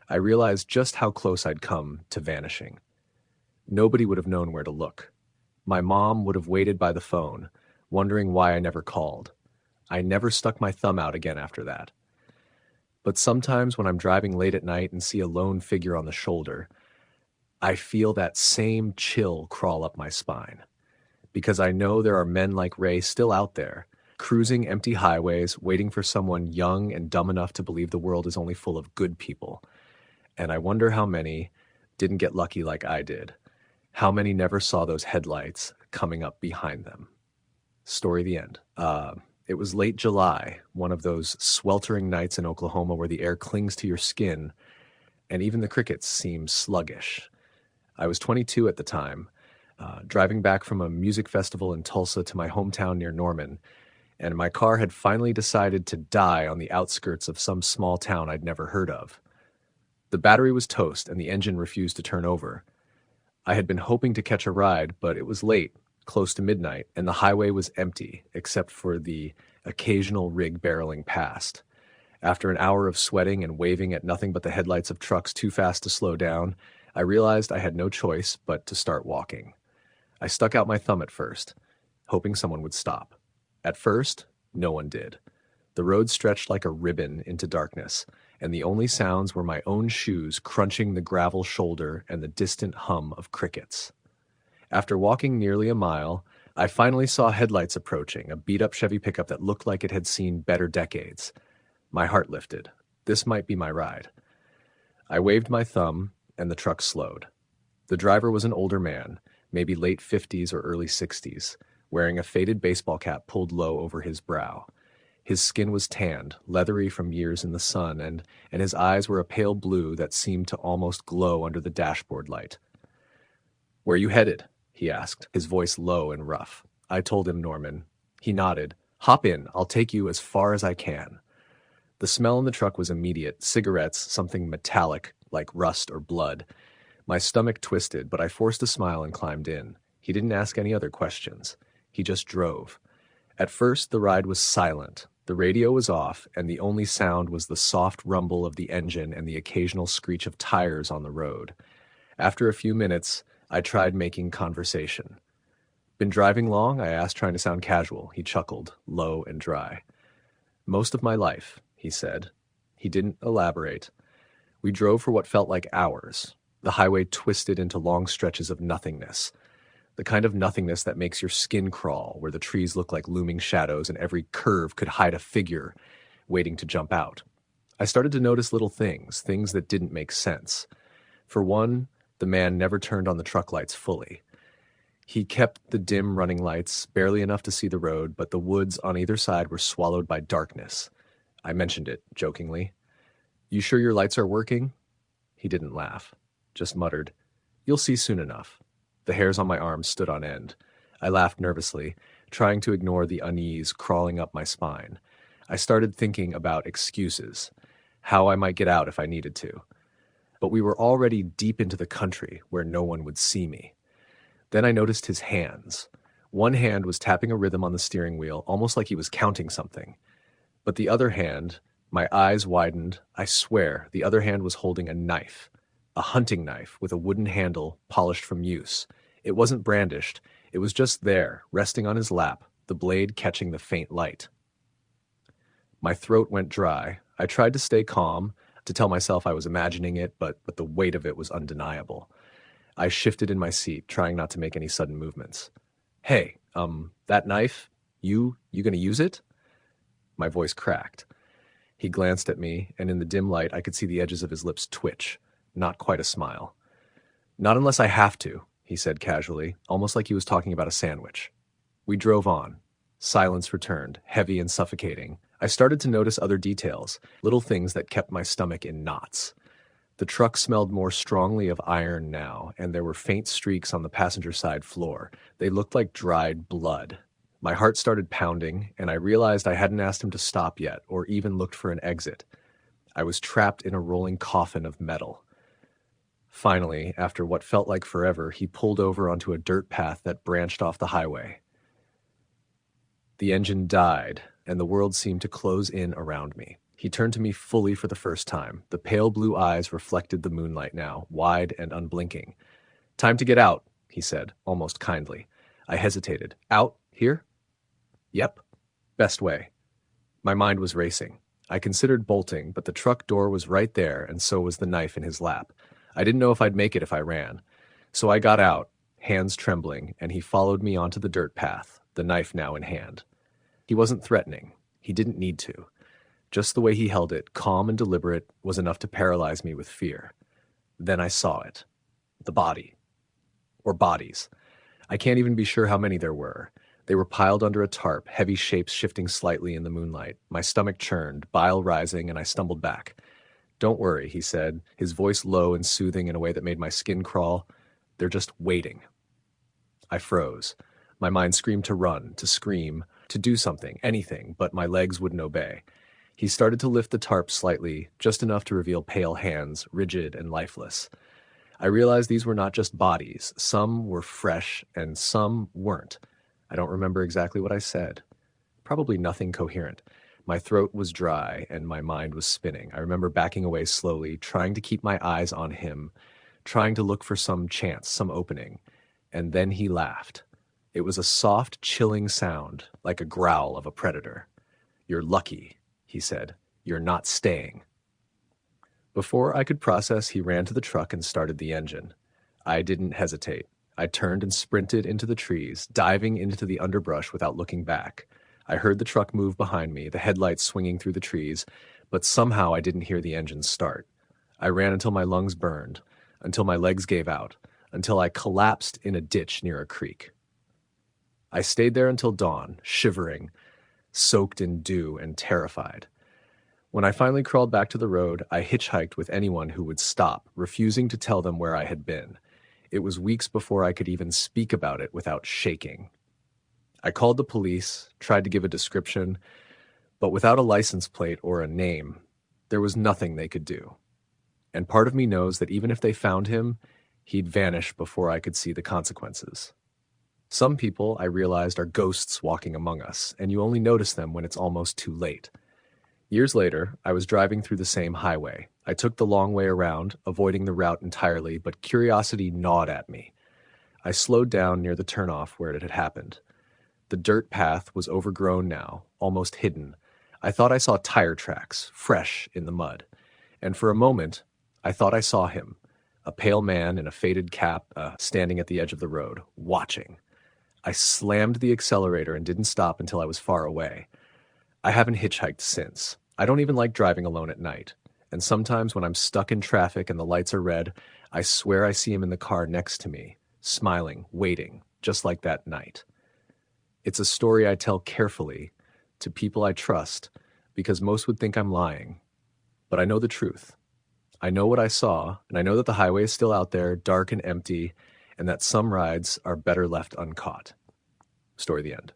S1: I realized just how close I'd come to vanishing. Nobody would have known where to look. My mom would have waited by the phone, wondering why I never called. I never stuck my thumb out again after that. But sometimes when I'm driving late at night and see a lone figure on the shoulder, I feel that same chill crawl up my spine. Because I know there are men like Ray still out there, cruising empty highways, waiting for someone young and dumb enough to believe the world is only full of good people. And I wonder how many didn't get lucky like I did. How many never saw those headlights coming up behind them. Story the end. It was late July, one of those sweltering nights in Oklahoma where the air clings to your skin, and even the crickets seem sluggish. I was 22 at the time, driving back from a music festival in Tulsa to my hometown near Norman, and my car had finally decided to die on the outskirts of some small town I'd never heard of. The battery was toast, and the engine refused to turn over. I had been hoping to catch a ride, but it was late, close to midnight, and the highway was empty, except for the occasional rig barreling past. After an hour of sweating and waving at nothing but the headlights of trucks too fast to slow down, I realized I had no choice but to start walking. I stuck out my thumb at first, hoping someone would stop. At first, no one did. The road stretched like a ribbon into darkness, and the only sounds were my own shoes crunching the gravel shoulder and the distant hum of crickets. After walking nearly a mile, I finally saw headlights approaching, a beat-up Chevy pickup that looked like it had seen better decades. My heart lifted. This might be my ride. I waved my thumb, and the truck slowed. The driver was an older man, maybe late 50s or early 60s, wearing a faded baseball cap pulled low over his brow. His skin was tanned, leathery from years in the sun, and his eyes were a pale blue that seemed to almost glow under the dashboard light. "Where you headed?" he asked, his voice low and rough. I told him Norman. He nodded. Hop in, I'll take you as far as I can. The smell in the truck was immediate, cigarettes, something metallic, like rust or blood. My stomach twisted, but I forced a smile and climbed in. He didn't ask any other questions. He just drove. At first, the ride was silent. The radio was off, and the only sound was the soft rumble of the engine and the occasional screech of tires on the road. After a few minutes, I tried making conversation. Been driving long? I asked, trying to sound casual. He chuckled, low and dry. Most of my life, he said. He didn't elaborate. We drove for what felt like hours. The highway twisted into long stretches of nothingness. The kind of nothingness that makes your skin crawl, where the trees look like looming shadows and every curve could hide a figure waiting to jump out. I started to notice little things, things that didn't make sense. For one, the man never turned on the truck lights fully. He kept the dim running lights, barely enough to see the road, but the woods on either side were swallowed by darkness. I mentioned it, jokingly. You sure your lights are working? He didn't laugh, just muttered, You'll see soon enough. The hairs on my arms stood on end. I laughed nervously, trying to ignore the unease crawling up my spine. I started thinking about excuses, how I might get out if I needed to. But we were already deep into the country where no one would see me. Then I noticed his hands. One hand was tapping a rhythm on the steering wheel, almost like he was counting something. But the other hand, my eyes widened. I swear, the other hand was holding a knife. A hunting knife with a wooden handle, polished from use. It wasn't brandished. It was just there, resting on his lap, the blade catching the faint light. My throat went dry. I tried to stay calm, to tell myself I was imagining it, but the weight of it was undeniable. I shifted in my seat, trying not to make any sudden movements. Hey, that knife, you gonna use it? My voice cracked. He glanced at me, and in the dim light I could see the edges of his lips twitch. Not quite a smile. Not unless I have to, he said casually, almost like he was talking about a sandwich. We drove on. Silence returned, heavy and suffocating. I started to notice other details, little things that kept my stomach in knots. The truck smelled more strongly of iron now, and there were faint streaks on the passenger side floor. They looked like dried blood. My heart started pounding, and I realized I hadn't asked him to stop yet, or even looked for an exit. I was trapped in a rolling coffin of metal. Finally, after what felt like forever, he pulled over onto a dirt path that branched off the highway. The engine died, and the world seemed to close in around me. He turned to me fully for the first time. The pale blue eyes reflected the moonlight now, wide and unblinking. Time to get out, he said, almost kindly. I hesitated. Out? Here? Yep. Best way. My mind was racing. I considered bolting, but the truck door was right there, and so was the knife in his lap. I didn't know if I'd make it if I ran. So I got out, hands trembling, and he followed me onto the dirt path, the knife now in hand. He wasn't threatening. He didn't need to. Just the way he held it, calm and deliberate, was enough to paralyze me with fear. Then I saw it. The body. Or bodies. I can't even be sure how many there were. They were piled under a tarp, heavy shapes shifting slightly in the moonlight. My stomach churned, bile rising, and I stumbled back. Don't worry, he said, his voice low and soothing in a way that made my skin crawl. They're just waiting. I froze. My mind screamed to run, to scream, to do something, anything, but my legs wouldn't obey. He started to lift the tarp slightly, just enough to reveal pale hands, rigid and lifeless. I realized these were not just bodies. Some were fresh, and some weren't. I don't remember exactly what I said. Probably nothing coherent. My throat was dry, and my mind was spinning. I remember backing away slowly, trying to keep my eyes on him, trying to look for some chance, some opening. And then he laughed. It was a soft, chilling sound, like a growl of a predator. You're lucky, he said. You're not staying. Before I could process, he ran to the truck and started the engine. I didn't hesitate. I turned and sprinted into the trees, diving into the underbrush without looking back. I heard the truck move behind me, the headlights swinging through the trees, but somehow I didn't hear the engine start. I ran until my lungs burned, until my legs gave out, until I collapsed in a ditch near a creek. I stayed there until dawn, shivering, soaked in dew and terrified. When I finally crawled back to the road, I hitchhiked with anyone who would stop, refusing to tell them where I had been. It was weeks before I could even speak about it without shaking. I called the police, tried to give a description, but without a license plate or a name, there was nothing they could do. And part of me knows that even if they found him, he'd vanish before I could see the consequences. Some people, I realized, are ghosts walking among us, and you only notice them when it's almost too late. Years later, I was driving through the same highway. I took the long way around, avoiding the route entirely, but curiosity gnawed at me. I slowed down near the turnoff where it had happened. The dirt path was overgrown now, almost hidden. I thought I saw tire tracks, fresh in the mud. And for a moment, I thought I saw him, a pale man in a faded cap, standing at the edge of the road, watching. I slammed the accelerator and didn't stop until I was far away. I haven't hitchhiked since. I don't even like driving alone at night. And sometimes when I'm stuck in traffic and the lights are red, I swear I see him in the car next to me, smiling, waiting, just like that night. It's a story I tell carefully to people I trust because most would think I'm lying. But I know the truth. I know what I saw, and I know that the highway is still out there, dark and empty, and that some rides are better left uncaught. Story the end.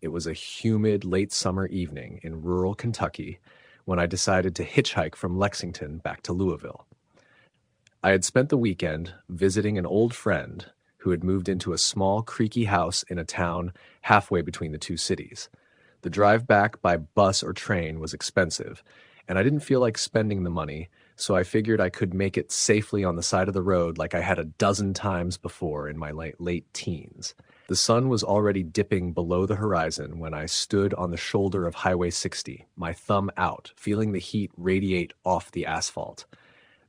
S1: It was a humid late summer evening in rural Kentucky when I decided to hitchhike from Lexington back to Louisville. I had spent the weekend visiting an old friend who had moved into a small, creaky house in a town halfway between the two cities. The drive back by bus or train was expensive, and I didn't feel like spending the money, so I figured I could make it safely on the side of the road like I had a dozen times before in my late teens. The sun was already dipping below the horizon when I stood on the shoulder of Highway 60, my thumb out, feeling the heat radiate off the asphalt.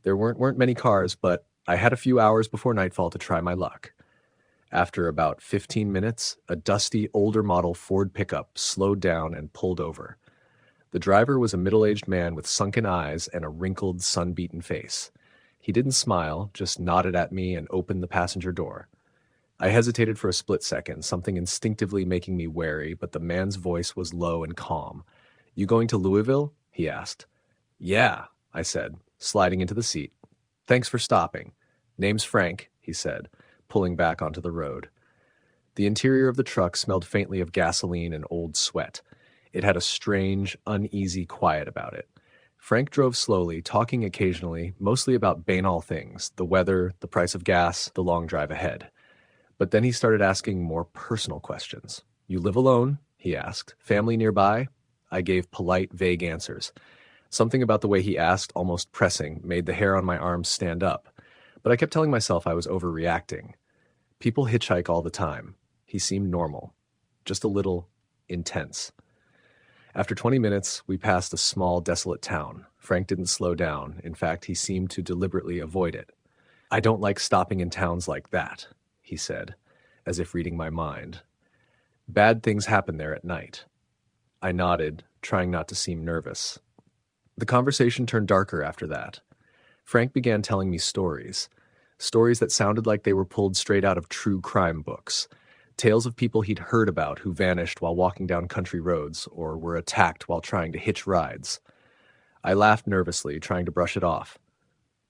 S1: There weren't many cars, but I had a few hours before nightfall to try my luck. After about 15 minutes, a dusty, older model Ford pickup slowed down and pulled over. The driver was a middle-aged man with sunken eyes and a wrinkled, sun-beaten face. He didn't smile, just nodded at me and opened the passenger door. I hesitated for a split second, something instinctively making me wary, but the man's voice was low and calm. "You going to Louisville?" he asked. "Yeah," I said, sliding into the seat. "Thanks for stopping. Name's Frank," he said, pulling back onto the road. The interior of the truck smelled faintly of gasoline and old sweat. It had a strange, uneasy quiet about it. Frank drove slowly, talking occasionally, mostly about banal things, the weather, the price of gas, the long drive ahead. But then he started asking more personal questions. "You live alone?" he asked. "Family nearby?" I gave polite, vague answers. Something about the way he asked, almost pressing, made the hair on my arms stand up. But I kept telling myself I was overreacting. People hitchhike all the time. He seemed normal, just a little intense. After 20 minutes, we passed a small, desolate town. Frank didn't slow down. In fact, he seemed to deliberately avoid it. "I don't like stopping in towns like that," he said, as if reading my mind. "Bad things happen there at night." I nodded, trying not to seem nervous. The conversation turned darker after that. Frank began telling me stories that sounded like they were pulled straight out of true crime books. Tales of people he'd heard about who vanished while walking down country roads or were attacked while trying to hitch rides. I laughed nervously, trying to brush it off.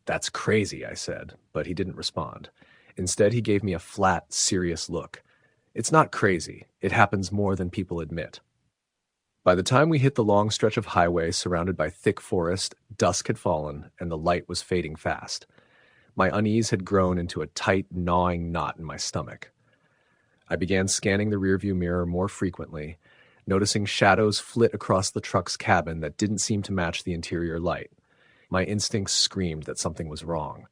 S1: "That's crazy," I said, but he didn't respond. Instead, he gave me a flat, serious look. "It's not crazy. It happens more than people admit." By the time we hit the long stretch of highway surrounded by thick forest, dusk had fallen and the light was fading fast. My unease had grown into a tight, gnawing knot in my stomach. I began scanning the rearview mirror more frequently, noticing shadows flit across the truck's cabin that didn't seem to match the interior light. My instincts screamed that something was wrong.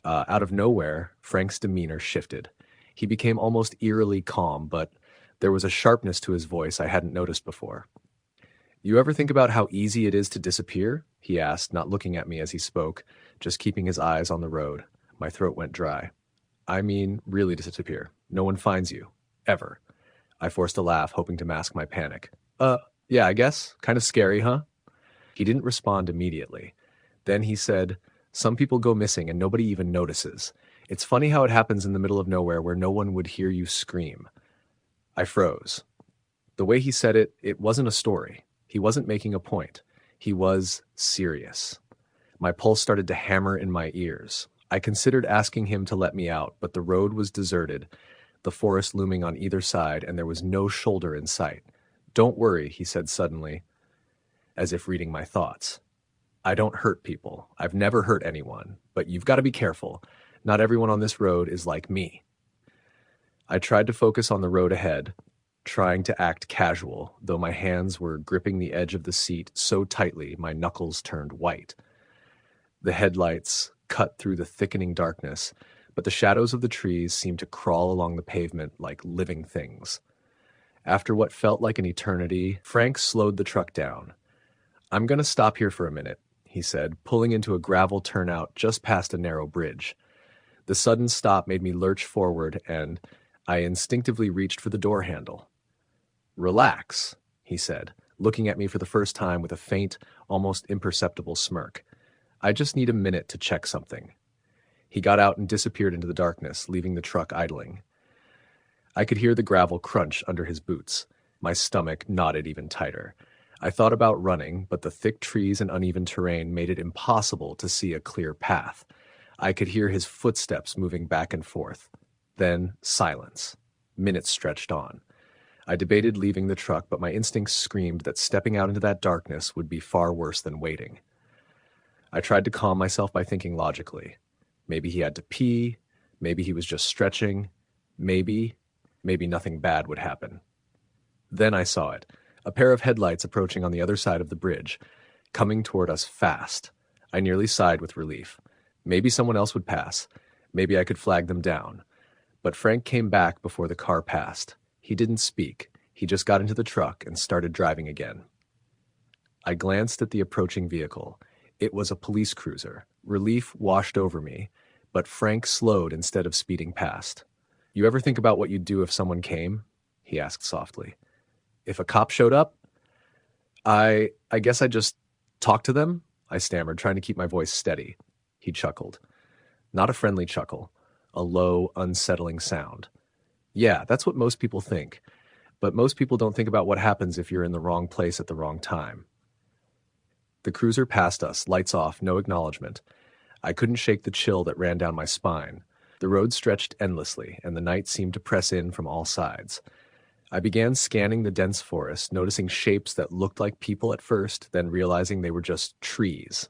S1: Out of nowhere, Frank's demeanor shifted. He became almost eerily calm, but there was a sharpness to his voice I hadn't noticed before. "You ever think about how easy it is to disappear?" he asked, not looking at me as he spoke, just keeping his eyes on the road. My throat went dry. "I mean, really disappear. No one finds you. Ever." I forced a laugh, hoping to mask my panic. Yeah, I guess. Kind of scary, huh?" He didn't respond immediately. Then he said, "Some people go missing and nobody even notices. It's funny how it happens in the middle of nowhere where no one would hear you scream." I froze. The way he said it, it wasn't a story. He wasn't making a point. He was serious. My pulse started to hammer in my ears. I considered asking him to let me out, but the road was deserted, the forest looming on either side, and there was no shoulder in sight. "Don't worry," he said suddenly, as if reading my thoughts. "I don't hurt people. I've never hurt anyone, but you've got to be careful. Not everyone on this road is like me." I tried to focus on the road ahead, trying to act casual, though my hands were gripping the edge of the seat so tightly my knuckles turned white. The headlights cut through the thickening darkness, but the shadows of the trees seemed to crawl along the pavement like living things. After what felt like an eternity, Frank slowed the truck down. "I'm going to stop here for a minute," he said, pulling into a gravel turnout just past a narrow bridge. The sudden stop made me lurch forward, and I instinctively reached for the door handle. "Relax," he said, looking at me for the first time with a faint, almost imperceptible smirk. "I just need a minute to check something." He got out and disappeared into the darkness, leaving the truck idling. I could hear the gravel crunch under his boots. My stomach knotted even tighter. I thought about running, but the thick trees and uneven terrain made it impossible to see a clear path. I could hear his footsteps moving back and forth. Then silence. Minutes stretched on. I debated leaving the truck, but my instincts screamed that stepping out into that darkness would be far worse than waiting. I tried to calm myself by thinking logically. Maybe he had to pee, maybe he was just stretching, maybe nothing bad would happen. Then I saw it, a pair of headlights approaching on the other side of the bridge, coming toward us fast. I nearly sighed with relief. Maybe someone else would pass. Maybe I could flag them down. But Frank came back before the car passed. He didn't speak. He just got into the truck and started driving again. I glanced at the approaching vehicle. It was a police cruiser. Relief washed over me, but Frank slowed instead of speeding past. "You ever think about what you'd do if someone came?" he asked softly. "If a cop showed up?" I guess I'd just talk to them," I stammered, trying to keep my voice steady. He chuckled. Not a friendly chuckle, a low, unsettling sound. "Yeah, that's what most people think. But most people don't think about what happens if you're in the wrong place at the wrong time." The cruiser passed us, lights off, no acknowledgement. I couldn't shake the chill that ran down my spine. The road stretched endlessly, and the night seemed to press in from all sides. I began scanning the dense forest, noticing shapes that looked like people at first, then realizing they were just trees.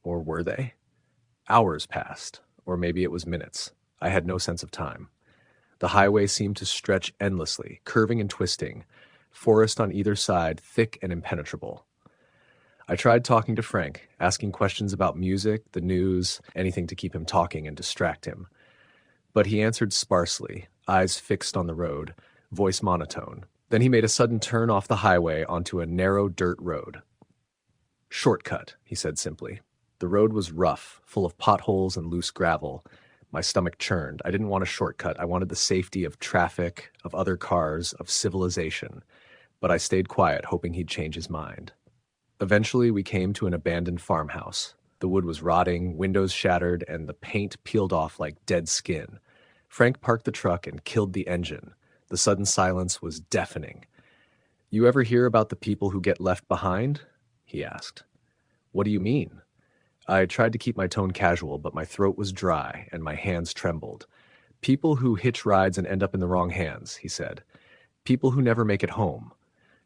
S1: Or were they? Hours passed, or maybe it was minutes. I had no sense of time. The highway seemed to stretch endlessly, curving and twisting, forest on either side, thick and impenetrable. I tried talking to Frank, asking questions about music, the news, anything to keep him talking and distract him. But he answered sparsely, eyes fixed on the road, voice monotone. Then he made a sudden turn off the highway onto a narrow dirt road. "Shortcut," he said simply. The road was rough, full of potholes and loose gravel. My stomach churned. I didn't want a shortcut. I wanted the safety of traffic, of other cars, of civilization. But I stayed quiet, hoping he'd change his mind. Eventually, we came to an abandoned farmhouse. The wood was rotting, windows shattered, and the paint peeled off like dead skin. Frank parked the truck and killed the engine. The sudden silence was deafening. "You ever hear about the people who get left behind?" he asked. "What do you mean?" I tried to keep my tone casual, but my throat was dry and my hands trembled. "People who hitch rides and end up in the wrong hands," he said. "People who never make it home.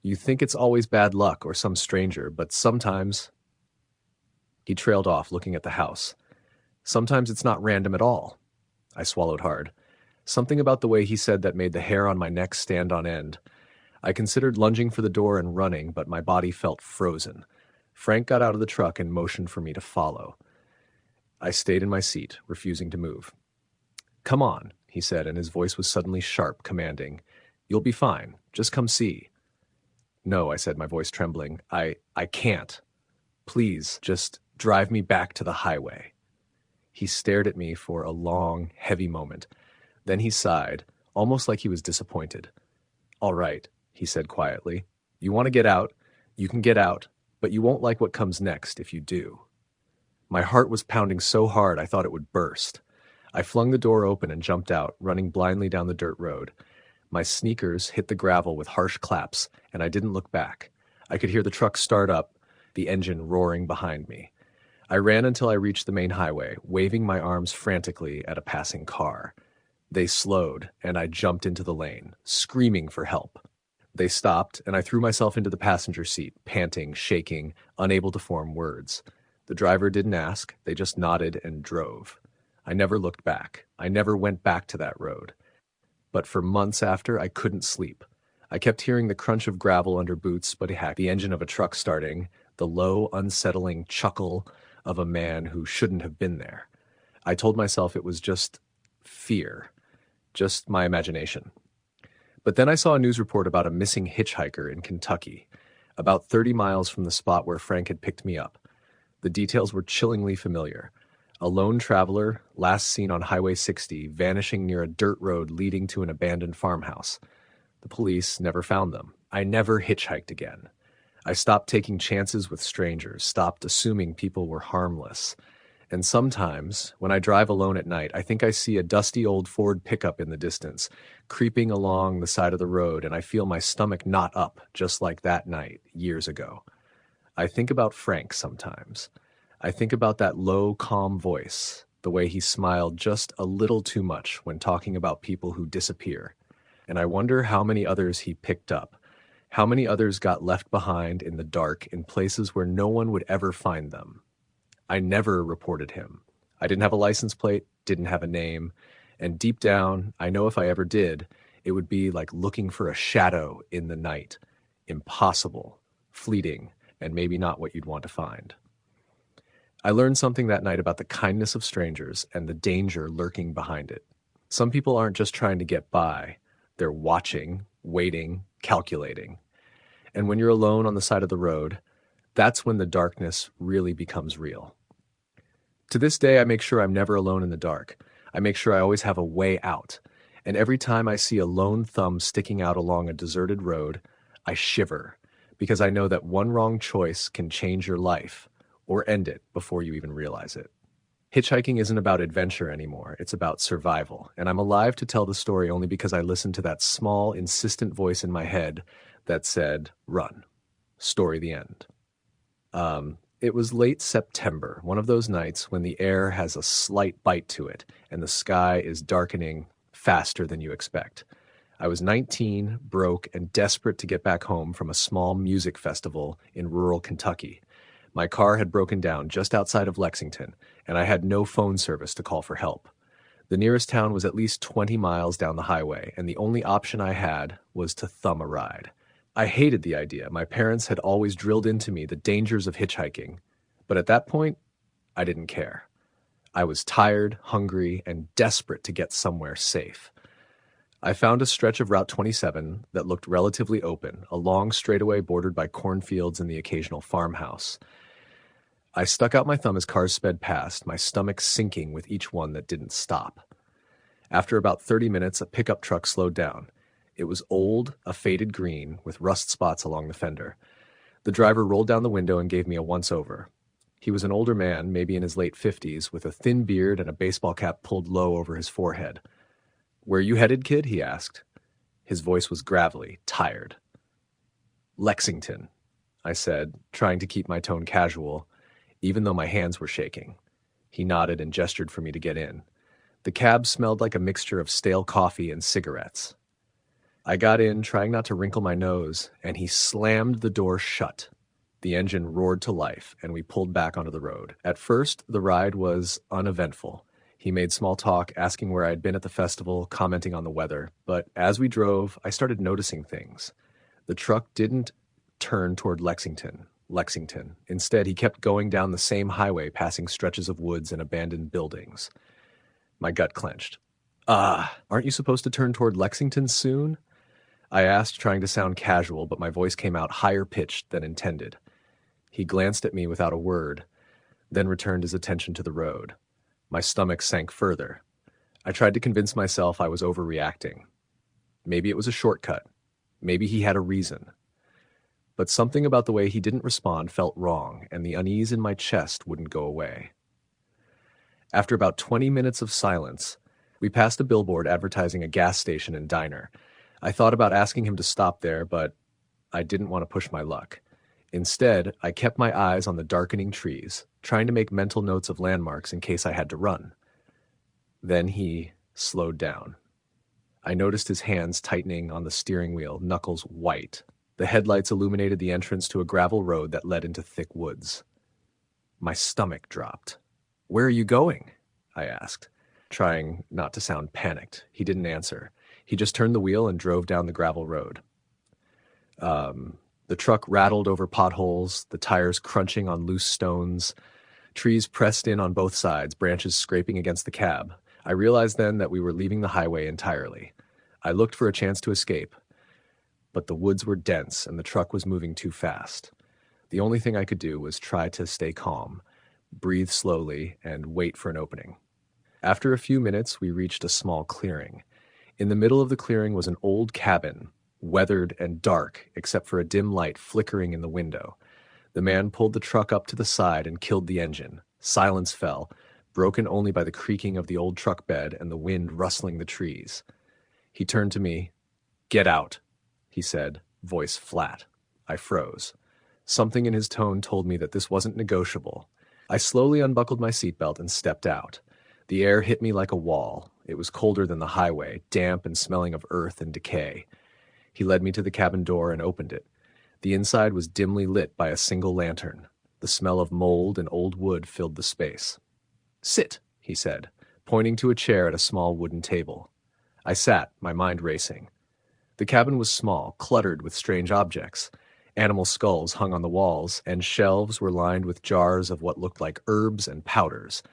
S1: You think it's always bad luck or some stranger, but sometimes—" He trailed off, looking at the house. "Sometimes it's not random at all." I swallowed hard. Something about the way he said that made the hair on my neck stand on end. I considered lunging for the door and running, but my body felt frozen. Frank got out of the truck and motioned for me to follow. I stayed in my seat, refusing to move. "Come on," he said, and his voice was suddenly sharp, commanding. "You'll be fine. Just come see." "No," I said, my voice trembling. I can't. Please, just drive me back to the highway." He stared at me for a long, heavy moment. Then he sighed, almost like he was disappointed. "All right," he said quietly. "You want to get out? You can get out, but you won't like what comes next if you do." My heart was pounding so hard I thought it would burst. I flung the door open and jumped out, running blindly down the dirt road. My sneakers hit the gravel with harsh claps, and I didn't look back. I could hear the truck start up, the engine roaring behind me. I ran until I reached the main highway, waving my arms frantically at a passing car. They slowed, and I jumped into the lane, screaming for help. They stopped, and I threw myself into the passenger seat, panting, shaking, unable to form words. The driver didn't ask, they just nodded and drove. I never looked back. I never went back to that road. But for months after, I couldn't sleep. I kept hearing the crunch of gravel under boots, but the engine of a truck starting, the low, unsettling chuckle of a man who shouldn't have been there. I told myself it was just fear, just my imagination. But then I saw a news report about a missing hitchhiker in Kentucky, about 30 miles from the spot where Frank had picked me up. The details were chillingly familiar. A lone traveler, last seen on Highway 60, vanishing near a dirt road leading to an abandoned farmhouse. The police never found them. I never hitchhiked again. I stopped taking chances with strangers, stopped assuming people were harmless. And sometimes, when I drive alone at night, I think I see a dusty old Ford pickup in the distance, creeping along the side of the road, and I feel my stomach knot up, just like that night, years ago. I think about Frank sometimes. I think about that low, calm voice, the way he smiled just a little too much when talking about people who disappear. And I wonder how many others he picked up, how many others got left behind in the dark in places where no one would ever find them. I never reported him. I didn't have a license plate, didn't have a name, and deep down, I know if I ever did, it would be like looking for a shadow in the night. Impossible, fleeting, and maybe not what you'd want to find. I learned something that night about the kindness of strangers and the danger lurking behind it. Some people aren't just trying to get by. They're watching, waiting, calculating. And when you're alone on the side of the road, that's when the darkness really becomes real. To this day, I make sure I'm never alone in the dark. I make sure I always have a way out. And every time I see a lone thumb sticking out along a deserted road, I shiver, because I know that one wrong choice can change your life or end it before you even realize it. Hitchhiking isn't about adventure anymore. It's about survival. And I'm alive to tell the story only because I listened to that small, insistent voice in my head that said, run. Story the end. It was late September, one of those nights when the air has a slight bite to it and the sky is darkening faster than you expect. I was 19, broke, and desperate to get back home from a small music festival in rural Kentucky. My car had broken down just outside of Lexington, and I had no phone service to call for help. The nearest town was at least 20 miles down the highway, and the only option I had was to thumb a ride. I hated the idea. My parents had always drilled into me the dangers of hitchhiking, but at that point, I didn't care. I was tired, hungry, and desperate to get somewhere safe. I found a stretch of Route 27 that looked relatively open, a long straightaway bordered by cornfields and the occasional farmhouse. I stuck out my thumb as cars sped past, my stomach sinking with each one that didn't stop. After about 30 minutes, a pickup truck slowed down. It was old, a faded green, with rust spots along the fender. The driver rolled down the window and gave me a once-over. He was an older man, maybe in his late 50s, with a thin beard and a baseball cap pulled low over his forehead. "Where you headed, kid?" he asked. His voice was gravelly, tired. "Lexington," I said, trying to keep my tone casual, even though my hands were shaking. He nodded and gestured for me to get in. The cab smelled like a mixture of stale coffee and cigarettes. I got in, trying not to wrinkle my nose, and he slammed the door shut. The engine roared to life, and we pulled back onto the road. At first, the ride was uneventful. He made small talk, asking where I had been at the festival, commenting on the weather. But as we drove, I started noticing things. The truck didn't turn toward Lexington. Instead, he kept going down the same highway, passing stretches of woods and abandoned buildings. My gut clenched. Aren't you supposed to turn toward Lexington soon?" I asked, trying to sound casual, but my voice came out higher pitched than intended. He glanced at me without a word, then returned his attention to the road. My stomach sank further. I tried to convince myself I was overreacting. Maybe it was a shortcut. Maybe he had a reason. But something about the way he didn't respond felt wrong, and the unease in my chest wouldn't go away. After about 20 minutes of silence, we passed a billboard advertising a gas station and diner. I thought about asking him to stop there, but I didn't want to push my luck. Instead, I kept my eyes on the darkening trees, trying to make mental notes of landmarks in case I had to run. Then he slowed down. I noticed his hands tightening on the steering wheel, knuckles white. The headlights illuminated the entrance to a gravel road that led into thick woods. My stomach dropped. "Where are you going?" I asked, trying not to sound panicked. He didn't answer. He just turned the wheel and drove down the gravel road. The truck rattled over potholes, the tires crunching on loose stones. Trees pressed in on both sides, branches scraping against the cab. I realized then that we were leaving the highway entirely. I looked for a chance to escape, but the woods were dense and the truck was moving too fast. The only thing I could do was try to stay calm, breathe slowly, and wait for an opening. After a few minutes, we reached a small clearing. In the middle of the clearing was an old cabin, weathered and dark except for a dim light flickering in the window. The man pulled the truck up to the side and killed the engine. Silence fell, broken only by the creaking of the old truck bed and the wind rustling the trees. He turned to me. "Get out," he said, voice flat. I froze. Something in his tone told me that this wasn't negotiable. I slowly unbuckled my seatbelt and stepped out. The air hit me like a wall. It was colder than the highway, damp and smelling of earth and decay. He led me to the cabin door and opened it. The inside was dimly lit by a single lantern. The smell of mold and old wood filled the space. "Sit," he said, pointing to a chair at a small wooden table. I sat, my mind racing. The cabin was small, cluttered with strange objects. Animal skulls hung on the walls, and shelves were lined with jars of what looked like herbs and powders.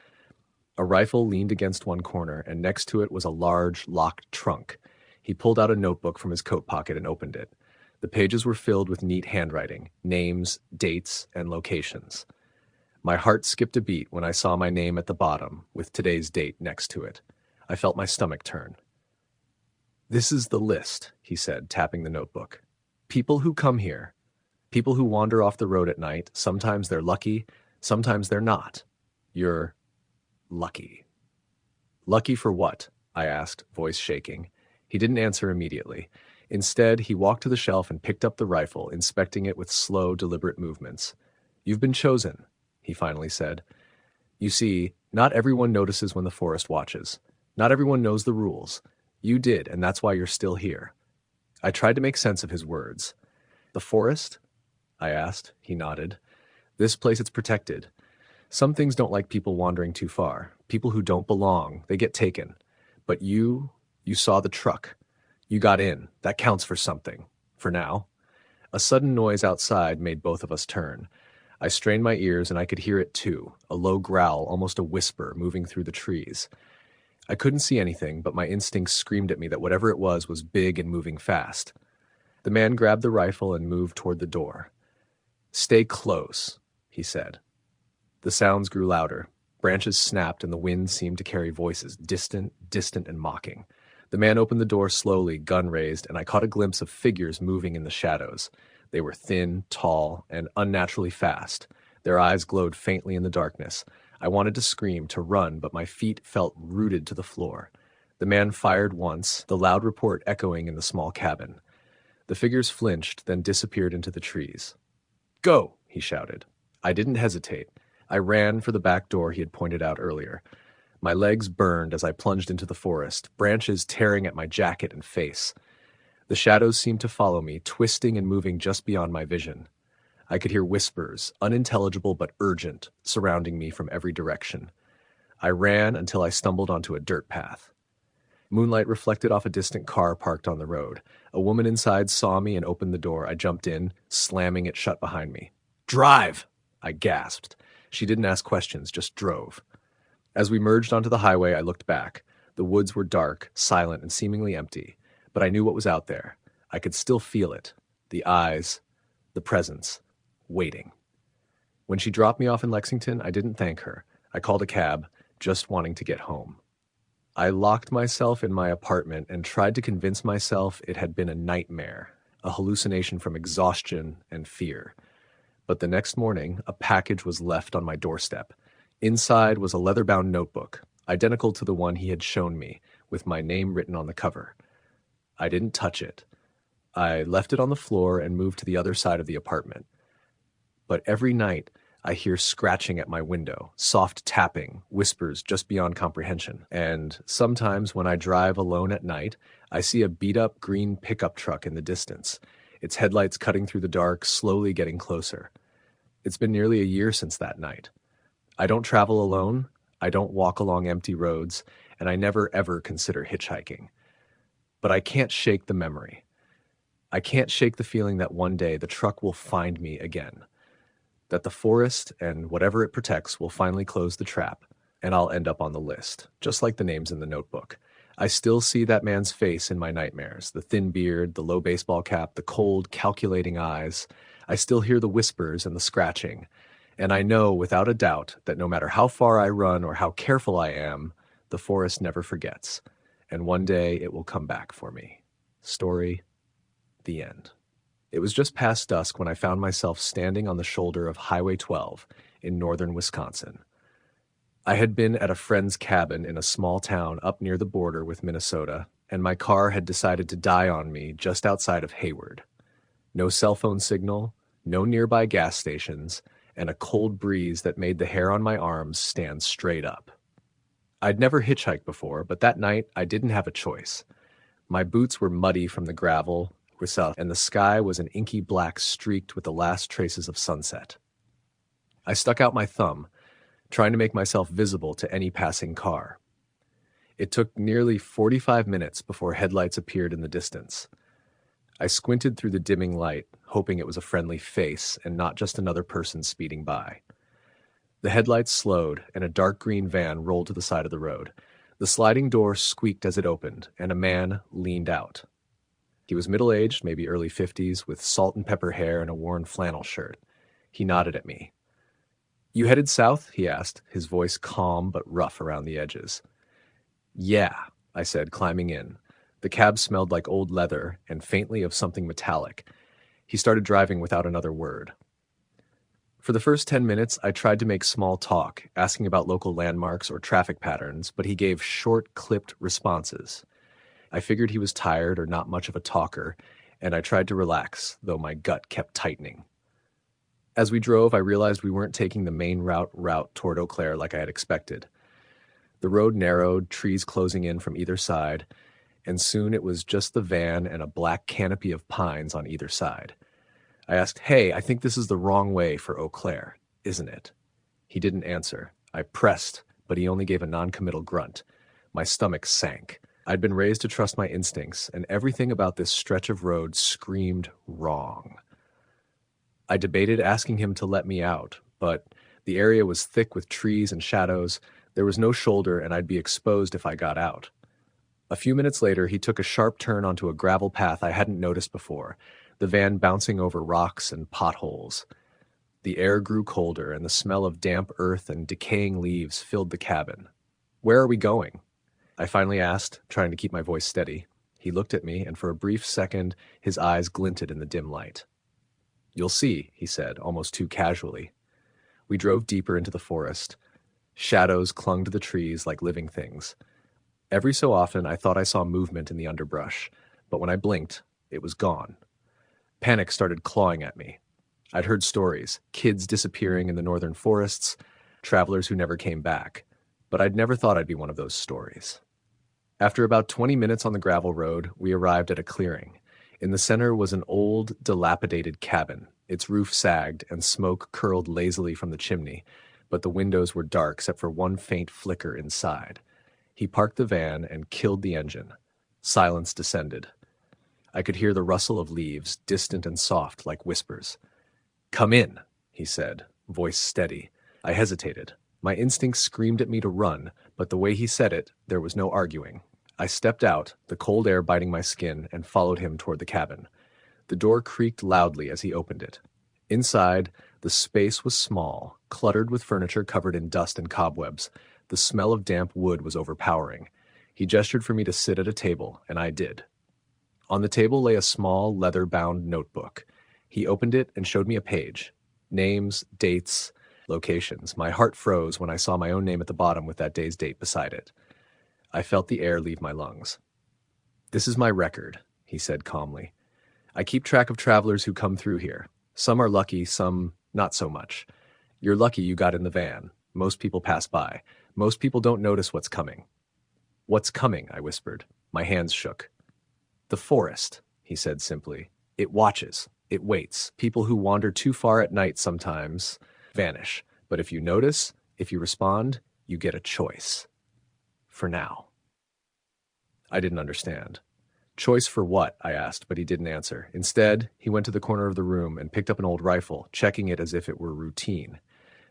S1: A rifle leaned against one corner, and next to it was a large, locked trunk. He pulled out a notebook from his coat pocket and opened it. The pages were filled with neat handwriting, names, dates, and locations. My heart skipped a beat when I saw my name at the bottom, with today's date next to it. I felt my stomach turn. "This is the list," he said, tapping the notebook. "People who come here. People who wander off the road at night. Sometimes they're lucky, sometimes they're not. You're lucky." "Lucky for what?" I asked, voice shaking. He didn't answer immediately. Instead, he walked to the shelf and picked up the rifle, inspecting it with slow, deliberate movements. "You've been chosen," he finally said. "You see, not everyone notices when the forest watches. Not everyone knows the rules. You did, and that's why you're still here." I tried to make sense of his words. "The forest?" I asked. He nodded. "This place is protected. Some things don't like people wandering too far. People who don't belong, they get taken. But you saw the truck. You got in. That counts for something. For now." A sudden noise outside made both of us turn. I strained my ears and I could hear it too, a low growl, almost a whisper, moving through the trees. I couldn't see anything, but my instincts screamed at me that whatever it was big and moving fast. The man grabbed the rifle and moved toward the door. "Stay close," he said. The sounds grew louder. Branches snapped and the wind seemed to carry voices, distant and mocking. The man opened the door slowly, gun raised, and I caught a glimpse of figures moving in the shadows. They were thin, tall, and unnaturally fast. Their eyes glowed faintly in the darkness. I wanted to scream, to run, but my feet felt rooted to the floor. The man fired once, the loud report echoing in the small cabin. The figures flinched, then disappeared into the trees. "Go!" he shouted. I didn't hesitate. I ran for the back door he had pointed out earlier. My legs burned as I plunged into the forest, branches tearing at my jacket and face. The shadows seemed to follow me, twisting and moving just beyond my vision. I could hear whispers, unintelligible but urgent, surrounding me from every direction. I ran until I stumbled onto a dirt path. Moonlight reflected off a distant car parked on the road. A woman inside saw me and opened the door. I jumped in, slamming it shut behind me. "Drive!" I gasped. She didn't ask questions, just drove. As we merged onto the highway, I looked back. The woods were dark, silent, and seemingly empty, but I knew what was out there. I could still feel it. The eyes, the presence, waiting. When she dropped me off in Lexington, I didn't thank her. I called a cab, just wanting to get home. I locked myself in my apartment and tried to convince myself it had been a nightmare, a hallucination from exhaustion and fear. But the next morning, a package was left on my doorstep. Inside was a leather-bound notebook, identical to the one he had shown me, with my name written on the cover. I didn't touch it. I left it on the floor and moved to the other side of the apartment. But every night, I hear scratching at my window, soft tapping, whispers just beyond comprehension. And sometimes when I drive alone at night, I see a beat-up green pickup truck in the distance, its headlights cutting through the dark, slowly getting closer. It's been nearly a year since that night. I don't travel alone, I don't walk along empty roads, and I never ever consider hitchhiking. But I can't shake the memory. I can't shake the feeling that one day the truck will find me again, that the forest and whatever it protects will finally close the trap, and I'll end up on the list, just like the names in the notebook. I still see that man's face in my nightmares, the thin beard, the low baseball cap, the cold, calculating eyes. I still hear the whispers and the scratching, and I know without a doubt that no matter how far I run or how careful I am, the forest never forgets, and one day it will come back for me. Story, the end. It was just past dusk when I found myself standing on the shoulder of Highway 12 in northern Wisconsin. I had been at a friend's cabin in a small town up near the border with Minnesota, and my car had decided to die on me just outside of Hayward. No cell phone signal, no nearby gas stations, and a cold breeze that made the hair on my arms stand straight up. I'd never hitchhiked before, but that night I didn't have a choice. My boots were muddy from the gravel, and the sky was an inky black streaked with the last traces of sunset. I stuck out my thumb, trying to make myself visible to any passing car. It took nearly 45 minutes before headlights appeared in the distance. I squinted through the dimming light, hoping it was a friendly face and not just another person speeding by. The headlights slowed, and a dark green van rolled to the side of the road. The sliding door squeaked as it opened, and a man leaned out. He was middle-aged, maybe early 50s, with salt and pepper hair and a worn flannel shirt. He nodded at me. "You headed south?" he asked, his voice calm but rough around the edges. "Yeah," I said, climbing in. The cab smelled like old leather and faintly of something metallic. He started driving without another word. For the first 10 minutes, I tried to make small talk, asking about local landmarks or traffic patterns, but he gave short, clipped responses. I figured he was tired or not much of a talker, and I tried to relax, though my gut kept tightening. As we drove, I realized we weren't taking the main route toward Eau Claire like I had expected. The road narrowed, trees closing in from either side, and soon it was just the van and a black canopy of pines on either side. I asked, "Hey, I think this is the wrong way for Eau Claire, isn't it?" He didn't answer. I pressed, but he only gave a non-committal grunt. My stomach sank. I'd been raised to trust my instincts, and everything about this stretch of road screamed wrong. I debated asking him to let me out, but the area was thick with trees and shadows. There was no shoulder, and I'd be exposed if I got out. A few minutes later, he took a sharp turn onto a gravel path I hadn't noticed before, the van bouncing over rocks and potholes. The air grew colder, and the smell of damp earth and decaying leaves filled the cabin. "Where are we going?" I finally asked, trying to keep my voice steady. He looked at me, and for a brief second, his eyes glinted in the dim light. "You'll see," he said, almost too casually. We drove deeper into the forest. Shadows clung to the trees like living things. Every so often, I thought I saw movement in the underbrush, but when I blinked, it was gone. Panic started clawing at me. I'd heard stories, kids disappearing in the northern forests, travelers who never came back, but I'd never thought I'd be one of those stories. After about 20 minutes on the gravel road, we arrived at a clearing. In the center was an old, dilapidated cabin. Its roof sagged, and smoke curled lazily from the chimney, but the windows were dark except for one faint flicker inside. He parked the van and killed the engine. Silence descended. I could hear the rustle of leaves, distant and soft like whispers. "Come in," he said, voice steady. I hesitated. My instincts screamed at me to run, but the way he said it, there was no arguing. I stepped out, the cold air biting my skin, and followed him toward the cabin. The door creaked loudly as he opened it. Inside, the space was small, cluttered with furniture covered in dust and cobwebs. The smell of damp wood was overpowering. He gestured for me to sit at a table, and I did. On the table lay a small, leather-bound notebook. He opened it and showed me a page. Names, dates, locations. My heart froze when I saw my own name at the bottom with that day's date beside it. I felt the air leave my lungs. "This is my record," he said calmly. "I keep track of travelers who come through here. Some are lucky, some not so much. You're lucky you got in the van. Most people pass by. Most people don't notice what's coming. What's coming? I whispered. My hands shook. The forest, he said simply. It watches. It waits. People who wander too far at night sometimes vanish. But if you notice, if you respond, you get a choice. For now. I didn't understand. Choice for what? I asked, but he didn't answer. Instead, he went to the corner of the room and picked up an old rifle, checking it as if it were routine.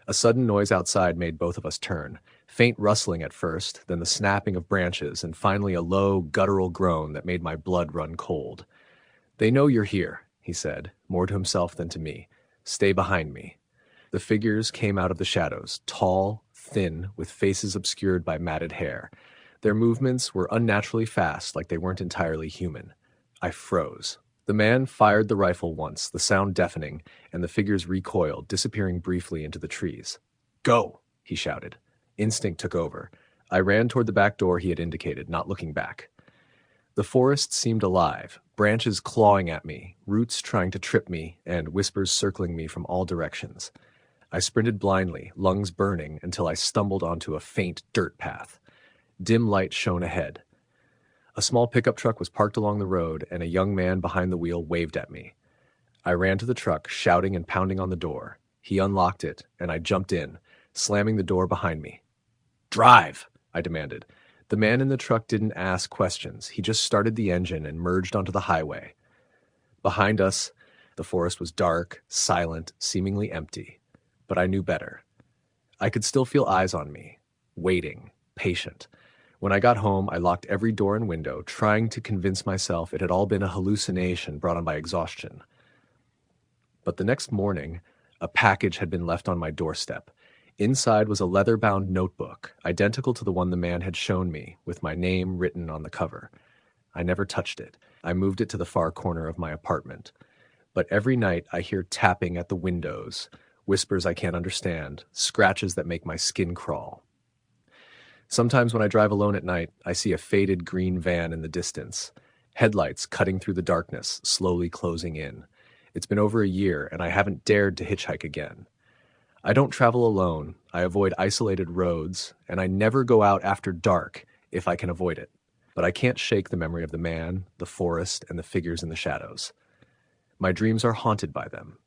S1: A sudden noise outside made both of us turn. Faint rustling at first, then the snapping of branches, and finally a low, guttural groan that made my blood run cold. They know you're here, he said, more to himself than to me. Stay behind me. The figures came out of the shadows, tall, thin, with faces obscured by matted hair. Their movements were unnaturally fast, like they weren't entirely human. I froze. The man fired the rifle once, the sound deafening, and the figures recoiled, disappearing briefly into the trees. Go, he shouted. Instinct took over. I ran toward the back door he had indicated, not looking back. The forest seemed alive, branches clawing at me, roots trying to trip me, and whispers circling me from all directions. I sprinted blindly, lungs burning, until I stumbled onto a faint dirt path. Dim light shone ahead. A small pickup truck was parked along the road, and a young man behind the wheel waved at me. I ran to the truck, shouting and pounding on the door. He unlocked it, and I jumped in, slamming the door behind me. Drive, I demanded. The man in the truck didn't ask questions. He just started the engine and merged onto the highway. Behind us, the forest was dark, silent, seemingly empty. But I knew better. I could still feel eyes on me, waiting, patient. When I got home, I locked every door and window, trying to convince myself it had all been a hallucination brought on by exhaustion. But the next morning, a package had been left on my doorstep. Inside was a leather-bound notebook, identical to the one the man had shown me, with my name written on the cover. I never touched it. I moved it to the far corner of my apartment. But every night I hear tapping at the windows, whispers I can't understand, scratches that make my skin crawl. Sometimes when I drive alone at night, I see a faded green van in the distance, headlights cutting through the darkness, slowly closing in. It's been over a year, and I haven't dared to hitchhike again. I don't travel alone, I avoid isolated roads, and I never go out after dark if I can avoid it. But I can't shake the memory of the man, the forest, and the figures in the shadows. My dreams are haunted by them,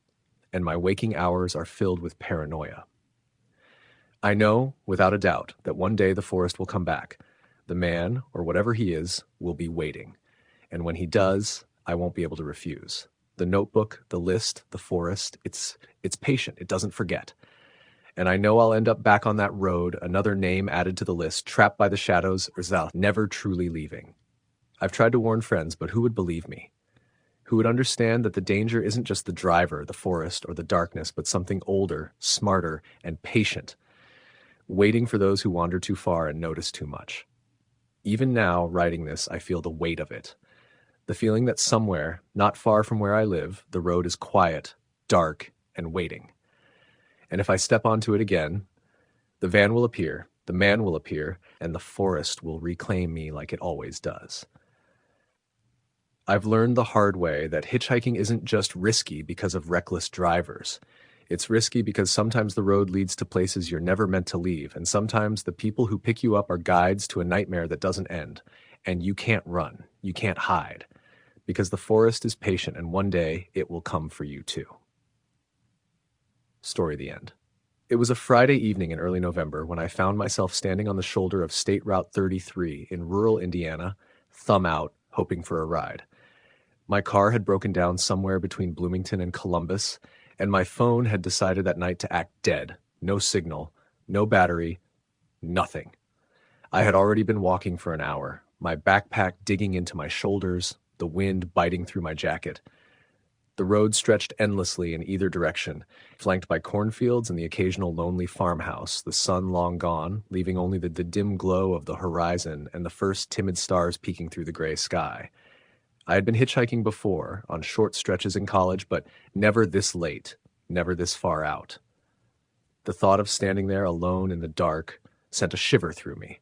S1: and my waking hours are filled with paranoia. I know, without a doubt, that one day the forest will come back. The man, or whatever he is, will be waiting. And when he does, I won't be able to refuse. The notebook, the list, the forest, it's patient, it doesn't forget. And I know I'll end up back on that road, another name added to the list, trapped by the shadows, or never truly leaving. I've tried to warn friends, but who would believe me? Who would understand that the danger isn't just the driver, the forest, or the darkness, but something older, smarter, and patient, waiting for those who wander too far and notice too much. Even now, writing this, I feel the weight of it. The feeling that somewhere, not far from where I live, the road is quiet, dark, and waiting. And if I step onto it again, the van will appear, the man will appear, and the forest will reclaim me like it always does. I've learned the hard way that hitchhiking isn't just risky because of reckless drivers. It's risky because sometimes the road leads to places you're never meant to leave, and sometimes the people who pick you up are guides to a nightmare that doesn't end. And you can't run, you can't hide, because the forest is patient and one day it will come for you too. Story the end. It was a Friday evening in early November when I found myself standing on the shoulder of State Route 33 in rural Indiana, thumb out, hoping for a ride. My car had broken down somewhere between Bloomington and Columbus, and my phone had decided that night to act dead. No signal, no battery, nothing. I had already been walking for an hour, my backpack digging into my shoulders, the wind biting through my jacket. The road stretched endlessly in either direction, flanked by cornfields and the occasional lonely farmhouse, the sun long gone, leaving only the dim glow of the horizon and the first timid stars peeking through the gray sky. I had been hitchhiking before, on short stretches in college, but never this late, never this far out. The thought of standing there alone in the dark sent a shiver through me.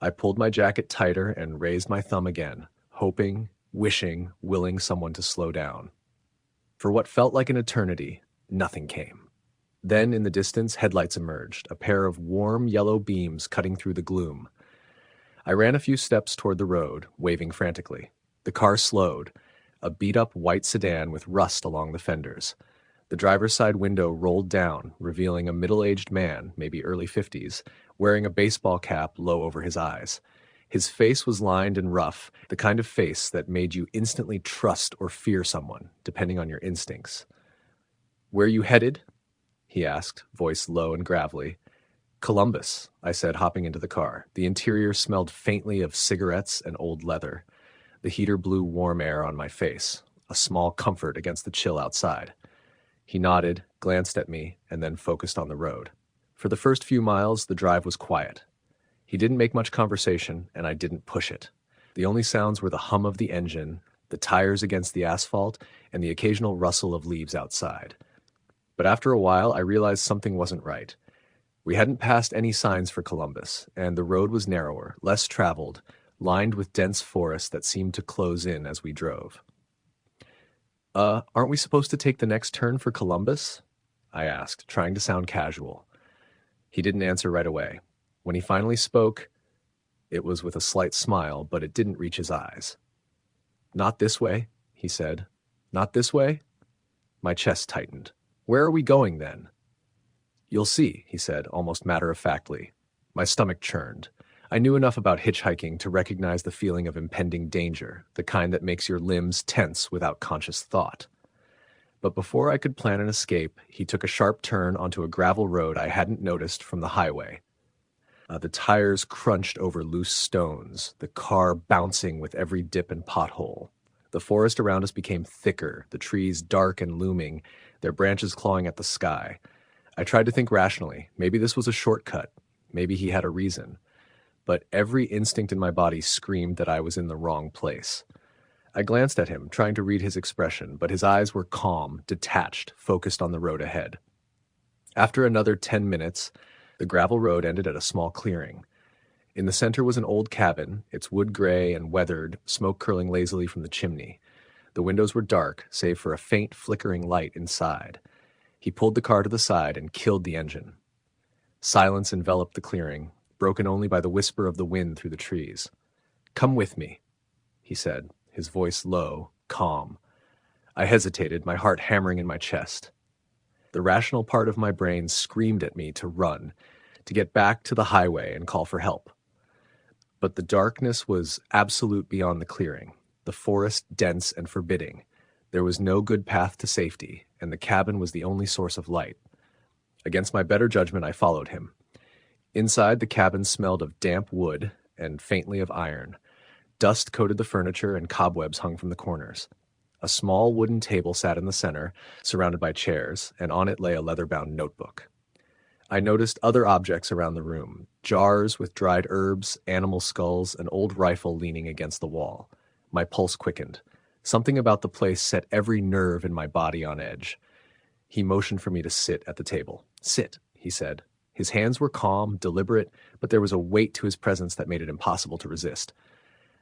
S1: I pulled my jacket tighter and raised my thumb again, hoping, wishing, willing someone to slow down. For what felt like an eternity, nothing came. Then, in the distance, headlights emerged, a pair of warm yellow beams cutting through the gloom. I ran a few steps toward the road, waving frantically. The car slowed, a beat-up white sedan with rust along the fenders. The driver's side window rolled down, revealing a middle-aged man, maybe early 50s, wearing a baseball cap low over his eyes. His face was lined and rough, the kind of face that made you instantly trust or fear someone, depending on your instincts. "Where you headed?" he asked, voice low and gravelly. "Columbus," I said, hopping into the car. The interior smelled faintly of cigarettes and old leather. The heater blew warm air on my face, a small comfort against the chill outside. He nodded, glanced at me, and then focused on the road. For the first few miles, the drive was quiet. He didn't make much conversation, and I didn't push it. The only sounds were the hum of the engine, the tires against the asphalt, and the occasional rustle of leaves outside. But after a while, I realized something wasn't right. We hadn't passed any signs for Columbus, and the road was narrower, less traveled, lined with dense forest that seemed to close in as we drove. Aren't we supposed to take the next turn for Columbus?" I asked, trying to sound casual. He didn't answer right away. When he finally spoke, it was with a slight smile, but it didn't reach his eyes. "Not this way," he said. "Not this way?" My chest tightened. "Where are we going, then?" "You'll see," he said, almost matter-of-factly. My stomach churned. I knew enough about hitchhiking to recognize the feeling of impending danger, the kind that makes your limbs tense without conscious thought. But before I could plan an escape, he took a sharp turn onto a gravel road I hadn't noticed from the highway. The tires crunched over loose stones, the car bouncing with every dip and pothole. The forest around us became thicker, the trees dark and looming, their branches clawing at the sky. I tried to think rationally. Maybe this was a shortcut. Maybe he had a reason. But every instinct in my body screamed that I was in the wrong place. I glanced at him, trying to read his expression, but his eyes were calm, detached, focused on the road ahead. After another 10 minutes, the gravel road ended at a small clearing. In the center was an old cabin, its wood gray and weathered, smoke curling lazily from the chimney. The windows were dark, save for a faint flickering light inside. He pulled the car to the side and killed the engine. Silence enveloped the clearing, broken only by the whisper of the wind through the trees. "Come with me," he said, his voice low, calm. I hesitated, my heart hammering in my chest. The rational part of my brain screamed at me to run, to get back to the highway and call for help. But the darkness was absolute beyond the clearing, the forest dense and forbidding. There was no good path to safety, and the cabin was the only source of light. Against my better judgment, I followed him. Inside, the cabin smelled of damp wood and faintly of iron. Dust coated the furniture and cobwebs hung from the corners. A small wooden table sat in the center, surrounded by chairs, and on it lay a leather-bound notebook. I noticed other objects around the room, jars with dried herbs, animal skulls, an old rifle leaning against the wall. My pulse quickened. Something about the place set every nerve in my body on edge. He motioned for me to sit at the table. "Sit," he said. His hands were calm, deliberate, but there was a weight to his presence that made it impossible to resist.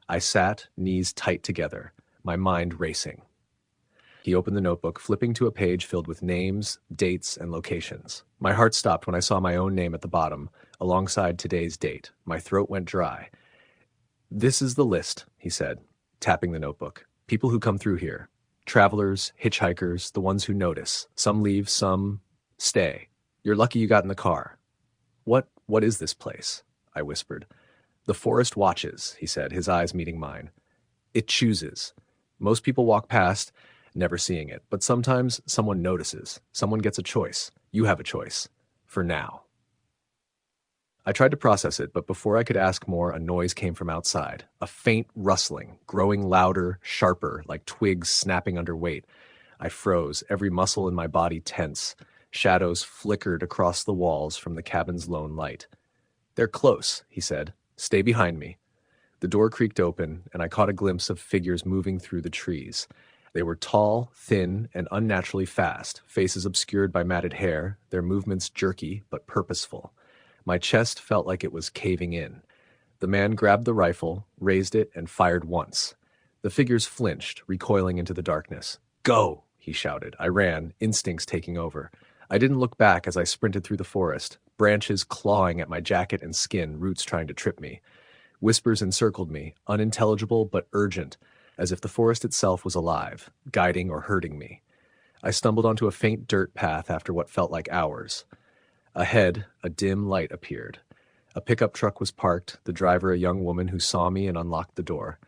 S1: I sat, knees tight together, my mind racing. He opened the notebook, flipping to a page filled with names, dates, and locations. My heart stopped when I saw my own name at the bottom, alongside today's date. My throat went dry. "This is the list," he said, tapping the notebook. "People who come through here. Travelers, hitchhikers, the ones who notice. Some leave, some stay. You're lucky you got in the car." What is this place?" I whispered. "The forest watches," he said, his eyes meeting mine. "It chooses. Most people walk past, never seeing it, but sometimes someone notices. Someone gets a choice. You have a choice. For now." I tried to process it, but before I could ask more, a noise came from outside. A faint rustling, growing louder, sharper, like twigs snapping under weight. I froze, every muscle in my body tense. Shadows flickered across the walls from the cabin's lone light. "They're close," he said. "Stay behind me." The door creaked open, and I caught a glimpse of figures moving through the trees. They were tall, thin, and unnaturally fast, faces obscured by matted hair, their movements jerky but purposeful. My chest felt like it was caving in. The man grabbed the rifle, raised it, and fired once. The figures flinched, recoiling into the darkness. "Go!" he shouted. I ran, instincts taking over. I didn't look back as I sprinted through the forest, branches clawing at my jacket and skin, roots trying to trip me. Whispers encircled me, unintelligible but urgent, as if the forest itself was alive, guiding or hurting me. I stumbled onto a faint dirt path after what felt like hours. Ahead, a dim light appeared. A pickup truck was parked, the driver a young woman who saw me and unlocked the door.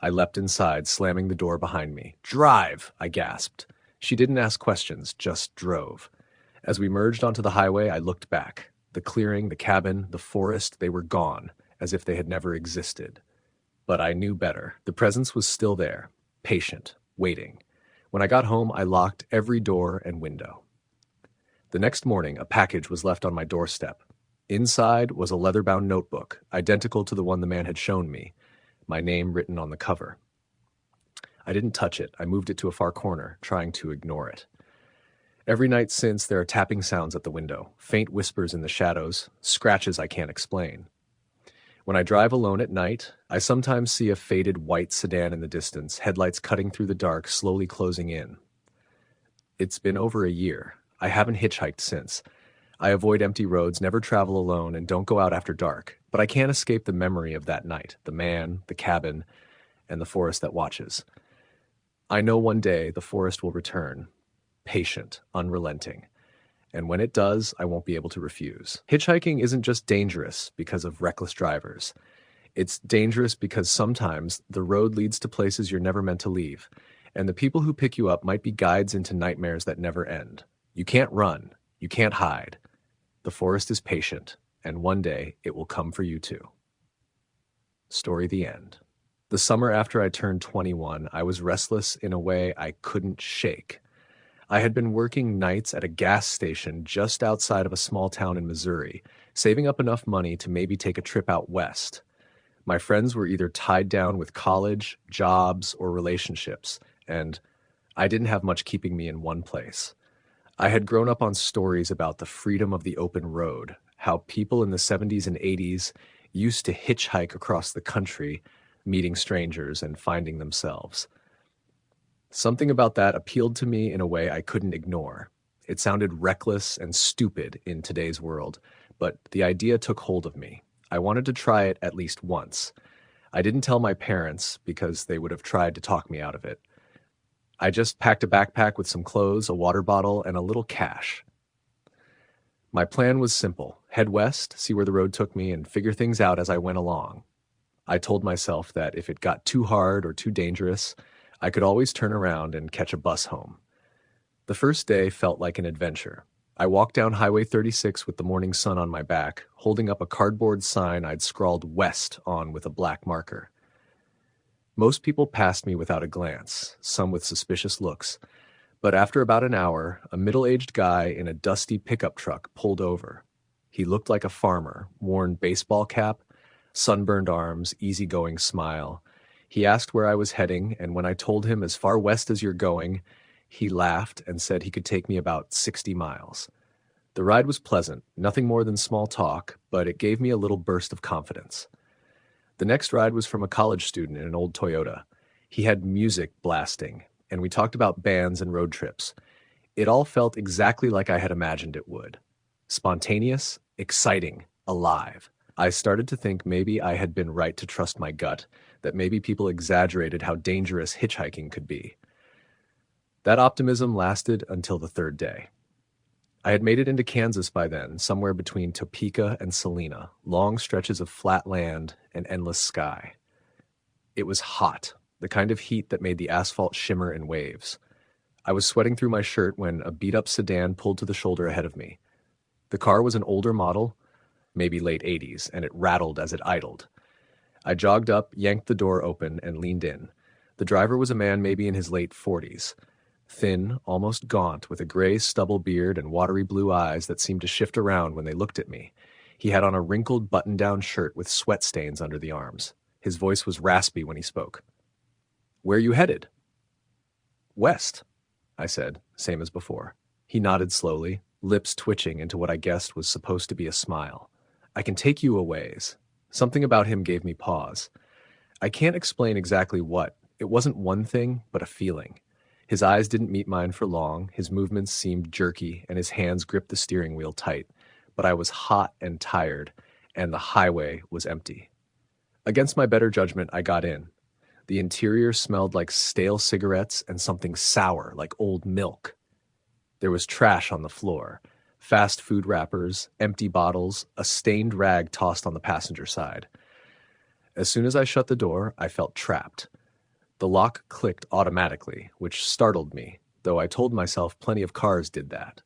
S1: I leapt inside, slamming the door behind me. "Drive!" I gasped. She didn't ask questions, just drove. As we merged onto the highway, I looked back. The clearing, the cabin, the forest, they were gone, as if they had never existed. But I knew better. The presence was still there, patient, waiting. When I got home, I locked every door and window. The next morning, a package was left on my doorstep. Inside was a leather-bound notebook, identical to the one the man had shown me, my name written on the cover. I didn't touch it. I moved it to a far corner, trying to ignore it. Every night since, there are tapping sounds at the window, faint whispers in the shadows, scratches I can't explain. When I drive alone at night, I sometimes see a faded white sedan in the distance, headlights cutting through the dark, slowly closing in. It's been over a year. I haven't hitchhiked since. I avoid empty roads, never travel alone, and don't go out after dark. But I can't escape the memory of that night, the man, the cabin, and the forest that watches. I know one day the forest will return, patient, unrelenting. And when it does, I won't be able to refuse. Hitchhiking isn't just dangerous because of reckless drivers. It's dangerous because sometimes the road leads to places you're never meant to leave, and the people who pick you up might be guides into nightmares that never end. You can't run. You can't hide. The forest is patient, and one day it will come for you too. Story the end. The summer after I turned 21, I was restless in a way I couldn't shake. I had been working nights at a gas station just outside of a small town in Missouri, saving up enough money to maybe take a trip out west. My friends were either tied down with college, jobs, or relationships, and I didn't have much keeping me in one place. I had grown up on stories about the freedom of the open road, how people in the 70s and 80s used to hitchhike across the country, meeting strangers and finding themselves. Something about that appealed to me in a way I couldn't ignore. It sounded reckless and stupid in today's world, but the idea took hold of me. I wanted to try it at least once. I didn't tell my parents because they would have tried to talk me out of it. I just packed a backpack with some clothes, a water bottle, and a little cash. My plan was simple: head west, see where the road took me, and figure things out as I went along. I told myself that if it got too hard or too dangerous, I could always turn around and catch a bus home. The first day felt like an adventure. I walked down Highway 36 with the morning sun on my back, holding up a cardboard sign I'd scrawled "West" on with a black marker. Most people passed me without a glance, some with suspicious looks. But after about an hour, a middle-aged guy in a dusty pickup truck pulled over. He looked like a farmer, worn baseball cap, sunburned arms, easygoing smile. He asked where I was heading, and when I told him as far west as you're going, he laughed and said he could take me about 60 miles. The ride was pleasant, nothing more than small talk, but it gave me a little burst of confidence. The next ride was from a college student in an old Toyota. He had music blasting, and we talked about bands and road trips. It all felt exactly like I had imagined it would. Spontaneous, exciting, alive. I started to think maybe I had been right to trust my gut, that maybe people exaggerated how dangerous hitchhiking could be. That optimism lasted until the third day. I had made it into Kansas by then, somewhere between Topeka and Salina, long stretches of flat land and endless sky. It was hot, the kind of heat that made the asphalt shimmer in waves. I was sweating through my shirt when a beat-up sedan pulled to the shoulder ahead of me. The car was an older model, maybe late 80s, and it rattled as it idled. I jogged up, yanked the door open, and leaned in. The driver was a man maybe in his late 40s. Thin, almost gaunt, with a gray stubble beard and watery blue eyes that seemed to shift around when they looked at me. He had on a wrinkled button-down shirt with sweat stains under the arms. His voice was raspy when he spoke. "Where are you headed?" "West," I said, same as before. He nodded slowly, lips twitching into what I guessed was supposed to be a smile. "I can take you a ways." Something about him gave me pause. I can't explain exactly what. It wasn't one thing, but a feeling. His eyes didn't meet mine for long, his movements seemed jerky, and his hands gripped the steering wheel tight. But I was hot and tired, and the highway was empty. Against my better judgment, I got in. The interior smelled like stale cigarettes and something sour like old milk. There was trash on the floor, fast food wrappers, empty bottles, a stained rag tossed on the passenger side. As soon as I shut the door, I felt trapped. The lock clicked automatically, which startled me, though I told myself plenty of cars did that.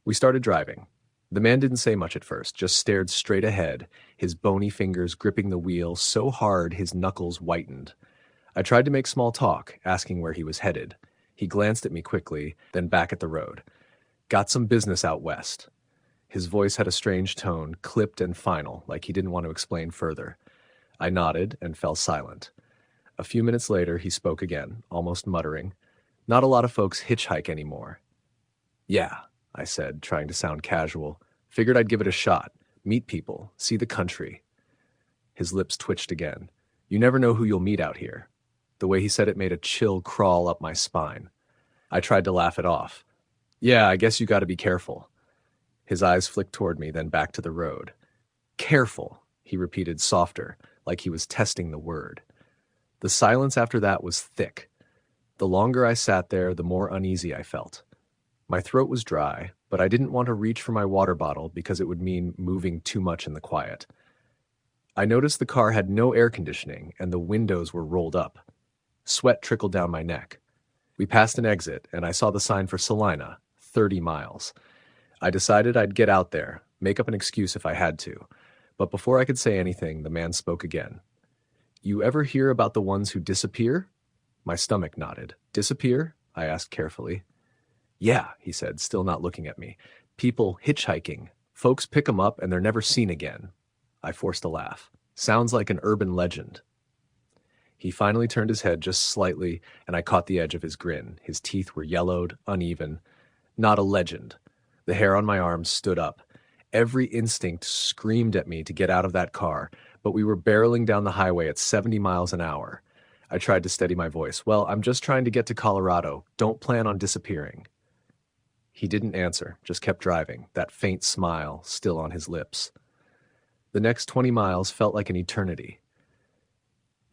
S1: We started driving. The man didn't say much at first, just stared straight ahead, his bony fingers gripping the wheel so hard his knuckles whitened. I tried to make small talk, asking where he was headed. He glanced at me quickly, then back at the road. Got some business out west. His voice had a strange tone, clipped and final, like he didn't want to explain further. I nodded and fell silent. A few minutes later, he spoke again, almost muttering. Not a lot of folks hitchhike anymore. Yeah, I said, trying to sound casual. Figured I'd give it a shot. Meet people. See the country. His lips twitched again. You never know who you'll meet out here. The way he said it made a chill crawl up my spine. I tried to laugh it off. Yeah, I guess you gotta be careful. His eyes flicked toward me, then back to the road. Careful, he repeated softer, like he was testing the word. The silence after that was thick. The longer I sat there, the more uneasy I felt. My throat was dry, but I didn't want to reach for my water bottle because it would mean moving too much in the quiet. I noticed the car had no air conditioning and the windows were rolled up. Sweat trickled down my neck. We passed an exit and I saw the sign for Salina, 30 miles. I decided I'd get out there, make up an excuse if I had to. But before I could say anything, the man spoke again. You ever hear about the ones who disappear? My stomach nodded. Disappear? I asked carefully. Yeah, he said, still not looking at me. People hitchhiking. Folks pick 'em up and they're never seen again. I forced a laugh. Sounds like an urban legend. He finally turned his head just slightly, and I caught the edge of his grin. His teeth were yellowed, uneven. Not a legend. The hair on my arms stood up. Every instinct screamed at me to get out of that car, but we were barreling down the highway at 70 miles an hour. I tried to steady my voice. Well, I'm just trying to get to Colorado. Don't plan on disappearing. He didn't answer, just kept driving, that faint smile still on his lips. The next 20 miles felt like an eternity.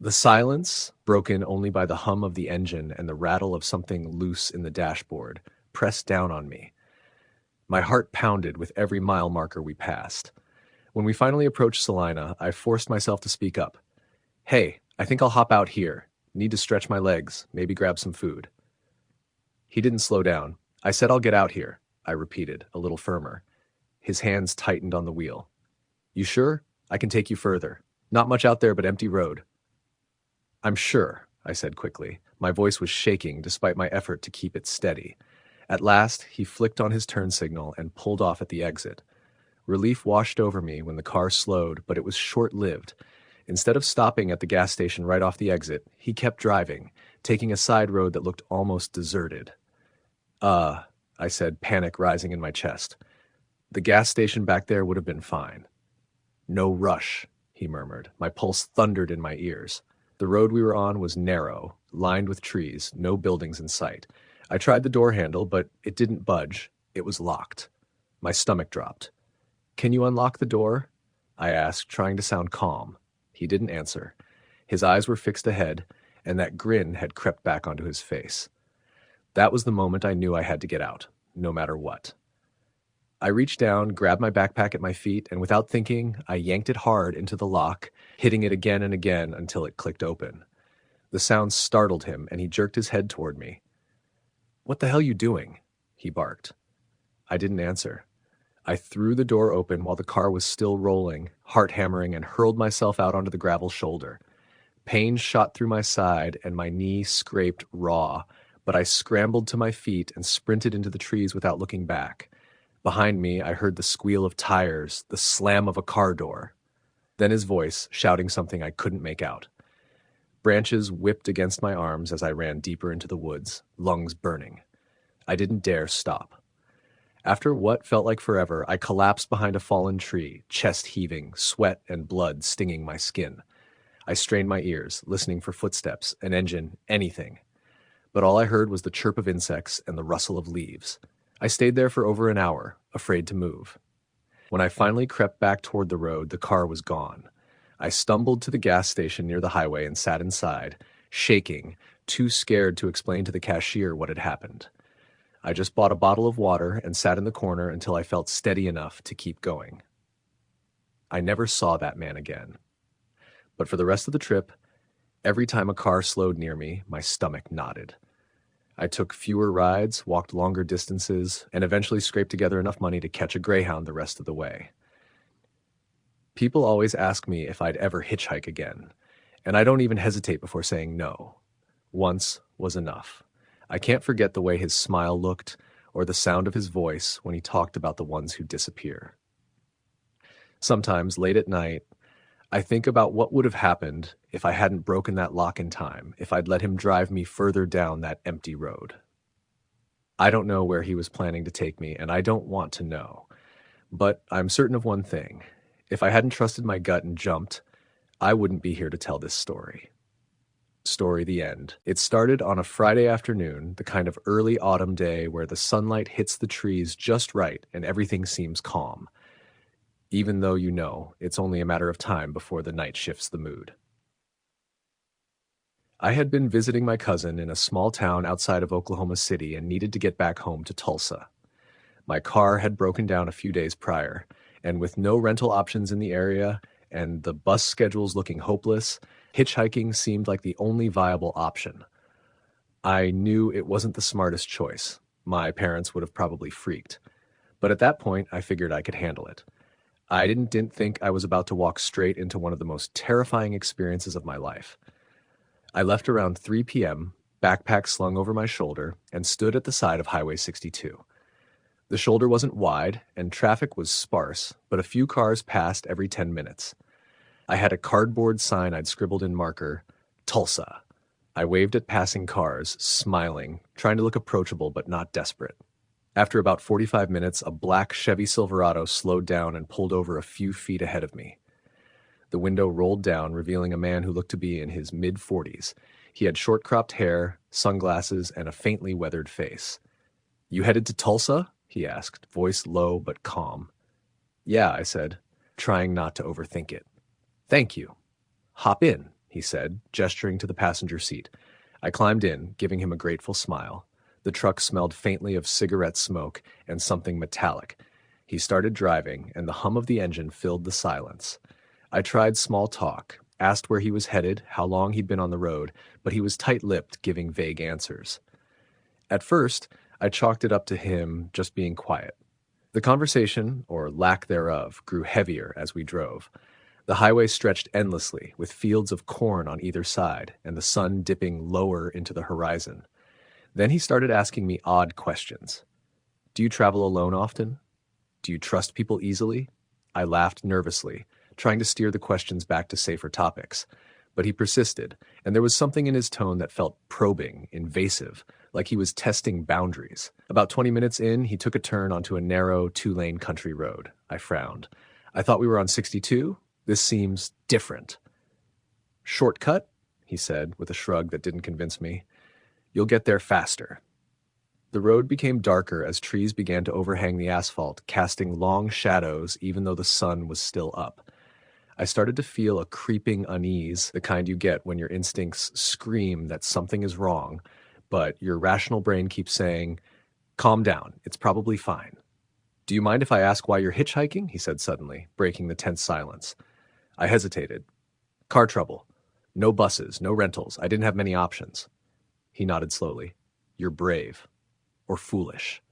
S1: The silence, broken only by the hum of the engine and the rattle of something loose in the dashboard, pressed down on me. My heart pounded with every mile marker we passed. When we finally approached Salina, I forced myself to speak up. Hey, I think I'll hop out here. Need to stretch my legs, maybe grab some food. He didn't slow down. I said I'll get out here, I repeated, a little firmer. His hands tightened on the wheel. You sure? I can take you further. Not much out there but empty road. I'm sure, I said quickly. My voice was shaking despite my effort to keep it steady. At last, he flicked on his turn signal and pulled off at the exit. Relief washed over me when the car slowed, but it was short-lived. Instead of stopping at the gas station right off the exit, he kept driving, taking a side road that looked almost deserted. I said, panic rising in my chest. The gas station back there would have been fine. No rush, he murmured. My pulse thundered in my ears. The road we were on was narrow, lined with trees, no buildings in sight. I tried the door handle, but it didn't budge. It was locked. My stomach dropped. Can you unlock the door? I asked, trying to sound calm. He didn't answer. His eyes were fixed ahead, and that grin had crept back onto his face. That was the moment I knew I had to get out, no matter what. I reached down, grabbed my backpack at my feet, and without thinking, I yanked it hard into the lock, hitting it again and again until it clicked open. The sound startled him, and he jerked his head toward me. What the hell you doing? He barked. I didn't answer. I threw the door open while the car was still rolling, heart hammering, and hurled myself out onto the gravel shoulder. Pain shot through my side, and my knee scraped raw, but I scrambled to my feet and sprinted into the trees without looking back. Behind me, I heard the squeal of tires, the slam of a car door. Then his voice, shouting something I couldn't make out. Branches whipped against my arms as I ran deeper into the woods, lungs burning. I didn't dare stop. After what felt like forever, I collapsed behind a fallen tree, chest heaving, sweat and blood stinging my skin. I strained my ears, listening for footsteps, an engine, anything. but all I heard was the chirp of insects and the rustle of leaves. I stayed there for over an hour, afraid to move. When I finally crept back toward the road, the car was gone. I stumbled to the gas station near the highway and sat inside, shaking, too scared to explain to the cashier what had happened. I just bought a bottle of water and sat in the corner until I felt steady enough to keep going. I never saw that man again. But for the rest of the trip, every time a car slowed near me, my stomach knotted. I took fewer rides, walked longer distances, and eventually scraped together enough money to catch a Greyhound the rest of the way. People always ask me if I'd ever hitchhike again, and I don't even hesitate before saying no. Once was enough. I can't forget the way his smile looked or the sound of his voice when he talked about the ones who disappear. Sometimes, late at night, I think about what would have happened if I hadn't broken that lock in time, if I'd let him drive me further down that empty road. I don't know where he was planning to take me, and I don't want to know. But I'm certain of one thing. If I hadn't trusted my gut and jumped, I wouldn't be here to tell this story. Story the end. It started on a Friday afternoon, the kind of early autumn day where the sunlight hits the trees just right and everything seems calm. Even though you know it's only a matter of time before the night shifts the mood. I had been visiting my cousin in a small town outside of Oklahoma City and needed to get back home to Tulsa. My car had broken down a few days prior, and with no rental options in the area and the bus schedules looking hopeless, hitchhiking seemed like the only viable option. I knew it wasn't the smartest choice. My parents would have probably freaked. But at that point, I figured I could handle it. I didn't think I was about to walk straight into one of the most terrifying experiences of my life. I left around 3 p.m., backpack slung over my shoulder, and stood at the side of Highway 62. The shoulder wasn't wide, and traffic was sparse, but a few cars passed every 10 minutes. I had a cardboard sign I'd scribbled in marker, Tulsa. I waved at passing cars, smiling, trying to look approachable but not desperate. After about 45 minutes, a black Chevy Silverado slowed down and pulled over a few feet ahead of me. The window rolled down, revealing a man who looked to be in his mid-40s. He had short-cropped hair, sunglasses, and a faintly weathered face. "You headed to Tulsa?" he asked, voice low but calm. "Yeah," I said, trying not to overthink it. "Thank you." "Hop in," he said, gesturing to the passenger seat. I climbed in, giving him a grateful smile. The truck smelled faintly of cigarette smoke and something metallic. He started driving, and the hum of the engine filled the silence. I tried small talk, asked where he was headed, how long he'd been on the road, but he was tight-lipped, giving vague answers. At first, I chalked it up to him just being quiet. The conversation, or lack thereof, grew heavier as we drove. The highway stretched endlessly, with fields of corn on either side, and the sun dipping lower into the horizon. Then he started asking me odd questions. "Do you travel alone often? Do you trust people easily?" I laughed nervously, trying to steer the questions back to safer topics. But he persisted, and there was something in his tone that felt probing, invasive, like he was testing boundaries. About 20 minutes in, he took a turn onto a narrow, 2-lane country road. I frowned. "I thought we were on 62? This seems different." "Shortcut?" he said, with a shrug that didn't convince me. "You'll get there faster." The road became darker as trees began to overhang the asphalt, casting long shadows even though the sun was still up. I started to feel a creeping unease, the kind you get when your instincts scream that something is wrong, but your rational brain keeps saying, "Calm down, it's probably fine." "Do you mind if I ask why you're hitchhiking?" he said suddenly, breaking the tense silence. I hesitated. "Car trouble. No buses, no rentals. I didn't have many options." He nodded slowly. "You're brave. Or foolish."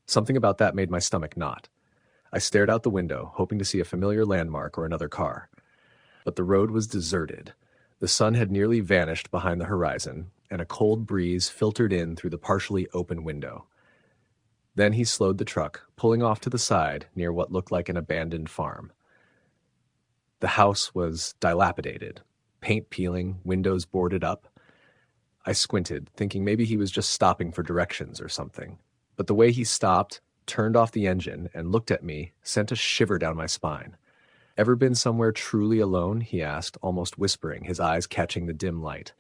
S1: Something about that made my stomach knot. I stared out the window, hoping to see a familiar landmark or another car. But the road was deserted. The sun had nearly vanished behind the horizon, and a cold breeze filtered in through the partially open window. Then he slowed the truck, pulling off to the side near what looked like an abandoned farm. The house was dilapidated, paint peeling, windows boarded up. I squinted, thinking maybe he was just stopping for directions or something. But the way he stopped, turned off the engine, and looked at me sent a shiver down my spine. "Ever been somewhere truly alone?" he asked, almost whispering, his eyes catching the dim light.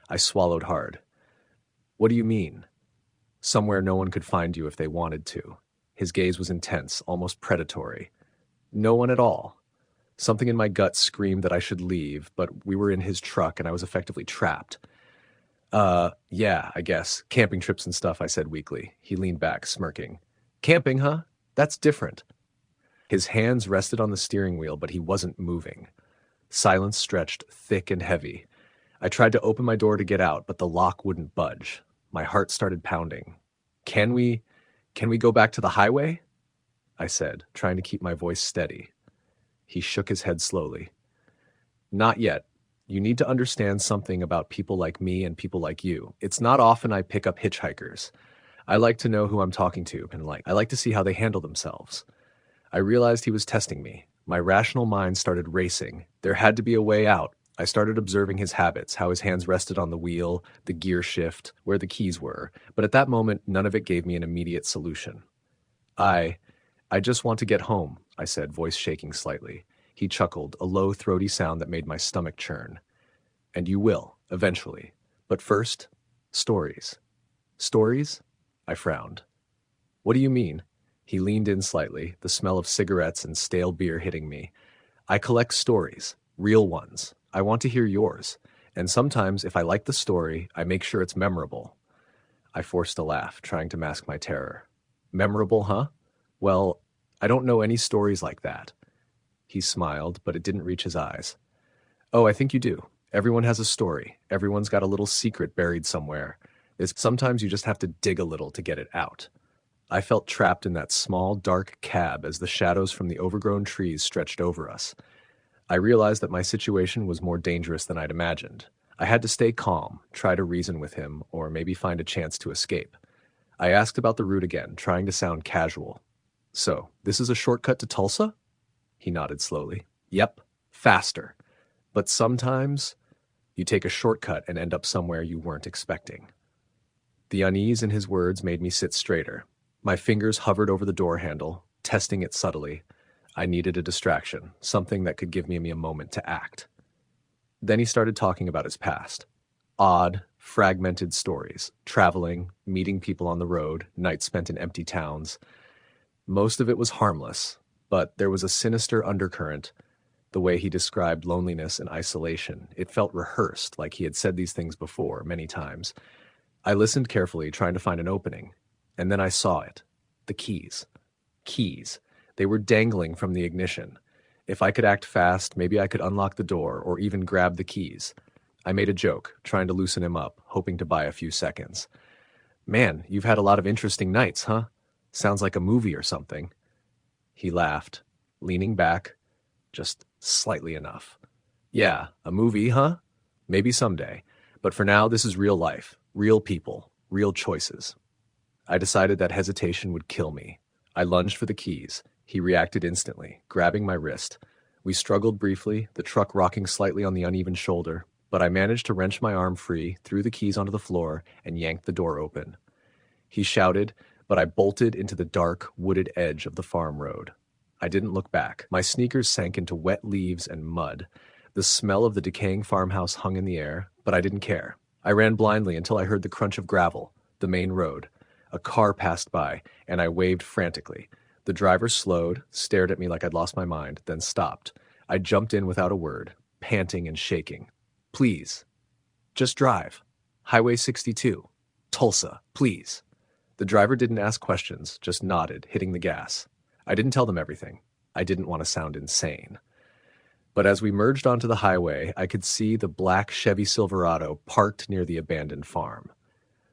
S1: I swallowed hard. What do you mean? Somewhere no one could find you if they wanted to. His gaze was intense, almost predatory. No one at all. Something in my gut screamed that I should leave, but we were in his truck and I was effectively trapped. Yeah, I guess. Camping trips and stuff, I said weakly. He leaned back, smirking. Camping, huh? That's different. His hands rested on the steering wheel, but he wasn't moving. Silence stretched thick and heavy. I tried to open my door to get out, but the lock wouldn't budge. My heart started pounding. Can we go back to the highway? I said, trying to keep my voice steady. He shook his head slowly. Not yet. You need to understand something about people like me and people like you. It's not often I pick up hitchhikers. I like to know who I'm talking to, and I like to see how they handle themselves. I realized he was testing me. My rational mind started racing. There had to be a way out. I started observing his habits, how his hands rested on the wheel, the gear shift, where the keys were. But at that moment, none of it gave me an immediate solution. I just want to get home, I said, voice shaking slightly. He chuckled, a low, throaty sound that made my stomach churn. And you will, eventually. But first, stories. Stories? I frowned. What do you mean? He leaned in slightly, the smell of cigarettes and stale beer hitting me. I collect stories, real ones. I want to hear yours. And sometimes, if I like the story, I make sure it's memorable. I forced a laugh, trying to mask my terror. Memorable, huh? Well, I don't know any stories like that. He smiled, but it didn't reach his eyes. Oh, I think you do. Everyone has a story. Everyone's got a little secret buried somewhere. Sometimes you just have to dig a little to get it out. I felt trapped in that small, dark cab as the shadows from the overgrown trees stretched over us. I realized that my situation was more dangerous than I'd imagined. I had to stay calm, try to reason with him, or maybe find a chance to escape. I asked about the route again, trying to sound casual. So, this is a shortcut to Tulsa? He nodded slowly. Yep, faster. But sometimes you take a shortcut and end up somewhere you weren't expecting. The unease in his words made me sit straighter. My fingers hovered over the door handle, testing it subtly. I needed a distraction, something that could give me a moment to act. Then he started talking about his past. Odd, fragmented stories, traveling, meeting people on the road, nights spent in empty towns. Most of it was harmless, but there was a sinister undercurrent. The way he described loneliness and isolation, it felt rehearsed, like he had said these things before, many times. I listened carefully, trying to find an opening, and then I saw it. The keys. Keys. They were dangling from the ignition. If I could act fast, maybe I could unlock the door, or even grab the keys. I made a joke, trying to loosen him up, hoping to buy a few seconds. Man, you've had a lot of interesting nights, huh? Sounds like a movie or something. He laughed, leaning back, just slightly enough. Yeah, a movie, huh? Maybe someday. But for now, this is real life, real people, real choices. I decided that hesitation would kill me. I lunged for the keys. He reacted instantly, grabbing my wrist. We struggled briefly, the truck rocking slightly on the uneven shoulder, but I managed to wrench my arm free, threw the keys onto the floor, and yanked the door open. He shouted, but I bolted into the dark, wooded edge of the farm road. I didn't look back. My sneakers sank into wet leaves and mud. The smell of the decaying farmhouse hung in the air, but I didn't care. I ran blindly until I heard the crunch of gravel, the main road. A car passed by, and I waved frantically. The driver slowed, stared at me like I'd lost my mind, then stopped. I jumped in without a word, panting and shaking. Please. Just drive. Highway 62. Tulsa, please. The driver didn't ask questions, just nodded, hitting the gas. I didn't tell them everything. I didn't want to sound insane. But as we merged onto the highway, I could see the black Chevy Silverado parked near the abandoned farm.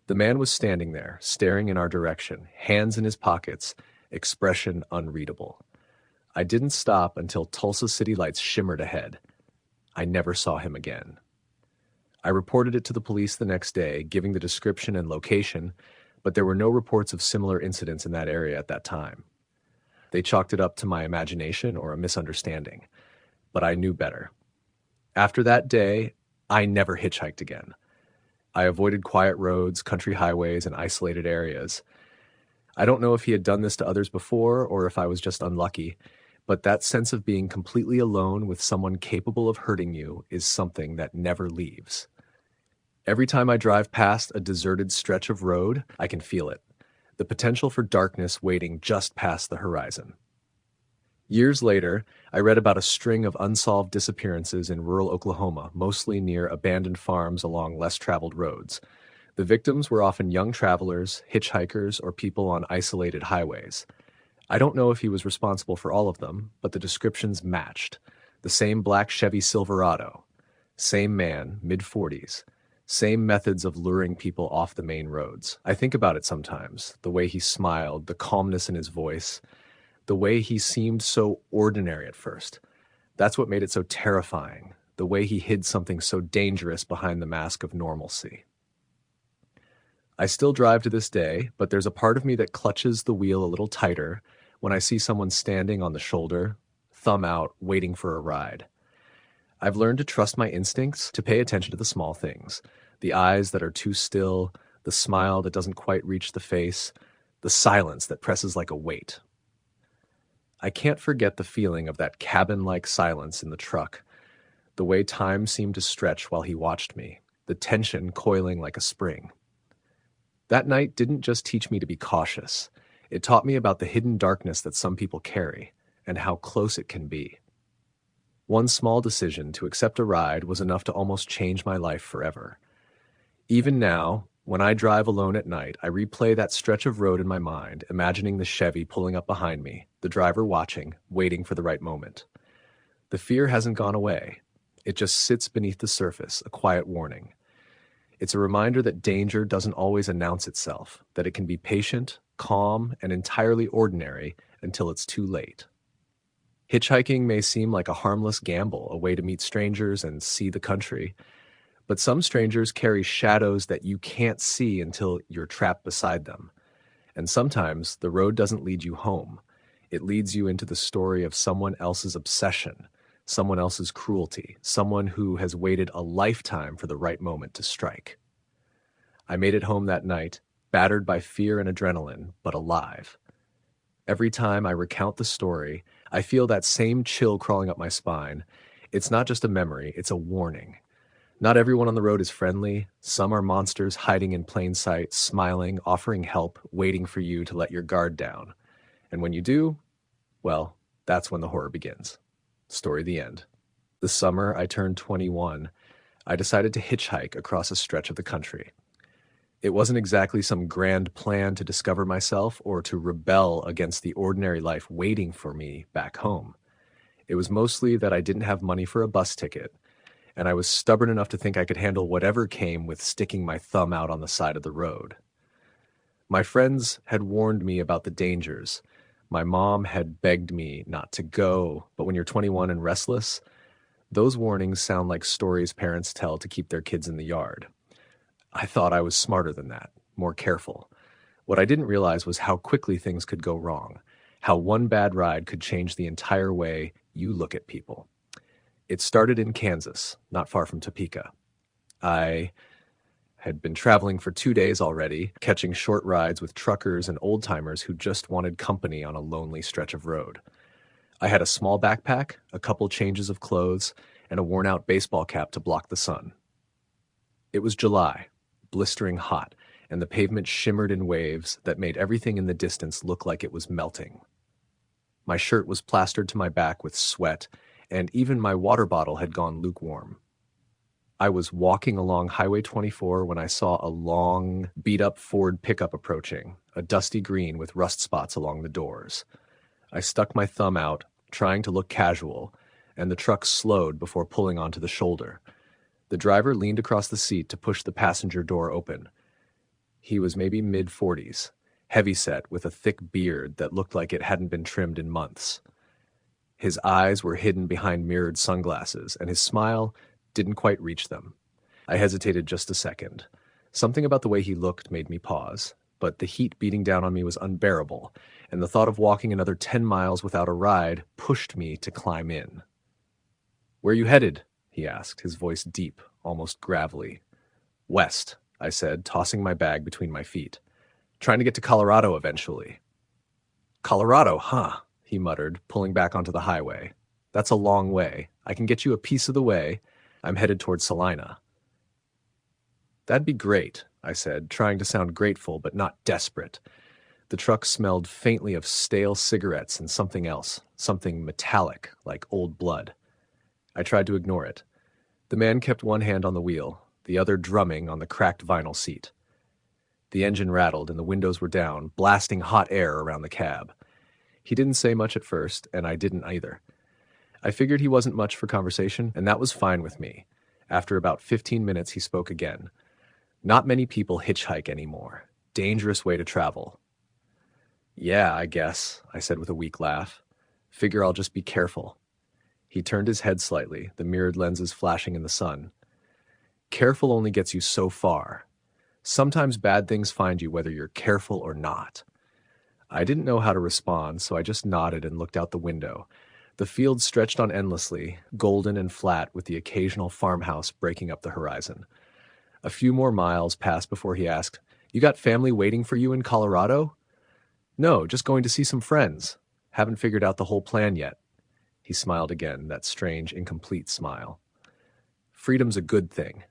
S1: The man was standing there, staring in our direction, hands in his pockets, expression unreadable. I didn't stop until Tulsa city lights shimmered ahead. I never saw him again. I reported it to the police the next day, giving the description and location, but there were no reports of similar incidents in that area at that time. They chalked it up to my imagination or a misunderstanding, but I knew better. After that day, I never hitchhiked again. I avoided quiet roads, country highways, and isolated areas. I don't know if he had done this to others before or if I was just unlucky, but that sense of being completely alone with someone capable of hurting you is something that never leaves. Every time I drive past a deserted stretch of road, I can feel it. The potential for darkness waiting just past the horizon. Years later, I read about a string of unsolved disappearances in rural Oklahoma, mostly near abandoned farms along less traveled roads. The victims were often young travelers, hitchhikers, or people on isolated highways. I don't know if he was responsible for all of them, but the descriptions matched. The same black Chevy Silverado, same man, mid-40s, same methods of luring people off the main roads. I think about it sometimes, the way he smiled, the calmness in his voice, the way he seemed so ordinary at first. That's what made it so terrifying, the way he hid something so dangerous behind the mask of normalcy. I still drive to this day, but there's a part of me that clutches the wheel a little tighter when I see someone standing on the shoulder, thumb out, waiting for a ride. I've learned to trust my instincts, to pay attention to the small things, the eyes that are too still, the smile that doesn't quite reach the face, the silence that presses like a weight. I can't forget the feeling of that cabin-like silence in the truck, the way time seemed to stretch while he watched me, the tension coiling like a spring. That night didn't just teach me to be cautious. It taught me about the hidden darkness that some people carry and how close it can be. One small decision to accept a ride was enough to almost change my life forever. Even now, when I drive alone at night, I replay that stretch of road in my mind, imagining the Chevy pulling up behind me, the driver watching, waiting for the right moment. The fear hasn't gone away. It just sits beneath the surface, a quiet warning. It's a reminder that danger doesn't always announce itself, that it can be patient, calm, and entirely ordinary until it's too late. Hitchhiking may seem like a harmless gamble, a way to meet strangers and see the country, but some strangers carry shadows that you can't see until you're trapped beside them. And sometimes the road doesn't lead you home. It leads you into the story of someone else's obsession, someone else's cruelty, someone who has waited a lifetime for the right moment to strike. I made it home that night, battered by fear and adrenaline, but alive. Every time I recount the story, I feel that same chill crawling up my spine. It's not just a memory, it's a warning. Not everyone on the road is friendly. Some are monsters hiding in plain sight, smiling, offering help, waiting for you to let your guard down. And when you do, well, that's when the horror begins. Story the end. This summer, I turned 21. I decided to hitchhike across a stretch of the country. It wasn't exactly some grand plan to discover myself or to rebel against the ordinary life waiting for me back home. It was mostly that I didn't have money for a bus ticket, and I was stubborn enough to think I could handle whatever came with sticking my thumb out on the side of the road. My friends had warned me about the dangers. My mom had begged me not to go, but when you're 21 and restless, those warnings sound like stories parents tell to keep their kids in the yard. I thought I was smarter than that, more careful. What I didn't realize was how quickly things could go wrong, how one bad ride could change the entire way you look at people. It started in Kansas, not far from Topeka. I had been traveling for 2 days already, catching short rides with truckers and old-timers who just wanted company on a lonely stretch of road. I had a small backpack, a couple changes of clothes, and a worn-out baseball cap to block the sun. It was July, blistering hot, and the pavement shimmered in waves that made everything in the distance look like it was melting. My shirt was plastered to my back with sweat, and even my water bottle had gone lukewarm. I was walking along Highway 24 when I saw a long, beat-up Ford pickup approaching, a dusty green with rust spots along the doors. I stuck my thumb out, trying to look casual, and the truck slowed before pulling onto the shoulder. The driver leaned across the seat to push the passenger door open. He was maybe mid-40s, heavyset with a thick beard that looked like it hadn't been trimmed in months. His eyes were hidden behind mirrored sunglasses, and his smile didn't quite reach them. I hesitated just a second. Something about the way he looked made me pause, but the heat beating down on me was unbearable, and the thought of walking another 10 miles without a ride pushed me to climb in. "Where are you headed?" he asked, his voice deep, almost gravelly. "West," I said, tossing my bag between my feet. "Trying to get to Colorado eventually." "Colorado, huh?" he muttered, pulling back onto the highway. "That's a long way. I can get you a piece of the way. I'm headed towards Salina." That'd be great, I said, trying to sound grateful but not desperate. The truck smelled faintly of stale cigarettes and something else, something metallic, like old blood. I tried to ignore it. The man kept one hand on the wheel, the other drumming on the cracked vinyl seat. The engine rattled and the windows were down, blasting hot air around the cab. He didn't say much at first, and I didn't either. I figured he wasn't much for conversation, and that was fine with me. After about 15 minutes, he spoke again. Not many people hitchhike anymore. Dangerous way to travel. Yeah, I guess, I said with a weak laugh. Figure I'll just be careful. He turned his head slightly, the mirrored lenses flashing in the sun. Careful only gets you so far. Sometimes bad things find you whether you're careful or not. I didn't know how to respond, so I just nodded and looked out the window. The field stretched on endlessly, golden and flat, with the occasional farmhouse breaking up the horizon. A few more miles passed before he asked, "You got family waiting for you in Colorado?" "No, just going to see some friends. Haven't figured out the whole plan yet." He smiled again, that strange, incomplete smile. Freedom's a good thing.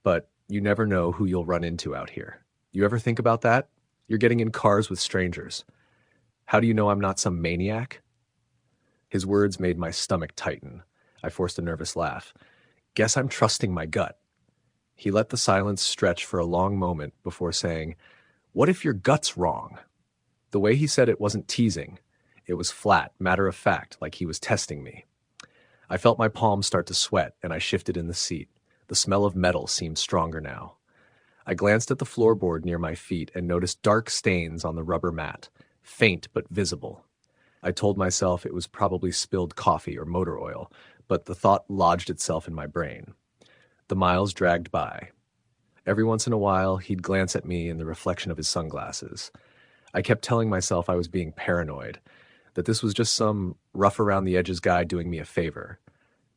S1: But you never know who you'll run into out here. You ever think about that? You're getting in cars with strangers. How do you know I'm not some maniac? His words made my stomach tighten. I forced a nervous laugh. Guess I'm trusting my gut. He let the silence stretch for a long moment before saying, "What if your gut's wrong?" The way he said it wasn't teasing. It was flat, matter of fact, like he was testing me. I felt my palms start to sweat, and I shifted in the seat. The smell of metal seemed stronger now. I glanced at the floorboard near my feet and noticed dark stains on the rubber mat, faint but visible. I told myself it was probably spilled coffee or motor oil, but the thought lodged itself in my brain. The miles dragged by. Every once in a while, he'd glance at me in the reflection of his sunglasses. I kept telling myself I was being paranoid, that this was just some rough-around-the-edges guy doing me a favor.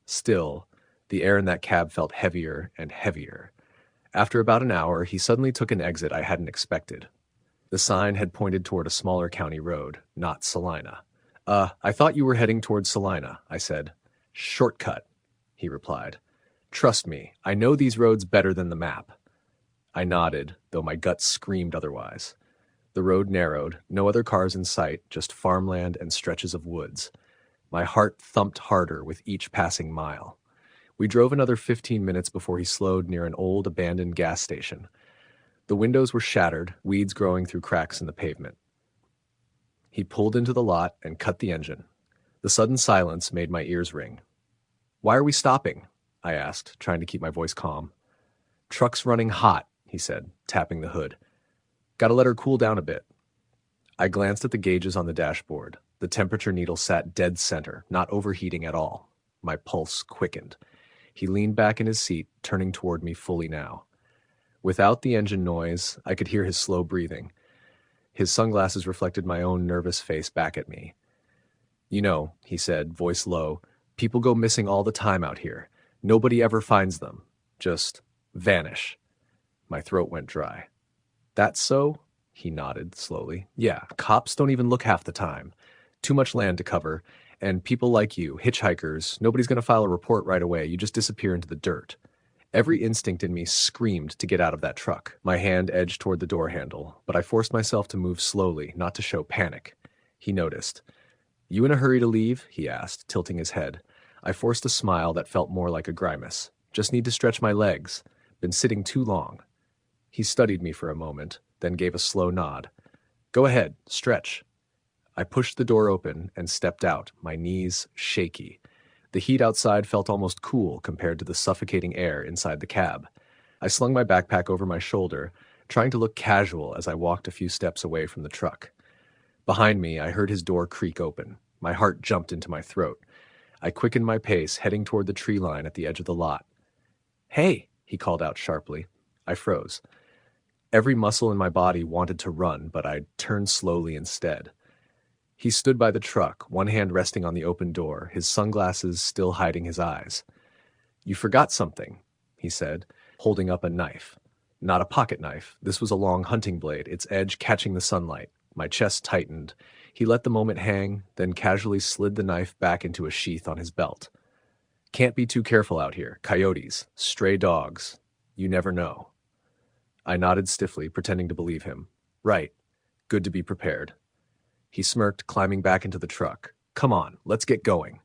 S1: Still, the air in that cab felt heavier and heavier. After about an hour, he suddenly took an exit I hadn't expected. The sign had pointed toward a smaller county road, not Salina. I thought you were heading toward Salina," I said. "Shortcut," he replied. "Trust me, I know these roads better than the map." I nodded, though my gut screamed otherwise. The road narrowed, no other cars in sight, just farmland and stretches of woods. My heart thumped harder with each passing mile. We drove another 15 minutes before he slowed near an old abandoned gas station. The windows were shattered, weeds growing through cracks in the pavement. He pulled into the lot and cut the engine. The sudden silence made my ears ring. "Why are we stopping?" I asked, trying to keep my voice calm. "Truck's running hot," he said, tapping the hood. "Gotta let her cool down a bit." I glanced at the gauges on the dashboard. The temperature needle sat dead center, not overheating at all. My pulse quickened. He leaned back in his seat, turning toward me fully now. Without the engine noise, I could hear his slow breathing. His sunglasses reflected my own nervous face back at me. "You know," he said, voice low, "people go missing all the time out here. Nobody ever finds them. Just vanish." My throat went dry. "That's so?" He nodded slowly. "Yeah, cops don't even look half the time. Too much land to cover. And people like you, hitchhikers, nobody's going to file a report right away. You just disappear into the dirt." Every instinct in me screamed to get out of that truck. My hand edged toward the door handle, but I forced myself to move slowly, not to show panic. He noticed. "You in a hurry to leave?" he asked, tilting his head. I forced a smile that felt more like a grimace. "Just need to stretch my legs. Been sitting too long." He studied me for a moment, then gave a slow nod. "Go ahead, stretch." I pushed the door open and stepped out, my knees shaky. The heat outside felt almost cool compared to the suffocating air inside the cab. I slung my backpack over my shoulder, trying to look casual as I walked a few steps away from the truck. Behind me, I heard his door creak open. My heart jumped into my throat. I quickened my pace, heading toward the tree line at the edge of the lot. "Hey!" he called out sharply. I froze. Every muscle in my body wanted to run, but I turned slowly instead. He stood by the truck, one hand resting on the open door, his sunglasses still hiding his eyes. "You forgot something," he said, holding up a knife. Not a pocket knife. This was a long hunting blade, its edge catching the sunlight. My chest tightened. He let the moment hang, then casually slid the knife back into a sheath on his belt. "Can't be too careful out here. Coyotes, stray dogs. You never know." I nodded stiffly, pretending to believe him. Right. Good to be prepared. He smirked, climbing back into the truck. Come on, let's get going.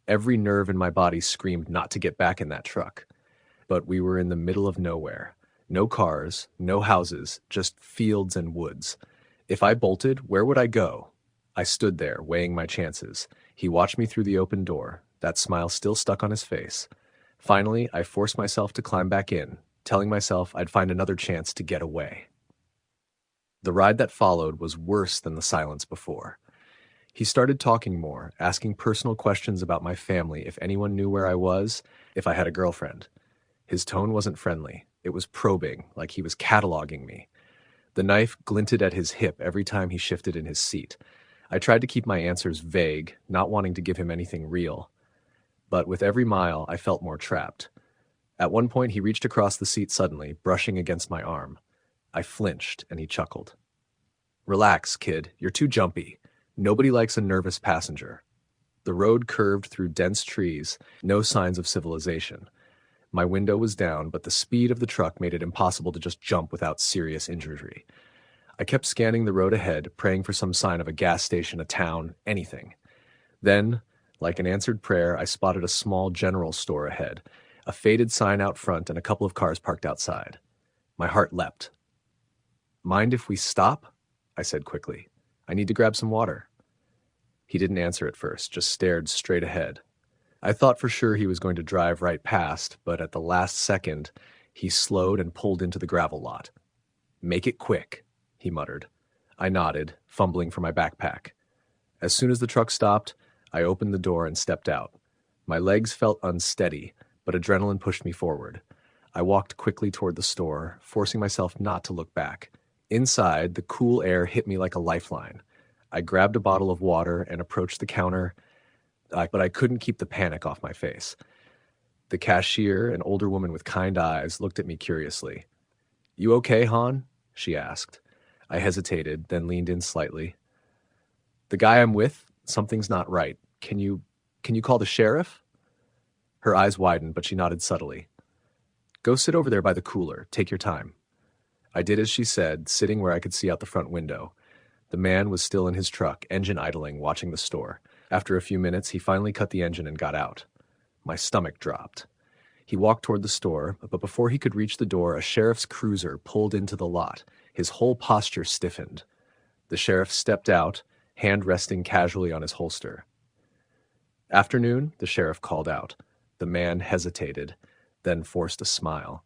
S1: Every nerve in my body screamed not to get back in that truck. But we were in the middle of nowhere. No cars, no houses, just fields and woods. If I bolted, where would I go? I stood there, weighing my chances. He watched me through the open door, that smile still stuck on his face. Finally, I forced myself to climb back in, telling myself I'd find another chance to get away. The ride that followed was worse than the silence before. He started talking more, asking personal questions about my family, if anyone knew where I was, if I had a girlfriend. His tone wasn't friendly. It was probing, like he was cataloging me. The knife glinted at his hip every time he shifted in his seat. I tried to keep my answers vague, not wanting to give him anything real. But with every mile, I felt more trapped. At one point, he reached across the seat suddenly, brushing against my arm. I flinched, and he chuckled. Relax, kid. You're too jumpy. Nobody likes a nervous passenger. The road curved through dense trees, no signs of civilization. My window was down, but the speed of the truck made it impossible to just jump without serious injury. I kept scanning the road ahead, praying for some sign of a gas station, a town, anything. Then, like an answered prayer, I spotted a small general store ahead, a faded sign out front, and a couple of cars parked outside. My heart leapt. Mind if we stop? I said quickly. I need to grab some water. He didn't answer at first, just stared straight ahead. I thought for sure he was going to drive right past, but at the last second, he slowed and pulled into the gravel lot. Make it quick, he muttered. I nodded, fumbling for my backpack. As soon as the truck stopped, I opened the door and stepped out. My legs felt unsteady, but adrenaline pushed me forward. I walked quickly toward the store, forcing myself not to look back. Inside, the cool air hit me like a lifeline. I grabbed a bottle of water and approached the counter, but I couldn't keep the panic off my face. The cashier, an older woman with kind eyes, looked at me curiously. You okay, Han? She asked. I hesitated, then leaned in slightly. The guy I'm with, something's not right. Can you call the sheriff? Her eyes widened, but she nodded subtly. Go sit over there by the cooler. Take your time. I did as she said, sitting where I could see out the front window. The man was still in his truck, engine idling, watching the store. After a few minutes, he finally cut the engine and got out. My stomach dropped. He walked toward the store, but before he could reach the door, a sheriff's cruiser pulled into the lot. His whole posture stiffened. The sheriff stepped out, hand resting casually on his holster. Afternoon, the sheriff called out. The man hesitated, then forced a smile.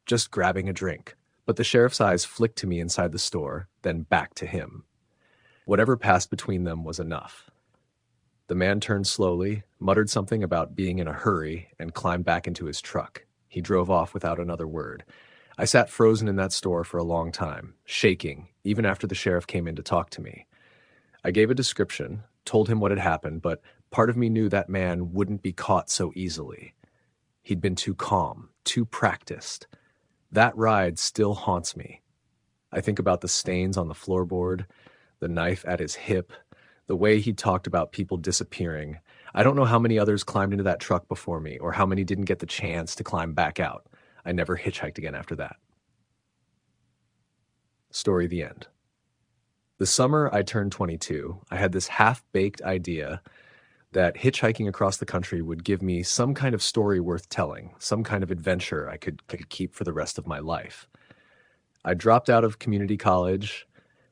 S1: Just grabbing a drink. But the sheriff's eyes flicked to me inside the store, then back to him. Whatever passed between them was enough. The man turned slowly, muttered something about being in a hurry, and climbed back into his truck. He drove off without another word. I sat frozen in that store for a long time, shaking, even after the sheriff came in to talk to me. I gave a description, told him what had happened, but part of me knew that man wouldn't be caught so easily. He'd been too calm, too practiced. That ride still haunts me. I think about the stains on the floorboard, the knife at his hip, the way he talked about people disappearing. I don't know how many others climbed into that truck before me, or how many didn't get the chance to climb back out. I never hitchhiked again after that. Story the end. The summer I turned 22, I had this half-baked idea that hitchhiking across the country would give me some kind of story worth telling, some kind of adventure I could keep for the rest of my life. I dropped out of community college,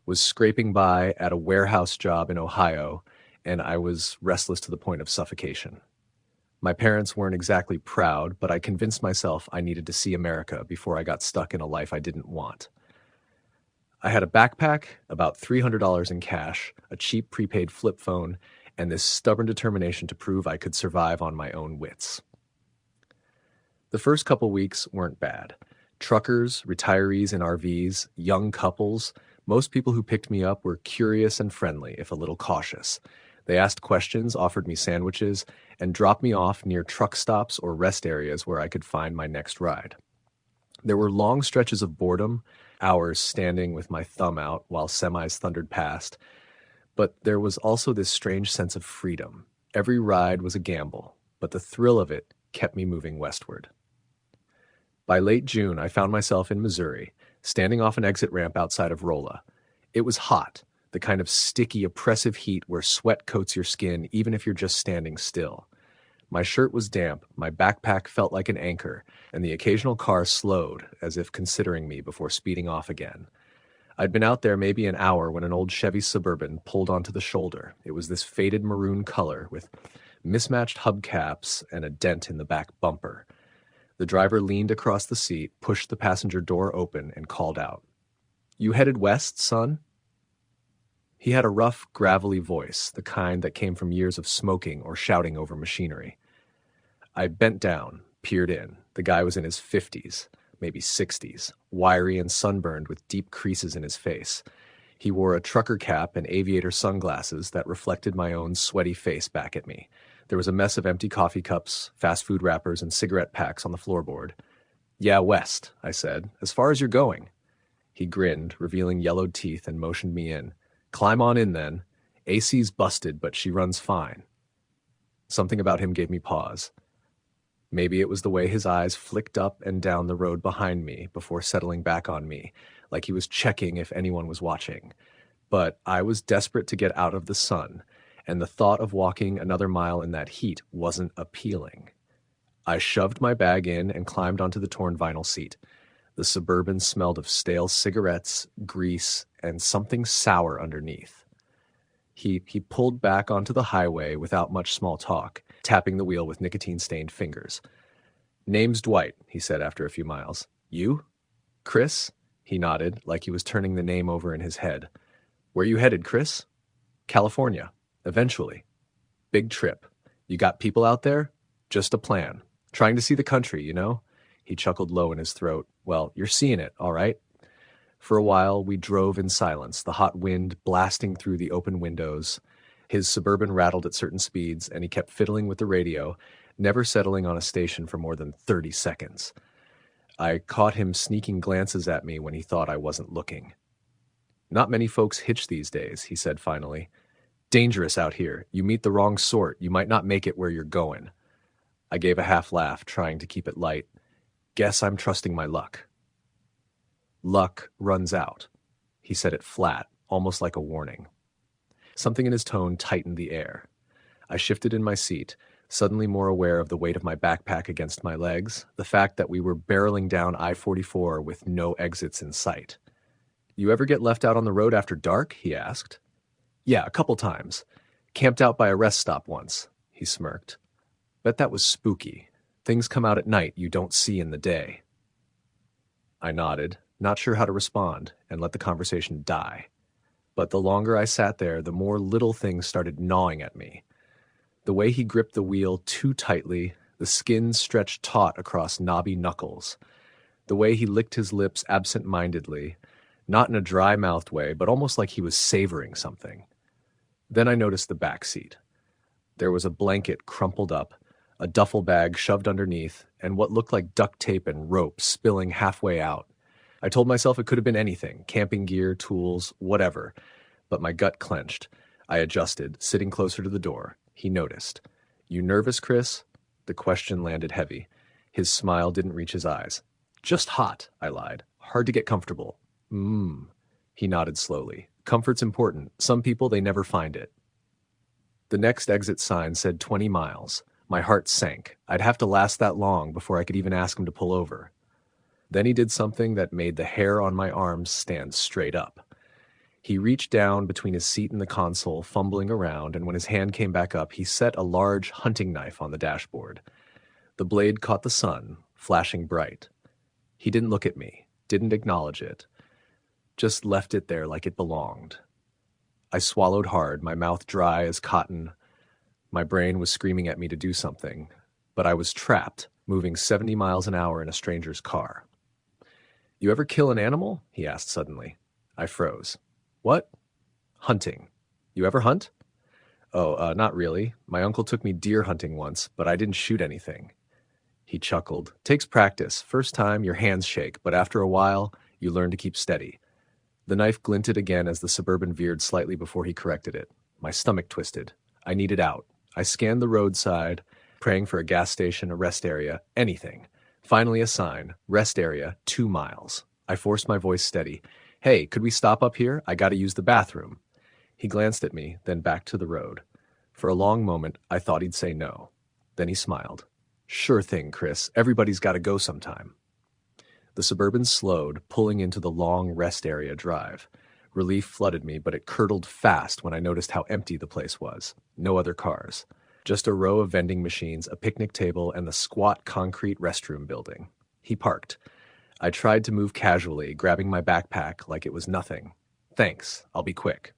S1: was scraping by at a warehouse job in Ohio, and I was restless to the point of suffocation. My parents weren't exactly proud, but I convinced myself I needed to see America before I got stuck in a life I didn't want. I had a backpack, about $300 in cash, a cheap prepaid flip phone, and this stubborn determination to prove I could survive on my own wits. The first couple weeks weren't bad. Truckers, retirees in RVs, young couples, most people who picked me up were curious and friendly, if a little cautious. They asked questions, offered me sandwiches, and dropped me off near truck stops or rest areas where I could find my next ride. There were long stretches of boredom, hours standing with my thumb out while semis thundered past, but there was also this strange sense of freedom. Every ride was a gamble, but the thrill of it kept me moving westward. By late June, I found myself in Missouri, standing off an exit ramp outside of Rolla. It was hot, the kind of sticky, oppressive heat where sweat coats your skin even if you're just standing still. My shirt was damp, my backpack felt like an anchor, and the occasional car slowed, as if considering me before speeding off again. I'd been out there maybe an hour when an old Chevy Suburban pulled onto the shoulder. It was this faded maroon color with mismatched hubcaps and a dent in the back bumper. The driver leaned across the seat, pushed the passenger door open, and called out, "You headed west, son?" He had a rough, gravelly voice, the kind that came from years of smoking or shouting over machinery. I bent down, peered in. The guy was in his 50s, maybe 60s, wiry and sunburned with deep creases in his face. He wore a trucker cap and aviator sunglasses that reflected my own sweaty face back at me. There was a mess of empty coffee cups, fast food wrappers, and cigarette packs on the floorboard. "Yeah, west," I said. "As far as you're going." He grinned, revealing yellowed teeth, and motioned me in. "Climb on in, then. AC's busted, but she runs fine." Something about him gave me pause. Maybe it was the way his eyes flicked up and down the road behind me before settling back on me, like he was checking if anyone was watching. But I was desperate to get out of the sun, and the thought of walking another mile in that heat wasn't appealing. I shoved my bag in and climbed onto the torn vinyl seat. The Suburban smelled of stale cigarettes, grease, and something sour underneath. He pulled back onto the highway without much small talk, tapping the wheel with nicotine-stained fingers. "Name's Dwight," he said after a few miles. "You?" "Chris?" He nodded, like he was turning the name over in his head. "Where you headed, Chris?" "California. Eventually. Big trip. You got people out there?" "Just a plan. Trying to see the country, you know?" He chuckled low in his throat. "Well, you're seeing it, all right." For a while, we drove in silence, the hot wind blasting through the open windows. His Suburban rattled at certain speeds, and he kept fiddling with the radio, never settling on a station for more than 30 seconds. I caught him sneaking glances at me when he thought I wasn't looking. "Not many folks hitch these days," he said finally. "Dangerous out here. You meet the wrong sort. You might not make it where you're going." I gave a half laugh, trying to keep it light. "Guess I'm trusting my luck." "Luck runs out." He said it flat, almost like a warning. Something in his tone tightened the air. I shifted in my seat, suddenly more aware of the weight of my backpack against my legs, the fact that we were barreling down I-44 with no exits in sight. "You ever get left out on the road after dark?" he asked. "Yeah, a couple times. Camped out by a rest stop once." He smirked. "Bet that was spooky. Things come out at night you don't see in the day." I nodded, not sure how to respond, and let the conversation die. But the longer I sat there, the more little things started gnawing at me. The way he gripped the wheel too tightly, the skin stretched taut across knobby knuckles. The way he licked his lips absent-mindedly, not in a dry-mouthed way, but almost like he was savoring something. Then I noticed the back seat. There was a blanket crumpled up, a duffel bag shoved underneath, and what looked like duct tape and rope spilling halfway out. I told myself it could have been anything, camping gear, tools, whatever, but my gut clenched. I adjusted, sitting closer to the door. He noticed. "You nervous, Chris?" The question landed heavy. His smile didn't reach his eyes. "Just hot," I lied. "Hard to get comfortable." He nodded slowly. "Comfort's important. Some people, they never find it." The next exit sign said 20 miles. My heart sank. I'd have to last that long before I could even ask him to pull over. Then he did something that made the hair on my arms stand straight up. He reached down between his seat and the console, fumbling around, and when his hand came back up, he set a large hunting knife on the dashboard. The blade caught the sun, flashing bright. He didn't look at me, didn't acknowledge it, just left it there like it belonged. I swallowed hard, my mouth dry as cotton. My brain was screaming at me to do something, but I was trapped, moving 70 miles an hour in a stranger's car. "You ever kill an animal?" he asked suddenly. I froze. "What?" "Hunting. You ever hunt?" "Oh, not really. My uncle took me deer hunting once, but I didn't shoot anything." He chuckled. "Takes practice. First time, your hands shake, but after a while, you learn to keep steady." The knife glinted again as the Suburban veered slightly before he corrected it. My stomach twisted. I needed out. I scanned the roadside, praying for a gas station, a rest area, anything. Finally a sign, rest area, 2 miles. I forced my voice steady. Hey, could we stop up here? I gotta use the bathroom. He glanced at me, then back to the road. For a long moment, I thought he'd say no. Then he smiled. Sure thing, Chris. Everybody's gotta go sometime. The Suburban slowed, pulling into the long rest area drive. Relief flooded me, but it curdled fast when I noticed how empty the place was. No other cars. Just a row of vending machines, a picnic table, and the squat concrete restroom building. He parked. I tried to move casually, grabbing my backpack like it was nothing. Thanks, I'll be quick.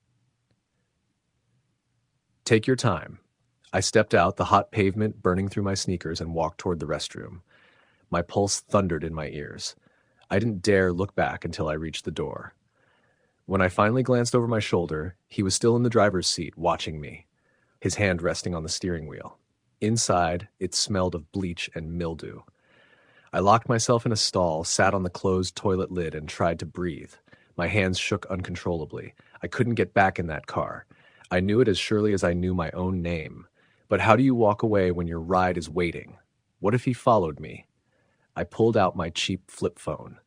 S1: Take your time. I stepped out, the hot pavement burning through my sneakers, and walked toward the restroom. My pulse thundered in my ears. I didn't dare look back until I reached the door. When I finally glanced over my shoulder, he was still in the driver's seat, watching me, his hand resting on the steering wheel. Inside, it smelled of bleach and mildew. I locked myself in a stall, sat on the closed toilet lid, and tried to breathe. My hands shook uncontrollably. I couldn't get back in that car. I knew it as surely as I knew my own name. But how do you walk away when your ride is waiting? What if he followed me? I pulled out my cheap flip phone.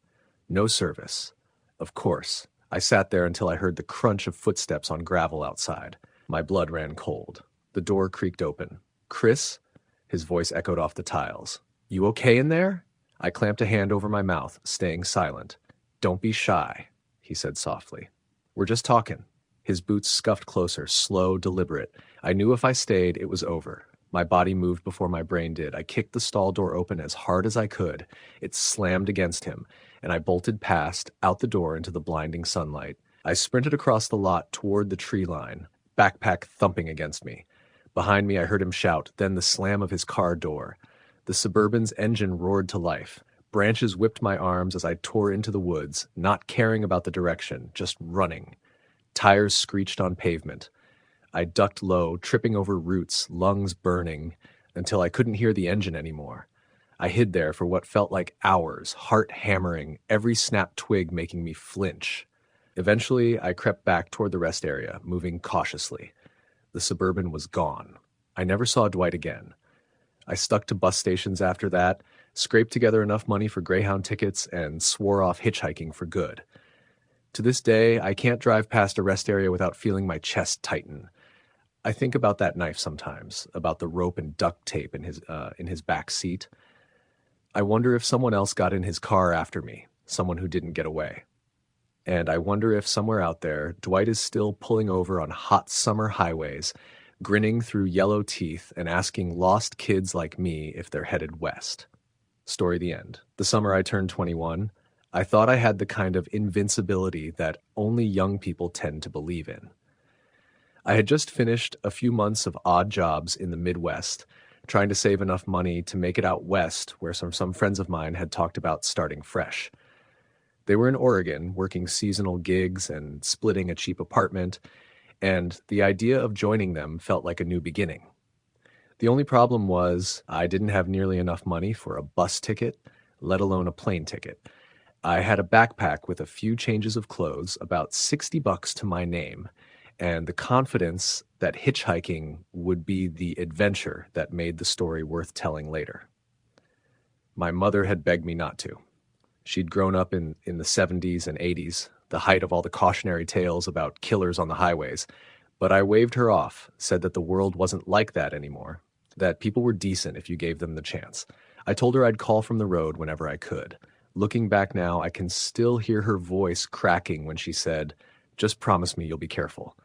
S1: No service. Of course. I sat there until I heard the crunch of footsteps on gravel outside. My blood ran cold. The door creaked open. Chris? His voice echoed off the tiles. You okay in there? I clamped a hand over my mouth, staying silent. Don't be shy, he said softly. We're just talking. His boots scuffed closer, slow, deliberate. I knew if I stayed, it was over. My body moved before my brain did. I kicked the stall door open as hard as I could. It slammed against him, and I bolted past, out the door into the blinding sunlight. I sprinted across the lot toward the tree line, backpack thumping against me. Behind me, I heard him shout, then the slam of his car door. The Suburban's engine roared to life. Branches whipped my arms as I tore into the woods, not caring about the direction, just running. Tires screeched on pavement. I ducked low, tripping over roots, lungs burning, until I couldn't hear the engine anymore. I hid there for what felt like hours, heart hammering, every snapped twig making me flinch. Eventually, I crept back toward the rest area, moving cautiously. The Suburban was gone. I never saw Dwight again. I stuck to bus stations after that, scraped together enough money for Greyhound tickets, and swore off hitchhiking for good. To this day, I can't drive past a rest area without feeling my chest tighten. I think about that knife sometimes, about the rope and duct tape in his back seat. I wonder if someone else got in his car after me, someone who didn't get away. And I wonder if somewhere out there, Dwight is still pulling over on hot summer highways, grinning through yellow teeth and asking lost kids like me if they're headed west. Story the end. The summer I turned 21, I thought I had the kind of invincibility that only young people tend to believe in. I had just finished a few months of odd jobs in the Midwest, trying to save enough money to make it out west, where some friends of mine had talked about starting fresh. They were in Oregon, working seasonal gigs and splitting a cheap apartment, and the idea of joining them felt like a new beginning. The only problem was I didn't have nearly enough money for a bus ticket, let alone a plane ticket. I had a backpack with a few changes of clothes, about $60 to my name, and the confidence that hitchhiking would be the adventure that made the story worth telling later. My mother had begged me not to. She'd grown up in the 70s and 80s, the height of all the cautionary tales about killers on the highways, but I waved her off, said that the world wasn't like that anymore, that people were decent if you gave them the chance. I told her I'd call from the road whenever I could. Looking back now, I can still hear her voice cracking when she said, "Just promise me you'll be careful."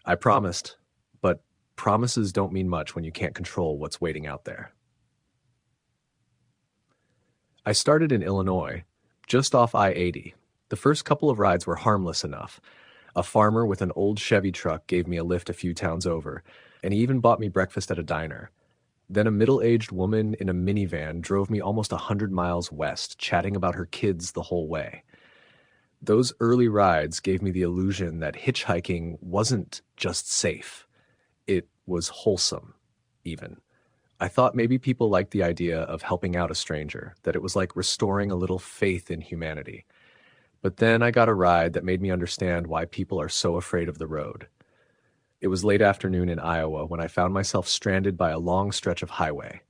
S1: I promised, but promises don't mean much when you can't control what's waiting out there. I started in Illinois, just off I-80. The first couple of rides were harmless enough. A farmer with an old Chevy truck gave me a lift a few towns over, and he even bought me breakfast at a diner. Then a middle-aged woman in a minivan drove me almost 100 miles west, chatting about her kids the whole way. Those early rides gave me the illusion that hitchhiking wasn't just safe. It was wholesome, even. I thought maybe people liked the idea of helping out a stranger, that it was like restoring a little faith in humanity. But then I got a ride that made me understand why people are so afraid of the road. It was late afternoon in Iowa when I found myself stranded by a long stretch of highway.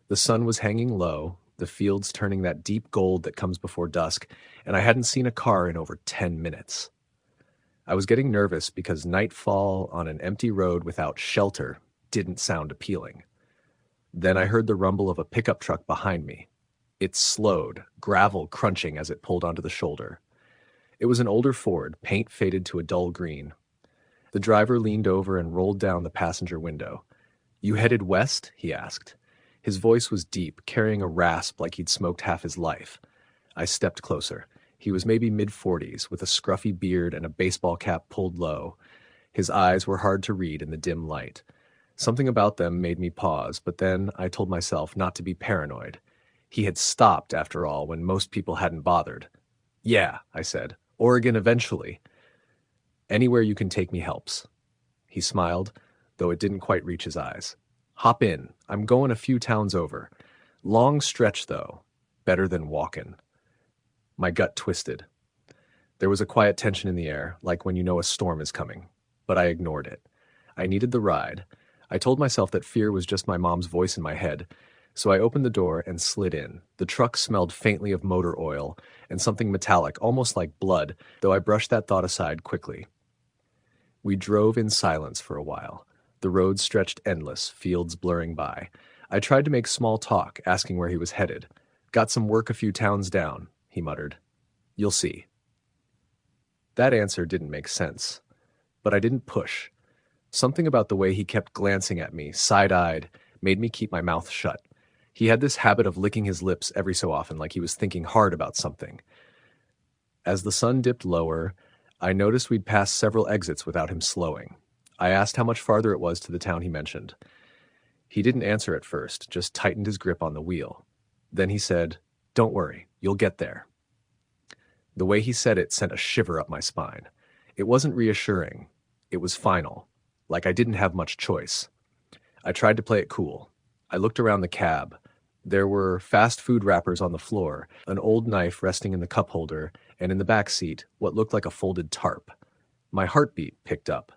S1: The sun was hanging low, the fields turning that deep gold that comes before dusk, and I hadn't seen a car in over 10 minutes. I was getting nervous because nightfall on an empty road without shelter didn't sound appealing. Then I heard the rumble of a pickup truck behind me. It slowed, gravel crunching as it pulled onto the shoulder. It was an older Ford, paint faded to a dull green. The driver leaned over and rolled down the passenger window. "You headed west?" he asked. His voice was deep, carrying a rasp like he'd smoked half his life. I stepped closer. He was maybe mid-40s, with a scruffy beard and a baseball cap pulled low. His eyes were hard to read in the dim light. Something about them made me pause, but then I told myself not to be paranoid. He had stopped, after all, when most people hadn't bothered. "Yeah," I said. "Oregon eventually." "Anywhere you can take me helps." He smiled, though it didn't quite reach his eyes. "Hop in. I'm going a few towns over. Long stretch, though. Better than walkin'." My gut twisted. There was a quiet tension in the air, like when you know a storm is coming. But I ignored it. I needed the ride. I told myself that fear was just my mom's voice in my head, so I opened the door and slid in. The truck smelled faintly of motor oil and something metallic, almost like blood, though I brushed that thought aside quickly. We drove in silence for a while. The road stretched endless, fields blurring by. I tried to make small talk, asking where he was headed. "Got some work a few towns down," he muttered. "You'll see." That answer didn't make sense, but I didn't push. Something about the way he kept glancing at me, side-eyed, made me keep my mouth shut. He had this habit of licking his lips every so often, like he was thinking hard about something. As the sun dipped lower, I noticed we'd passed several exits without him slowing. I asked how much farther it was to the town he mentioned. He didn't answer at first, just tightened his grip on the wheel. Then he said, "Don't worry, you'll get there." The way he said it sent a shiver up my spine. It wasn't reassuring. It was final, like I didn't have much choice. I tried to play it cool. I looked around the cab. There were fast food wrappers on the floor, an old knife resting in the cup holder, and in the back seat, what looked like a folded tarp. My heartbeat picked up.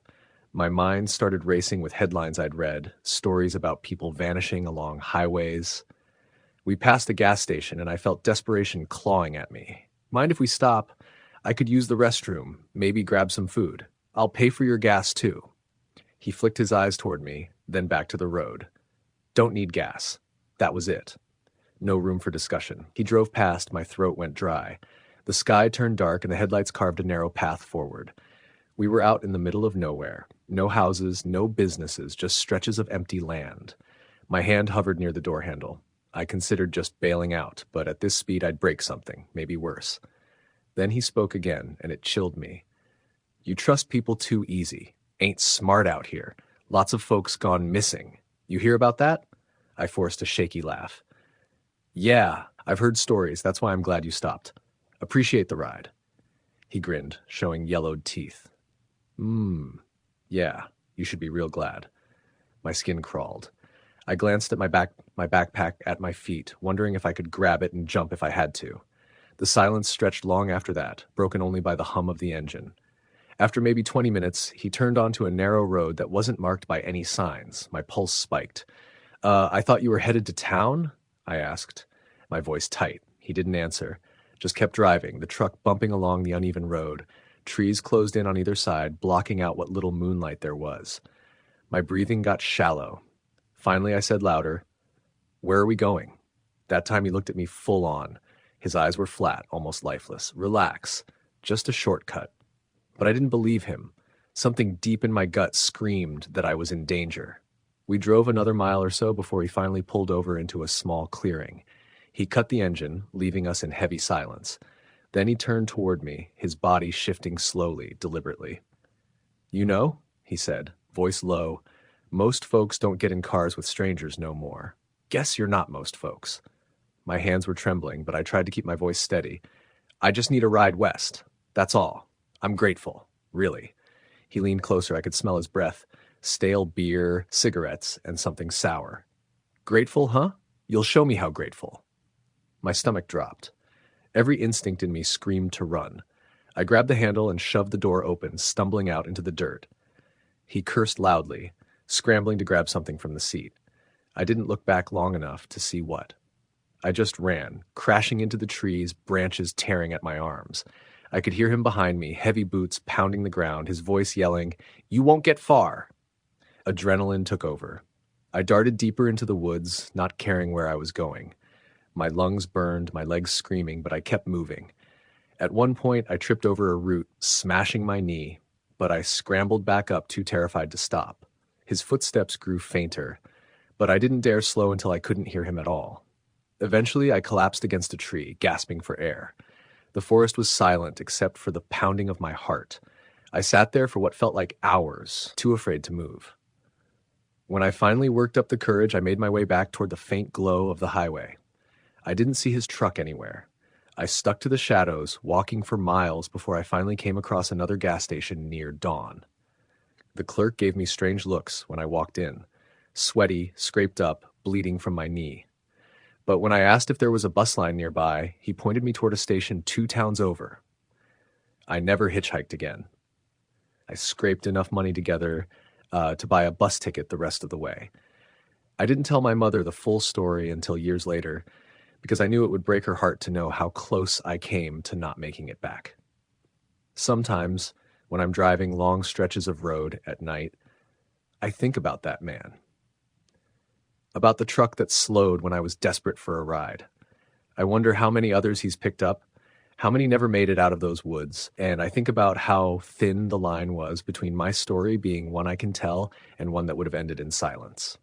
S1: My mind started racing with headlines I'd read, stories about people vanishing along highways. We passed a gas station, and I felt desperation clawing at me. "Mind if we stop? I could use the restroom, maybe grab some food. I'll pay for your gas, too." He flicked his eyes toward me, then back to the road. "Don't need gas." That was it. No room for discussion. He drove past, my throat went dry. The sky turned dark, and the headlights carved a narrow path forward. We were out in the middle of nowhere. No houses, no businesses, just stretches of empty land. My hand hovered near the door handle. I considered just bailing out, but at this speed I'd break something, maybe worse. Then he spoke again, and it chilled me. "You trust people too easy. Ain't smart out here. Lots of folks gone missing. You hear about that?" I forced a shaky laugh. "Yeah, I've heard stories. That's why I'm glad you stopped. Appreciate the ride." He grinned, showing yellowed teeth. Yeah, you should be real glad." My skin crawled. I glanced at my backpack at my feet, wondering if I could grab it and jump if I had to. The silence stretched long after that, broken only by the hum of the engine. After maybe 20 minutes, he turned onto a narrow road that wasn't marked by any signs. My pulse spiked. I thought you were headed to town?" I asked, my voice tight. He didn't answer, just kept driving, the truck bumping along the uneven road. Trees closed in on either side, blocking out what little moonlight there was. My breathing got shallow. Finally, I said louder, "Where are we going?" That time he looked at me full on. His eyes were flat, almost lifeless. "Relax. Just a shortcut." But I didn't believe him. Something deep in my gut screamed that I was in danger. We drove another mile or so before he finally pulled over into a small clearing. He cut the engine, leaving us in heavy silence. Then he turned toward me, his body shifting slowly, deliberately. "You know," he said, voice low, "most folks don't get in cars with strangers no more. Guess you're not most folks." My hands were trembling, but I tried to keep my voice steady. "I just need a ride west. That's all. I'm grateful. Really." He leaned closer. I could smell his breath. Stale beer, cigarettes, and something sour. "Grateful, huh? You'll show me how grateful." My stomach dropped. Every instinct in me screamed to run. I grabbed the handle and shoved the door open, stumbling out into the dirt. He cursed loudly, scrambling to grab something from the seat. I didn't look back long enough to see what. I just ran, crashing into the trees, branches tearing at my arms. I could hear him behind me, heavy boots pounding the ground, his voice yelling, "You won't get far!" Adrenaline took over. I darted deeper into the woods, not caring where I was going. My lungs burned, my legs screaming, but I kept moving. At one point, I tripped over a root, smashing my knee, but I scrambled back up, too terrified to stop. His footsteps grew fainter, but I didn't dare slow until I couldn't hear him at all. Eventually, I collapsed against a tree, gasping for air. The forest was silent except for the pounding of my heart. I sat there for what felt like hours, too afraid to move. When I finally worked up the courage, I made my way back toward the faint glow of the highway. I didn't see his truck anywhere. I stuck to the shadows, walking for miles before I finally came across another gas station near dawn. The clerk gave me strange looks when I walked in, sweaty, scraped up, bleeding from my knee. But when I asked if there was a bus line nearby, he pointed me toward a station 2 towns over. I never hitchhiked again. I scraped enough money together to buy a bus ticket the rest of the way. I didn't tell my mother the full story until years later, because I knew it would break her heart to know how close I came to not making it back. Sometimes, when I'm driving long stretches of road at night, I think about that man. About the truck that slowed when I was desperate for a ride. I wonder how many others he's picked up, how many never made it out of those woods, and I think about how thin the line was between my story being one I can tell and one that would have ended in silence.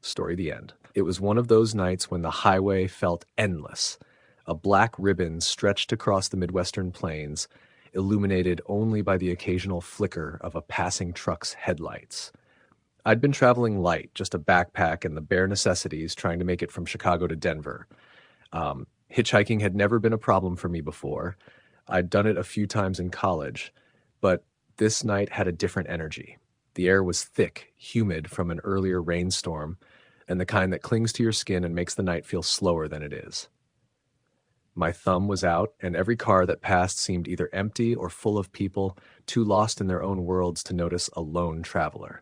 S1: Story the end. It was one of those nights when the highway felt endless. A black ribbon stretched across the Midwestern plains, illuminated only by the occasional flicker of a passing truck's headlights. I'd been traveling light, just a backpack and the bare necessities, trying to make it from Chicago to Denver. Hitchhiking had never been a problem for me before. I'd done it a few times in college, but this night had a different energy. The air was thick, humid from an earlier rainstorm, and the kind that clings to your skin and makes the night feel slower than it is. My thumb was out, and every car that passed seemed either empty or full of people, too lost in their own worlds to notice a lone traveler.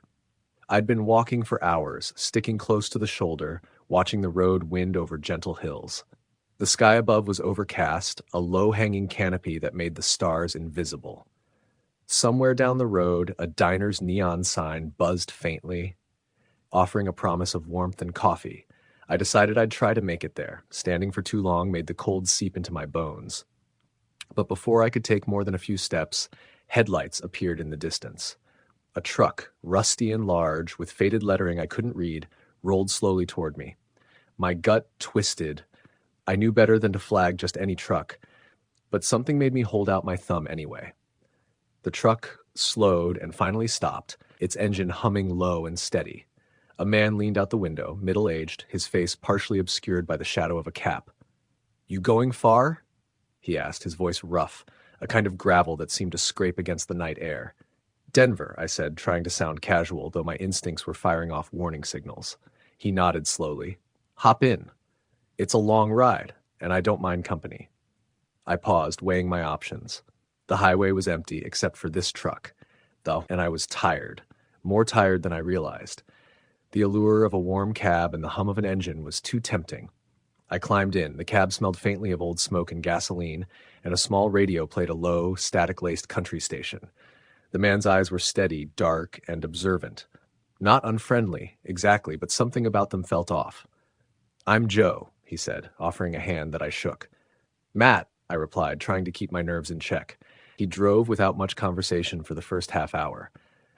S1: I'd been walking for hours, sticking close to the shoulder, watching the road wind over gentle hills. The sky above was overcast, a low-hanging canopy that made the stars invisible. Somewhere down the road, a diner's neon sign buzzed faintly, offering a promise of warmth and coffee. I decided I'd try to make it there. Standing for too long made the cold seep into my bones. But before I could take more than a few steps, headlights appeared in the distance. A truck, rusty and large, with faded lettering I couldn't read, rolled slowly toward me. My gut twisted. I knew better than to flag just any truck, but something made me hold out my thumb anyway. The truck slowed and finally stopped, its engine humming low and steady. A man leaned out the window, middle-aged, his face partially obscured by the shadow of a cap. "You going far?" he asked, his voice rough, a kind of gravel that seemed to scrape against the night air. "Denver," I said, trying to sound casual, though my instincts were firing off warning signals. He nodded slowly. "Hop in. It's a long ride, and I don't mind company." I paused, weighing my options. The highway was empty, except for this truck, though, and I was tired, more tired than I realized. The allure of a warm cab and the hum of an engine was too tempting. I climbed in. The cab smelled faintly of old smoke and gasoline, and a small radio played a low, static-laced country station. The man's eyes were steady, dark, and observant. Not unfriendly, exactly, but something about them felt off. "I'm Joe," he said, offering a hand that I shook. "Matt," I replied, trying to keep my nerves in check. He drove without much conversation for the first half hour.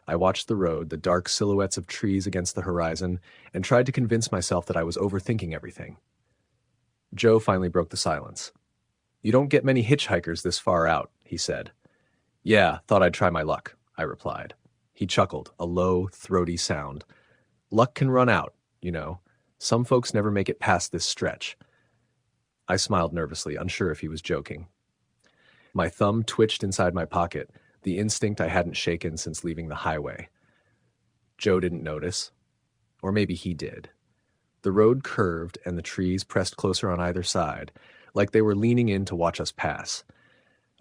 S1: I watched the road, the dark silhouettes of trees against the horizon, and tried to convince myself that I was overthinking everything. Joe finally broke the silence. "You don't get many hitchhikers this far out," he said. "Yeah, thought I'd try my luck," I replied. He chuckled, a low, throaty sound. "Luck can run out, you know. Some folks never make it past this stretch." I smiled nervously, unsure if he was joking. My thumb twitched inside my pocket, the instinct I hadn't shaken since leaving the highway. Joe didn't notice. Or maybe he did. The road curved and the trees pressed closer on either side, like they were leaning in to watch us pass.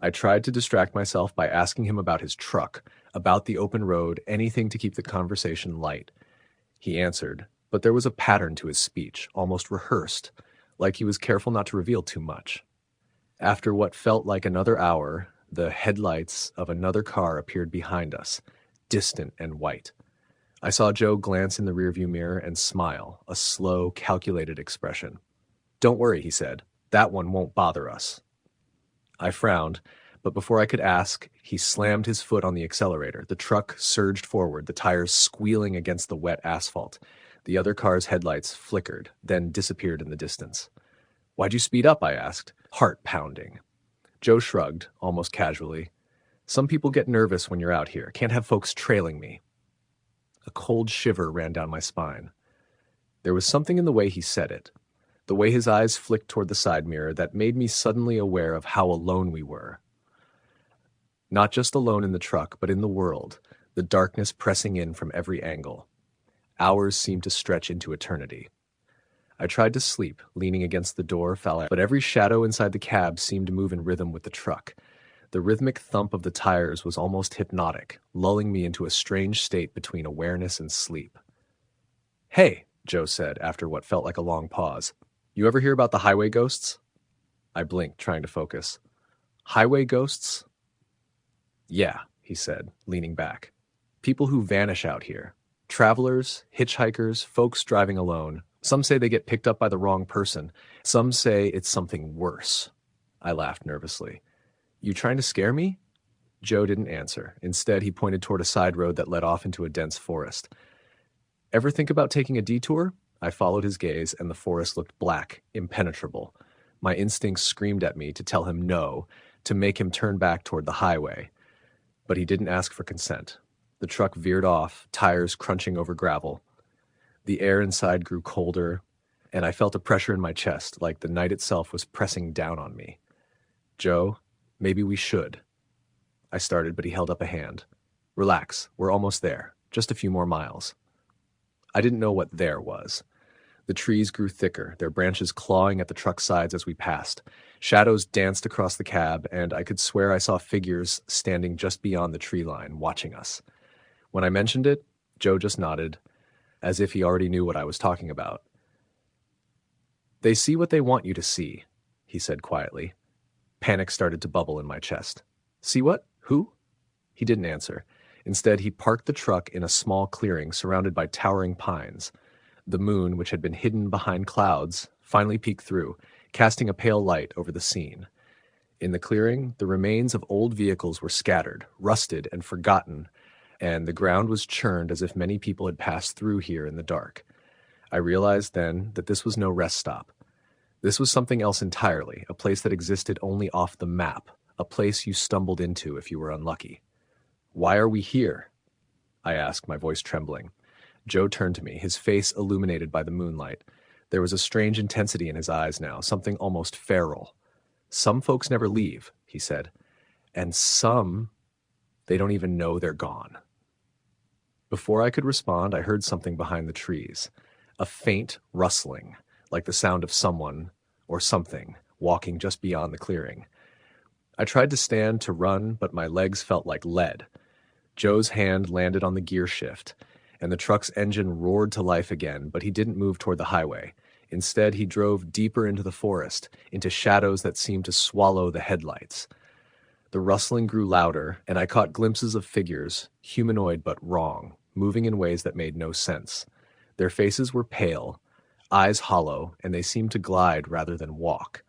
S1: I tried to distract myself by asking him about his truck, about the open road, anything to keep the conversation light. He answered, but there was a pattern to his speech, almost rehearsed, like he was careful not to reveal too much. After what felt like another hour, the headlights of another car appeared behind us, distant and white. I saw Joe glance in the rearview mirror and smile, a slow, calculated expression. "Don't worry," he said. "That one won't bother us." I frowned, but before I could ask, he slammed his foot on the accelerator. The truck surged forward, the tires squealing against the wet asphalt. The other car's headlights flickered, then disappeared in the distance. "Why'd you speed up?" I asked, heart pounding. Joe shrugged, almost casually. "Some people get nervous when you're out here. Can't have folks trailing me." A cold shiver ran down my spine. There was something in the way he said it, the way his eyes flicked toward the side mirror, that made me suddenly aware of how alone we were. Not just alone in the truck, but in the world, the darkness pressing in from every angle. Hours seemed to stretch into eternity. I tried to sleep, leaning against the door, fell out, but every shadow inside the cab seemed to move in rhythm with the truck. The rhythmic thump of the tires was almost hypnotic, lulling me into a strange state between awareness and sleep. "Hey," Joe said after what felt like a long pause. "You ever hear about the highway ghosts?" I blinked, trying to focus. "Highway ghosts?" "Yeah," he said, leaning back. "People who vanish out here. Travelers, hitchhikers, folks driving alone. Some say they get picked up by the wrong person. Some say it's something worse." I laughed nervously. "You trying to scare me?" Joe didn't answer. Instead, he pointed toward a side road that led off into a dense forest. "Ever think about taking a detour?" I followed his gaze, and the forest looked black, impenetrable. My instincts screamed at me to tell him no, to make him turn back toward the highway. But he didn't ask for consent. The truck veered off, tires crunching over gravel. The air inside grew colder, and I felt a pressure in my chest, like the night itself was pressing down on me. "Joe, maybe we should." I started, but he held up a hand. "Relax, we're almost there. Just a few more miles." I didn't know what there was. The trees grew thicker, their branches clawing at the truck's sides as we passed. Shadows danced across the cab, and I could swear I saw figures standing just beyond the tree line, watching us. When I mentioned it, Joe just nodded, as if he already knew what I was talking about. "They see what they want you to see," he said quietly. Panic started to bubble in my chest. "See what? Who?" He didn't answer. Instead, he parked the truck in a small clearing surrounded by towering pines. The moon, which had been hidden behind clouds, finally peeked through, casting a pale light over the scene. In the clearing, the remains of old vehicles were scattered, rusted and forgotten, and the ground was churned as if many people had passed through here in the dark. I realized then that this was no rest stop. This was something else entirely, a place that existed only off the map, a place you stumbled into if you were unlucky. "Why are we here?" I asked, my voice trembling. Joe turned to me, his face illuminated by the moonlight. There was a strange intensity in his eyes now, something almost feral. "Some folks never leave," he said. "And some, they don't even know they're gone." Before I could respond, I heard something behind the trees. A faint rustling, like the sound of someone, or something, walking just beyond the clearing. I tried to stand, to run, but my legs felt like lead. Joe's hand landed on the gear shift, and the truck's engine roared to life again, but he didn't move toward the highway. Instead, he drove deeper into the forest, into shadows that seemed to swallow the headlights. The rustling grew louder, and I caught glimpses of figures, humanoid but wrong, moving in ways that made no sense. Their faces were pale, eyes hollow, and they seemed to glide rather than walk.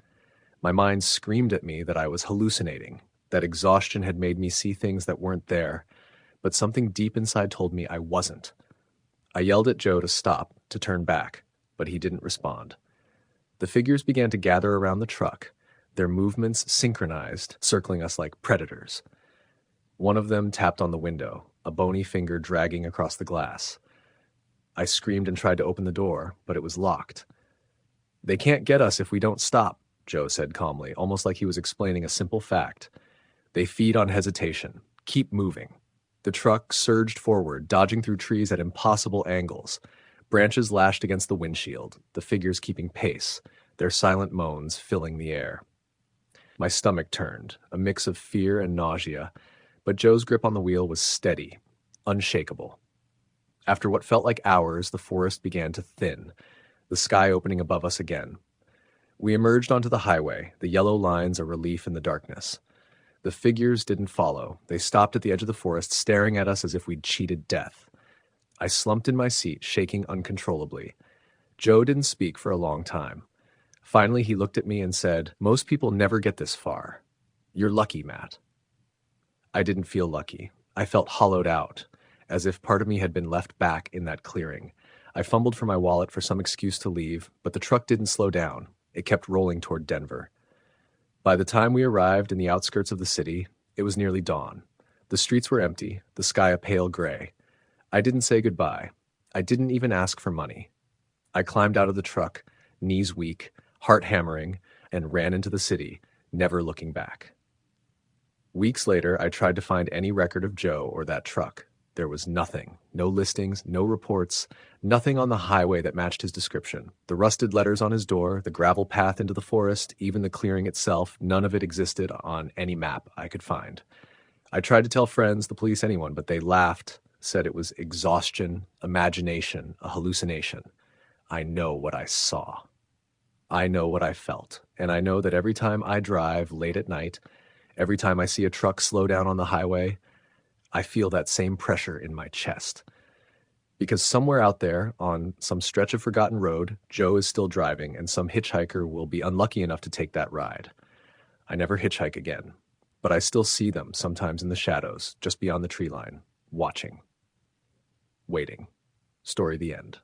S1: My mind screamed at me that I was hallucinating, that exhaustion had made me see things that weren't there, but something deep inside told me I wasn't. I yelled at Joe to stop, to turn back, but he didn't respond. The figures began to gather around the truck, their movements synchronized, circling us like predators. One of them tapped on the window, a bony finger dragging across the glass. I screamed and tried to open the door, but it was locked. "They can't get us if we don't stop," Joe said calmly, almost like he was explaining a simple fact. "They feed on hesitation. Keep moving." The truck surged forward, dodging through trees at impossible angles. Branches lashed against the windshield, the figures keeping pace, their silent moans filling the air. My stomach turned, a mix of fear and nausea, but Joe's grip on the wheel was steady, unshakable. After what felt like hours, the forest began to thin, the sky opening above us again. We emerged onto the highway, the yellow lines a relief in the darkness. The figures didn't follow. They stopped at the edge of the forest, staring at us as if we'd cheated death. I slumped in my seat, shaking uncontrollably. Joe didn't speak for a long time. Finally, he looked at me and said, "Most people never get this far. You're lucky, Matt." I didn't feel lucky. I felt hollowed out, as if part of me had been left back in that clearing. I fumbled for my wallet for some excuse to leave, but the truck didn't slow down. It kept rolling toward Denver. By the time we arrived in the outskirts of the city, it was nearly dawn. The streets were empty, the sky a pale gray. I didn't say goodbye. I didn't even ask for money. I climbed out of the truck, knees weak, heart hammering, and ran into the city, never looking back. Weeks later, I tried to find any record of Joe or that truck. There was nothing. No listings, no reports, nothing on the highway that matched his description. The rusted letters on his door, the gravel path into the forest, even the clearing itself, none of it existed on any map I could find. I tried to tell friends, the police, anyone, but they laughed, said it was exhaustion, imagination, a hallucination. I know what I saw. I know what I felt, and I know that every time I drive late at night, every time I see a truck slow down on the highway, I feel that same pressure in my chest. Because somewhere out there, on some stretch of forgotten road, Joe is still driving, and some hitchhiker will be unlucky enough to take that ride. I never hitchhike again, but I still see them sometimes in the shadows, just beyond the tree line, watching, waiting. Story the end.